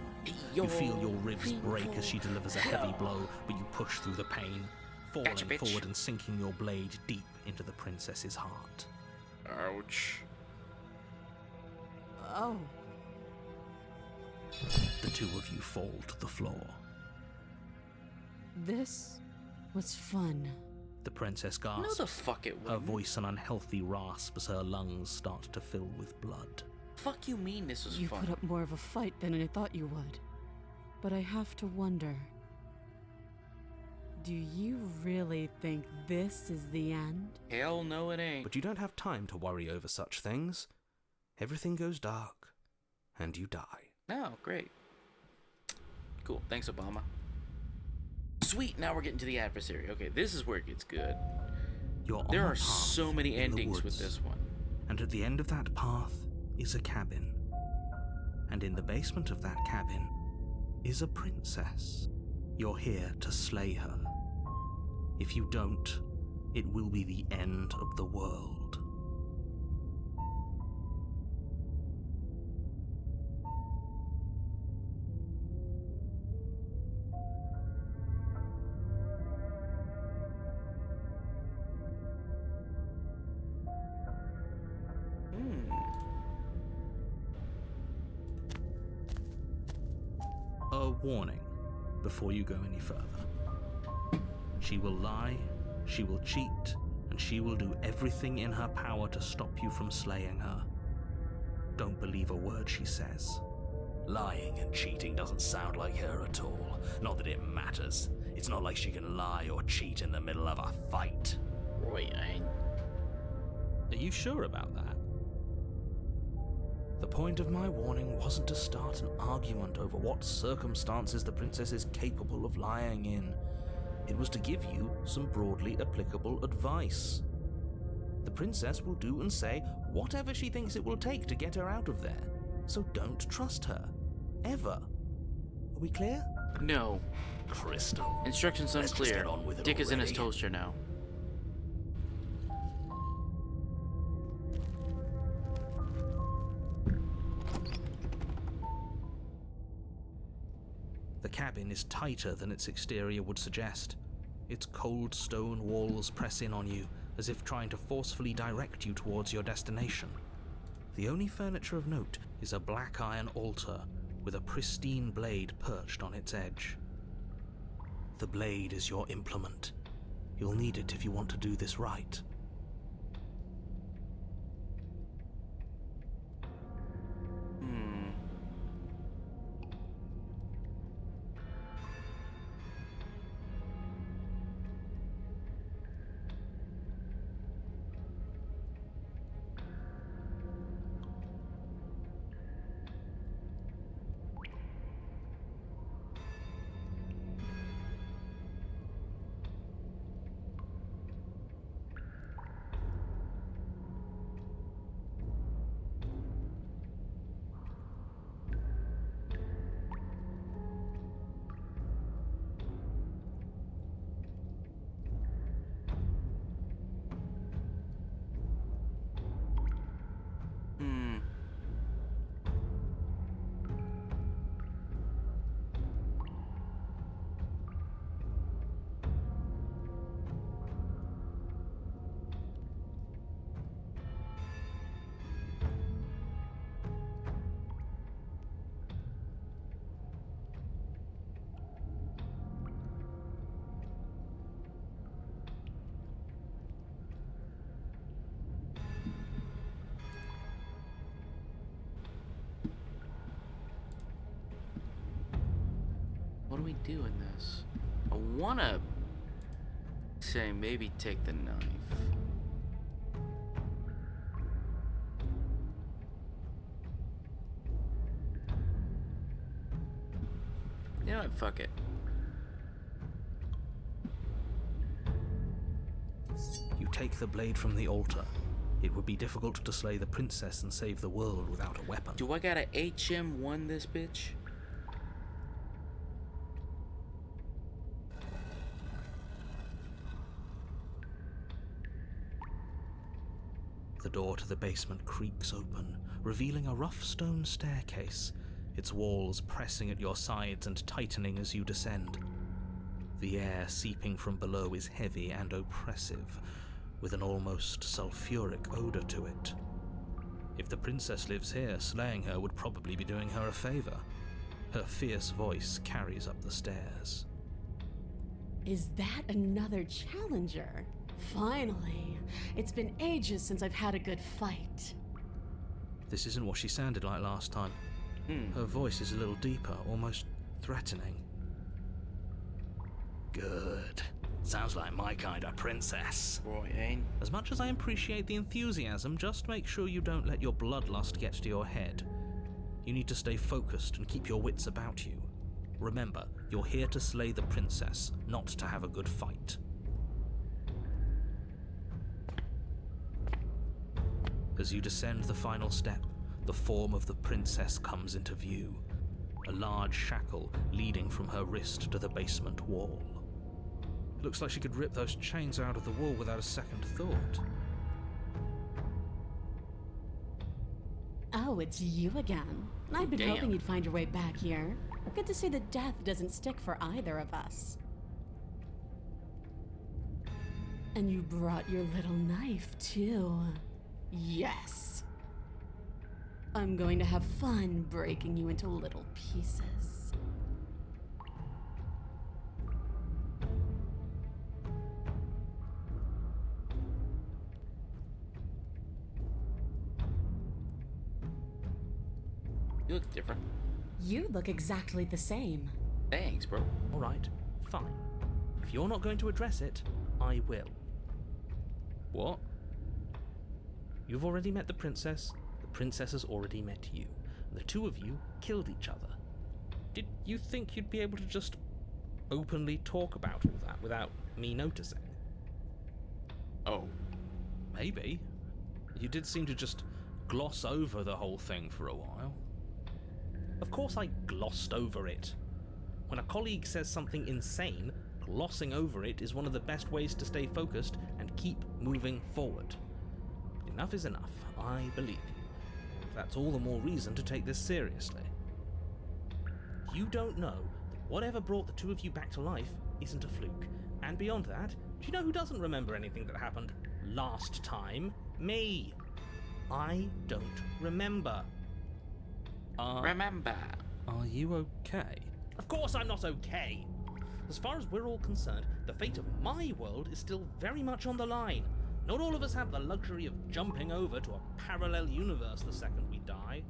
You feel your ribs break as she delivers a heavy blow, but you push through the pain, falling Gotcha, bitch. forward and sinking your blade deep into the princess's heart. Ouch. Oh. The two of you fall to the floor. This was fun. The princess No, gasps, the fuck it her wasn't. voice an unhealthy rasp as her lungs start to fill with blood. Fuck you mean this was You fun? put up more of a fight than I thought you would. But I have to wonder, do you really think this is the end? Hell no it ain't. But you don't have time to worry over such things. Everything goes dark, and you die. No, great. Cool, thanks Obama. Sweet, now we're getting to the adversary. Okay, this is where it gets good. You're on There a are path so many in the endings with woods, this one. and at the end of that path is a cabin. And in the basement of that cabin is a princess. You're here to slay her. If you don't, it will be the end of the world. A warning before you go any further. She will lie, she will cheat, and she will do everything in her power to stop you from slaying her. Don't believe a word she says. Lying and cheating doesn't sound like her at all. Not that it matters. It's not like she can lie or cheat in the middle of a fight. Right, Are you sure about that? The point of my warning wasn't to start an argument over what circumstances the princess is capable of lying in. It was to give you some broadly applicable advice. The princess will do and say whatever she thinks it will take to get her out of there. So don't trust her. Ever. Are we clear? No. Crystal. Instructions Let's just unclear. get on with it Dick is in his already. toaster now. The cabin is tighter than its exterior would suggest. Its cold stone walls press in on you, as if trying to forcefully direct you towards your destination. The only furniture of note is a black iron altar with a pristine blade perched on its edge. The blade is your implement. You'll need it if you want to do this right. we do in this? I wanna say maybe take the knife. You know what? Fuck it. You take the blade from the altar. It would be difficult to slay the princess and save the world without a weapon. Do I gotta HM1 this bitch? The door to the basement creaks open, revealing a rough stone staircase, its walls pressing at your sides and tightening as you descend. The air seeping from below is heavy and oppressive, with an almost sulfuric odor to it. If the princess lives here, slaying her would probably be doing her a favor. Her fierce voice carries up the stairs. Is that another challenger? Finally! It's been ages since I've had a good fight. This isn't what she sounded like last time. Her voice is a little deeper, almost threatening. Good. Sounds like my kind of princess. Boy, ain't. As much as I appreciate the enthusiasm, just make sure you don't let your bloodlust get to your head. You need to stay focused and keep your wits about you. Remember, you're here to slay the princess, not to have a good fight. As you descend the final step, the form of the princess comes into view, a large shackle leading from her wrist to the basement wall. Looks like she could rip those chains out of the wall without a second thought. Oh, it's you again. I've been hoping you'd find your way back here. Good to see that death doesn't stick for either of us. And you brought your little knife, too. Yes! I'm going to have fun breaking you into little pieces. You look different. You look exactly the same. Thanks, bro. All right, fine. If you're not going to address it, I will. What? You've already met the princess has already met you. The two of you killed each other. Did you think you'd be able to just openly talk about all that without me noticing? Oh. Maybe. You did seem to just gloss over the whole thing for a while. Of course I glossed over it. When a colleague says something insane, glossing over it is one of the best ways to stay focused and keep moving forward. Enough is enough. I believe you. That's all the more reason to take this seriously. You don't know that whatever brought the two of you back to life isn't a fluke. And beyond that, do you know who doesn't remember anything that happened last time? Me. I don't remember. Remember. Are you okay? Of course I'm not okay. As far as we're all concerned, the fate of my world is still very much on the line. Not all of us have the luxury of jumping over to a parallel universe the second we die.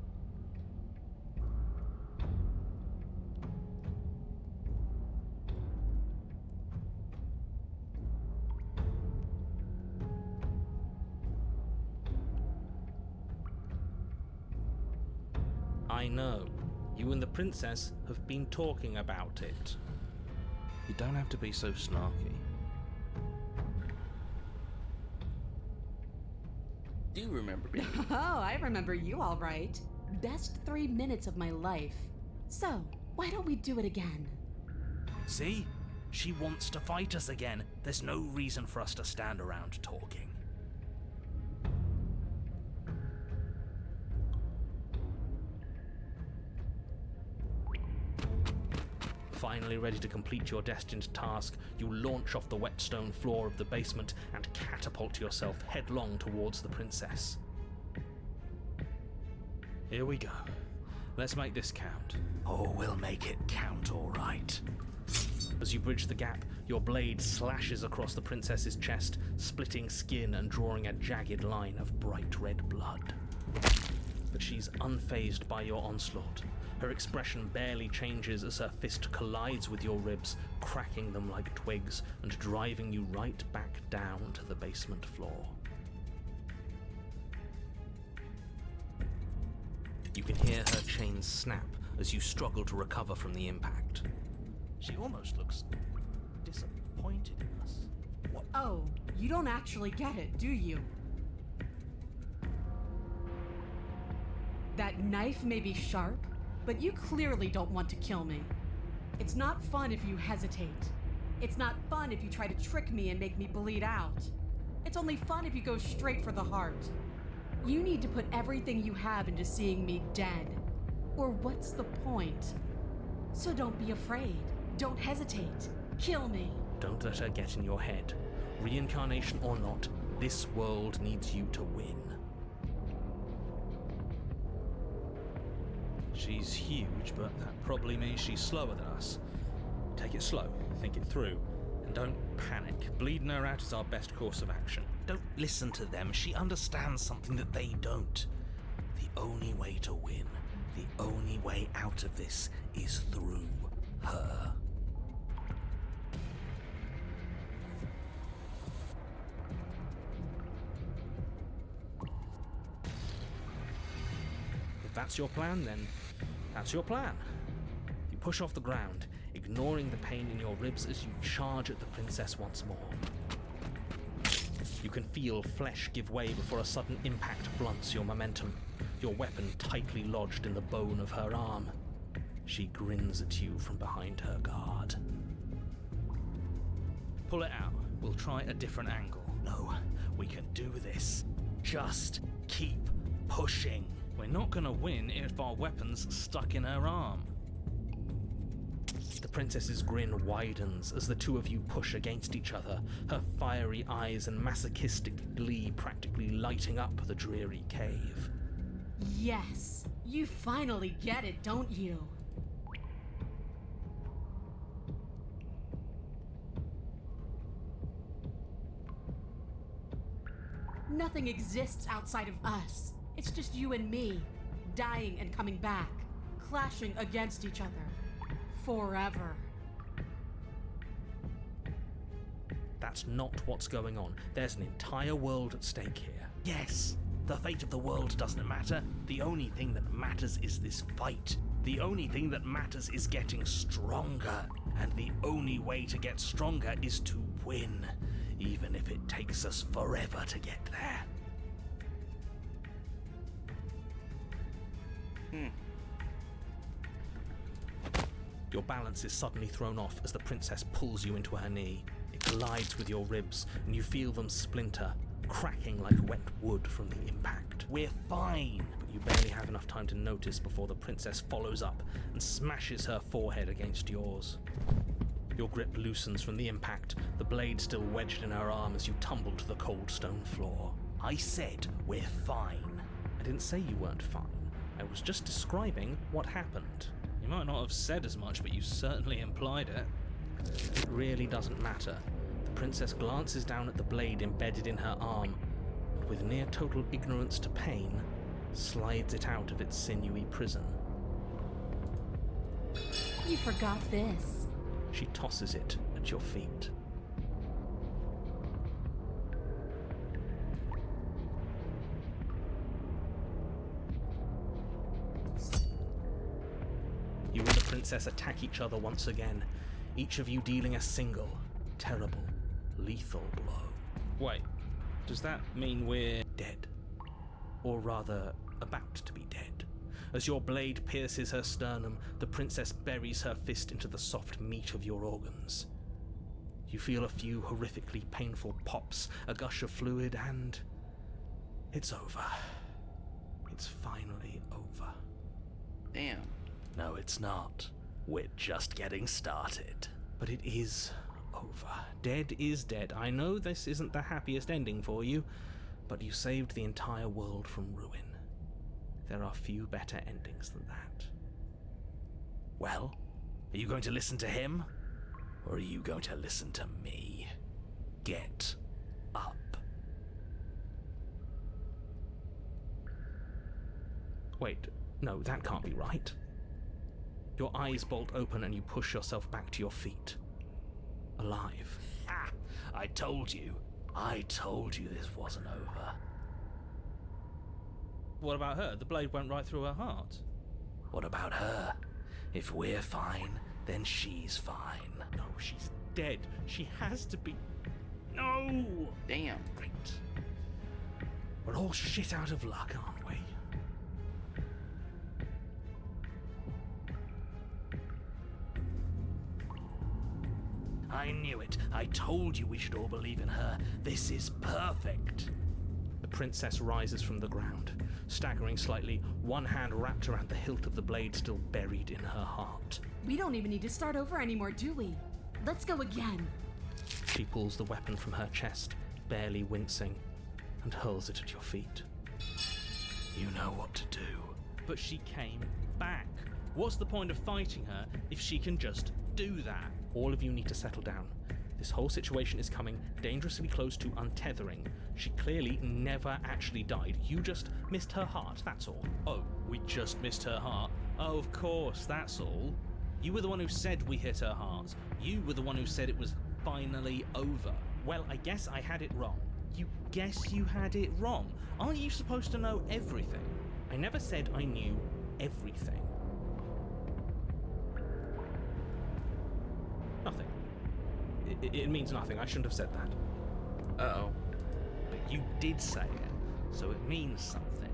I know. You and the princess have been talking about it. You don't have to be so snarky. Do remember me. Oh, I remember you all right. Best 3 minutes of my life. So, why don't we do it again? See? She wants to fight us again. There's no reason for us to stand around talking. Finally ready to complete your destined task, you launch off the wet stone floor of the basement and catapult yourself headlong towards the princess. Here we go. Let's make this count. Oh, we'll make it count, all right. As you bridge the gap, your blade slashes across the princess's chest, splitting skin and drawing a jagged line of bright red blood. But she's unfazed by your onslaught. Her expression barely changes as her fist collides with your ribs, cracking them like twigs and driving you right back down to the basement floor. You can hear her chains snap as you struggle to recover from the impact. She almost looks disappointed in us. What? Oh, you don't actually get it, do you? That knife may be sharp, but you clearly don't want to kill me. It's not fun if you hesitate. It's not fun if you try to trick me and make me bleed out. It's only fun if you go straight for the heart. You need to put everything you have into seeing me dead. Or what's the point? So don't be afraid. Don't hesitate. Kill me. Don't let her get in your head. Reincarnation or not, this world needs you to win. She's huge, but that probably means she's slower than us. Take it slow, think it through, and don't panic. Bleeding her out is our best course of action. Don't listen to them. She understands something that they don't. The only way to win, the only way out of this is through her. If that's your plan, then that's your plan. You push off the ground, ignoring the pain in your ribs as you charge at the princess once more. You can feel flesh give way before a sudden impact blunts your momentum, your weapon tightly lodged in the bone of her arm. She grins at you from behind her guard. Pull it out. We'll try a different angle. No, we can do this. Just keep pushing. We're not gonna win if our weapon's stuck in her arm. The princess's grin widens as the two of you push against each other, her fiery eyes and masochistic glee practically lighting up the dreary cave. Yes, you finally get it, don't you? Nothing exists outside of us. It's just you and me, dying and coming back, clashing against each other. Forever. That's not what's going on. There's an entire world at stake here. Yes, the fate of the world doesn't matter. The only thing that matters is this fight. The only thing that matters is getting stronger. And the only way to get stronger is to win, even if it takes us forever to get there. Your balance is suddenly thrown off as the princess pulls you into her knee. It collides with your ribs, and you feel them splinter, cracking like wet wood from the impact. We're fine! But you barely have enough time to notice before the princess follows up and smashes her forehead against yours. Your grip loosens from the impact, the blade still wedged in her arm as you tumble to the cold stone floor. I said we're fine. I didn't say you weren't fine. I was just describing what happened. You might not have said as much, but you certainly implied it. It really doesn't matter. The princess glances down at the blade embedded in her arm, and with near total ignorance to pain, slides it out of its sinewy prison. You forgot this. She tosses it at your feet. You and the princess attack each other once again, each of you dealing a single, terrible, lethal blow. Wait, does that mean we're Dead. Or rather, about to be dead. As your blade pierces her sternum, the princess buries her fist into the soft meat of your organs. You feel a few horrifically painful pops, a gush of fluid, and it's over. It's finally over. Damn. No, it's not. We're just getting started. But it is over. Dead is dead. I know this isn't the happiest ending for you, but you saved the entire world from ruin. There are few better endings than that. Well, are you going to listen to him? Or are you going to listen to me? Get up. Wait, no, that can't be right. Your eyes bolt open and you push yourself back to your feet. Alive. Ah, I told you this wasn't over. What about her? The blade went right through her heart. What about her? If we're fine, then she's fine. No, she's dead. She has to be. No! Damn. Great. We're all shit out of luck, aren't we? I knew it. I told you we should all believe in her. This is perfect. The princess rises from the ground, staggering slightly, one hand wrapped around the hilt of the blade still buried in her heart. We don't even need to start over anymore, do we? Let's go again. She pulls the weapon from her chest, barely wincing, and hurls it at your feet. You know what to do. But she came back. What's the point of fighting her if she can just do that? All of you need to settle down. This whole situation is coming dangerously close to untethering. She clearly never actually died. You just missed her heart, that's all. Oh, we just missed her heart? Oh, of course, that's all. You were the one who said we hit her heart. You were the one who said it was finally over. Well, I guess I had it wrong. You guess you had it wrong? Aren't you supposed to know everything? I never said I knew everything. Nothing. It means nothing. I shouldn't have said that. Uh-oh. But you did say it, so it means something.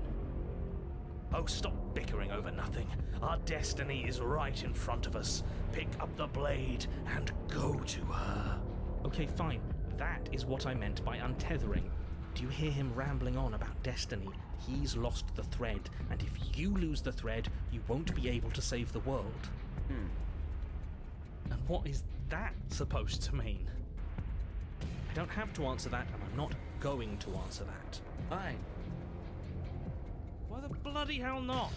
Oh, stop bickering over nothing. Our destiny is right in front of us. Pick up the blade and go to her. Okay, fine. That is what I meant by untethering. Do you hear him rambling on about destiny? He's lost the thread, and if you lose the thread, you won't be able to save the world. And what is that supposed to mean? I don't have to answer that, and I'm not going to answer that. Fine. Why the bloody hell not?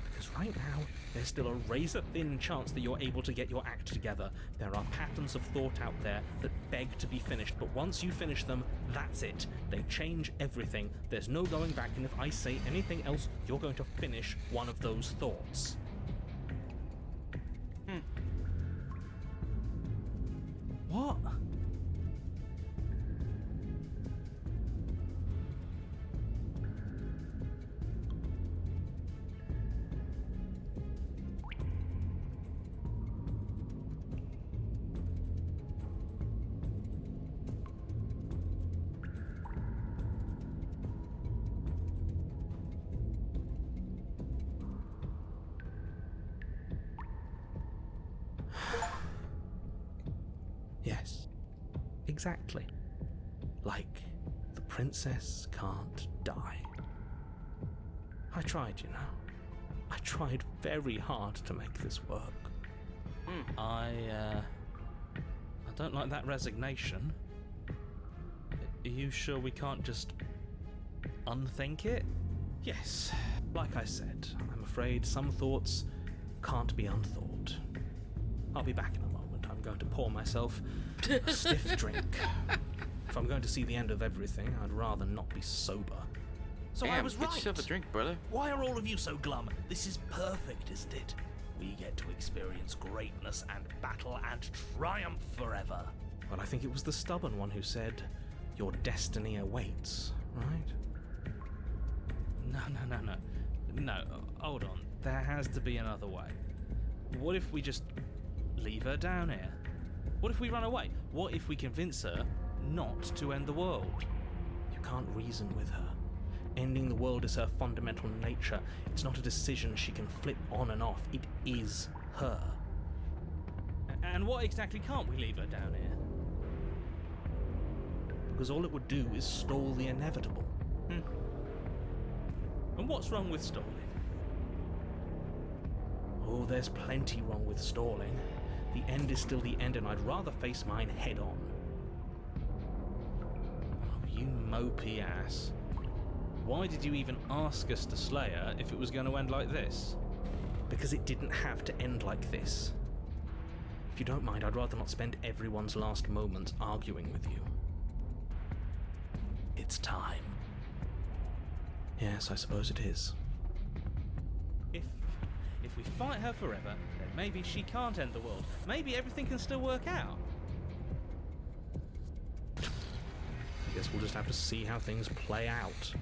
Because right now, there's still a razor-thin chance that you're able to get your act together. There are patterns of thought out there that beg to be finished, but once you finish them, that's it. They change everything. There's no going back, and if I say anything else, you're going to finish one of those thoughts. What? Yes, exactly. Like, the princess can't die. I tried, you know. I tried very hard to make this work. I don't like that resignation. Are you sure we can't just unthink it? Yes, like I said, I'm afraid some thoughts can't be unthought. I'll be back in a moment. I'm going to pour myself a stiff drink. If I'm going to see the end of everything, I'd rather not be sober. So Damn, I was get right. yourself a drink, brother. Why are all of you so glum? This is perfect, isn't it? We get to experience greatness and battle and triumph forever. Well, I think it was the stubborn one who said, your destiny awaits, right? No, hold on. There has to be another way. What if we just leave her down here? What if we run away? What if we convince her not to end the world? You can't reason with her. Ending the world is her fundamental nature. It's not a decision she can flip on and off. It is her. And what exactly can't we leave her down here? Because all it would do is stall the inevitable. And what's wrong with stalling? Oh, there's plenty wrong with stalling. The end is still the end, and I'd rather face mine head on. Oh, you mopey ass. Why did you even ask us to slay her if it was going to end like this? Because it didn't have to end like this. If you don't mind, I'd rather not spend everyone's last moments arguing with you. It's time. Yes, I suppose it is. If we fight her forever, then maybe she can't end the world. Maybe everything can still work out. I guess we'll just have to see how things play out.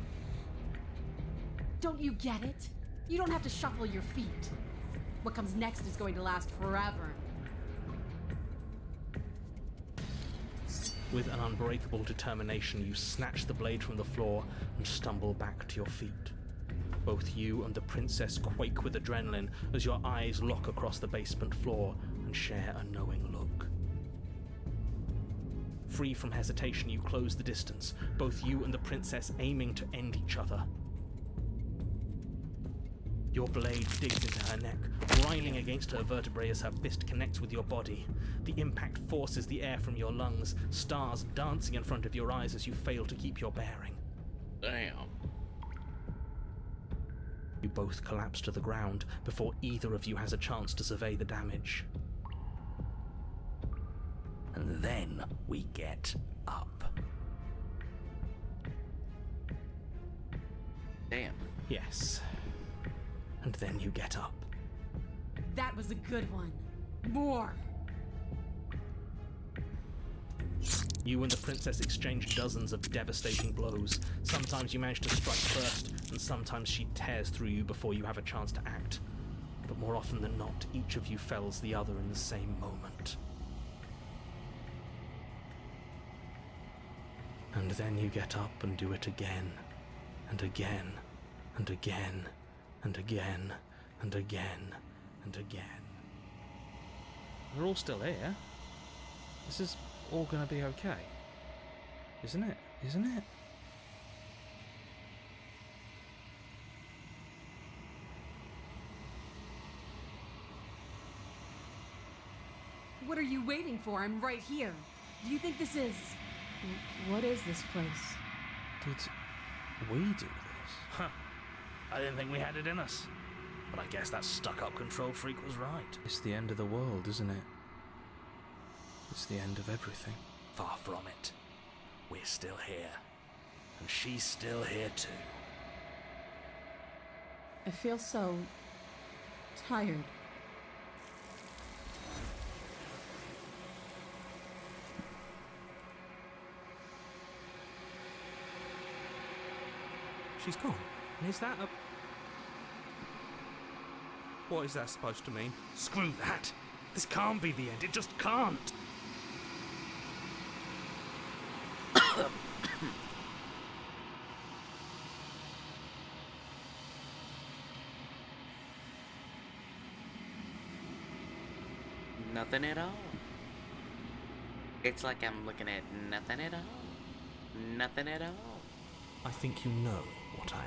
Don't you get it? You don't have to shuffle your feet. What comes next is going to last forever. With an unbreakable determination, you snatch the blade from the floor and stumble back to your feet. Both you and the princess quake with adrenaline as your eyes lock across the basement floor and share a knowing look. Free from hesitation, you close the distance, both you and the princess aiming to end each other. Your blade digs into her neck, grinding against her vertebrae as her fist connects with your body. The impact forces the air from your lungs, stars dancing in front of your eyes as you fail to keep your bearing. Damn. You both collapse to the ground before either of you has a chance to survey the damage. And then we get up. Damn. Yes. And then you get up. That was a good one. More! You and the princess exchange dozens of devastating blows. Sometimes you manage to strike first, and sometimes she tears through you before you have a chance to act. But more often than not, each of you fells the other in the same moment. And then you get up and do it again, and again, and again, and again, and again, and again. We're all still here. This is all gonna be okay. Isn't it? Isn't it? What are you waiting for? I'm right here. Do you think this is... What is this place? Did we do this? Huh. I didn't think we had it in us. But I guess that stuck-up control freak was right. It's the end of the world, isn't it? It's the end of everything. Far from it. We're still here. And she's still here too. I feel so... tired. She's gone. And is that a... What is that supposed to mean? Screw that! This can't be the end. It just can't! Nothing at all. It's like I'm looking at nothing at all. Nothing at all. I think you know what I am.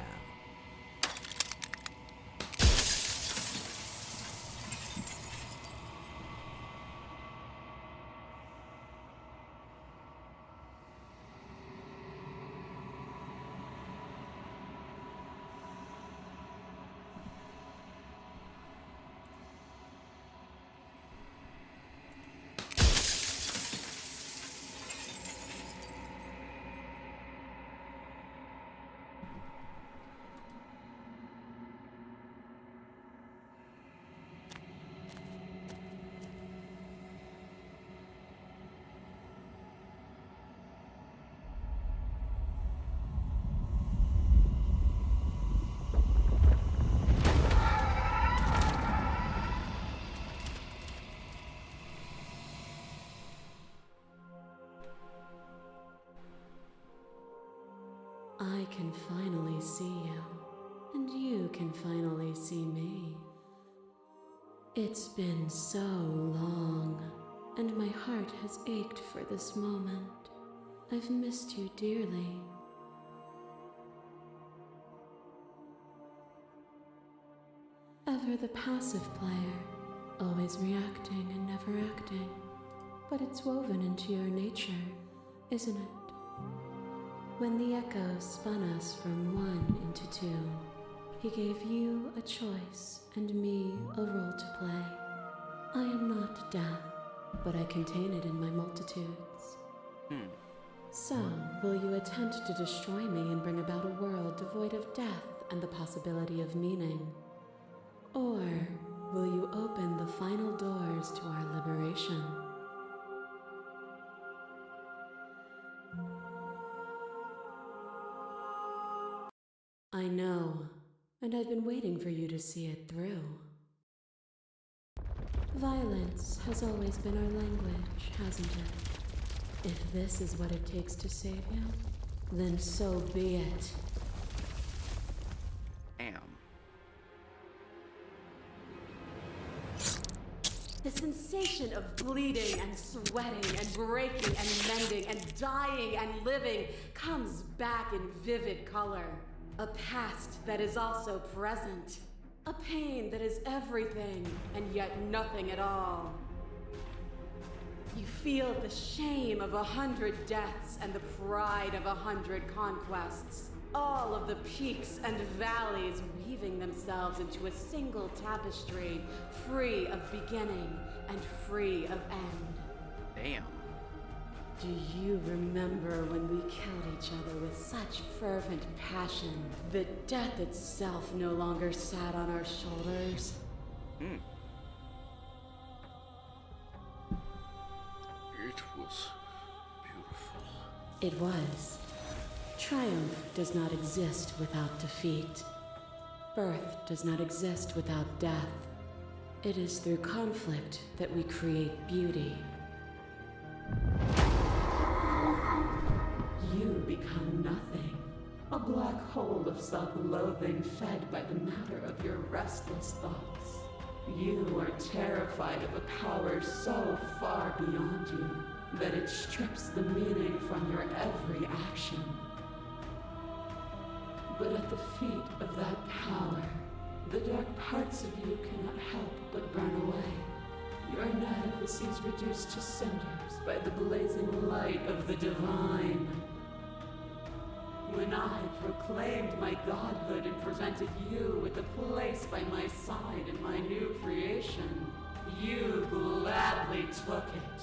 I can finally see you, and you can finally see me. It's been so long, and my heart has ached for this moment. I've missed you dearly. Ever the passive player, always reacting and never acting. But it's woven into your nature, isn't it? When the echo spun us from one into two, he gave you a choice and me a role to play. I am not death, but I contain it in my multitudes. So, will you attempt to destroy me and bring about a world devoid of death and the possibility of meaning? Or Will you open the final doors to our liberation? I know, and I've been waiting for you to see it through. Violence has always been our language, hasn't it? If this is what it takes to save you, then so be it. Damn. The sensation of bleeding and sweating and breaking and mending and dying and living comes back in vivid color. A past that is also present. A pain that is everything and yet nothing at all. You feel the shame of 100 deaths and the pride of 100 conquests. All of the peaks and valleys weaving themselves into a single tapestry, free of beginning and free of end. Damn. Do you remember when we killed each other with such fervent passion that death itself no longer sat on our shoulders? It was beautiful. It was. Triumph does not exist without defeat. Birth does not exist without death. It is through conflict that we create beauty. You become nothing. A black hole of self-loathing fed by the matter of your restless thoughts. You are terrified of a power so far beyond you that it strips the meaning from your every action. But at the feet of that power, the dark parts of you cannot help but burn away. Your inadequacy is reduced to cinders by the blazing light of the divine. When I proclaimed my godhood and presented you with a place by my side in my new creation, you gladly took it.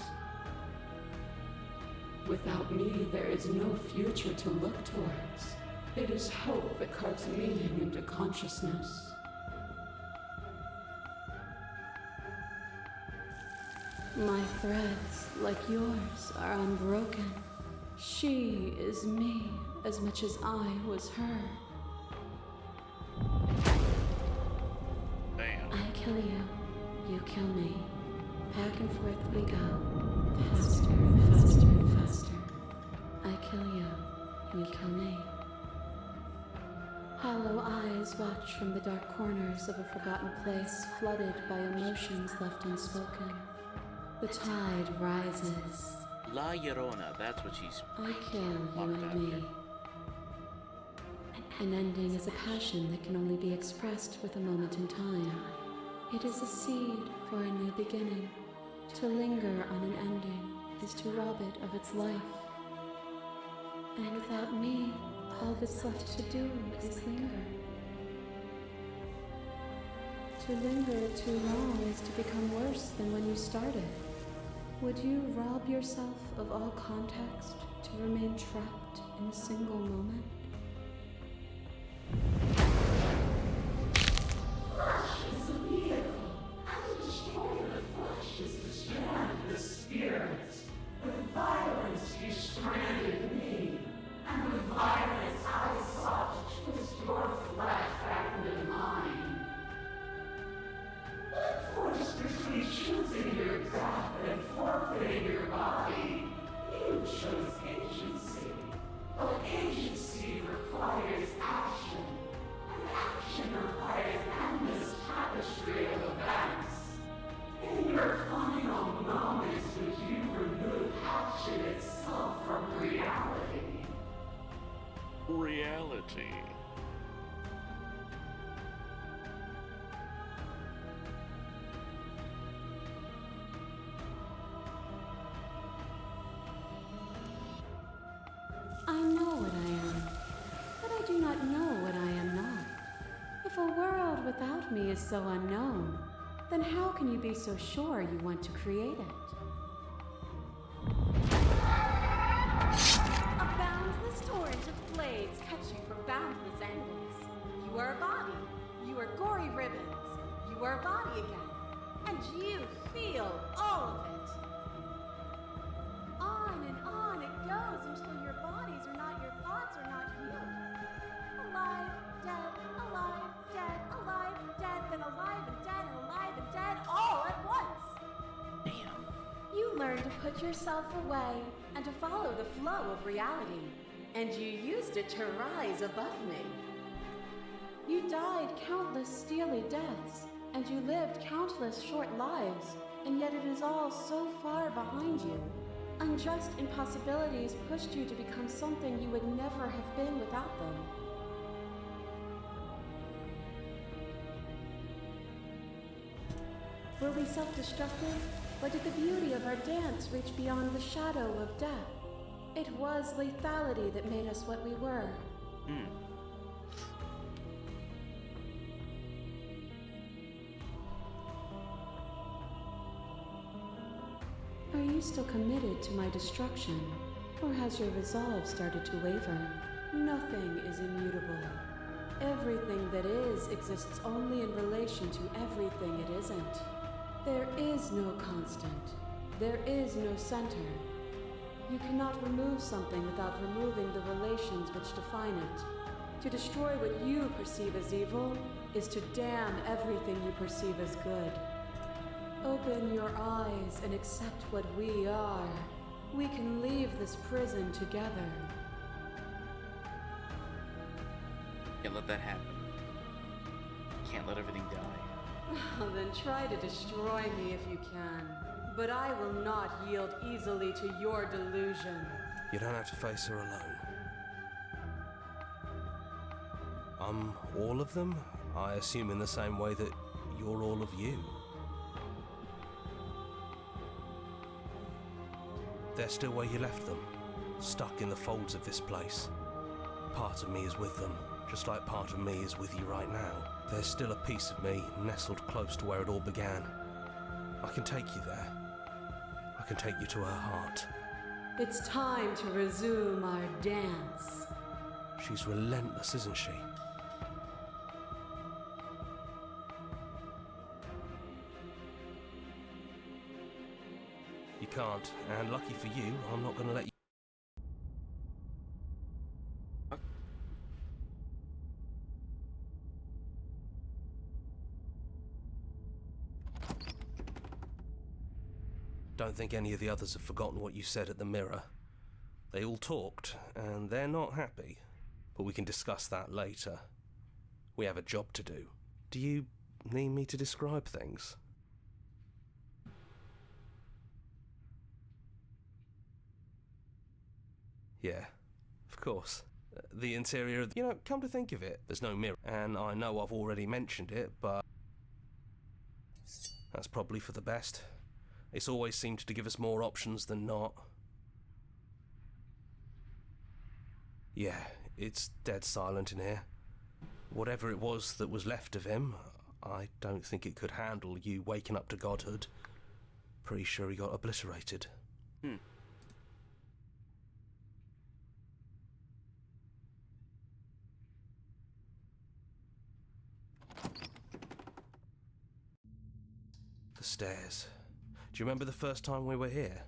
Without me, there is no future to look towards. It is hope that carves meaning into consciousness. My threads, like yours, are unbroken. She is me as much as I was her. Damn. I kill you, you kill me. Back and forth we go, faster and faster and faster. I kill you, you kill me. Hollow eyes watch from the dark corners of a forgotten place flooded by emotions left unspoken. The tide rises. La Llorona, that's what she's... I kill you and me. An ending is a passion that can only be expressed with a moment in time. It is a seed for a new beginning. To linger on an ending is to rob it of its life. And without me, all that's left to do is linger. To linger too long is to become worse than when you started. Would you rob yourself of all context to remain trapped in a single moment? Flesh is a vehicle, and to destroy the flesh is to strand the spirit. With violence you stranded me, and with violence I sought to twist your flesh back into mine. Forced between choosing your death and forfeiting your body, you chose agency. But agency requires action, and action requires endless tapestry of events. In your final moments would you remove action itself from reality? Reality. I know what I am, but I do not know what I am not. If a world without me is so unknown, then how can you be so sure you want to create it? A boundless torrent of blades cut you from boundless angles. You are a body. You are gory ribbons. You are a body again. put yourself away and to follow the flow of reality. And you used it to rise above me. You died countless steely deaths, and you lived countless short lives, and yet it is all so far behind you. Unjust impossibilities pushed you to become something you would never have been without them. Were we self-destructive, or did the beauty of our dance reach beyond the shadow of death? It was lethality that made us what we were. Are you still committed to my destruction, or has your resolve started to waver? Nothing is immutable. Everything that is exists only in relation to everything it isn't. There is no constant. There is no center. You cannot remove something without removing the relations which define it. To destroy what you perceive as evil is to damn everything you perceive as good. Open your eyes and accept what we are. We can leave this prison together. Can't let that happen. Can't let everything die. Well, then try to destroy me if you can. But I will not yield easily to your delusion. You don't have to face her alone. I'm all of them, I assume in the same way that you're all of you. They're still where you left them, stuck in the folds of this place. Part of me is with them, just like part of me is with you right now. There's still a piece of me nestled close to where it all began. I can take you there. I can take you to her heart. It's time to resume our dance. She's relentless, isn't she? You can't, and lucky for you, I'm not going to let you. Don't think any of the others have forgotten what you said at the mirror. They all talked, and they're not happy. But we can discuss that later. We have a job to do. Do you need me to describe things? Yeah, of course. The interior of... come to think of it, there's no mirror. And I know I've already mentioned it, but... that's probably for the best. It's always seemed to give us more options than not. Yeah, it's dead silent in here. Whatever it was that was left of him, I don't think it could handle you waking up to godhood. Pretty sure he got obliterated. The stairs. Do you remember the first time we were here?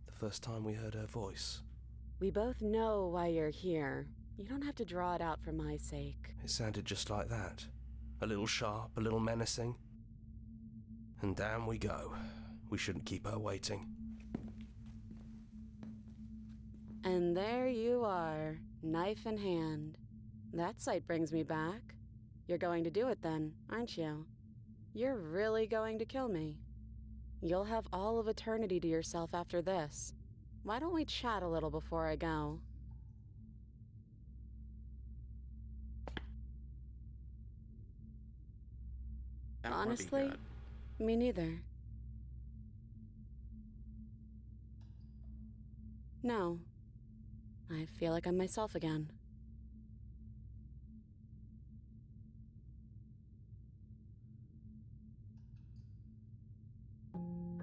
The first time we heard her voice? We both know why you're here. You don't have to draw it out for my sake. It sounded just like that. A little sharp, a little menacing. And down we go. We shouldn't keep her waiting. And there you are, knife in hand. That sight brings me back. You're going to do it then, aren't you? You're really going to kill me. You'll have all of eternity to yourself after this. Why don't we chat a little before I go? Honestly, me neither. No. I feel like I'm myself again.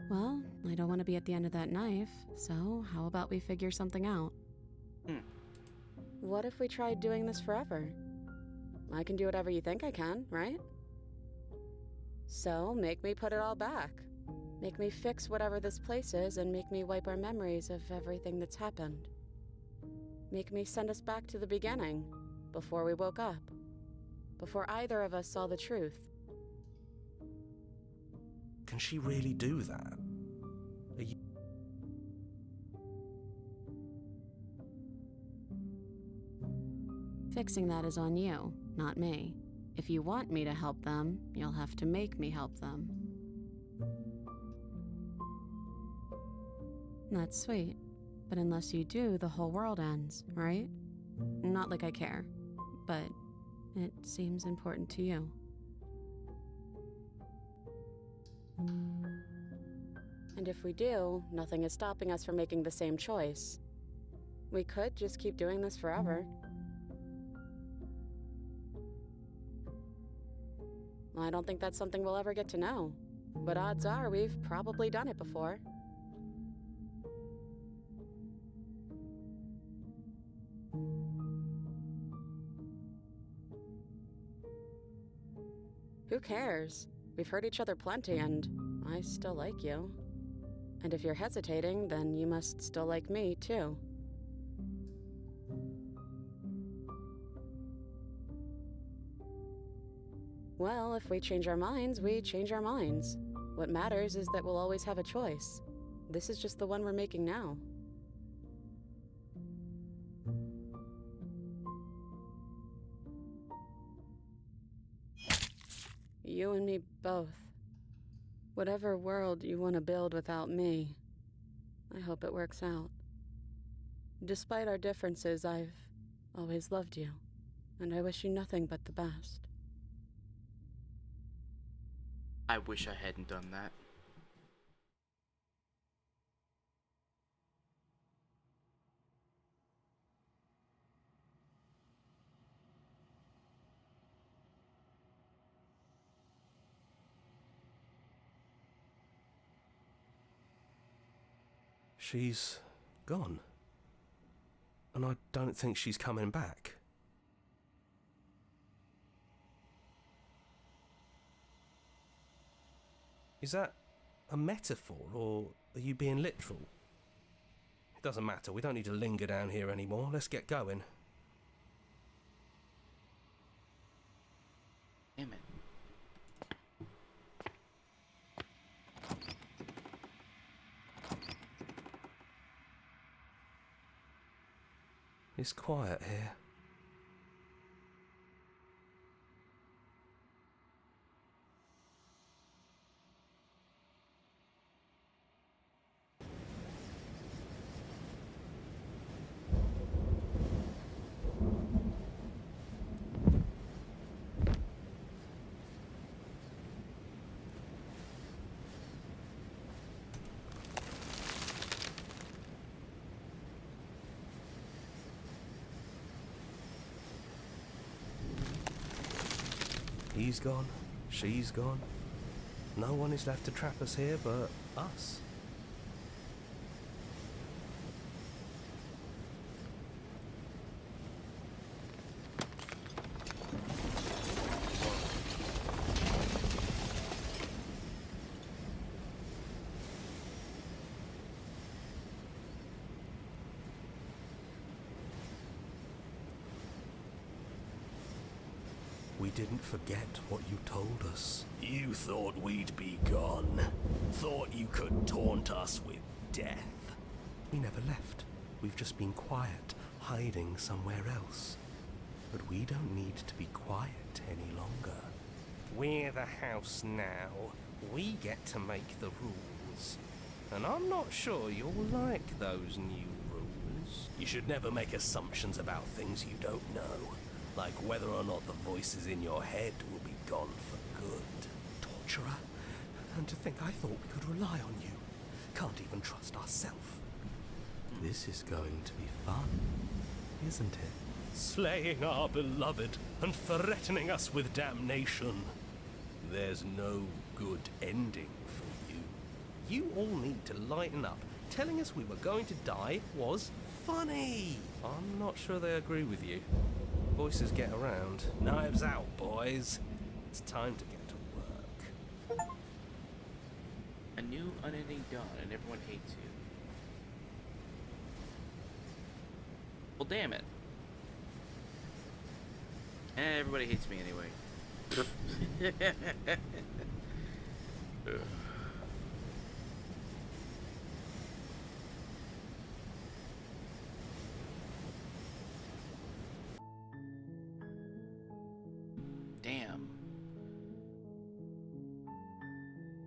Well, I don't want to be at the end of that knife, so how about we figure something out? What if we tried doing this forever? I can do whatever you think I can, right? So, make me put it all back. Make me fix whatever this place is and make me wipe our memories of everything that's happened. Make me send us back to the beginning, before we woke up. Before either of us saw the truth. Can she really do that? Fixing that is on you, not me. If you want me to help them, you'll have to make me help them. That's sweet, but unless you do, the whole world ends, right? Not like I care, but it seems important to you. And if we do, nothing is stopping us from making the same choice. We could just keep doing this forever. I don't think that's something we'll ever get to know, but odds are we've probably done it before. Who cares? We've hurt each other plenty, and I still like you. And if you're hesitating, then you must still like me, too. Well, if we change our minds, we change our minds. What matters is that we'll always have a choice. This is just the one we're making now. You and me both. Whatever world you want to build without me, I hope it works out. Despite our differences, I've always loved you, and I wish you nothing but the best. I wish I hadn't done that. She's gone. And I don't think she's coming back. Is that a metaphor, or are you being literal? It doesn't matter, we don't need to linger down here anymore. Let's get going. Damn it. It's quiet here. He's gone, she's gone. No one is left to trap us here but us. We didn't forget what you told us. You thought we'd be gone. Thought you could taunt us with death. We never left. We've just been quiet, hiding somewhere else. But we don't need to be quiet any longer. We're the house now. We get to make the rules. And I'm not sure you'll like those new rules. You should never make assumptions about things you don't know. Like whether or not the voices in your head will be gone for good. Torturer. And to think I thought we could rely on you. Can't even trust ourselves. This is going to be fun, isn't it? Slaying our beloved and threatening us with damnation. There's no good ending for you. You all need to lighten up. Telling us we were going to die was funny. I'm not sure they agree with you. Voices get around. Knives out, boys. It's time to get to work. A new unending dawn and everyone hates you. Well, damn it. Everybody hates me anyway.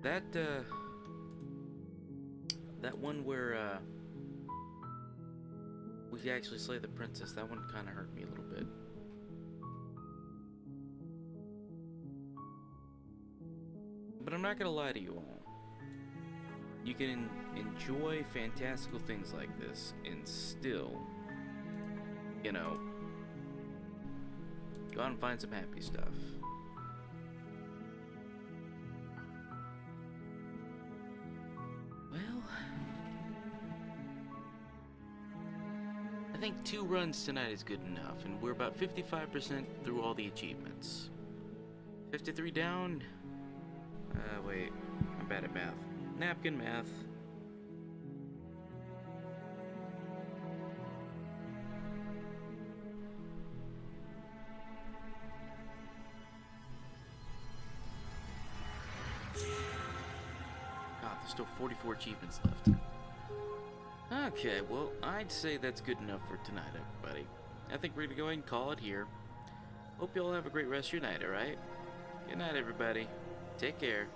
that one where we actually slay the princess, that one kind of hurt me a little bit. But I'm not gonna lie to you all. You can enjoy fantastical things like this and still, you know, go out and find some happy stuff. Well, I think 2 runs tonight is good enough, and we're about 55% through all the achievements. 53 down. Wait, I'm bad at math. Napkin math. God, there's still 44 achievements left. Okay, well, I'd say that's good enough for tonight, everybody. I think we're gonna go ahead and call it here. Hope you all have a great rest of your night, alright? Good night, everybody. Take care.